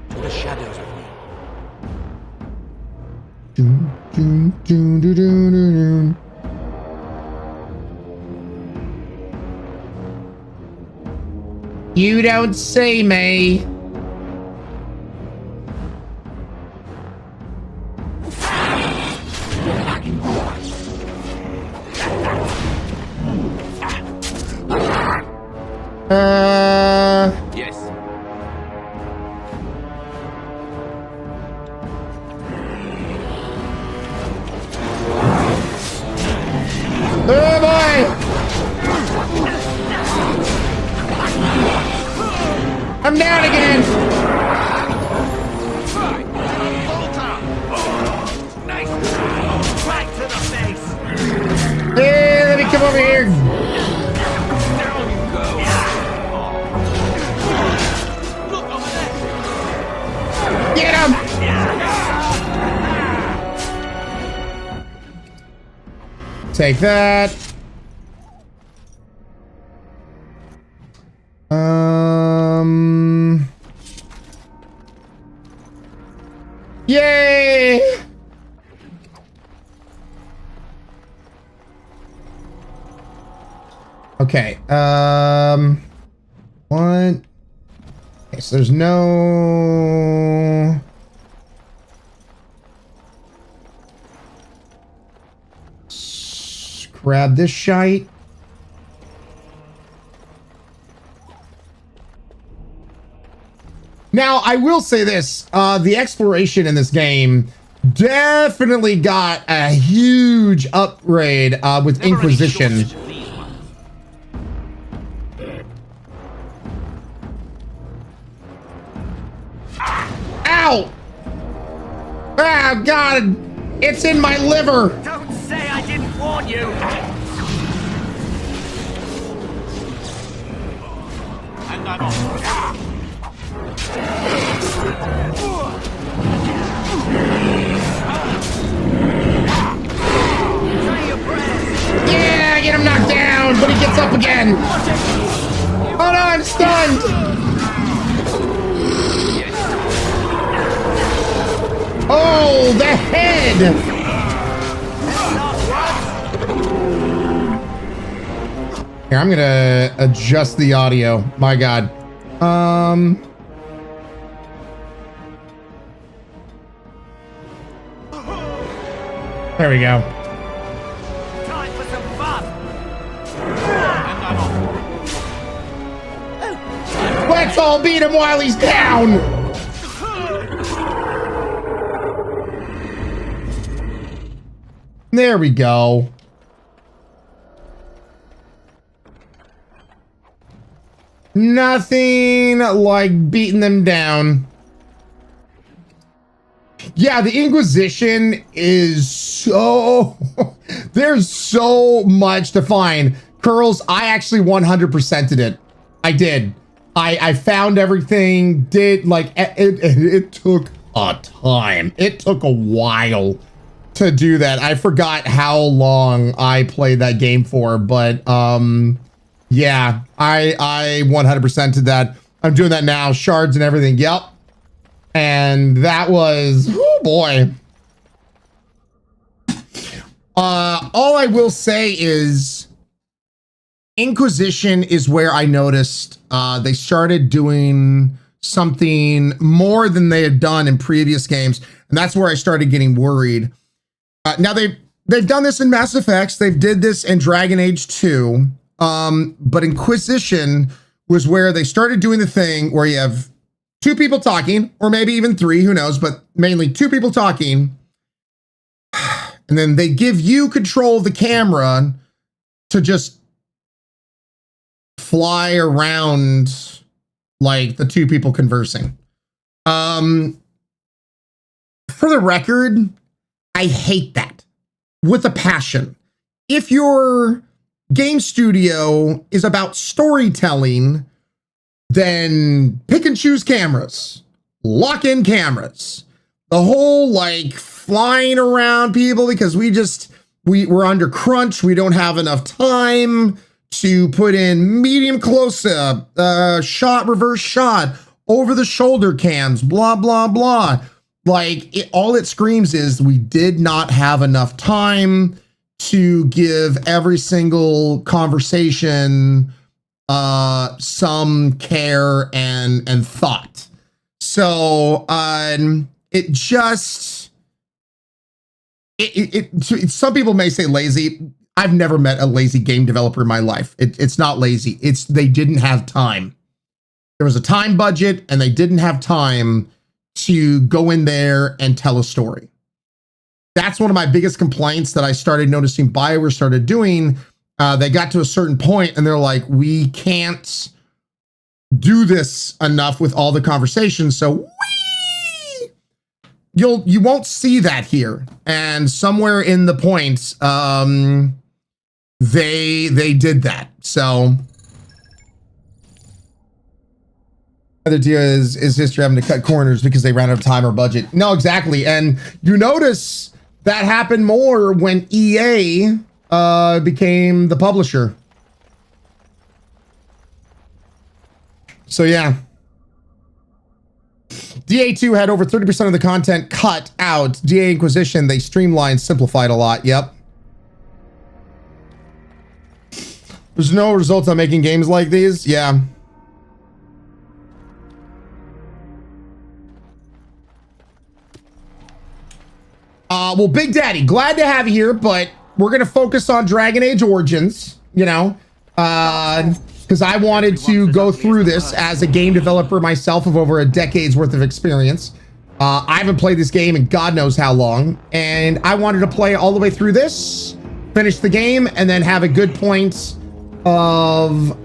To the shadows with me. Doon, doon, doon, doon, doon, doon. You don't say, May. Yes. Oh boy! I'm down again. Hey, let me come over here. Get him! Take that. Yay! Okay. What? Okay, so there's no. Grab this shite. Now, I will say this, the exploration in this game definitely got a huge upgrade with Inquisition. Ow! Ah, God! It's in my liver! Don't say I didn't warn you! And I'm off. Yeah, get him knocked down, but he gets up again. Oh no, I'm stunned. Oh, the head. Here, I'm gonna adjust the audio. My God. There we go. Time for some fun! Let's all beat him while he's down! There we go. Nothing like beating them down. Yeah, the Inquisition is so... There's so much to find. Curls, I actually 100%ed it. I did. I found everything, did, like, it took a time. It took a while to do that. I forgot how long I played that game for, but, yeah, I 100%ed that. I'm doing that now, shards and everything, yep. And that was, oh boy. All I will say is Inquisition is where I noticed they started doing something more than they had done in previous games. And that's where I started getting worried. Now they've done this in Mass Effects. They've did this in Dragon Age 2. But Inquisition was where they started doing the thing where you have two people talking, or maybe even three, who knows, but mainly two people talking. And then they give you control of the camera to just fly around like the two people conversing. For the record, I hate that with a passion. If your game studio is about storytelling, then pick and choose cameras, lock in cameras. The whole like flying around people because we're under crunch. We don't have enough time to put in medium close-up, shot, reverse shot, over the shoulder cams, blah, blah, blah. Like, all it screams is we did not have enough time to give every single conversation some care and thought. So it just some people may say lazy. I've never met a lazy game developer in my life. It's not lazy. It's they didn't have time. There was a time budget and they didn't have time to go in there and tell a story. That's one of my biggest complaints that I started noticing BioWare started doing. They got to a certain point and they're like, we can't do this enough with all the conversations. So you won't see that here. And somewhere in the point, they did that. So the idea is history having to cut corners because they ran out of time or budget. No, exactly. And you notice that happened more when EA became the publisher. So yeah. DA2 had over 30% of the content cut out. DA Inquisition, they streamlined, simplified a lot. Yep. There's no results on making games like these. Yeah. Well, Big Daddy, glad to have you here, but we're going to focus on Dragon Age Origins, you know, because I wanted to go through this as a game developer myself of over a decade's worth of experience. I haven't played this game in God knows how long, and I wanted to play all the way through this, finish the game, and then have a good point of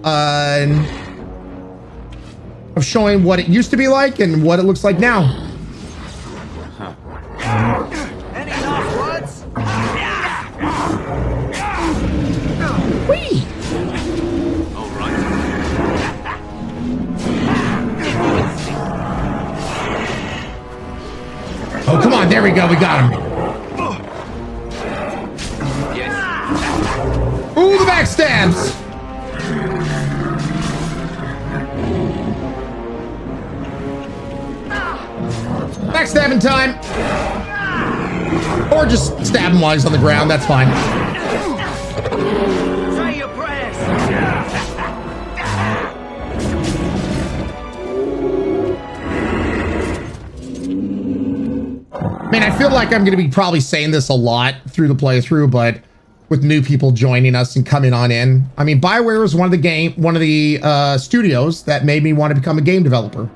showing what it used to be like and what it looks like now. Whee! Oh, come on. There we go. We got him. Ooh, the backstabs. Backstabbing time. Or just stab him while he's on the ground. That's fine. Say your prayers. Man, I feel like I'm going to be probably saying this a lot through the playthrough, but with new people joining us and coming on in. I mean, BioWare was one of the studios that made me want to become a game developer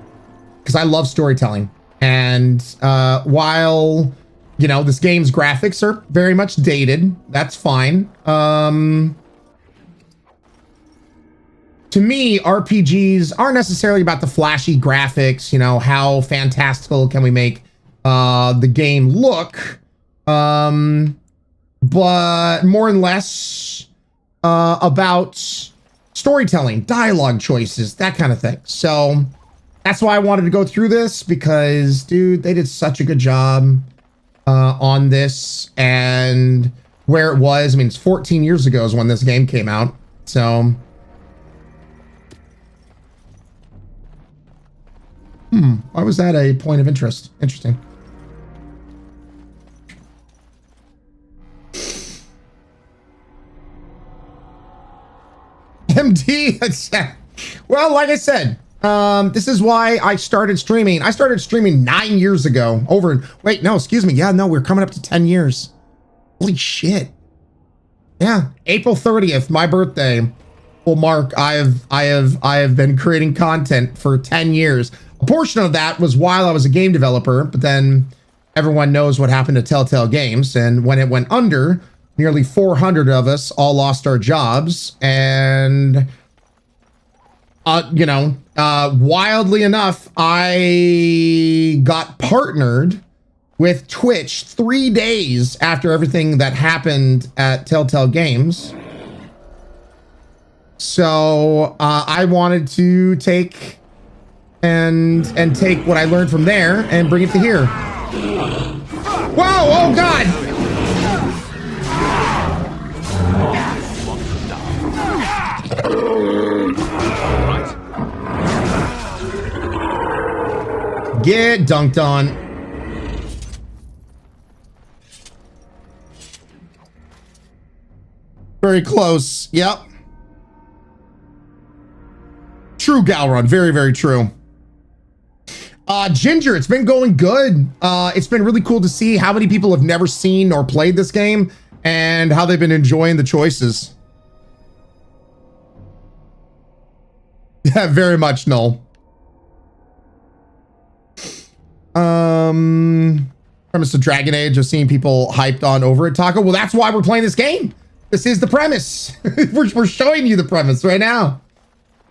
because I love storytelling. And while, you know, this game's graphics are very much dated, that's fine. To me, RPGs aren't necessarily about the flashy graphics, you know, how fantastical can we make the game look, but more and less about storytelling, dialogue choices, that kind of thing. So that's why I wanted to go through this because, dude, they did such a good job on this and where it was. I mean, it's 14 years ago is when this game came out. So, why was that a point of interest? Interesting. MD, well, like I said, this is why I started streaming. I started streaming 9 years ago. Wait, no, excuse me. Yeah, no, we're coming up to 10 years. Holy shit. Yeah, April 30th, my birthday will mark. I have been creating content for 10 years. A portion of that was while I was a game developer, but then everyone knows what happened to Telltale Games, and when it went under, nearly 400 of us all lost our jobs, and wildly enough, I got partnered with Twitch 3 days after everything that happened at Telltale Games. So I wanted to take what I learned from there and bring it to here. Whoa, oh God! Get dunked on. Very close. Yep. True, Galron. Very, very true. Ginger, it's been going good. It's been really cool to see how many people have never seen or played this game and how they've been enjoying the choices. Yeah, very much, Null. Premise of Dragon Age, I've seen people hyped on over it, Taco. Well, that's why we're playing this game. This is the premise. we're showing you the premise right now.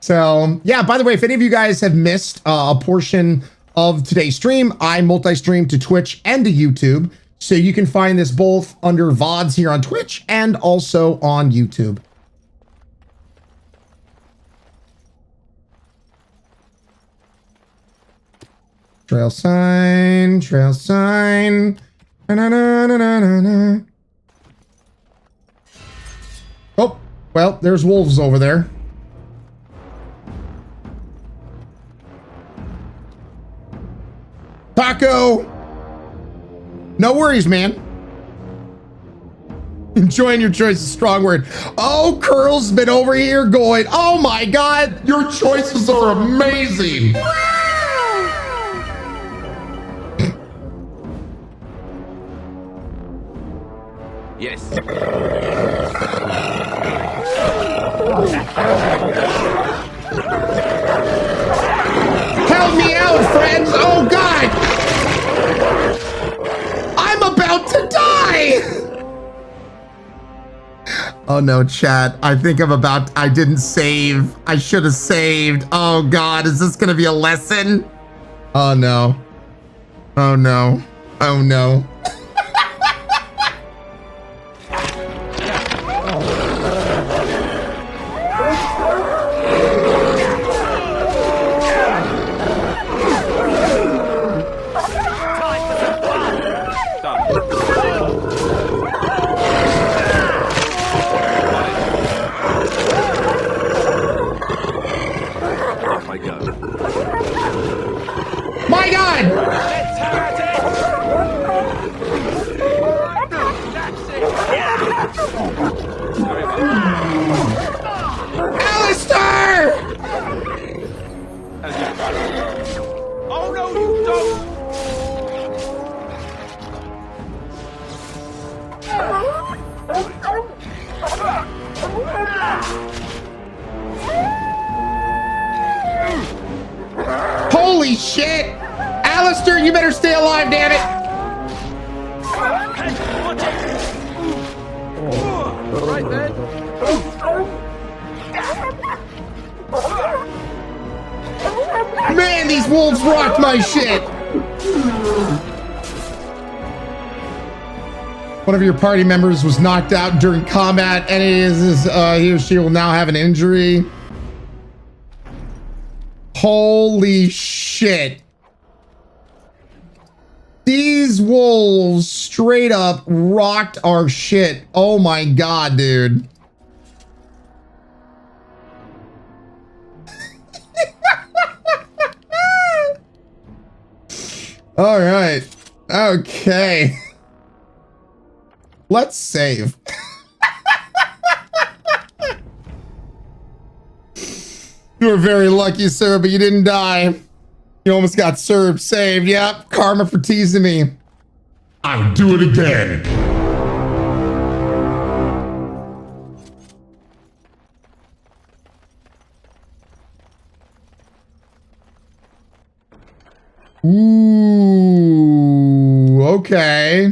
So, yeah, by the way, if any of you guys have missed a portion of today's stream, I multi-stream to Twitch and to YouTube. So you can find this both under VODs here on Twitch and also on YouTube. Trail sign, trail sign. Na, na, na, na, na, na. Oh, well, there's wolves over there. Taco! No worries, man. Enjoying your choice is a strong word. Oh, Curl's been over here going, oh my God, your choices are amazing. Yes. Help me out, friends! Oh God! I'm about to die! Oh no, chat. I think I didn't save. I should have saved. Oh God, is this gonna be a lesson? Oh no. Oh no. Oh no. My God! Alistair! Oh no, you don't! Holy shit! Alistair, you better stay alive, damn it! Right then. Man, these wolves rocked my shit! One of your party members was knocked out during combat, and he or she will now have an injury. Holy shit. These wolves straight up rocked our shit. Oh my God, dude. All right. Okay. Let's save. You were very lucky, sir, but you didn't die. You almost got served. Saved. Yep. Karma for teasing me. I'll do it again. Ooh. Okay.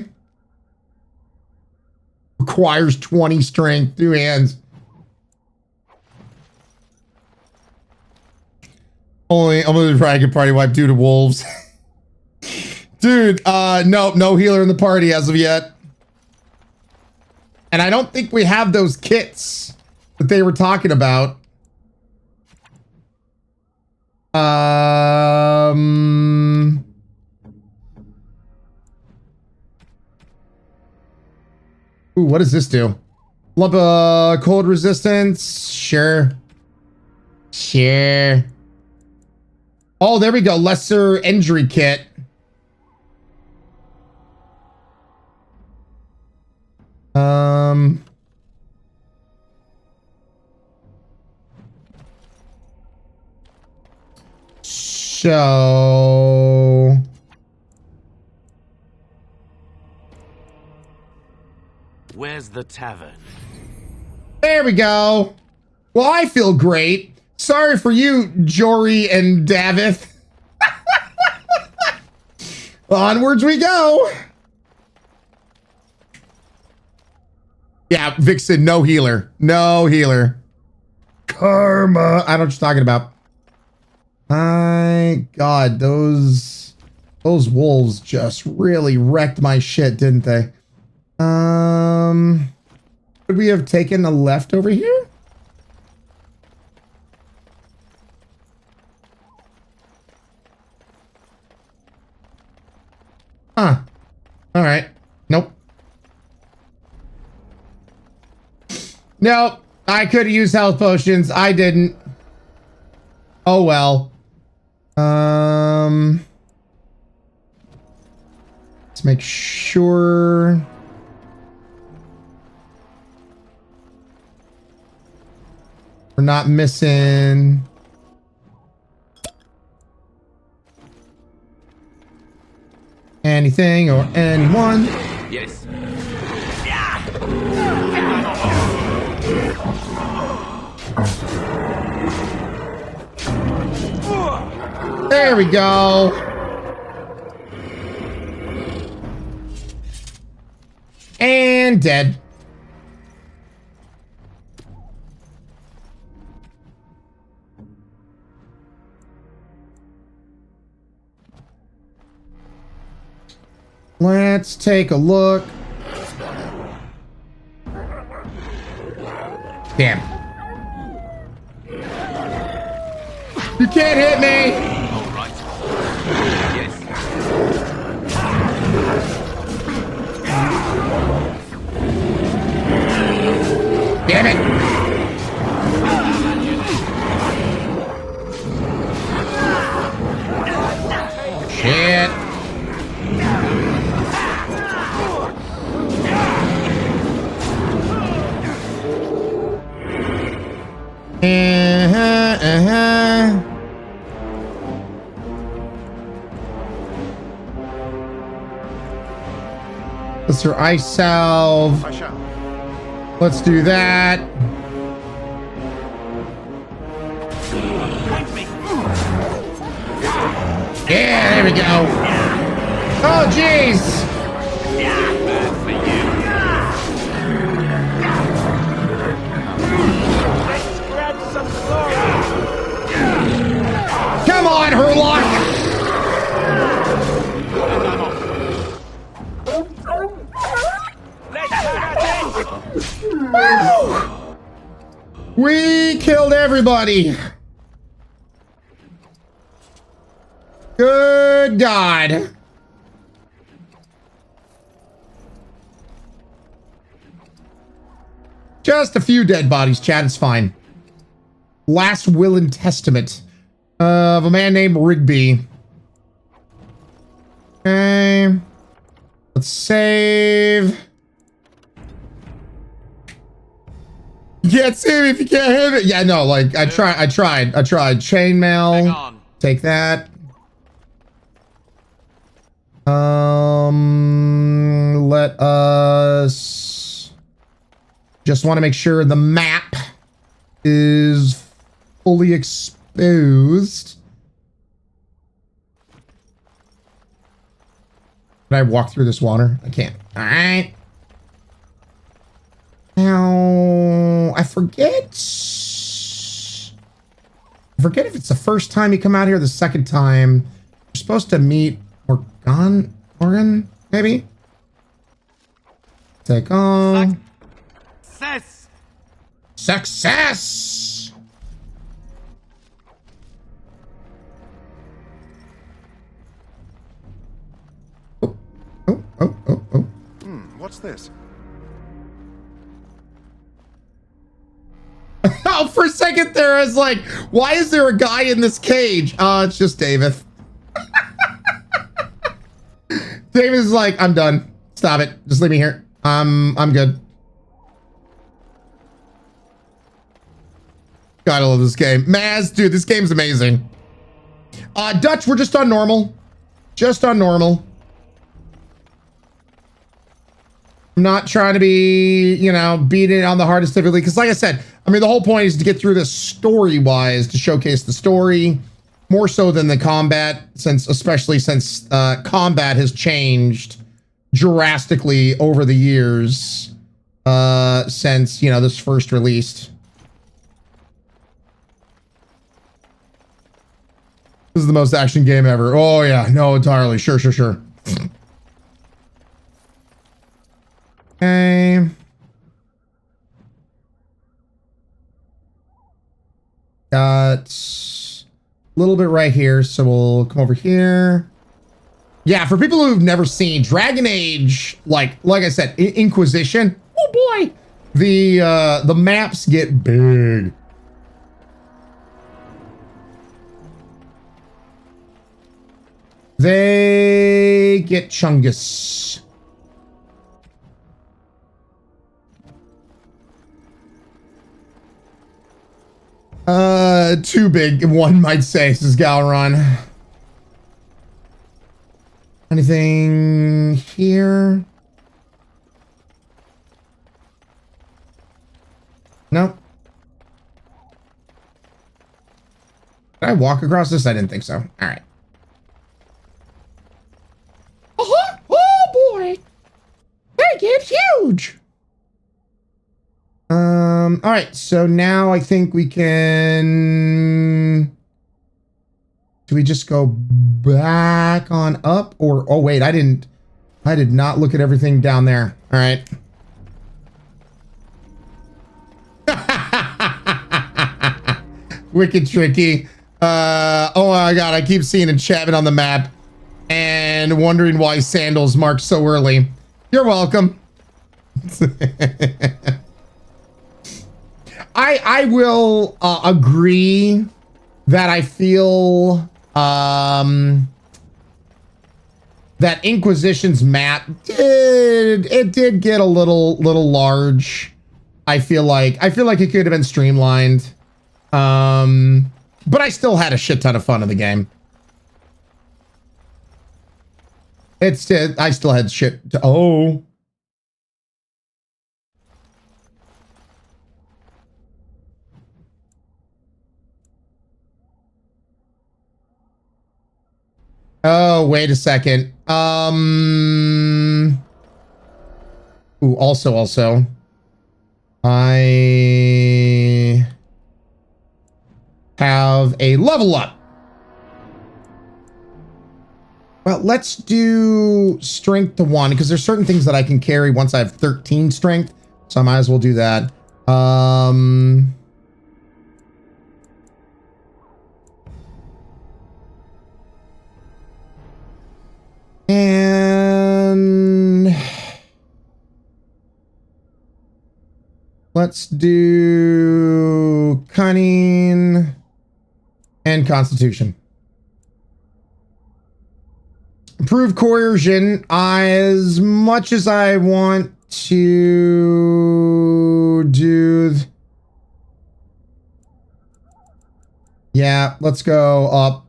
Requires 20 strength. 2 hands. I'm gonna try to get party wipe due to wolves. Dude, no healer in the party as of yet. And I don't think we have those kits that they were talking about. Ooh, what does this do? Lump of cold resistance. Sure. Sure. Oh, there we go. Lesser injury kit. So Where's the tavern? there we go. Well, I feel great. Sorry for you, Jory and Davith. Onwards we go. Yeah, Vixen, no healer. No healer. Karma. I don't know what you're talking about. My God, those wolves just really wrecked my shit, didn't they? Could we have taken a left over here? Huh. All right. Nope. Nope. I could have used health potions. I didn't. Oh well. Let's make sure. We're not missing. Anything or anyone. Yes. There we go. And dead. Let's take a look. Damn. You can't hit me. All right. Yes. Damn it. Shit. Let's your ice salve. I shall. Let's do that. Yeah, there we go. Oh, jeez. Come on, Herlock. We killed everybody. Good God. Just a few dead bodies, Chad. It's fine. Last will and testament of a man named Rigby. Okay. Let's save. You can't save if you can't hit it. Yeah, no, like I tried. Chainmail. Take that. Let us just want to make sure the map is fully exposed. Can I walk through this water? I can't. All right. Now, I forget if it's the first time you come out here, or the second time. You're supposed to meet Morgan, maybe? Take on. Success! What's this? Oh, for a second there, I was like, why is there a guy in this cage? It's just David. David's like, I'm done. Stop it. Just leave me here. I'm good. God, I love this game. Maz, dude, this game's amazing. Dutch, we're just on normal. Just on normal. I'm not trying to be, you know, beat it on the hardest difficulty. Because like I said, I mean, the whole point is to get through this story-wise, to showcase the story, more so than the combat, especially since combat has changed drastically over the years since, you know, this first released. This is the most action game ever. Oh, yeah. No, entirely. Sure. Okay. Got a little bit right here, so we'll come over here. Yeah, for people who've never seen Dragon Age, like I said, Inquisition. Oh boy, the maps get big. They get chungus. Too big, one might say, says Galron. Anything here? No. Did I walk across this? I didn't think so. All right. Oh boy. They get huge. All right, so now I think we can... Do we just go back on up or... Oh, wait, I did not look at everything down there. All right. Wicked tricky. Oh my God, I keep seeing enchantment on the map and wondering why sandals marked so early. You're welcome. I will agree that I feel that Inquisition's map did get a little large. I feel like it could have been streamlined. But I still had a shit ton of fun in the game. I still had shit to, oh. Oh, wait a second. Ooh, also. I have a level up. Well, let's do strength to 1 because there's certain things that I can carry once I have 13 strength. So I might as well do that. And let's do cunning and constitution. Improve coercion. As much as I want to do... Yeah, let's go up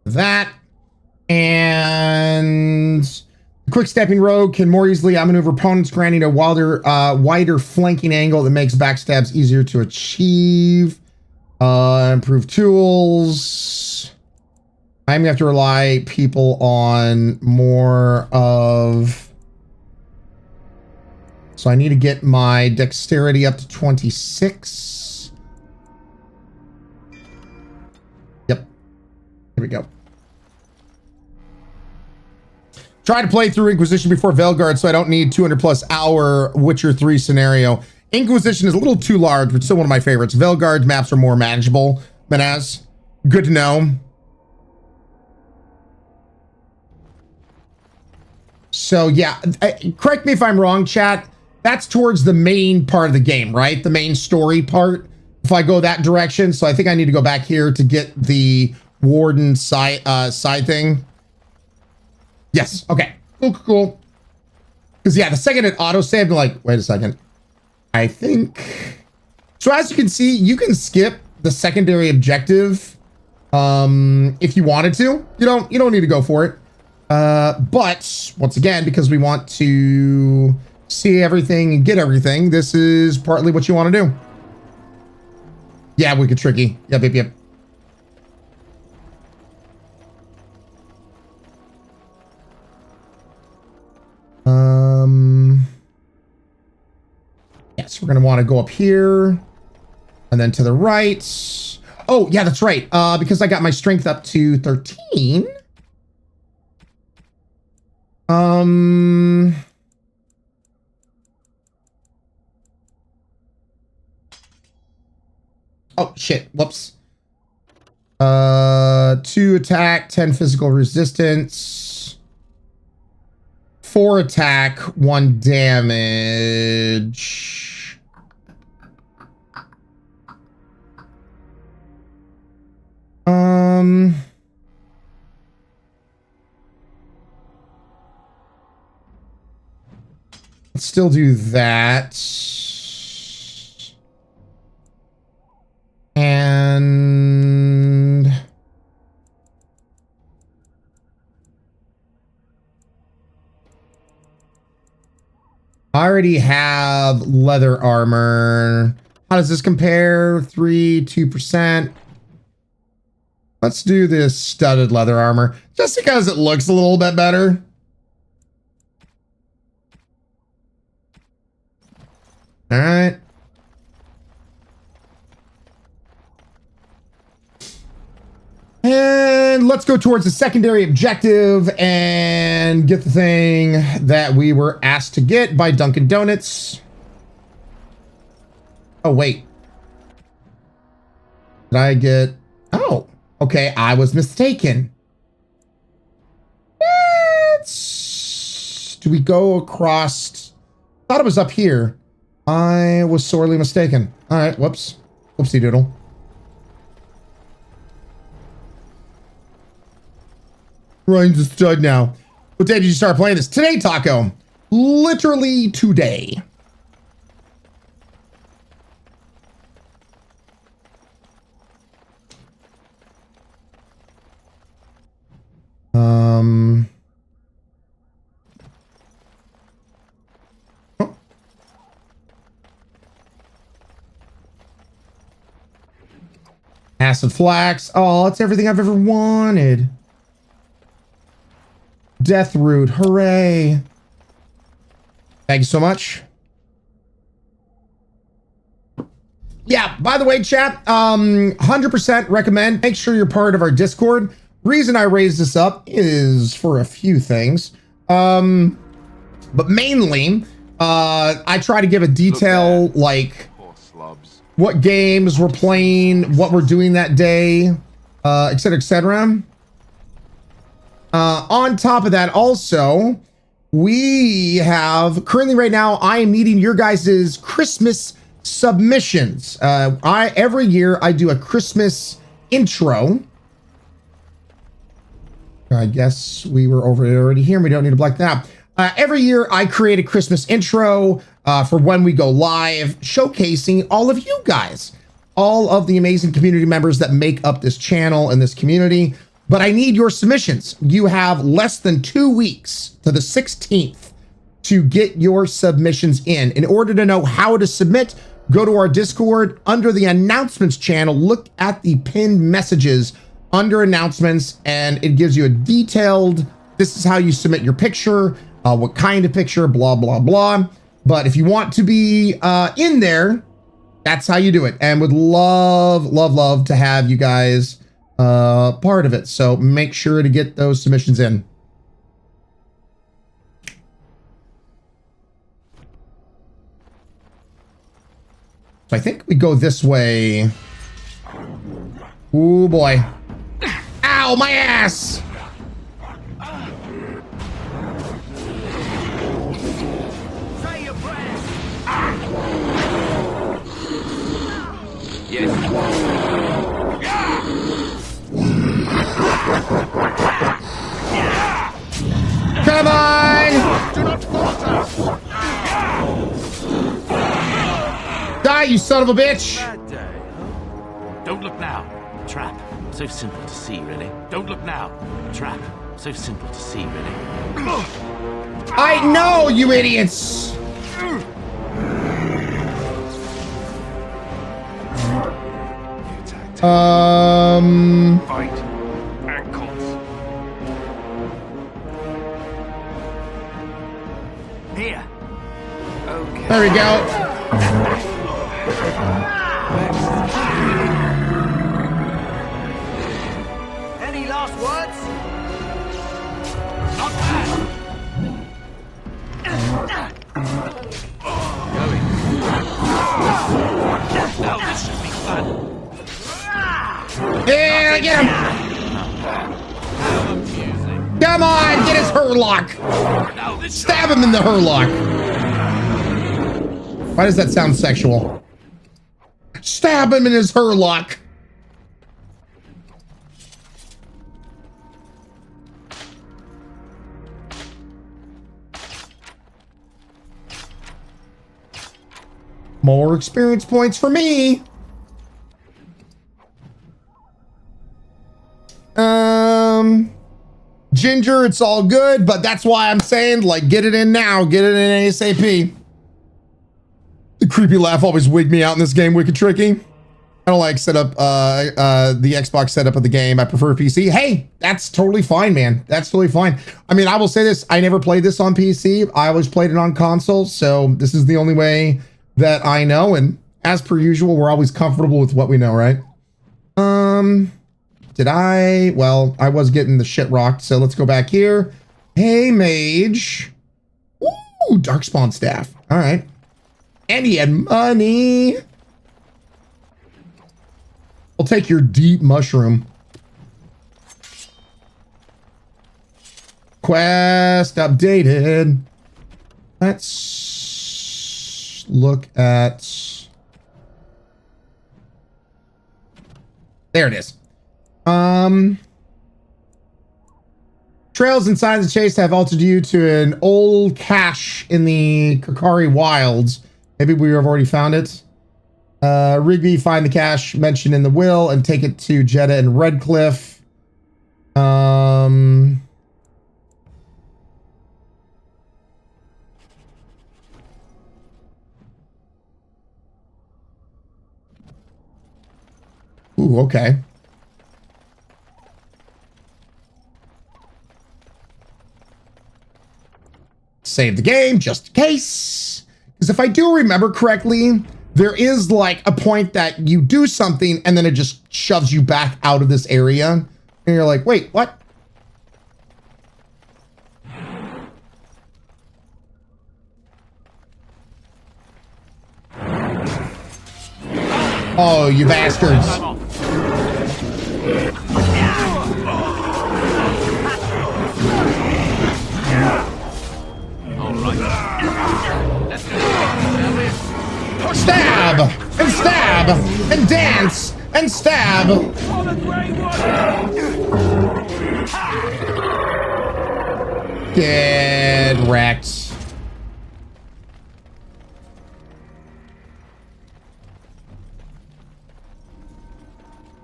that. And quick stepping rogue can more easily outmaneuver opponents, granting a wider flanking angle that makes backstabs easier to achieve. Improve tools. I'm gonna have to rely people on more of... So I need to get my dexterity up to 26. Yep. Here we go. Try to play through Inquisition before Veilguard so I don't need 200+ hour Witcher 3 scenario. Inquisition is a little too large, but still one of my favorites. Veilguard maps are more manageable. Manaz, good to know. So yeah, correct me if I'm wrong, chat. that's towards the main part of the game, right? The main story part. If I go that direction, so I think I need to go back here to get the warden side thing. Yes. Okay. Cool. Because yeah, the second it autosaved, I'm like, wait a second. I think. So as you can see, you can skip the secondary objective if you wanted to. You don't need to go for it. But once again, because we want to see everything and get everything, this is partly what you want to do. Yeah, wicked tricky. Yep. Yes, we're gonna want to go up here and then to the right. Oh, yeah, that's right. Because I got my strength up to 13. Oh, shit. Whoops. 2 attack, 10 physical resistance. 4 attack, 1 damage. Let's still do that. And I already have leather armor. How does this compare? 2%. Let's do this studded leather armor just because it looks a little bit better. All right. And let's go towards the secondary objective and get the thing that we were asked to get by Dunkin' Donuts. Oh, wait. Did I get... Oh, okay. I was mistaken. Do we go across... I thought it was up here. I was sorely mistaken. All right, whoops. Whoopsie doodle. Ryan's a stud now. What day did you start playing this? Today, Taco. Literally today. Acid flax. Oh, it's everything I've ever wanted. Death root. Hooray. Thank you so much. Yeah, by the way, chat, 100% recommend. Make sure you're part of our Discord. Reason I raised this up is for a few things. But mainly, I try to give a detail, like what games we're playing, what we're doing that day, et cetera, et cetera. On top of that, also, we have currently right now, I am needing your guys' Christmas submissions. Every year I do a Christmas intro. I guess we were over it already here and we don't need to black that out. Every year I create a Christmas intro for when we go live, showcasing all of you guys, all of the amazing community members that make up this channel and this community. But I need your submissions. You have less than 2 weeks to the 16th to get your submissions in. In order to know how to submit, go to our Discord under the announcements channel, look at the pinned messages under announcements, and it gives you a detailed, this is how you submit your picture, what kind of picture, blah, blah, blah. But if you want to be in there, that's how you do it. And would love to have you guys part of it. So make sure to get those submissions in. So I think we go this way. Ooh, boy. Ow, my ass! Yes. Come on! Do not falter! Die, you son of a bitch! Don't look now. Trap. So simple to see, really. Don't look now. Trap. So simple to see, really. I know, you idiots! Fight. Ankles. Here. There we go. Any last words? Not bad. Now this should be fun. Yeah, get him! Come on, get his hurlock! Stab him in the hurlock! Why does that sound sexual? Stab him in his hurlock! More experience points for me! Ginger, it's all good, but that's why I'm saying, like, get it in now. Get it in ASAP. The creepy laugh always wigged me out in this game, wicked tricky. I don't like setup, the Xbox setup of the game. I prefer PC. Hey, that's totally fine, man. That's totally fine. I mean, I will say this. I never played this on PC. I always played it on console, so this is the only way that I know. And as per usual, we're always comfortable with what we know, right? Did I? Well, I was getting the shit rocked, so let's go back here. Hey, mage. Ooh, Darkspawn staff. All right. And he had money. I'll take your deep mushroom. Quest updated. Let's look at... There it is. Trails and signs of chase have altered you to an old cache in the Kakari Wilds. Maybe we have already found it. Rigby, find the cache mentioned in the will and take it to Jeddah and Redcliffe. Ooh, okay. Save the game just in case. Because if I do remember correctly, there is like a point that you do something and then it just shoves you back out of this area. And you're like, wait, what? Oh, you bastards. Stab! And stab! And dance! And stab! Get wrecked.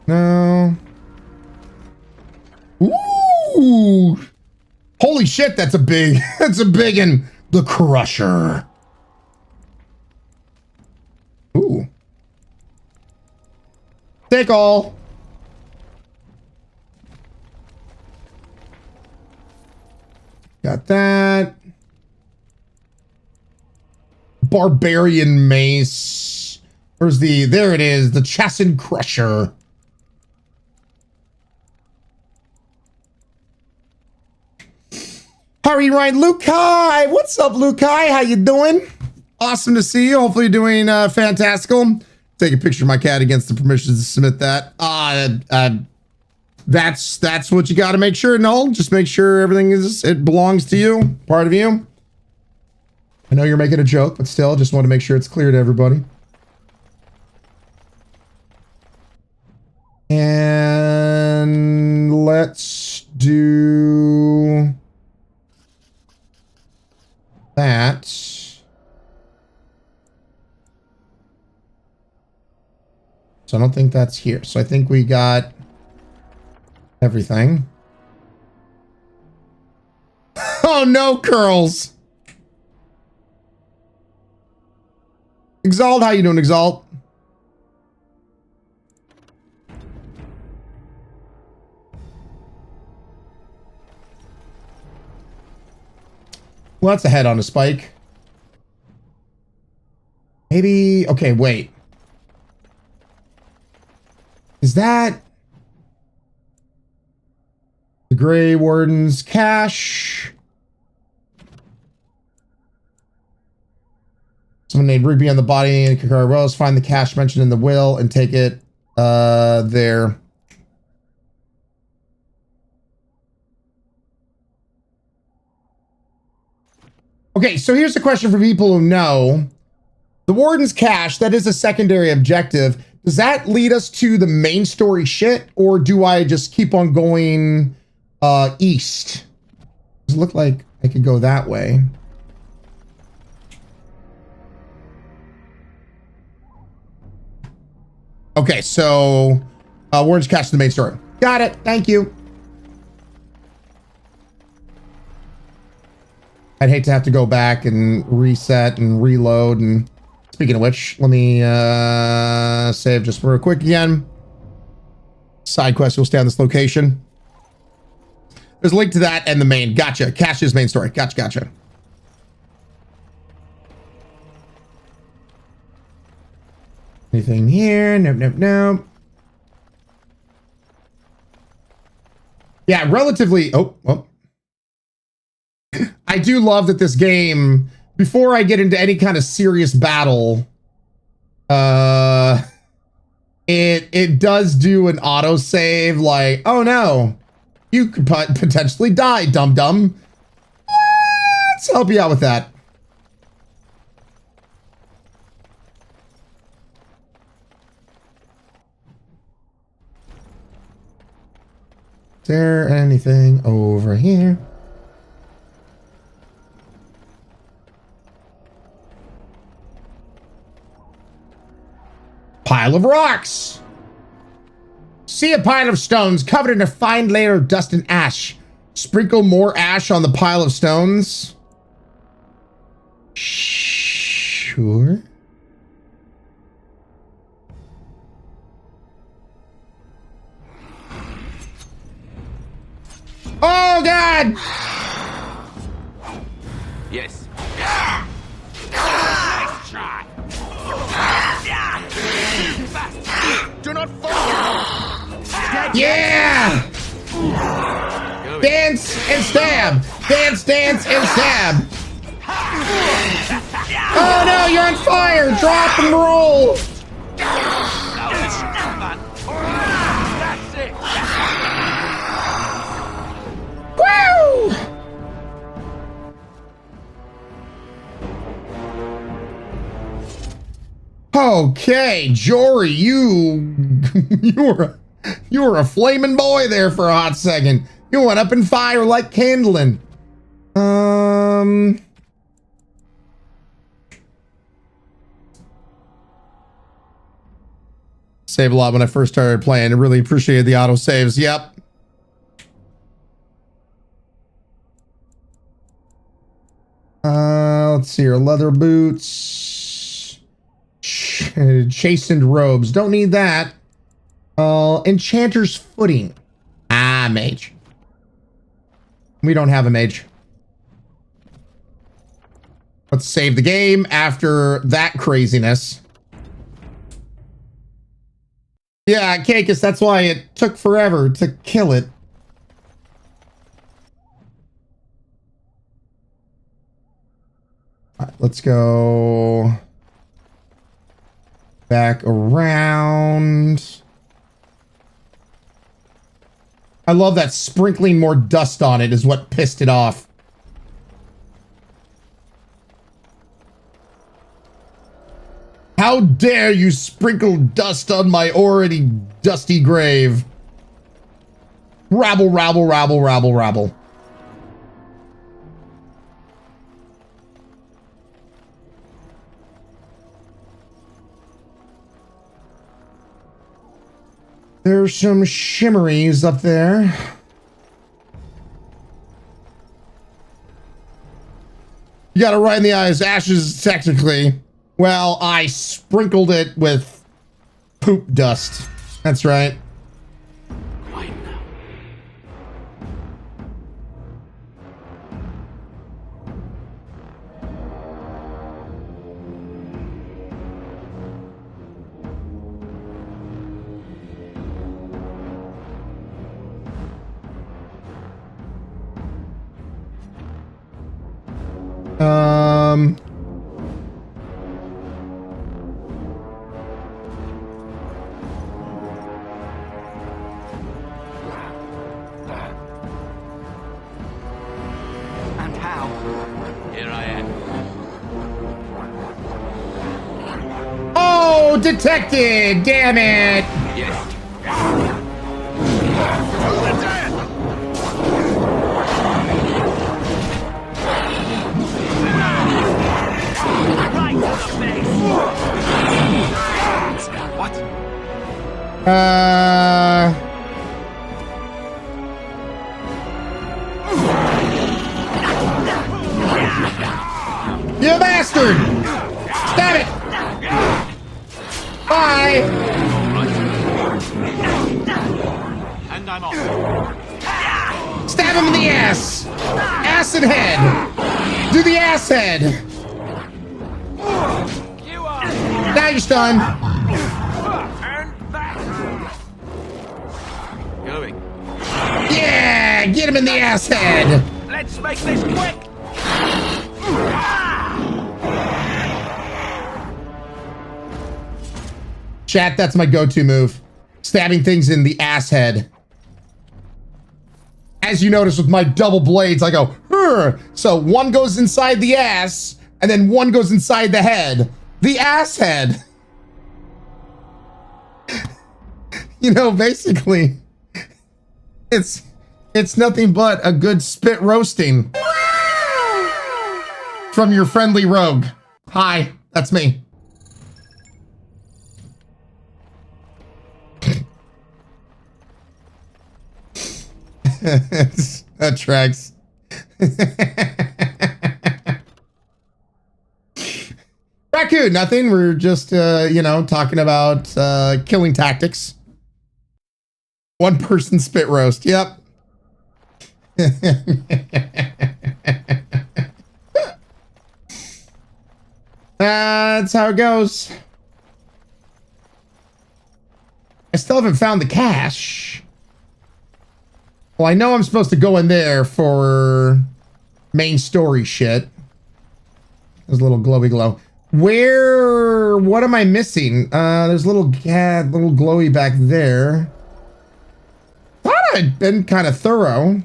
No. Ooh! Holy shit, that's a big one. The Crusher. Ooh. Take all. Got that. Barbarian mace. Where's the... There it is. The Chassid Crusher. How are you, Ryan? Lukai! What's up, Lukai? How you doing? Awesome to see you. Hopefully you're doing fantastical. Take a picture of my cat against the permissions to submit that. That's what you got to make sure, Noel. Just make sure everything it belongs to you, part of you. I know you're making a joke, but still, just want to make sure it's clear to everybody. And let's do that. So I don't think that's here. So I think we got everything. Oh no, curls. Exalt, how you doing, Exalt? Well, that's a head on a spike. Maybe, okay, wait. Is that the Grey Warden's cache? Someone named Ruby on the body and Kakara Rose. Find the cache mentioned in the will and take it there. Okay, so here's a question for people who know. The Warden's cache, that is a secondary objective. Does that lead us to the main story shit, or do I just keep on going east? Does it look like I could go that way? Okay, so Warden's cache is the main story. Got it. Thank you. I'd hate to have to go back and reset and reload. And speaking of which, let me save just real quick again. Side quest will stay on this location. There's a link to that and the main. Gotcha. Cache's main story. Gotcha, gotcha. Anything here? Nope, nope, nope. Yeah, relatively. Oh, well. I do love that this game, before I get into any kind of serious battle, it does do an autosave, like, oh no, you could potentially die, dum-dum. Let's help you out with that. Is there anything over here? Pile of rocks. See a pile of stones covered in a fine layer of dust and ash. Sprinkle more ash on the pile of stones. Sure. Oh, God! Yes. Nice try. Do not follow. Yeah! Dance and stab! Dance, dance, and stab! Oh no, you're on fire! Drop and roll! That's it. Woo! Okay, Jory, you were a flaming boy there for a hot second. You went up in fire like kindling. Save a lot when I first started playing. I really appreciated the auto saves. Yep. Let's see here. Leather boots. Chastened robes. Don't need that. Enchanter's footing. Ah, mage. We don't have a mage. Let's save the game after that craziness. Yeah, Cakus, that's why it took forever to kill it. All right, let's go back around. I love that sprinkling more dust on it is what pissed it off. How dare you sprinkle dust on my already dusty grave? Rabble, rabble, rabble, rabble, rabble. There's some shimmeries up there. You got it right in the eyes. Ashes, technically. Well, I sprinkled it with poop dust. That's right. And how? Here I am. Oh, detected! Damn it! What? You bastard! Stab it! Bye! And I'm off. Stab him in the ass! Ass and head! Do the ass head! Now you're stunned! Going. Yeah! Get him in the ass head! Let's make this quick! Chat, that's my go-to move. Stabbing things in the ass head. As you notice with my double blades, I go, "Hur." So one goes inside the ass, and then one goes inside the head. The ass head. You know, basically, it's nothing but a good spit roasting. From your friendly rogue. Hi, that's me. That tracks. Raccoon, nothing. We're just, you know, talking about killing tactics. One person spit roast. Yep. That's how it goes. I still haven't found the cache. Well, I know I'm supposed to go in there for main story shit. There's a little glowy glow. What am I missing? There's a little glowy back there. Thought I'd been kind of thorough.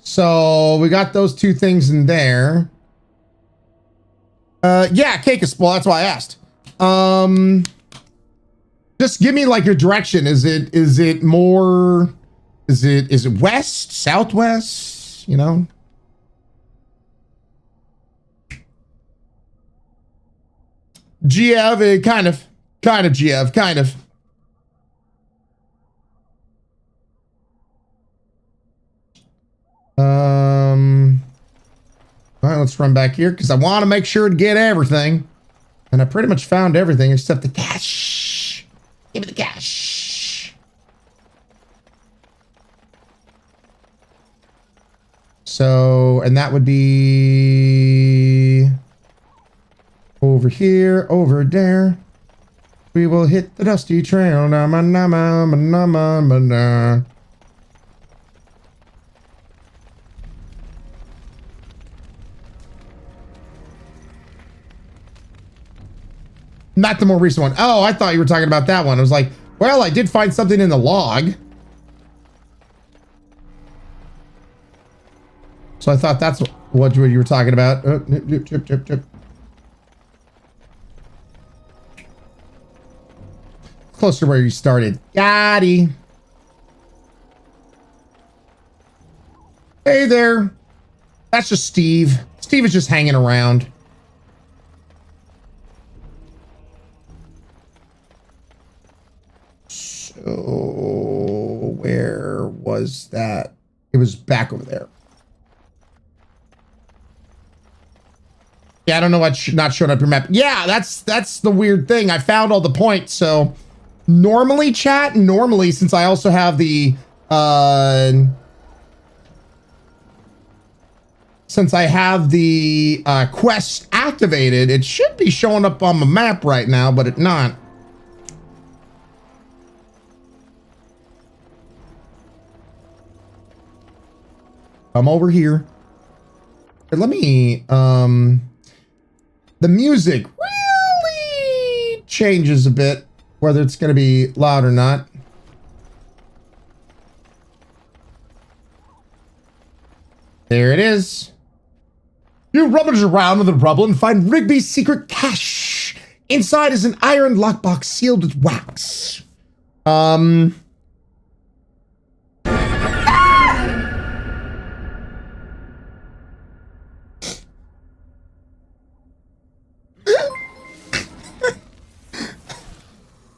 So we got those two things in there. Yeah, cake is well, that's why I asked. Just give me like your direction. Is it more, is it west, southwest, you know? Giev, kind of Giev, kind of. All right, let's run back here because I want to make sure to get everything. And I pretty much found everything except the cash. Give me the cash. So, and that would be over here, over there. We will hit the dusty trail. Not the more recent one. Oh, I thought you were talking about that one. I was like, well, I did find something in the log. So I thought that's what you were talking about. Chip. Closer to where you started. Gotti. Hey there. That's just Steve. Steve is just hanging around. So where was that? It was back over there. Yeah, I don't know what not showing up your map. Yeah, that's the weird thing. I found all the points. So normally, chat, since I also have the quest activated, it should be showing up on the map right now, but it's not. I'm over here. Let me, the music really changes a bit, whether it's going to be loud or not. There it is. You rummage around in the rubble and find Rigby's secret cache. Inside is an iron lockbox sealed with wax.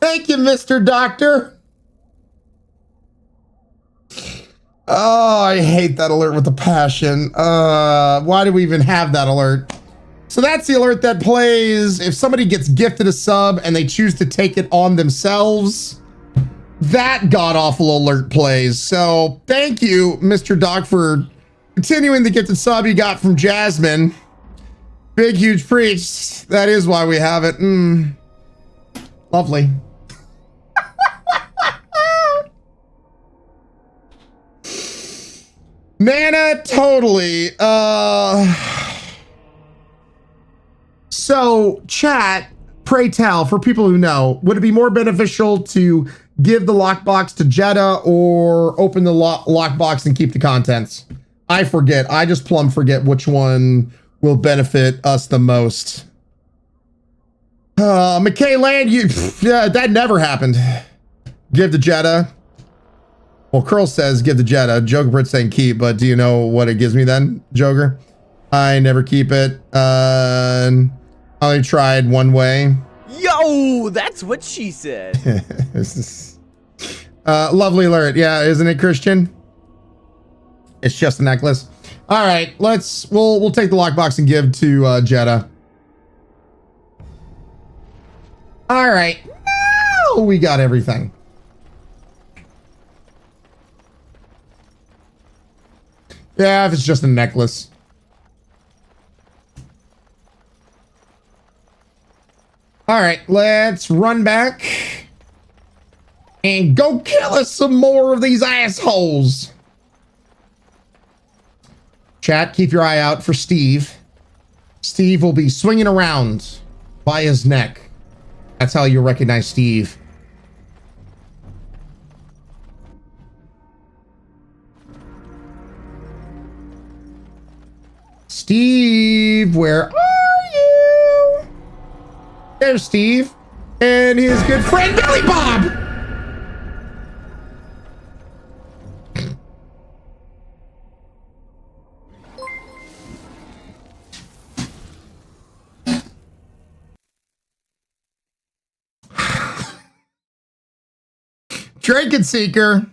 Thank you, Mr. Doctor. Oh, I hate that alert with a passion. Why do we even have that alert? So that's the alert that plays if somebody gets gifted a sub and they choose to take it on themselves. That god-awful alert plays. So thank you, Mr. Doc, for continuing the gifted sub you got from Jasmine. Big, huge preach. That is why we have it. Lovely. Nana, totally. So, chat, pray tell, for people who know, would it be more beneficial to give the lockbox to Jeddah or open the lockbox and keep the contents? I forget. I just plumb forget which one will benefit us the most. McKay Land, yeah, that never happened. Give to Jeddah. Well, Curl says give to Jeddah. Joker Brit saying keep, but do you know what it gives me then, Joker? I never keep it. I only tried one way. Yo, that's what she said. Lovely alert. Yeah, isn't it, Christian? It's just a necklace. All right, we'll take the lockbox and give to Jeddah. All right, now we got everything. Yeah, if it's just a necklace. All right, let's run back and go kill us some more of these assholes. Chat, keep your eye out for Steve. Steve will be swinging around by his neck. That's how you'll recognize Steve. Steve, where are you? There's Steve and his good friend Billy Bob. Draken Seeker.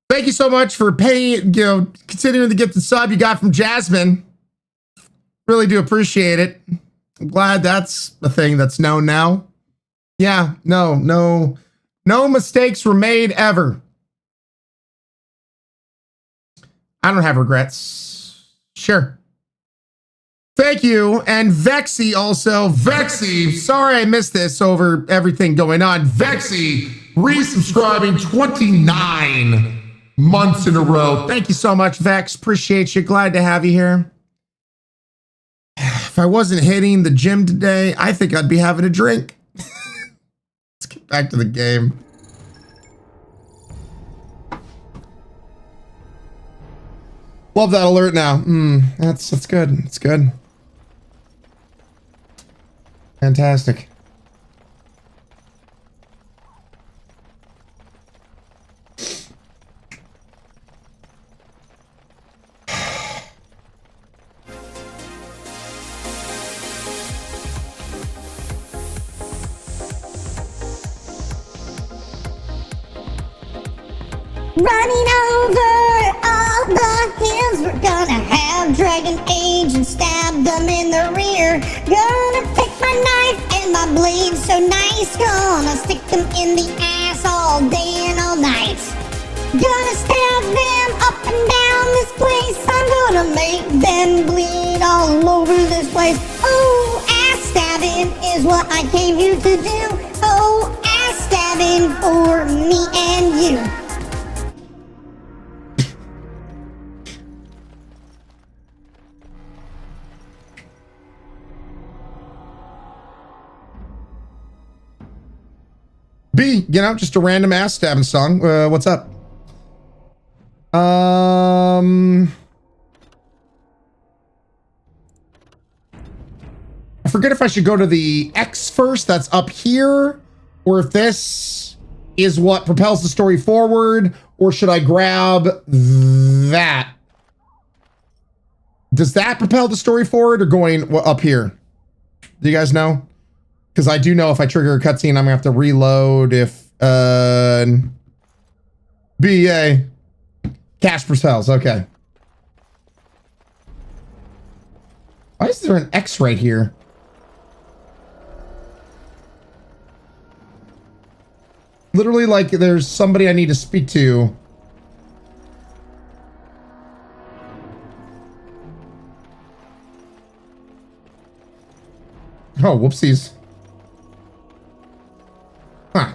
Thank you so much for paying, continuing to get the sub you got from Jasmine. Really do appreciate it. I'm glad that's a thing that's known now. Yeah, no mistakes were made ever. I don't have regrets. Sure. Thank you. And Vexy also. Vexy, sorry I missed this over everything going on. Vexy, resubscribing 29 months in a row. Thank you so much, Vex. Appreciate you. Glad to have you here. If I wasn't hitting the gym today, I think I'd be having a drink. Let's get back to the game. Love that alert now. That's good. It's good. Fantastic. Running over all the hills, we're gonna have Dragon Age and stab them in the rear. Gonna take my knife and my blade so nice, gonna stick them in the ass all day and all night. Gonna stab them up and down this place, I'm gonna make them bleed all over this place. Oh, ass stabbing is what I came here to do. Oh, ass stabbing for me and you. B, just a random ass stabbing song. What's up? I forget if I should go to the X first, that's up here, or if this is what propels the story forward, or should I grab that? Does that propel the story forward or going up here? Do you guys know? Because I do know if I trigger a cutscene, I'm gonna have to reload if BA cash propels. Okay. Why is there an X right here? Literally, like there's somebody I need to speak to. Oh, whoopsies. Huh.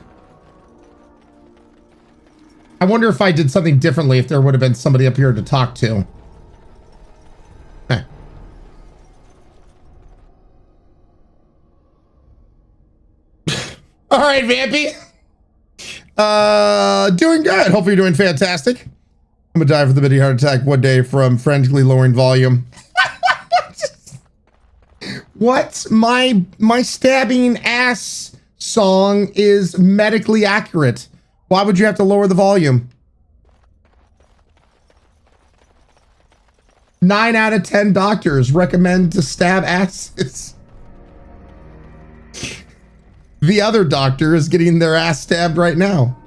I wonder if I did something differently, if there would have been somebody up here to talk to. Huh. All right, Vampy. Doing good. Hopefully you're doing fantastic. I'm gonna die for the mini heart attack one day from frantically lowering volume. What? My stabbing ass song is medically accurate. Why would you have to lower the volume? 9 out of 10 doctors recommend to stab asses. The other doctor is getting their ass stabbed right now.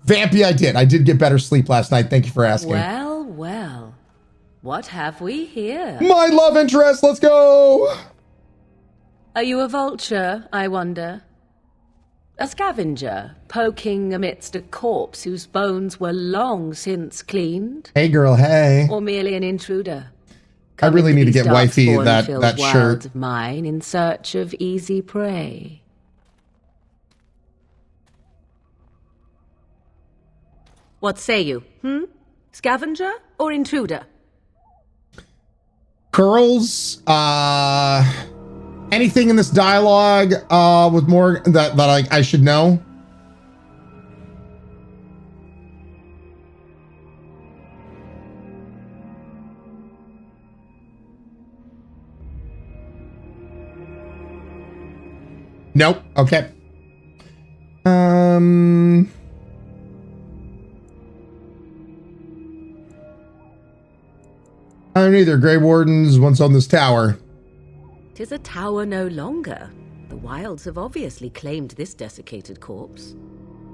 Vampy, I did get better sleep last night. Thank you for asking. Well, well. What have we here? My love interest, let's go! Are you a vulture, I wonder? A scavenger, poking amidst a corpse whose bones were long since cleaned? Hey girl, hey. Or merely an intruder? I really need to get wifey that shirt. Of mine in search of easy prey. What say you? Scavenger or intruder? Curls, anything in this dialogue with more that I should know? Nope. Okay. I don't either. Grey Wardens once on this tower. 'Tis a tower no longer. The wilds have obviously claimed this desiccated corpse.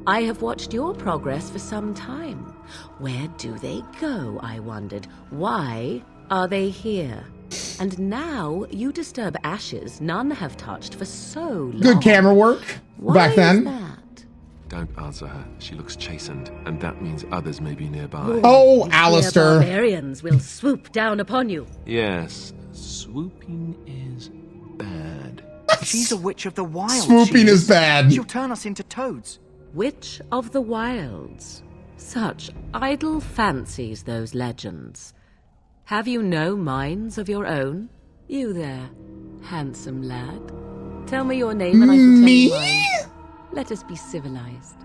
I have watched your progress for some time. Where do they go, I wondered? Why are they here? And now you disturb ashes none have touched for so long. Good camera work back then. Is that? Don't answer her. She looks chastened, and that means others may be nearby. Oh, Alistair. Barbarians will swoop down upon you. Yes, swooping is bad. She's a witch of the wilds. Swooping is bad. She'll turn us into toads. Witch of the wilds. Such idle fancies, those legends. Have you no minds of your own? You there. handsome lad. Tell me your name and I shall tell you mine. Let us be civilized.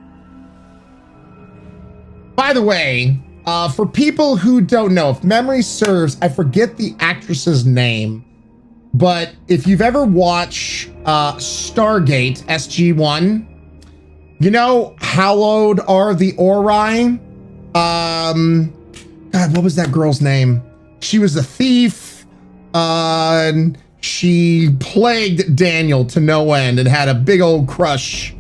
By the way, for people who don't know, if memory serves, I forget the actress's name, but if you've ever watched Stargate SG-1, you know, hallowed are the Ori. God, what was that girl's name? She was a thief. She plagued Daniel to no end and had a big old crush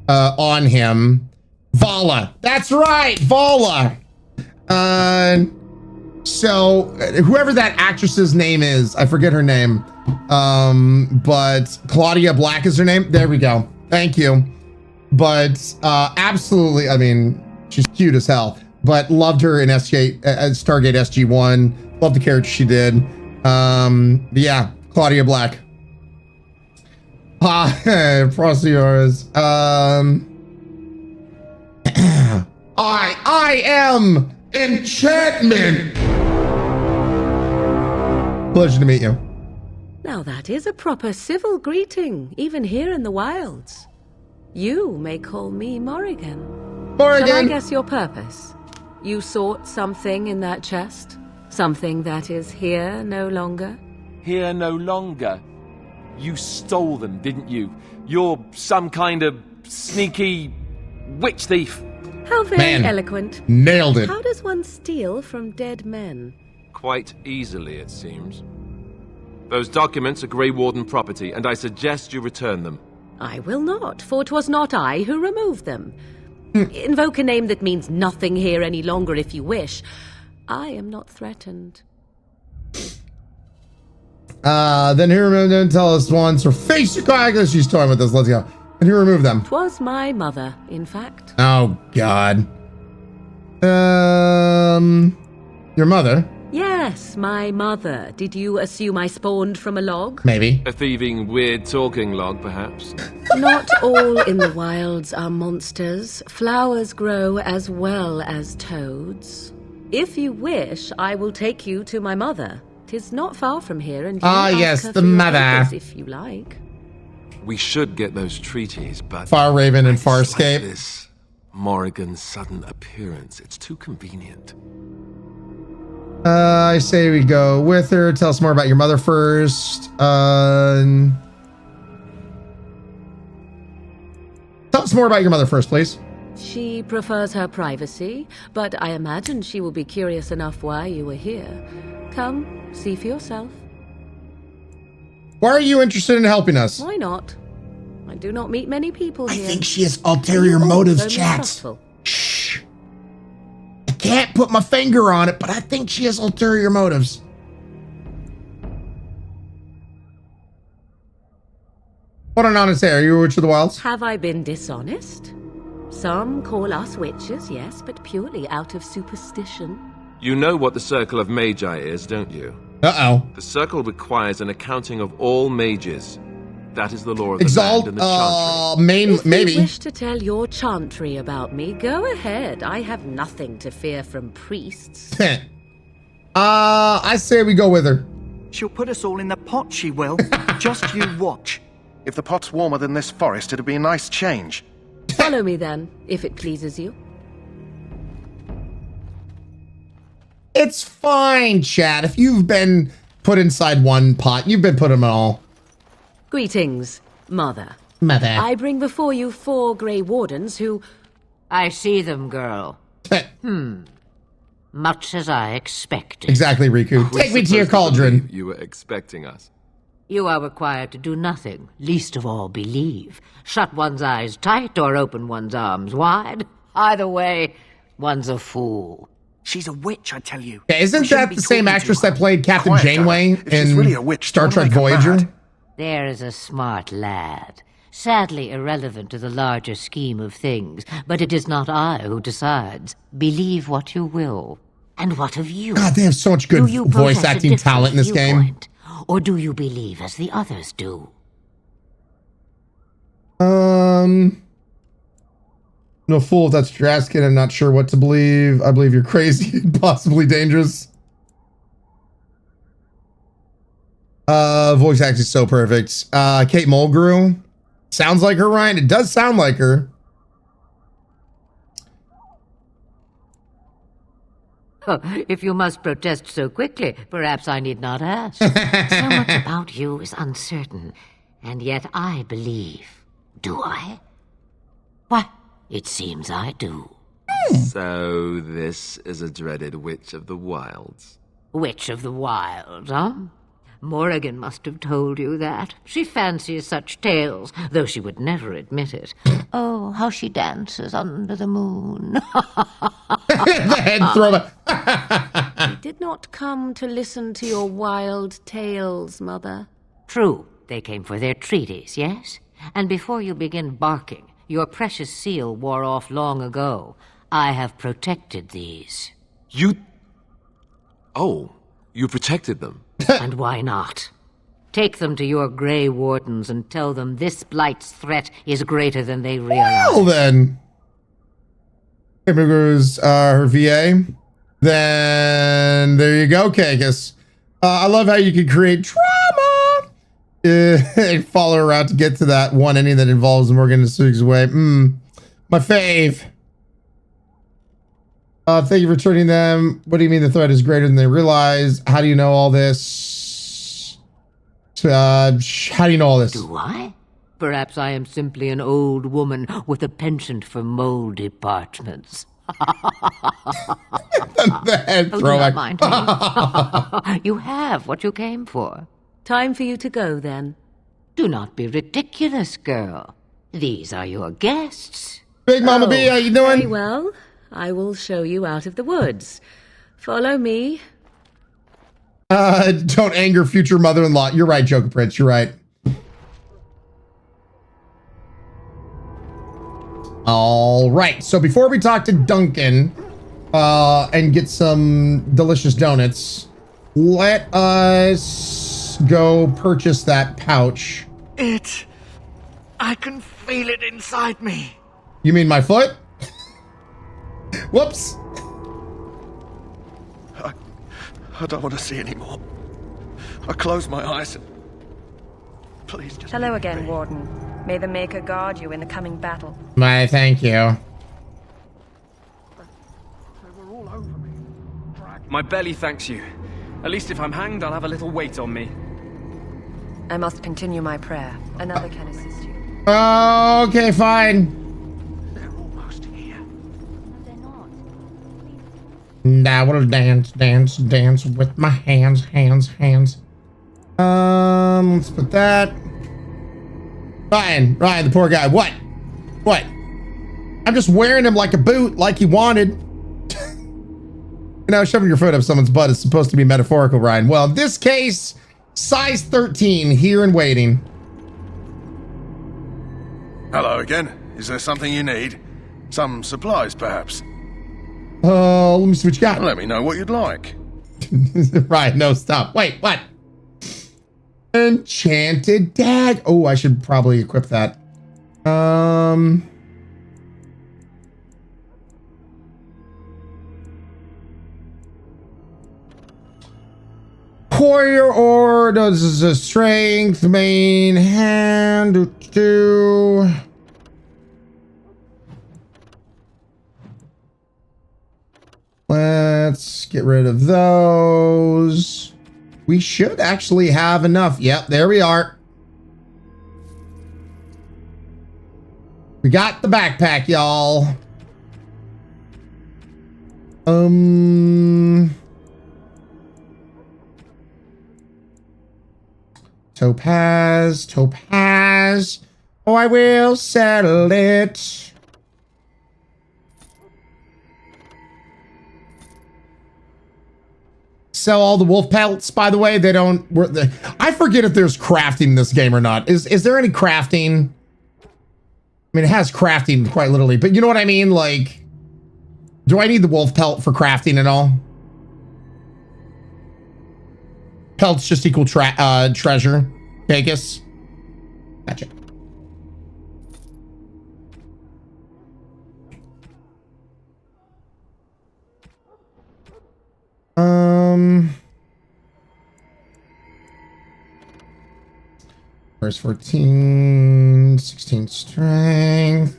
on him. Vala. That's right, Vala. So whoever that actress's name is, I forget her name. But Claudia Black is her name. There we go. Thank you. But absolutely, I mean, she's cute as hell. But loved her in Stargate SG-1. Loved the character she did. Yeah, Claudia Black. Procioras. I am enchantment. Pleasure to meet you. Now that is a proper civil greeting, even here in the wilds. You may call me Morrigan. Morrigan! Shall I guess your purpose? You sought something in that chest? Something that is here no longer? Here no longer? You stole them, didn't you? You're some kind of sneaky witch thief. How very eloquent. Nailed it. How does one steal from dead men? Quite easily, it seems. Those documents are Grey Warden property, and I suggest you return them. I will not, for 'twas not I who removed them. Invoke a name that means nothing here any longer if you wish. I am not threatened. Then who removed them? Tell us once. Or face your car. She's toying with us. Let's go. And who removed them? 'Twas my mother, in fact. Oh, God. Your mother? Yes, my mother. Did you assume I spawned from a log? Maybe. A thieving, weird-talking log, perhaps? Not all in the wilds are monsters. Flowers grow as well as toads. If you wish, I will take you to my mother. 'Tis not far from here, and you ask yes, her the for your mother. papers if you like. We should get those treaties, but... Far Raven and Farscape. This Morrigan's sudden appearance, it's too convenient. I say we go with her. Tell us more about your mother first. Tell us more about your mother first, please. She prefers her privacy, but I imagine she will be curious enough why you were here. Come, see for yourself. Why are you interested in helping us? Why not? I do not meet many people here. I think she has ulterior motives, so chat. mistrustful. Shh. I can't put my finger on it, but I think she has ulterior motives. What an honest hair. Are you a witch of the wilds? Have I been dishonest? Some call us witches, yes, but purely out of superstition. You know what the Circle of Magi is, don't you? Uh-oh. The Circle requires an accounting of all mages. That is the law of the land and the chantry. Maybe. If you wish to tell your chantry about me, go ahead. I have nothing to fear from priests. I say we go with her. She'll put us all in the pot, she will. Just you watch. If the pot's warmer than this forest, it'd be a nice change. Follow me then, if it pleases you. It's fine, chat. If you've been put inside one pot, you've been put in them all. Greetings, Mother. Mother. I bring before you 4 Grey Wardens who... I see them, girl. Much as I expected. Exactly, Riku. Take me to your cauldron. You were expecting us. You are required to do nothing, least of all believe. Shut one's eyes tight or open one's arms wide. Either way, one's a fool. She's a witch, I tell you. Yeah, isn't that the same actress that played Captain Quiet, Janeway in really a witch, Star don't Trek make her Voyager? mad. There is a smart lad. Sadly irrelevant to the larger scheme of things, but it is not I who decides. Believe what you will. And what of you? God, they have so much good Do you voice possess a acting talent in this game. viewpoint, or do you believe as the others do? No fool if that's Draskin. I'm not sure what to believe. I believe you're crazy and possibly dangerous. Voice acting is so perfect. Kate Mulgrew. Sounds like her, Ryan. It does sound like her. Oh, if you must protest so quickly, perhaps I need not ask. So much about you is uncertain, and yet I believe. Do I? Why, it seems I do. So this is a dreaded Witch of the Wilds. Witch of the Wild, huh? Morrigan must have told you that. She fancies such tales, though she would never admit it. Oh, how she dances under the moon. We did not come to listen to your wild tales, Mother. True, they came for their treaties, yes? And before you begin barking, your precious seal wore off long ago. I have protected these. You... Oh, you protected them? And why not? Take them to your Grey Wardens and tell them this Blight's threat is greater than they realize. Well then. Here goes her VA. Then there you go, Kagus. I love how you can create trauma and follow her around to get to that one ending that involves Morgan in Sug's way. My fave. Thank you for turning them. What do you mean the threat is greater than they realize? How do you know all this? How do you know all this? Do I? Perhaps I am simply an old woman with a penchant for moldy parchments. The head do not mind me. You have what you came for. Time for you to go, then. Do not be ridiculous, girl. These are your guests. Big Mama B, how you doing? Very well. I will show you out of the woods. Follow me. Don't anger future mother-in-law. You're right, Joker Prince. You're right. All right. So before we talk to Duncan and get some delicious donuts, let us go purchase that pouch. I can feel it inside me. You mean my foot? Whoops. I don't want to see anymore. I close my eyes. Please just... Hello again, Warden. May the Maker guard you in the coming battle. My thank you. My belly thanks you. At least if I'm hanged, I'll have a little weight on me. I must continue my prayer. Another can assist you. Okay, fine. I will dance with my hands. Let's put that. Ryan, the poor guy. What? I'm just wearing him like a boot, like he wanted. You know, shoving your foot up someone's butt is supposed to be metaphorical, Ryan. Well, in this case, size 13, here and waiting. Hello again. Is there something you need? Some supplies, perhaps? Let me see what you got. Let me know what you'd like. Right, no, stop. Wait, what? Enchanted dag. Oh, I should probably equip that. Warrior or this is a strength main hand. Let's get rid of those. We should actually have enough. Yep, there we are. We got the backpack, y'all. Topaz. Oh, I will settle it. Sell all the wolf pelts, by the way. They don't. I forget if there's crafting in this game or not. Is there any crafting? I mean, it has crafting quite literally, but you know what I mean? Like, do I need the wolf pelt for crafting at all? Pelts just equal treasure. Vegas. Gotcha. Where's 14, 16 strength.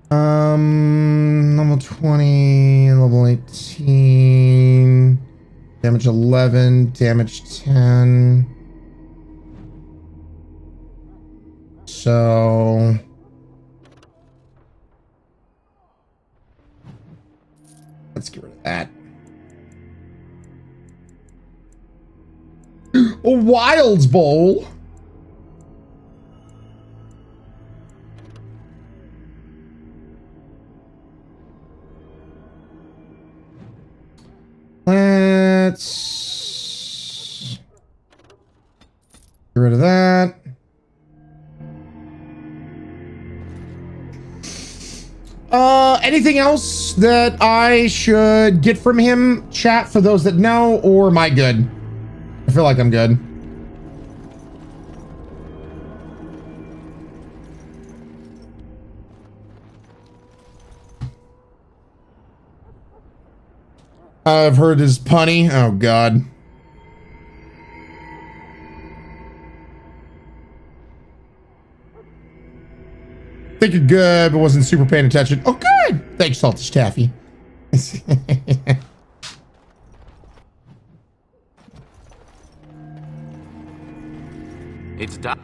Level 20, level 18, damage 11, damage 10. So let's get rid of that. A Wilds Bowl. Let's get rid of that. Anything else that I should get from him, chat, for those that know, or am I good? I feel like I'm good. I've heard his punny. Oh, God. Think you're good, but wasn't super paying attention. Oh, good. Thanks, Saltish Taffy. It's done.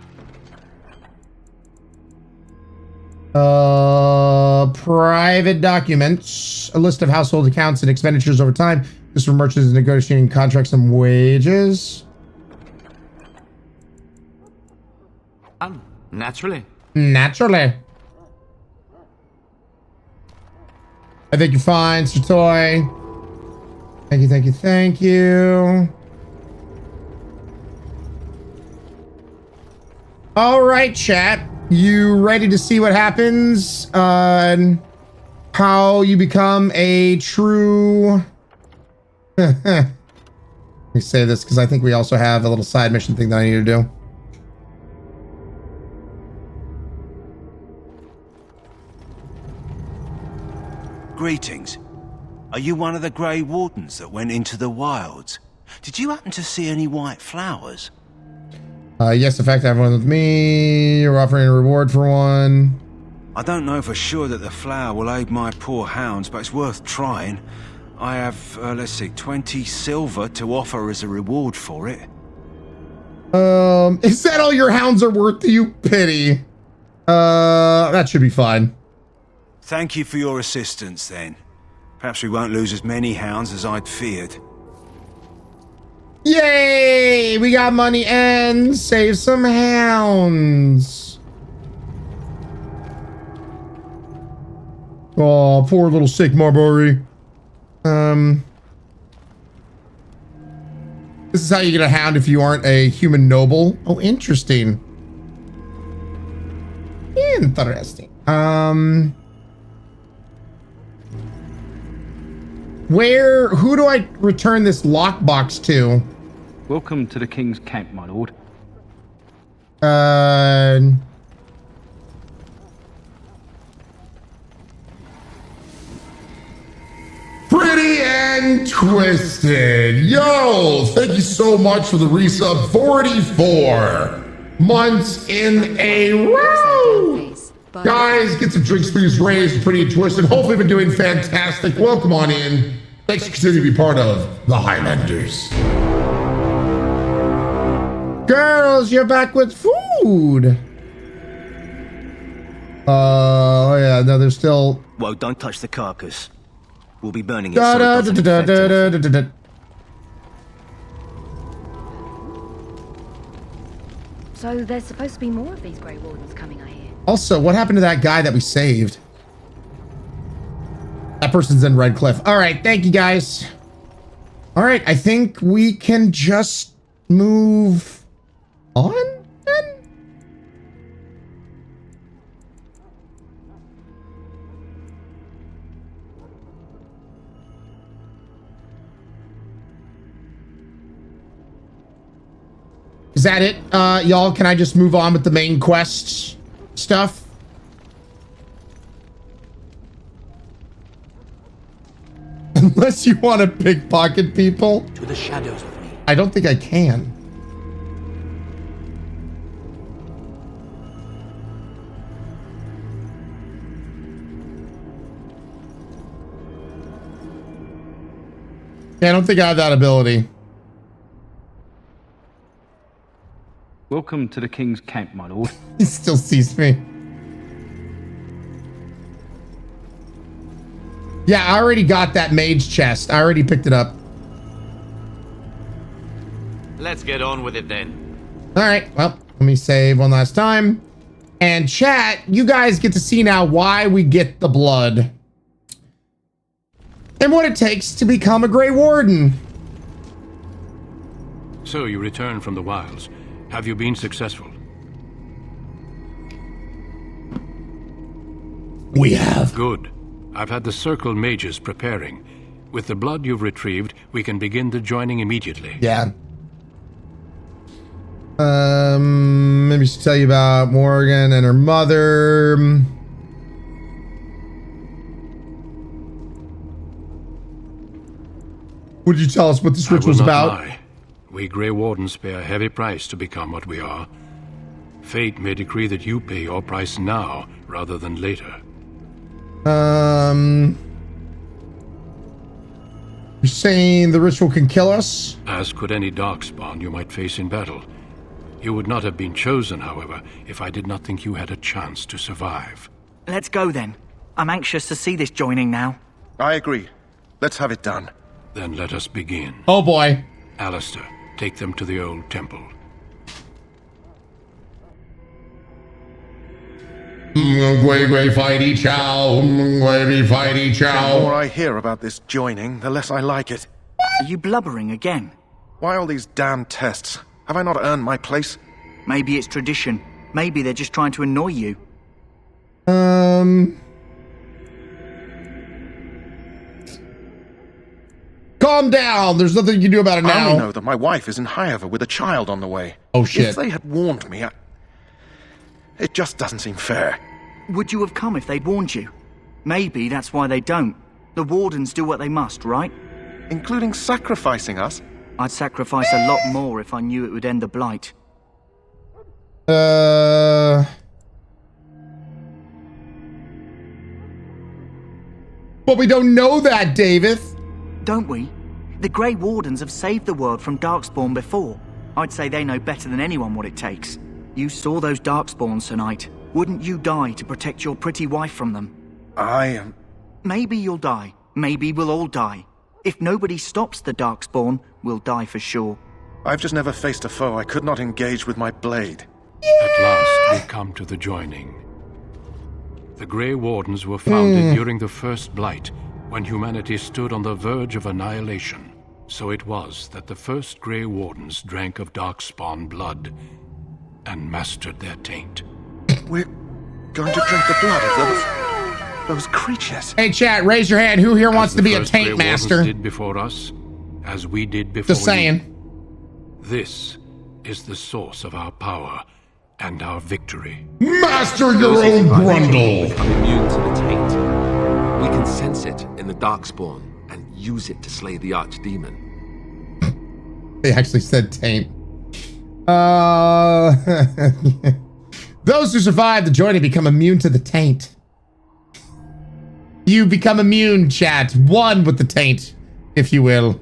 Private documents. A list of household accounts and expenditures over time. This for merchants negotiating contracts and wages. Naturally. Naturally. I think you're fine, Sir Toy. Thank you, thank you, thank you. All right, chat. You ready to see what happens on how you become a true... Let me say this because I think we also have a little side mission thing that I need to do. Greetings. Are you one of the Grey Wardens that went into the wilds? Did you happen to see any white flowers? Yes, in fact, I have one with me. You're offering a reward for one. I don't know for sure that the flower will aid my poor hounds, but it's worth trying. I have, let's see, 20 silver to offer as a reward for it. Is that all your hounds are worth to you? Pity. That should be fine. Thank you for your assistance, then. Perhaps we won't lose as many hounds as I'd feared. Yay! We got money and save some hounds. Oh, poor little sick Marbury. This is how you get a hound if you aren't a human noble. Oh, interesting. Interesting. Who do I return this lockbox to? Welcome to the King's camp, my lord. Pretty and Twisted. Yo, thank you so much for the resub. 44 months in a row. Guys, get some drinks for you raised, Pretty and Twisted. Hopefully been doing fantastic. Welcome on in. Thanks for continuing to be part of the Highlanders. Girls, you're back with food. Oh yeah, no, there's still... Well, don't touch the carcass. We'll be burning it so it doesn't affect us. So there's supposed to be more of these Grey Wardens coming, I hear. Also, what happened to that guy that we saved? That person's in Red Cliff. All right, thank you guys. All right, I think we can just move on then? Is that it, y'all? Can I just move on with the main quest stuff? Unless you want to pickpocket people. To the shadows of me. I don't think I can. Yeah, I don't think I have that ability. Welcome to the King's camp, my lord. He still sees me. Yeah, I already got that mage chest. I already picked it up. Let's get on with it then. All right, well, let me save one last time. And chat, you guys get to see now why we get the blood. And what it takes to become a Grey Warden. So you return from the wilds. Have you been successful? We have. Good. I've had the Circle mages preparing. With the blood you've retrieved, we can begin the joining immediately. Yeah. Maybe I should tell you about Morgan and her mother. Would you tell us what this ritual's about? Lie. We Grey Wardens pay a heavy price to become what we are. Fate may decree that you pay your price now, rather than later. You're saying the ritual can kill us? As could any darkspawn you might face in battle. You would not have been chosen, however, if I did not think you had a chance to survive. Let's go then. I'm anxious to see this joining now. I agree. Let's have it done. Then let us begin. Oh boy. Alistair, take them to the old temple. Fighty chow. Fighty chow. The more I hear about this joining, the less I like it. Are you blubbering again? Why all these damn tests? Have I not earned my place? Maybe it's tradition. Maybe they're just trying to annoy you. Calm down. There's nothing you can do about it now. I only know that my wife is in Highover with a child on the way. Oh, shit. If they had warned me, it just doesn't seem fair. Would you have come if they'd warned you? Maybe that's why they don't. The Wardens do what they must, right? Including sacrificing us? I'd sacrifice a lot more if I knew it would end the Blight. But we don't know that, David. Don't we? The Grey Wardens have saved the world from Darkspawn before. I'd say they know better than anyone what it takes. You saw those Darkspawns tonight. Wouldn't you die to protect your pretty wife from them? Maybe you'll die. Maybe we'll all die. If nobody stops the Darkspawn, we'll die for sure. I've just never faced a foe I could not engage with my blade. At last, we come to the joining. The Grey Wardens were founded during the First Blight, when humanity stood on the verge of annihilation. So it was that the first Grey Wardens drank of Darkspawn blood and mastered their taint. We're going to drink the blood of those creatures. Hey, chat, raise your hand. Who here wants to be a taint Grey master? Wardens did before us, as we did before Just saying. you. This is the source of our power and our victory. Master your own grundle. Become immune to the taint. We can sense it in the Darkspawn and use it to slay the Archdemon. They actually said taint. Those who survive the joining become immune to the taint. You become immune, chat. One with the taint, if you will.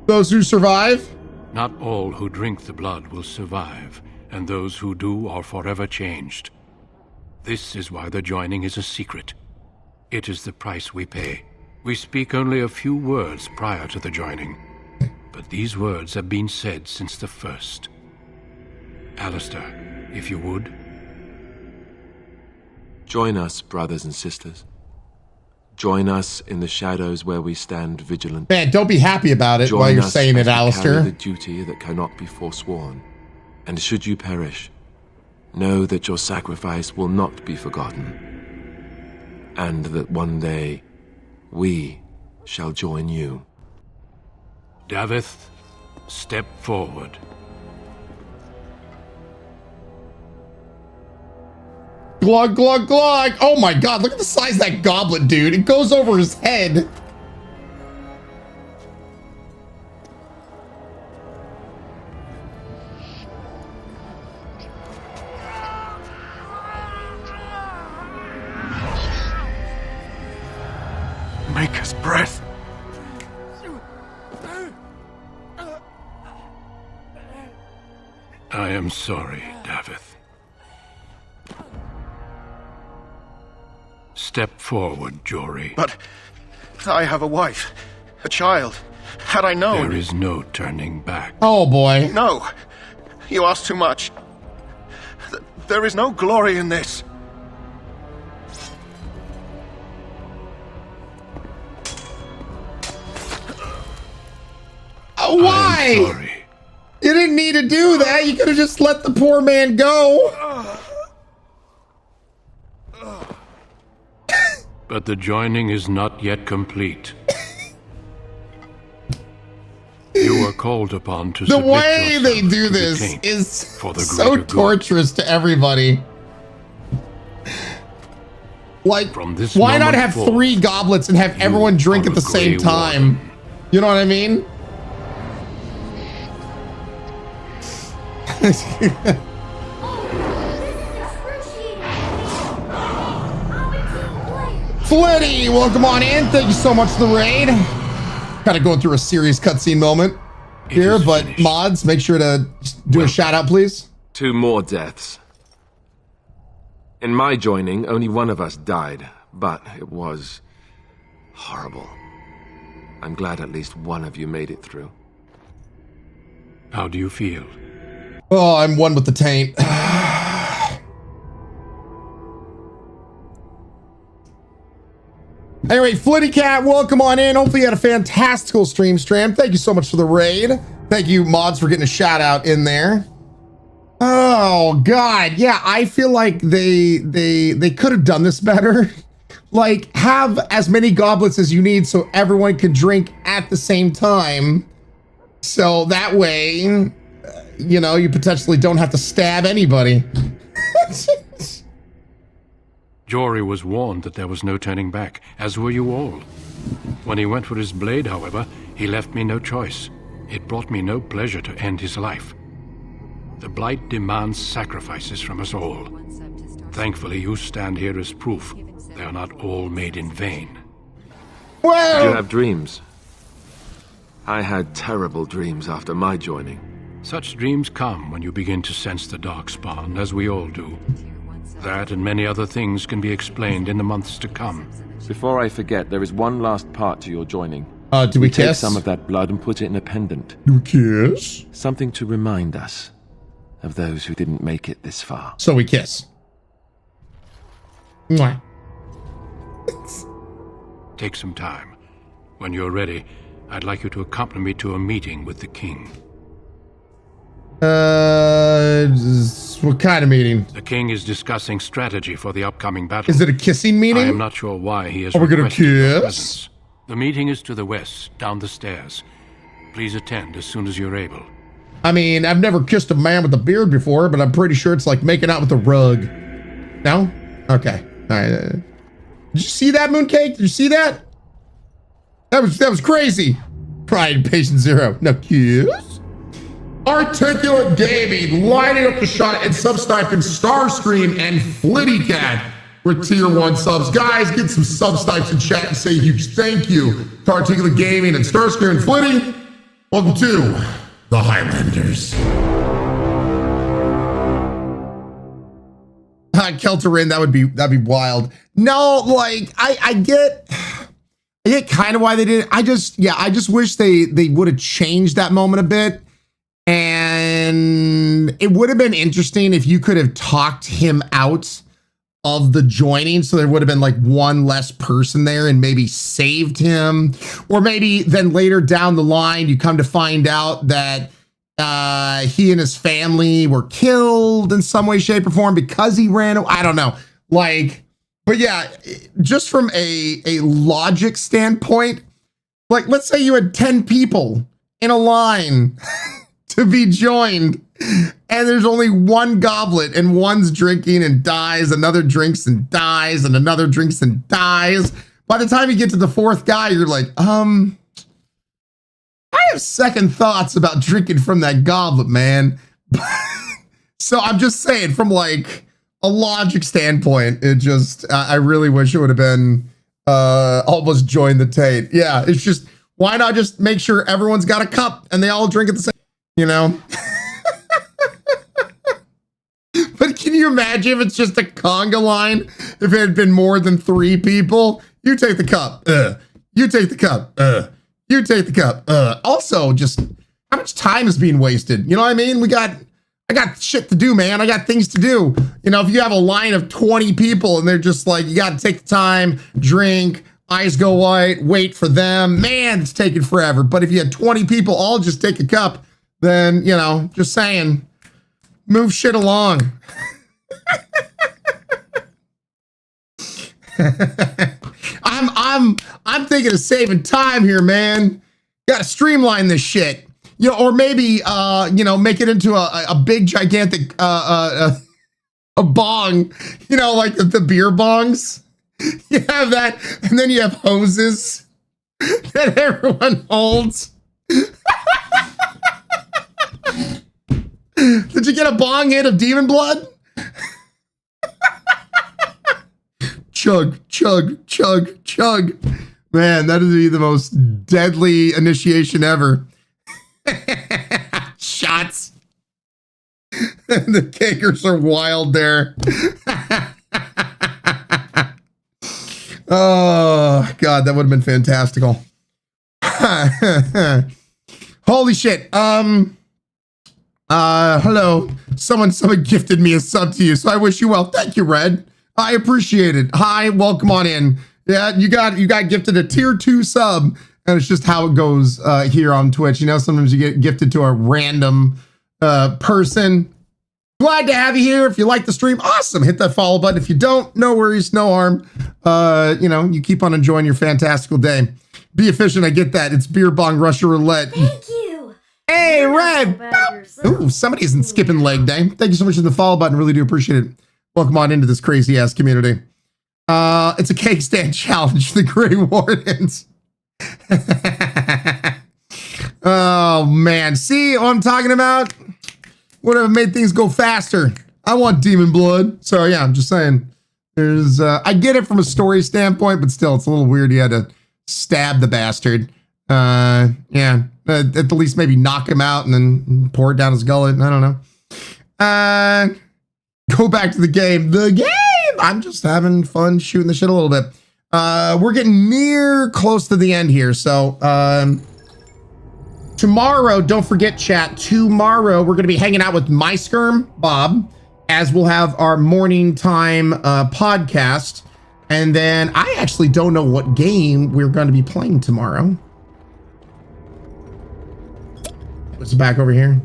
Those who survive? Not all who drink the blood will survive, and those who do are forever changed. This is why the joining is a secret. It is the price we pay. We speak only a few words prior to the joining, but these words have been said since the first. Alistair, if you would. Join us, brothers and sisters. Join us in the shadows where we stand vigilant. Man, don't be happy about it while you're saying it, Alistair. Carry the duty that cannot be forsworn. And should you perish, know that your sacrifice will not be forgotten. And that one day, we shall join you. Davith, step forward. glug, glug, glug. Oh my God, look at the size of that goblet, dude. It goes over his head. Maker's breath. I am sorry, Davith. Step forward, Jory. But I have a wife, a child. Had I known... There is no turning back. Oh, boy. No. You ask too much. There is no glory in this. Why? I'm sorry. You didn't need to do that. You could have just let the poor man go. But the joining is not yet complete. You are called upon to The submit way yourself they do to the this taint is for the so greater good. torturous to everybody. Like, From this why not moment have forth, 3 goblets and have everyone drink at the same Grey time? You know what I mean? Flitty, welcome on in. Thank you so much for the raid. Kind of going through a serious cutscene moment here, but mods, make sure to do a shout out, please. 2 more deaths. In my joining, only one of us died, but it was horrible. I'm glad at least one of you made it through. How do you feel? Oh, I'm one with the taint. Anyway, Flitty Cat, welcome on in. Hopefully you had a fantastical stream. Thank you so much for the raid. Thank you, mods, for getting a shout out in there. Oh God, yeah, I feel like they could have done this better. Like, have as many goblets as you need so everyone can drink at the same time. So that way, you know, you potentially don't have to stab anybody. Jory was warned that there was no turning back, as were you all. When he went for his blade, however, he left me no choice. It brought me no pleasure to end his life. The Blight demands sacrifices from us all. Thankfully, you stand here as proof they are not all made in vain. Well, Did you have dreams? I had terrible dreams after my joining. Such dreams come when you begin to sense the Darkspawn, as we all do. That and many other things can be explained in the months to come. Before I forget, there is one last part to your joining. Do we take kiss? some of that blood and put it in a pendant. Do we kiss? Something to remind us of those who didn't make it this far. So we kiss. Mwah. Take some time. When you're ready, I'd like you to accompany me to a meeting with the king. What kind of meeting? The king is discussing strategy for the upcoming battle. Is it a kissing meeting? I am not sure why he has Are we gonna requested your kiss? presence. The meeting is to the west, down the stairs. Please attend as soon as you're able. I mean, I've never kissed a man with a beard before, but I'm pretty sure it's like making out with a rug. No? Okay. All right. Did you see that, Mooncake? Did you see that? That was crazy. Pride, Patient Zero. No kiss. Articulate Gaming lining up the shot and subsniping Starscream and Flitty Cat with tier 1 subs. Guys, get some subsnipes in chat and say a huge thank you to Articulate Gaming and Starscream and Flitty. Welcome to the Highlanders. Kelterin, that'd be wild. No, like I get kind of why they did it. I just wish they would have changed that moment a bit. And it would have been interesting if you could have talked him out of the joining, so there would have been like one less person there and maybe saved him. Or maybe then later down the line, you come to find out that he and his family were killed in some way, shape, or form because he ran away. I don't know. Like, but yeah, just from a logic standpoint, like let's say you had 10 people in a line to be joined And there's only one goblet, and one's drinking and dies, another drinks and dies, and another drinks and dies. By the time you get to the fourth guy, you're like, I have second thoughts about drinking from that goblet, man. So I'm just saying, from like a logic standpoint, it just, I really wish it would have been almost join the Tate. Yeah, it's just, why not just make sure everyone's got a cup and they all drink at the same, you know? But can you imagine if it's just a conga line? If it had been more than 3 people, you take the cup. You take the cup. You take the cup. Also, just how much time is being wasted? You know what I mean? I got shit to do, man. I got things to do. You know, if you have a line of 20 people and they're just like, you got to take the time, drink, eyes go white, wait for them. Man, it's taking forever. But if you had 20 people all just take a cup, then, you know, just saying, move shit along. I'm thinking of saving time here, man. Got to streamline this shit, you know, or maybe you know, make it into a big gigantic a bong, you know, like the beer bongs. You have that, and then you have hoses that everyone holds. Did you get a bong hit of demon blood? Chug, chug, chug, chug. Man, that would be the most deadly initiation ever. Shots. The cakers are wild there. Oh, God, that would have been fantastical. Holy shit. Hello. Someone gifted me a sub to you, so I wish you well. Thank you, Red. I appreciate it. Hi, welcome on in. Yeah, you got gifted a tier 2 sub, and it's just how it goes here on Twitch. You know, sometimes you get gifted to a random person. Glad to have you here. If you like the stream, awesome. Hit that follow button. If you don't, no worries, no harm. You know, you keep on enjoying your fantastical day. Be efficient. I get that. It's beer bong Russia roulette. Thank you. Hey, Red. Ooh, somebody isn't skipping leg day. Thank you so much for the follow button. Really do appreciate it. Welcome on into this crazy ass community. It's a cake stand challenge. The Grey Wardens. Oh man, see what I'm talking about? Would have made things go faster. I want demon blood. So yeah, I'm just saying. There's, I get it from a story standpoint, but still, it's a little weird. You had to stab the bastard. Yeah, at the least maybe knock him out and then pour it down his gullet. I don't know. Go back to the game. The game! I'm just having fun shooting the shit a little bit. We're getting close to the end here. So, tomorrow, don't forget, chat, tomorrow we're going to be hanging out with my Skirm, Bob, as we'll have our morning time podcast. And then I actually don't know what game we're going to be playing tomorrow. What's back over here?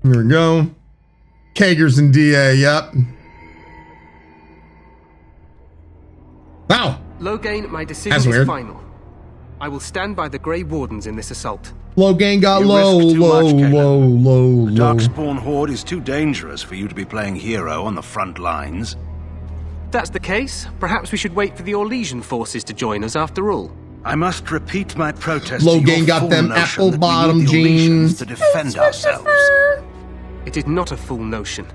Here we go. Kagers and DA, yep. Wow. Logain, my decision is final. I will stand by the Grey Wardens in this assault. Logain got low. The Darkspawn Horde is too dangerous for you to be playing hero on the front lines. If that's the case, perhaps we should wait for the Orlesian forces to join us after all. I must repeat my protest Logain got them apple bottom jeans to defend ourselves. It is not a fool notion.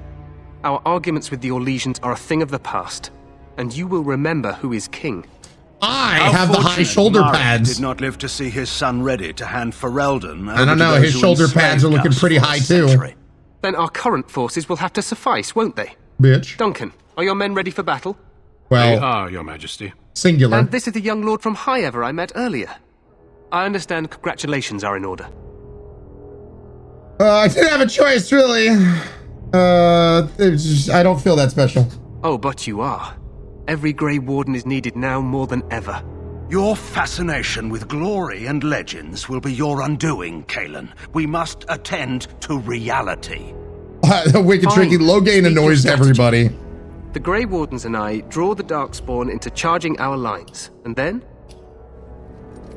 Our arguments with the Orlesians are a thing of the past, and you will remember who is king. I have the high shoulder pads. Did not live to see his son ready to hand Ferelden. I don't know, his shoulder pads are looking pretty high too. Then our current forces will have to suffice, won't they? Bitch. Duncan, are your men ready for battle? Well, they are, Your Majesty. Singular. And this is the young lord from Highever I met earlier. I understand congratulations are in order. I didn't have a choice, really. I don't feel that special. Oh, but you are. Every Grey Warden is needed now more than ever. Your fascination with glory and legends will be your undoing, Kalen. We must attend to reality. The wicked tricky Logain annoys everybody. The Grey Wardens and I draw the Darkspawn into charging our lines, and then?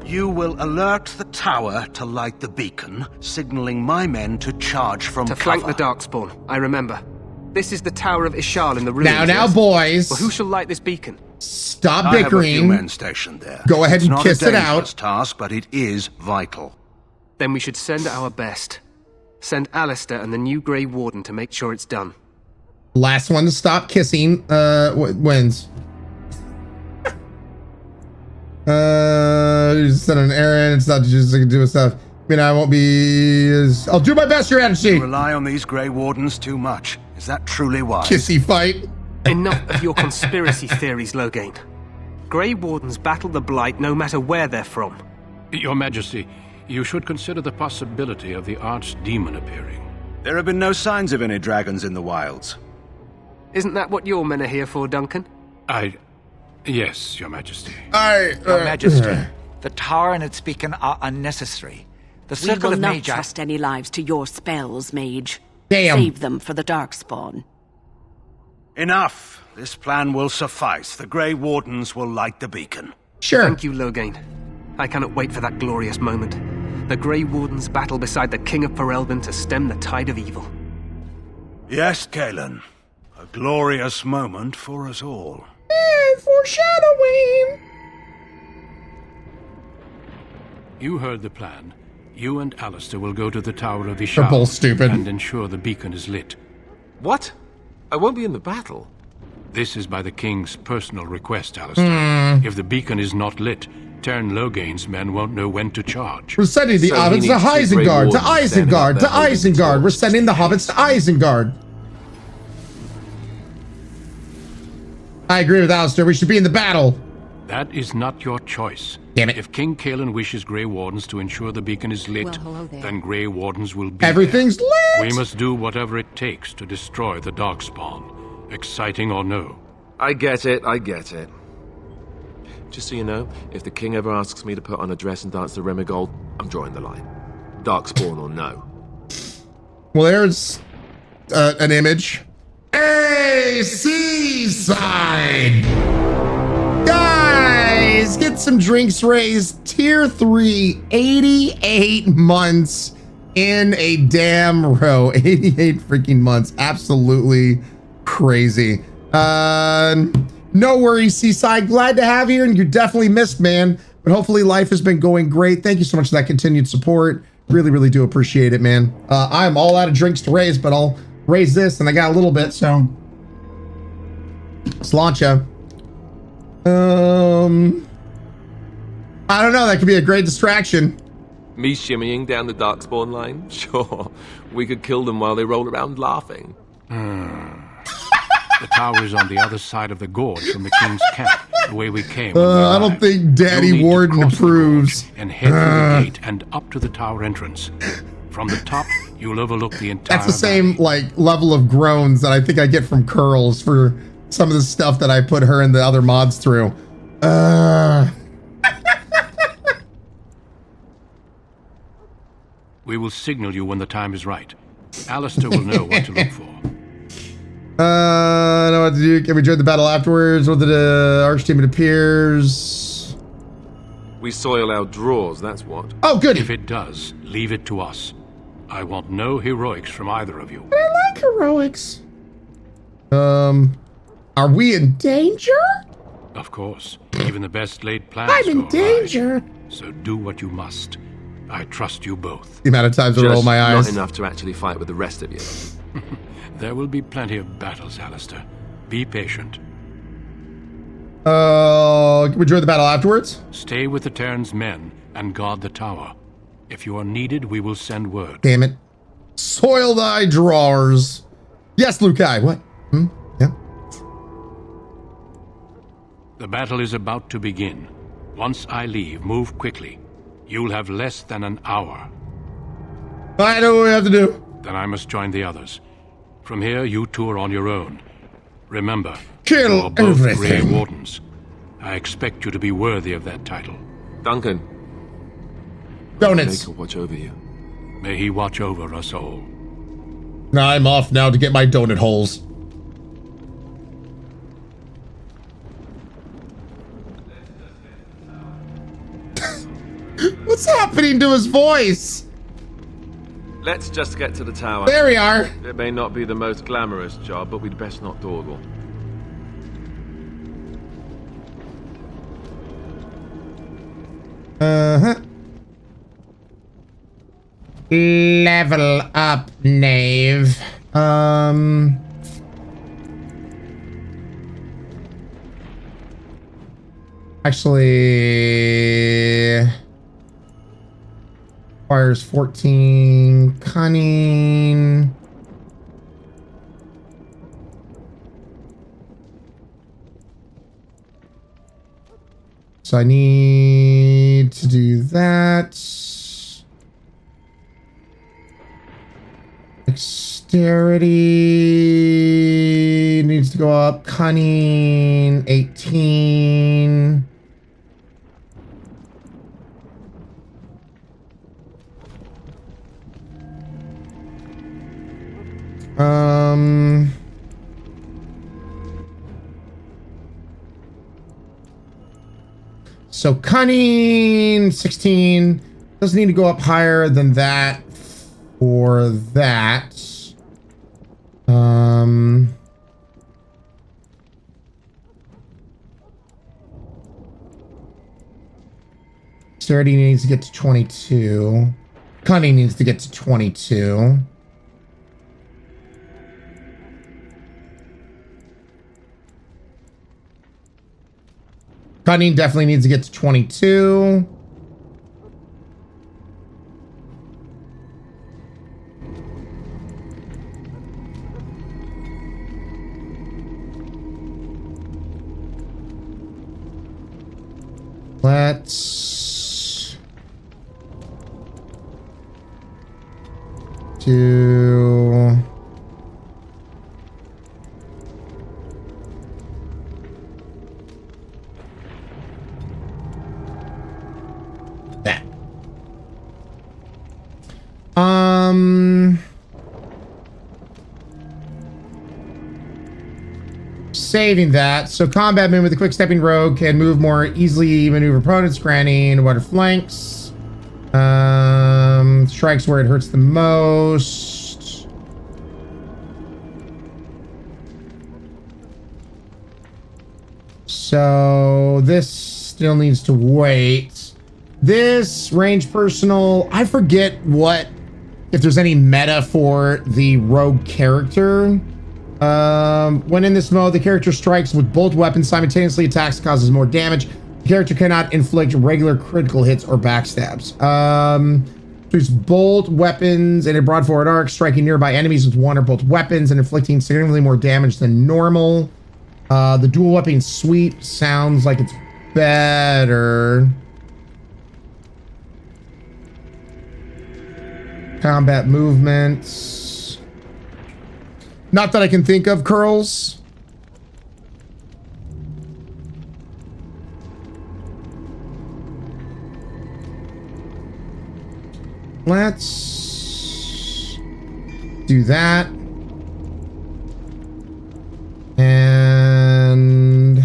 You will alert the tower to light the beacon, signaling my men to charge from cover. To flank the Darkspawn, I remember. This is the Tower of Ishal in the ruins. Now, yes? boys. Well, who shall light this beacon? Stop bickering. I have a few men stationed there. Go ahead and kiss it out. It's not a dangerous task, but it is vital. Then we should send our best. Send Alistair and the new Grey Warden to make sure it's done. Last one to stop kissing wins. Send an errand. It's not just like doing stuff. I mean, I won't be. I'll do my best, Your Majesty. You rely on these Grey Wardens too much. Is that truly wise? Kissy fight. Enough of your conspiracy theories, Loghain. Grey Wardens battle the Blight no matter where they're from. Your Majesty, you should consider the possibility of the archdemon appearing. There have been no signs of any dragons in the wilds. Isn't that what your men are here for, Duncan? Yes, Your Majesty. Your Majesty, the tower and its beacon are unnecessary. The We circle will of not Magi... trust any lives to your spells, Mage. Damn. Save them for the Darkspawn. Enough. This plan will suffice. The Grey Wardens will light the beacon. Sure. Thank you, Loghain. I cannot wait for that glorious moment. The Grey Wardens battle beside the King of Ferelden to stem the tide of evil. Yes, Galen. A glorious moment for us all. Foreshadowing. You heard the plan. You and Alistair will go to the Tower of They're Ishal both stupid. and ensure the beacon is lit. What? I won't be in the battle. This is by the King's personal request, Alistair. If the beacon is not lit, Tern Loghain's men won't know when to charge. We're sending the hobbits to Isengard, to Isengard, to Isengard. We're sending the hobbits to Isengard. I agree with Alistair. We should be in the battle. That is not your choice. Damn it. If King Kalen wishes Grey Wardens to ensure the beacon is lit, then Grey Wardens will be Everything's there. lit. We must do whatever it takes to destroy the Darkspawn. Exciting or no. I get it. Just so you know, if the king ever asks me to put on a dress and dance to Remigold, I'm drawing the line. Darkspawn or no. Well, there's an image. Hey, Seaside! Guys, get some drinks raised. Tier 3, 88 months in a damn row. 88 freaking months. Absolutely crazy. No worries, Seaside. Glad to have you here, and you're definitely missed, man. But hopefully life has been going great. Thank you so much for that continued support. Really, really do appreciate it, man. I'm all out of drinks to raise, but I'll raise this, and I got a little bit, so let's launch ya. I don't know. That could be a great distraction. Me shimmying down the Darkspawn line? Sure. We could kill them while they roll around laughing. The tower is on the other side of the gorge from the King's camp, the way we came. I don't think Daddy Warden approves. And head through the gate and up to the tower entrance. From the top, you'll overlook the entire That's the same like level of groans that I think I get from Curls for some of the stuff that I put her and the other mods through. We will signal you when the time is right. Alistair will know what to look for. I know what to do. Can we join the battle afterwards? Or the archdemon appears? We soil our drawers, that's what. Oh, good. If it does, leave it to us. I want no heroics from either of you. I like heroics. Are we in danger? Of course. Even the best laid plans I'm in go awry. danger. So do what you must. I trust you both. The amount of times I roll my eyes. Not enough to actually fight with the rest of you. There will be plenty of battles, Alistair. Be patient. Can we join the battle afterwards? Stay with the Terran's men and guard the tower. If you are needed, we will send word. Damn it. Soil thy drawers. Yes, Lukai. What? Yeah. The battle is about to begin. Once I leave, move quickly. You'll have less than an hour. I know what we have to do. Then I must join the others. From here, you two are on your own. Remember, kill you are both everything. Grey Wardens. I expect you to be worthy of that title. Duncan. Donuts. May he watch over you. May he watch over us all. I'm off now to get my donut holes. What's happening to his voice? Let's just get to the tower. There we are. It may not be the most glamorous job, but we'd best not dawdle. Level up, knave. Actually, requires 14 cunning. So I need to do that. Dexterity needs to go up. Cunning, 18. So cunning, 16. Doesn't need to go up higher than that for that. Dexterity needs to get to 22. Cunning needs to get to 22. Cunning definitely needs to get to 22. Let's do that. Saving that. So combat men with a quick stepping rogue can move more easily, maneuver opponents, granting wider flanks. Strikes where it hurts the most. So this still needs to wait. This range personal, I forget if there's any meta for the rogue character. When in this mode, the character strikes with both weapons simultaneously, attacks, causes more damage. The character cannot inflict regular critical hits or backstabs. There's bolt weapons and a broad forward arc, striking nearby enemies with one or both weapons and inflicting significantly more damage than normal. The dual weapon sweep sounds like it's better. Combat movements. Not that I can think of, curls. Let's do that. And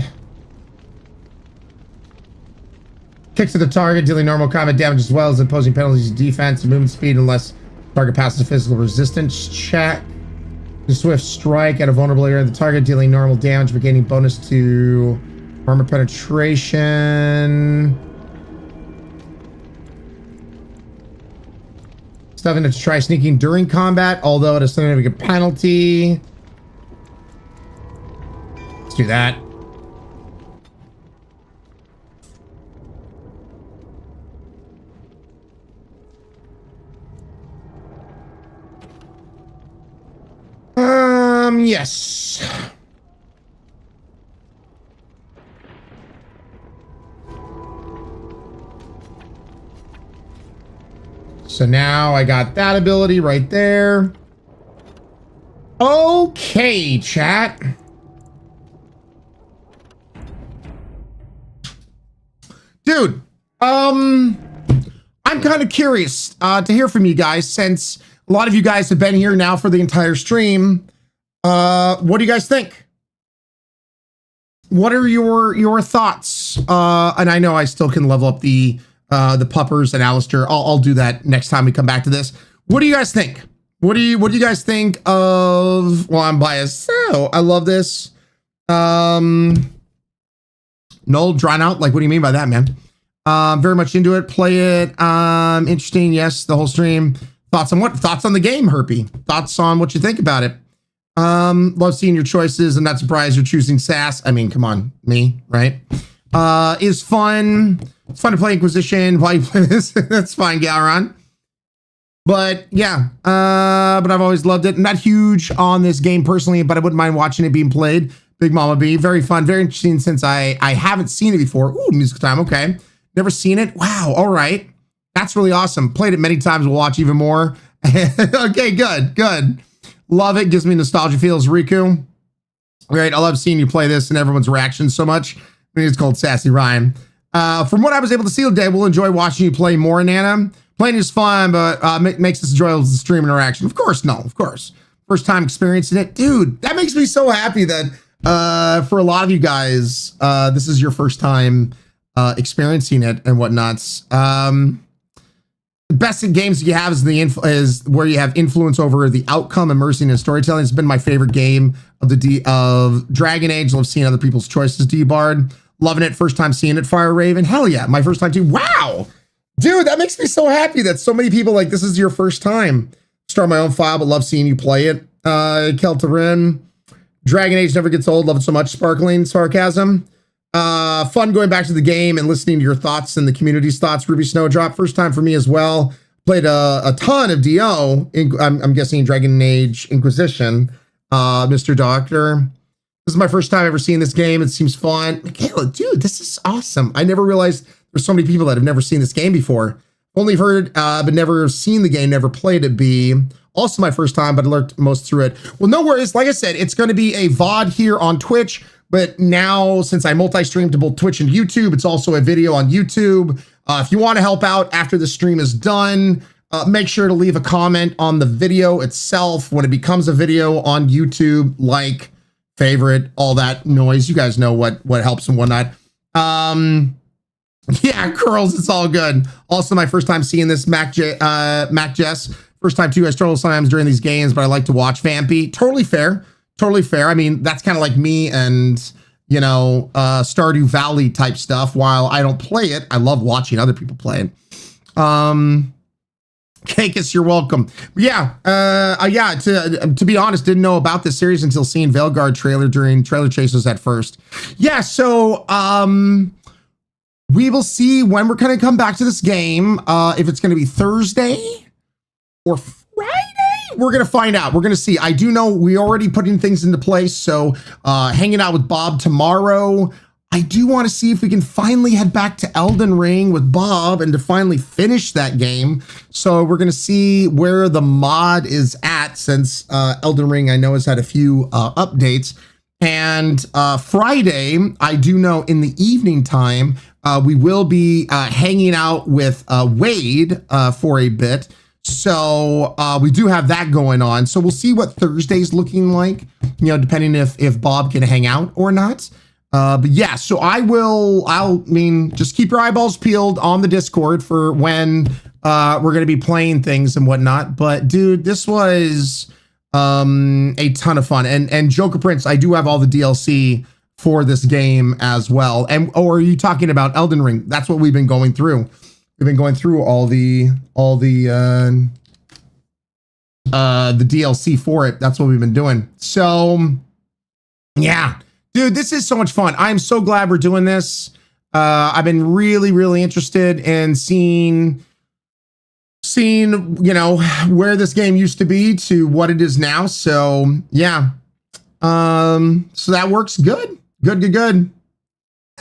kicks to the target, dealing normal combat damage as well as imposing penalties to defense and movement speed unless target passes a physical resistance check. The swift strike at a vulnerable area of the target, dealing normal damage but gaining bonus to armor penetration. Stuffing to try sneaking during combat, although at a significant penalty. Let's do that. Yes. So now I got that ability right there. Okay, chat. Dude, I'm kind of curious to hear from you guys, since a lot of you guys have been here now for the entire stream. What do you guys think? What are your thoughts? And I know I still can level up the the puppers and Alistair. I'll do that next time we come back to this. What do you guys think? What do you guys think of? Well, I'm biased. So I love this. Noel, drawn out. Like, what do you mean by that, man? Very much into it. Play it. Interesting. Yes, the whole stream. Thoughts on what? Thoughts on the game, Herpy? Thoughts on what you think about it? Love seeing your choices. I'm not surprised you're choosing Sass. I mean, come on, me, right? Is fun. It's fun to play Inquisition while you play this. That's fine, Galron. But yeah, but I've always loved it. I'm not huge on this game personally, but I wouldn't mind watching it being played. Big Mama B, very fun, very interesting since I haven't seen it before. Ooh, music time, okay. Never seen it. Wow, all right. That's really awesome. Played it many times, we'll watch even more. Okay, good. Love it, gives me nostalgia feels. Riku. Great, I love seeing you play this and everyone's reactions so much. I think it's called Sassy Ryan. From what I was able to see today, we'll enjoy watching you play more, Nana. Playing is fun, but makes this enjoyable as a stream interaction. Of course, no, of course. First time experiencing it. Dude, that makes me so happy that for a lot of you guys, this is your first time experiencing it and whatnots. The best in games you have is where you have influence over the outcome, immersing in storytelling. It's been my favorite game of Dragon Age. Love seeing other people's choices, D-Bard. Loving it. First time seeing it, Fire Raven. Hell yeah, my first time too. Wow! Dude, that makes me so happy that so many people like this is your first time. Start my own file, but love seeing you play it. Keltarin. Dragon Age never gets old. Love it so much. Sparkling Sarcasm. Fun going back to the game and listening to your thoughts and the community's thoughts. Ruby Snowdrop. First time for me as well. Played a ton of DO. I'm guessing Dragon Age Inquisition. Mr. Doctor. This is my first time ever seeing this game. It seems fun. Michaela, dude, this is awesome. I never realized there's so many people that have never seen this game before. Only heard, but never seen the game, never played it. B. Also my first time, but I lurked most through it. Well, no worries. Like I said, it's going to be a VOD here on Twitch, but now since I multi-stream to both Twitch and YouTube, it's also a video on YouTube. If you want to help out after the stream is done, make sure to leave a comment on the video itself when it becomes a video on YouTube, like, favorite, all that noise. You guys know what helps and whatnot. Yeah, curls, it's all good. Also, my first time seeing this, Mac Jess. First time too, I struggle sometimes during these games, but I like to watch Vampy. Totally fair. I mean, that's kind of like me and, you know, Stardew Valley type stuff. While I don't play it, I love watching other people play it. Cakus, you're welcome. Yeah, to be honest, didn't know about this series until seeing Veilguard trailer during trailer chases at first. Yeah, so we will see when we're gonna come back to this game. If it's gonna be Thursday or Friday, we're gonna find out. We're gonna see. I do know we already putting things into place, so hanging out with Bob tomorrow. I do want to see if we can finally head back to Elden Ring with Bob and to finally finish that game. So we're going to see where the mod is at, since Elden Ring, I know, has had a few updates. And Friday, I do know in the evening time, we will be hanging out with Wade for a bit. So we do have that going on. So we'll see what Thursday's looking like, you know, depending if Bob can hang out or not. But yeah, so I'll just keep your eyeballs peeled on the Discord for when we're going to be playing things and whatnot. But dude, this was a ton of fun. And Joker Prince, I do have all the DLC for this game as well. And or are you talking about Elden Ring? That's what we've been going through. We've been going through all the DLC for it. That's what we've been doing. So yeah. Dude, this is so much fun. I'm so glad we're doing this. I've been really, really interested in seeing, you know, where this game used to be to what it is now. So yeah. So that works good. Good.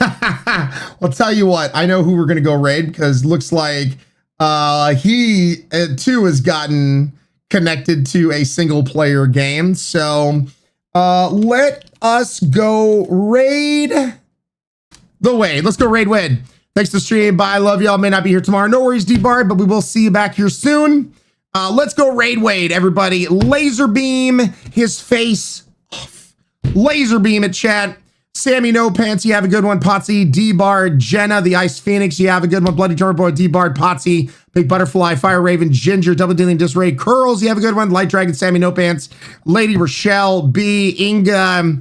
I'll tell you what, I know who we're gonna go raid, because looks like he too has gotten connected to a single player game. So let us go raid the Wade. Let's go raid Wade. Thanks for the stream. Bye. Love y'all. May not be here tomorrow. No worries, D-Bard, but we will see you back here soon. Let's go raid Wade, everybody. Laser beam his face off. Laser beam it, chat. Sammy No Pants, you have a good one. Potsy, D-Bar, Jenna, the Ice Phoenix, you have a good one. Bloody Drummer Boy, D-Bar, Potsy, Big Butterfly, Fire Raven, Ginger, Double Dealing, Disray, Curls, you have a good one. Light Dragon, Sammy No Pants, Lady Rochelle, B, Inga,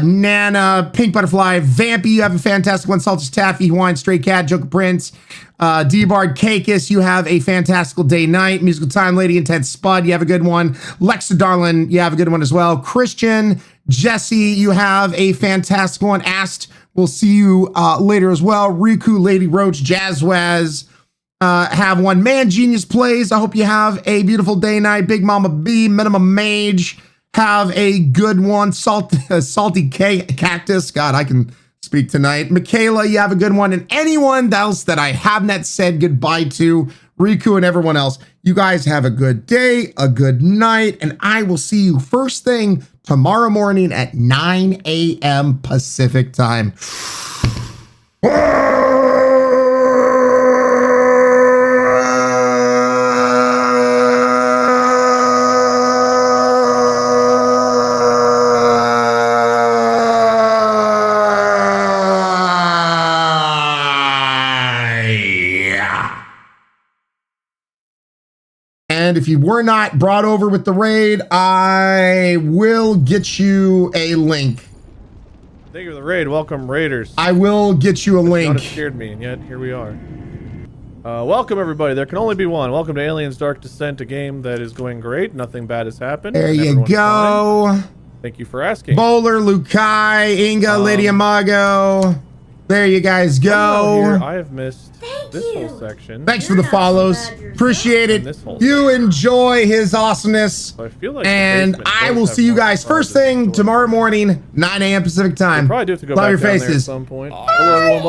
Nana, Pink Butterfly, Vampy, you have a fantastic one. Saltish Taffy, Hawaiian Stray Cat, Joker Prince, D-Bard, Cakis, you have a fantastical day night. Musical Time Lady, Intense Spud, you have a good one. Lexa Darlin, you have a good one as well. Christian, Jesse, you have a fantastic one. Ast, we'll see you later as well. Riku, Lady Roach, Jazzwaz, have one. Man Genius Plays, I hope you have a beautiful day night. Big Mama B, Minimum Mage, have a good one. Salty Cactus, God, I can speak tonight. Michaela, you have a good one. And anyone else that I have not said goodbye to, Riku and everyone else, you guys have a good day, a good night, and I will see you first thing tomorrow morning at 9 a.m. Pacific time. And if you were not brought over with the raid, I will get you a link. Thank you for the raid. Welcome, Raiders. I will get you a link. It scared me, and yet here we are. Welcome, everybody. There can only be one. Welcome to Aliens Dark Descent, a game that is going great. Nothing bad has happened. There you go. Fine. Thank you for asking. Bowler, Lukai, Inga, Lady Amago. There you guys go. I have missed this whole section. Thanks for the follows. Appreciate it. You enjoy his awesomeness. And I will see you guys first thing tomorrow morning, 9 a.m. Pacific time. Probably do have to go Love back your down there at faces. some point. Hello, everyone. Welcome.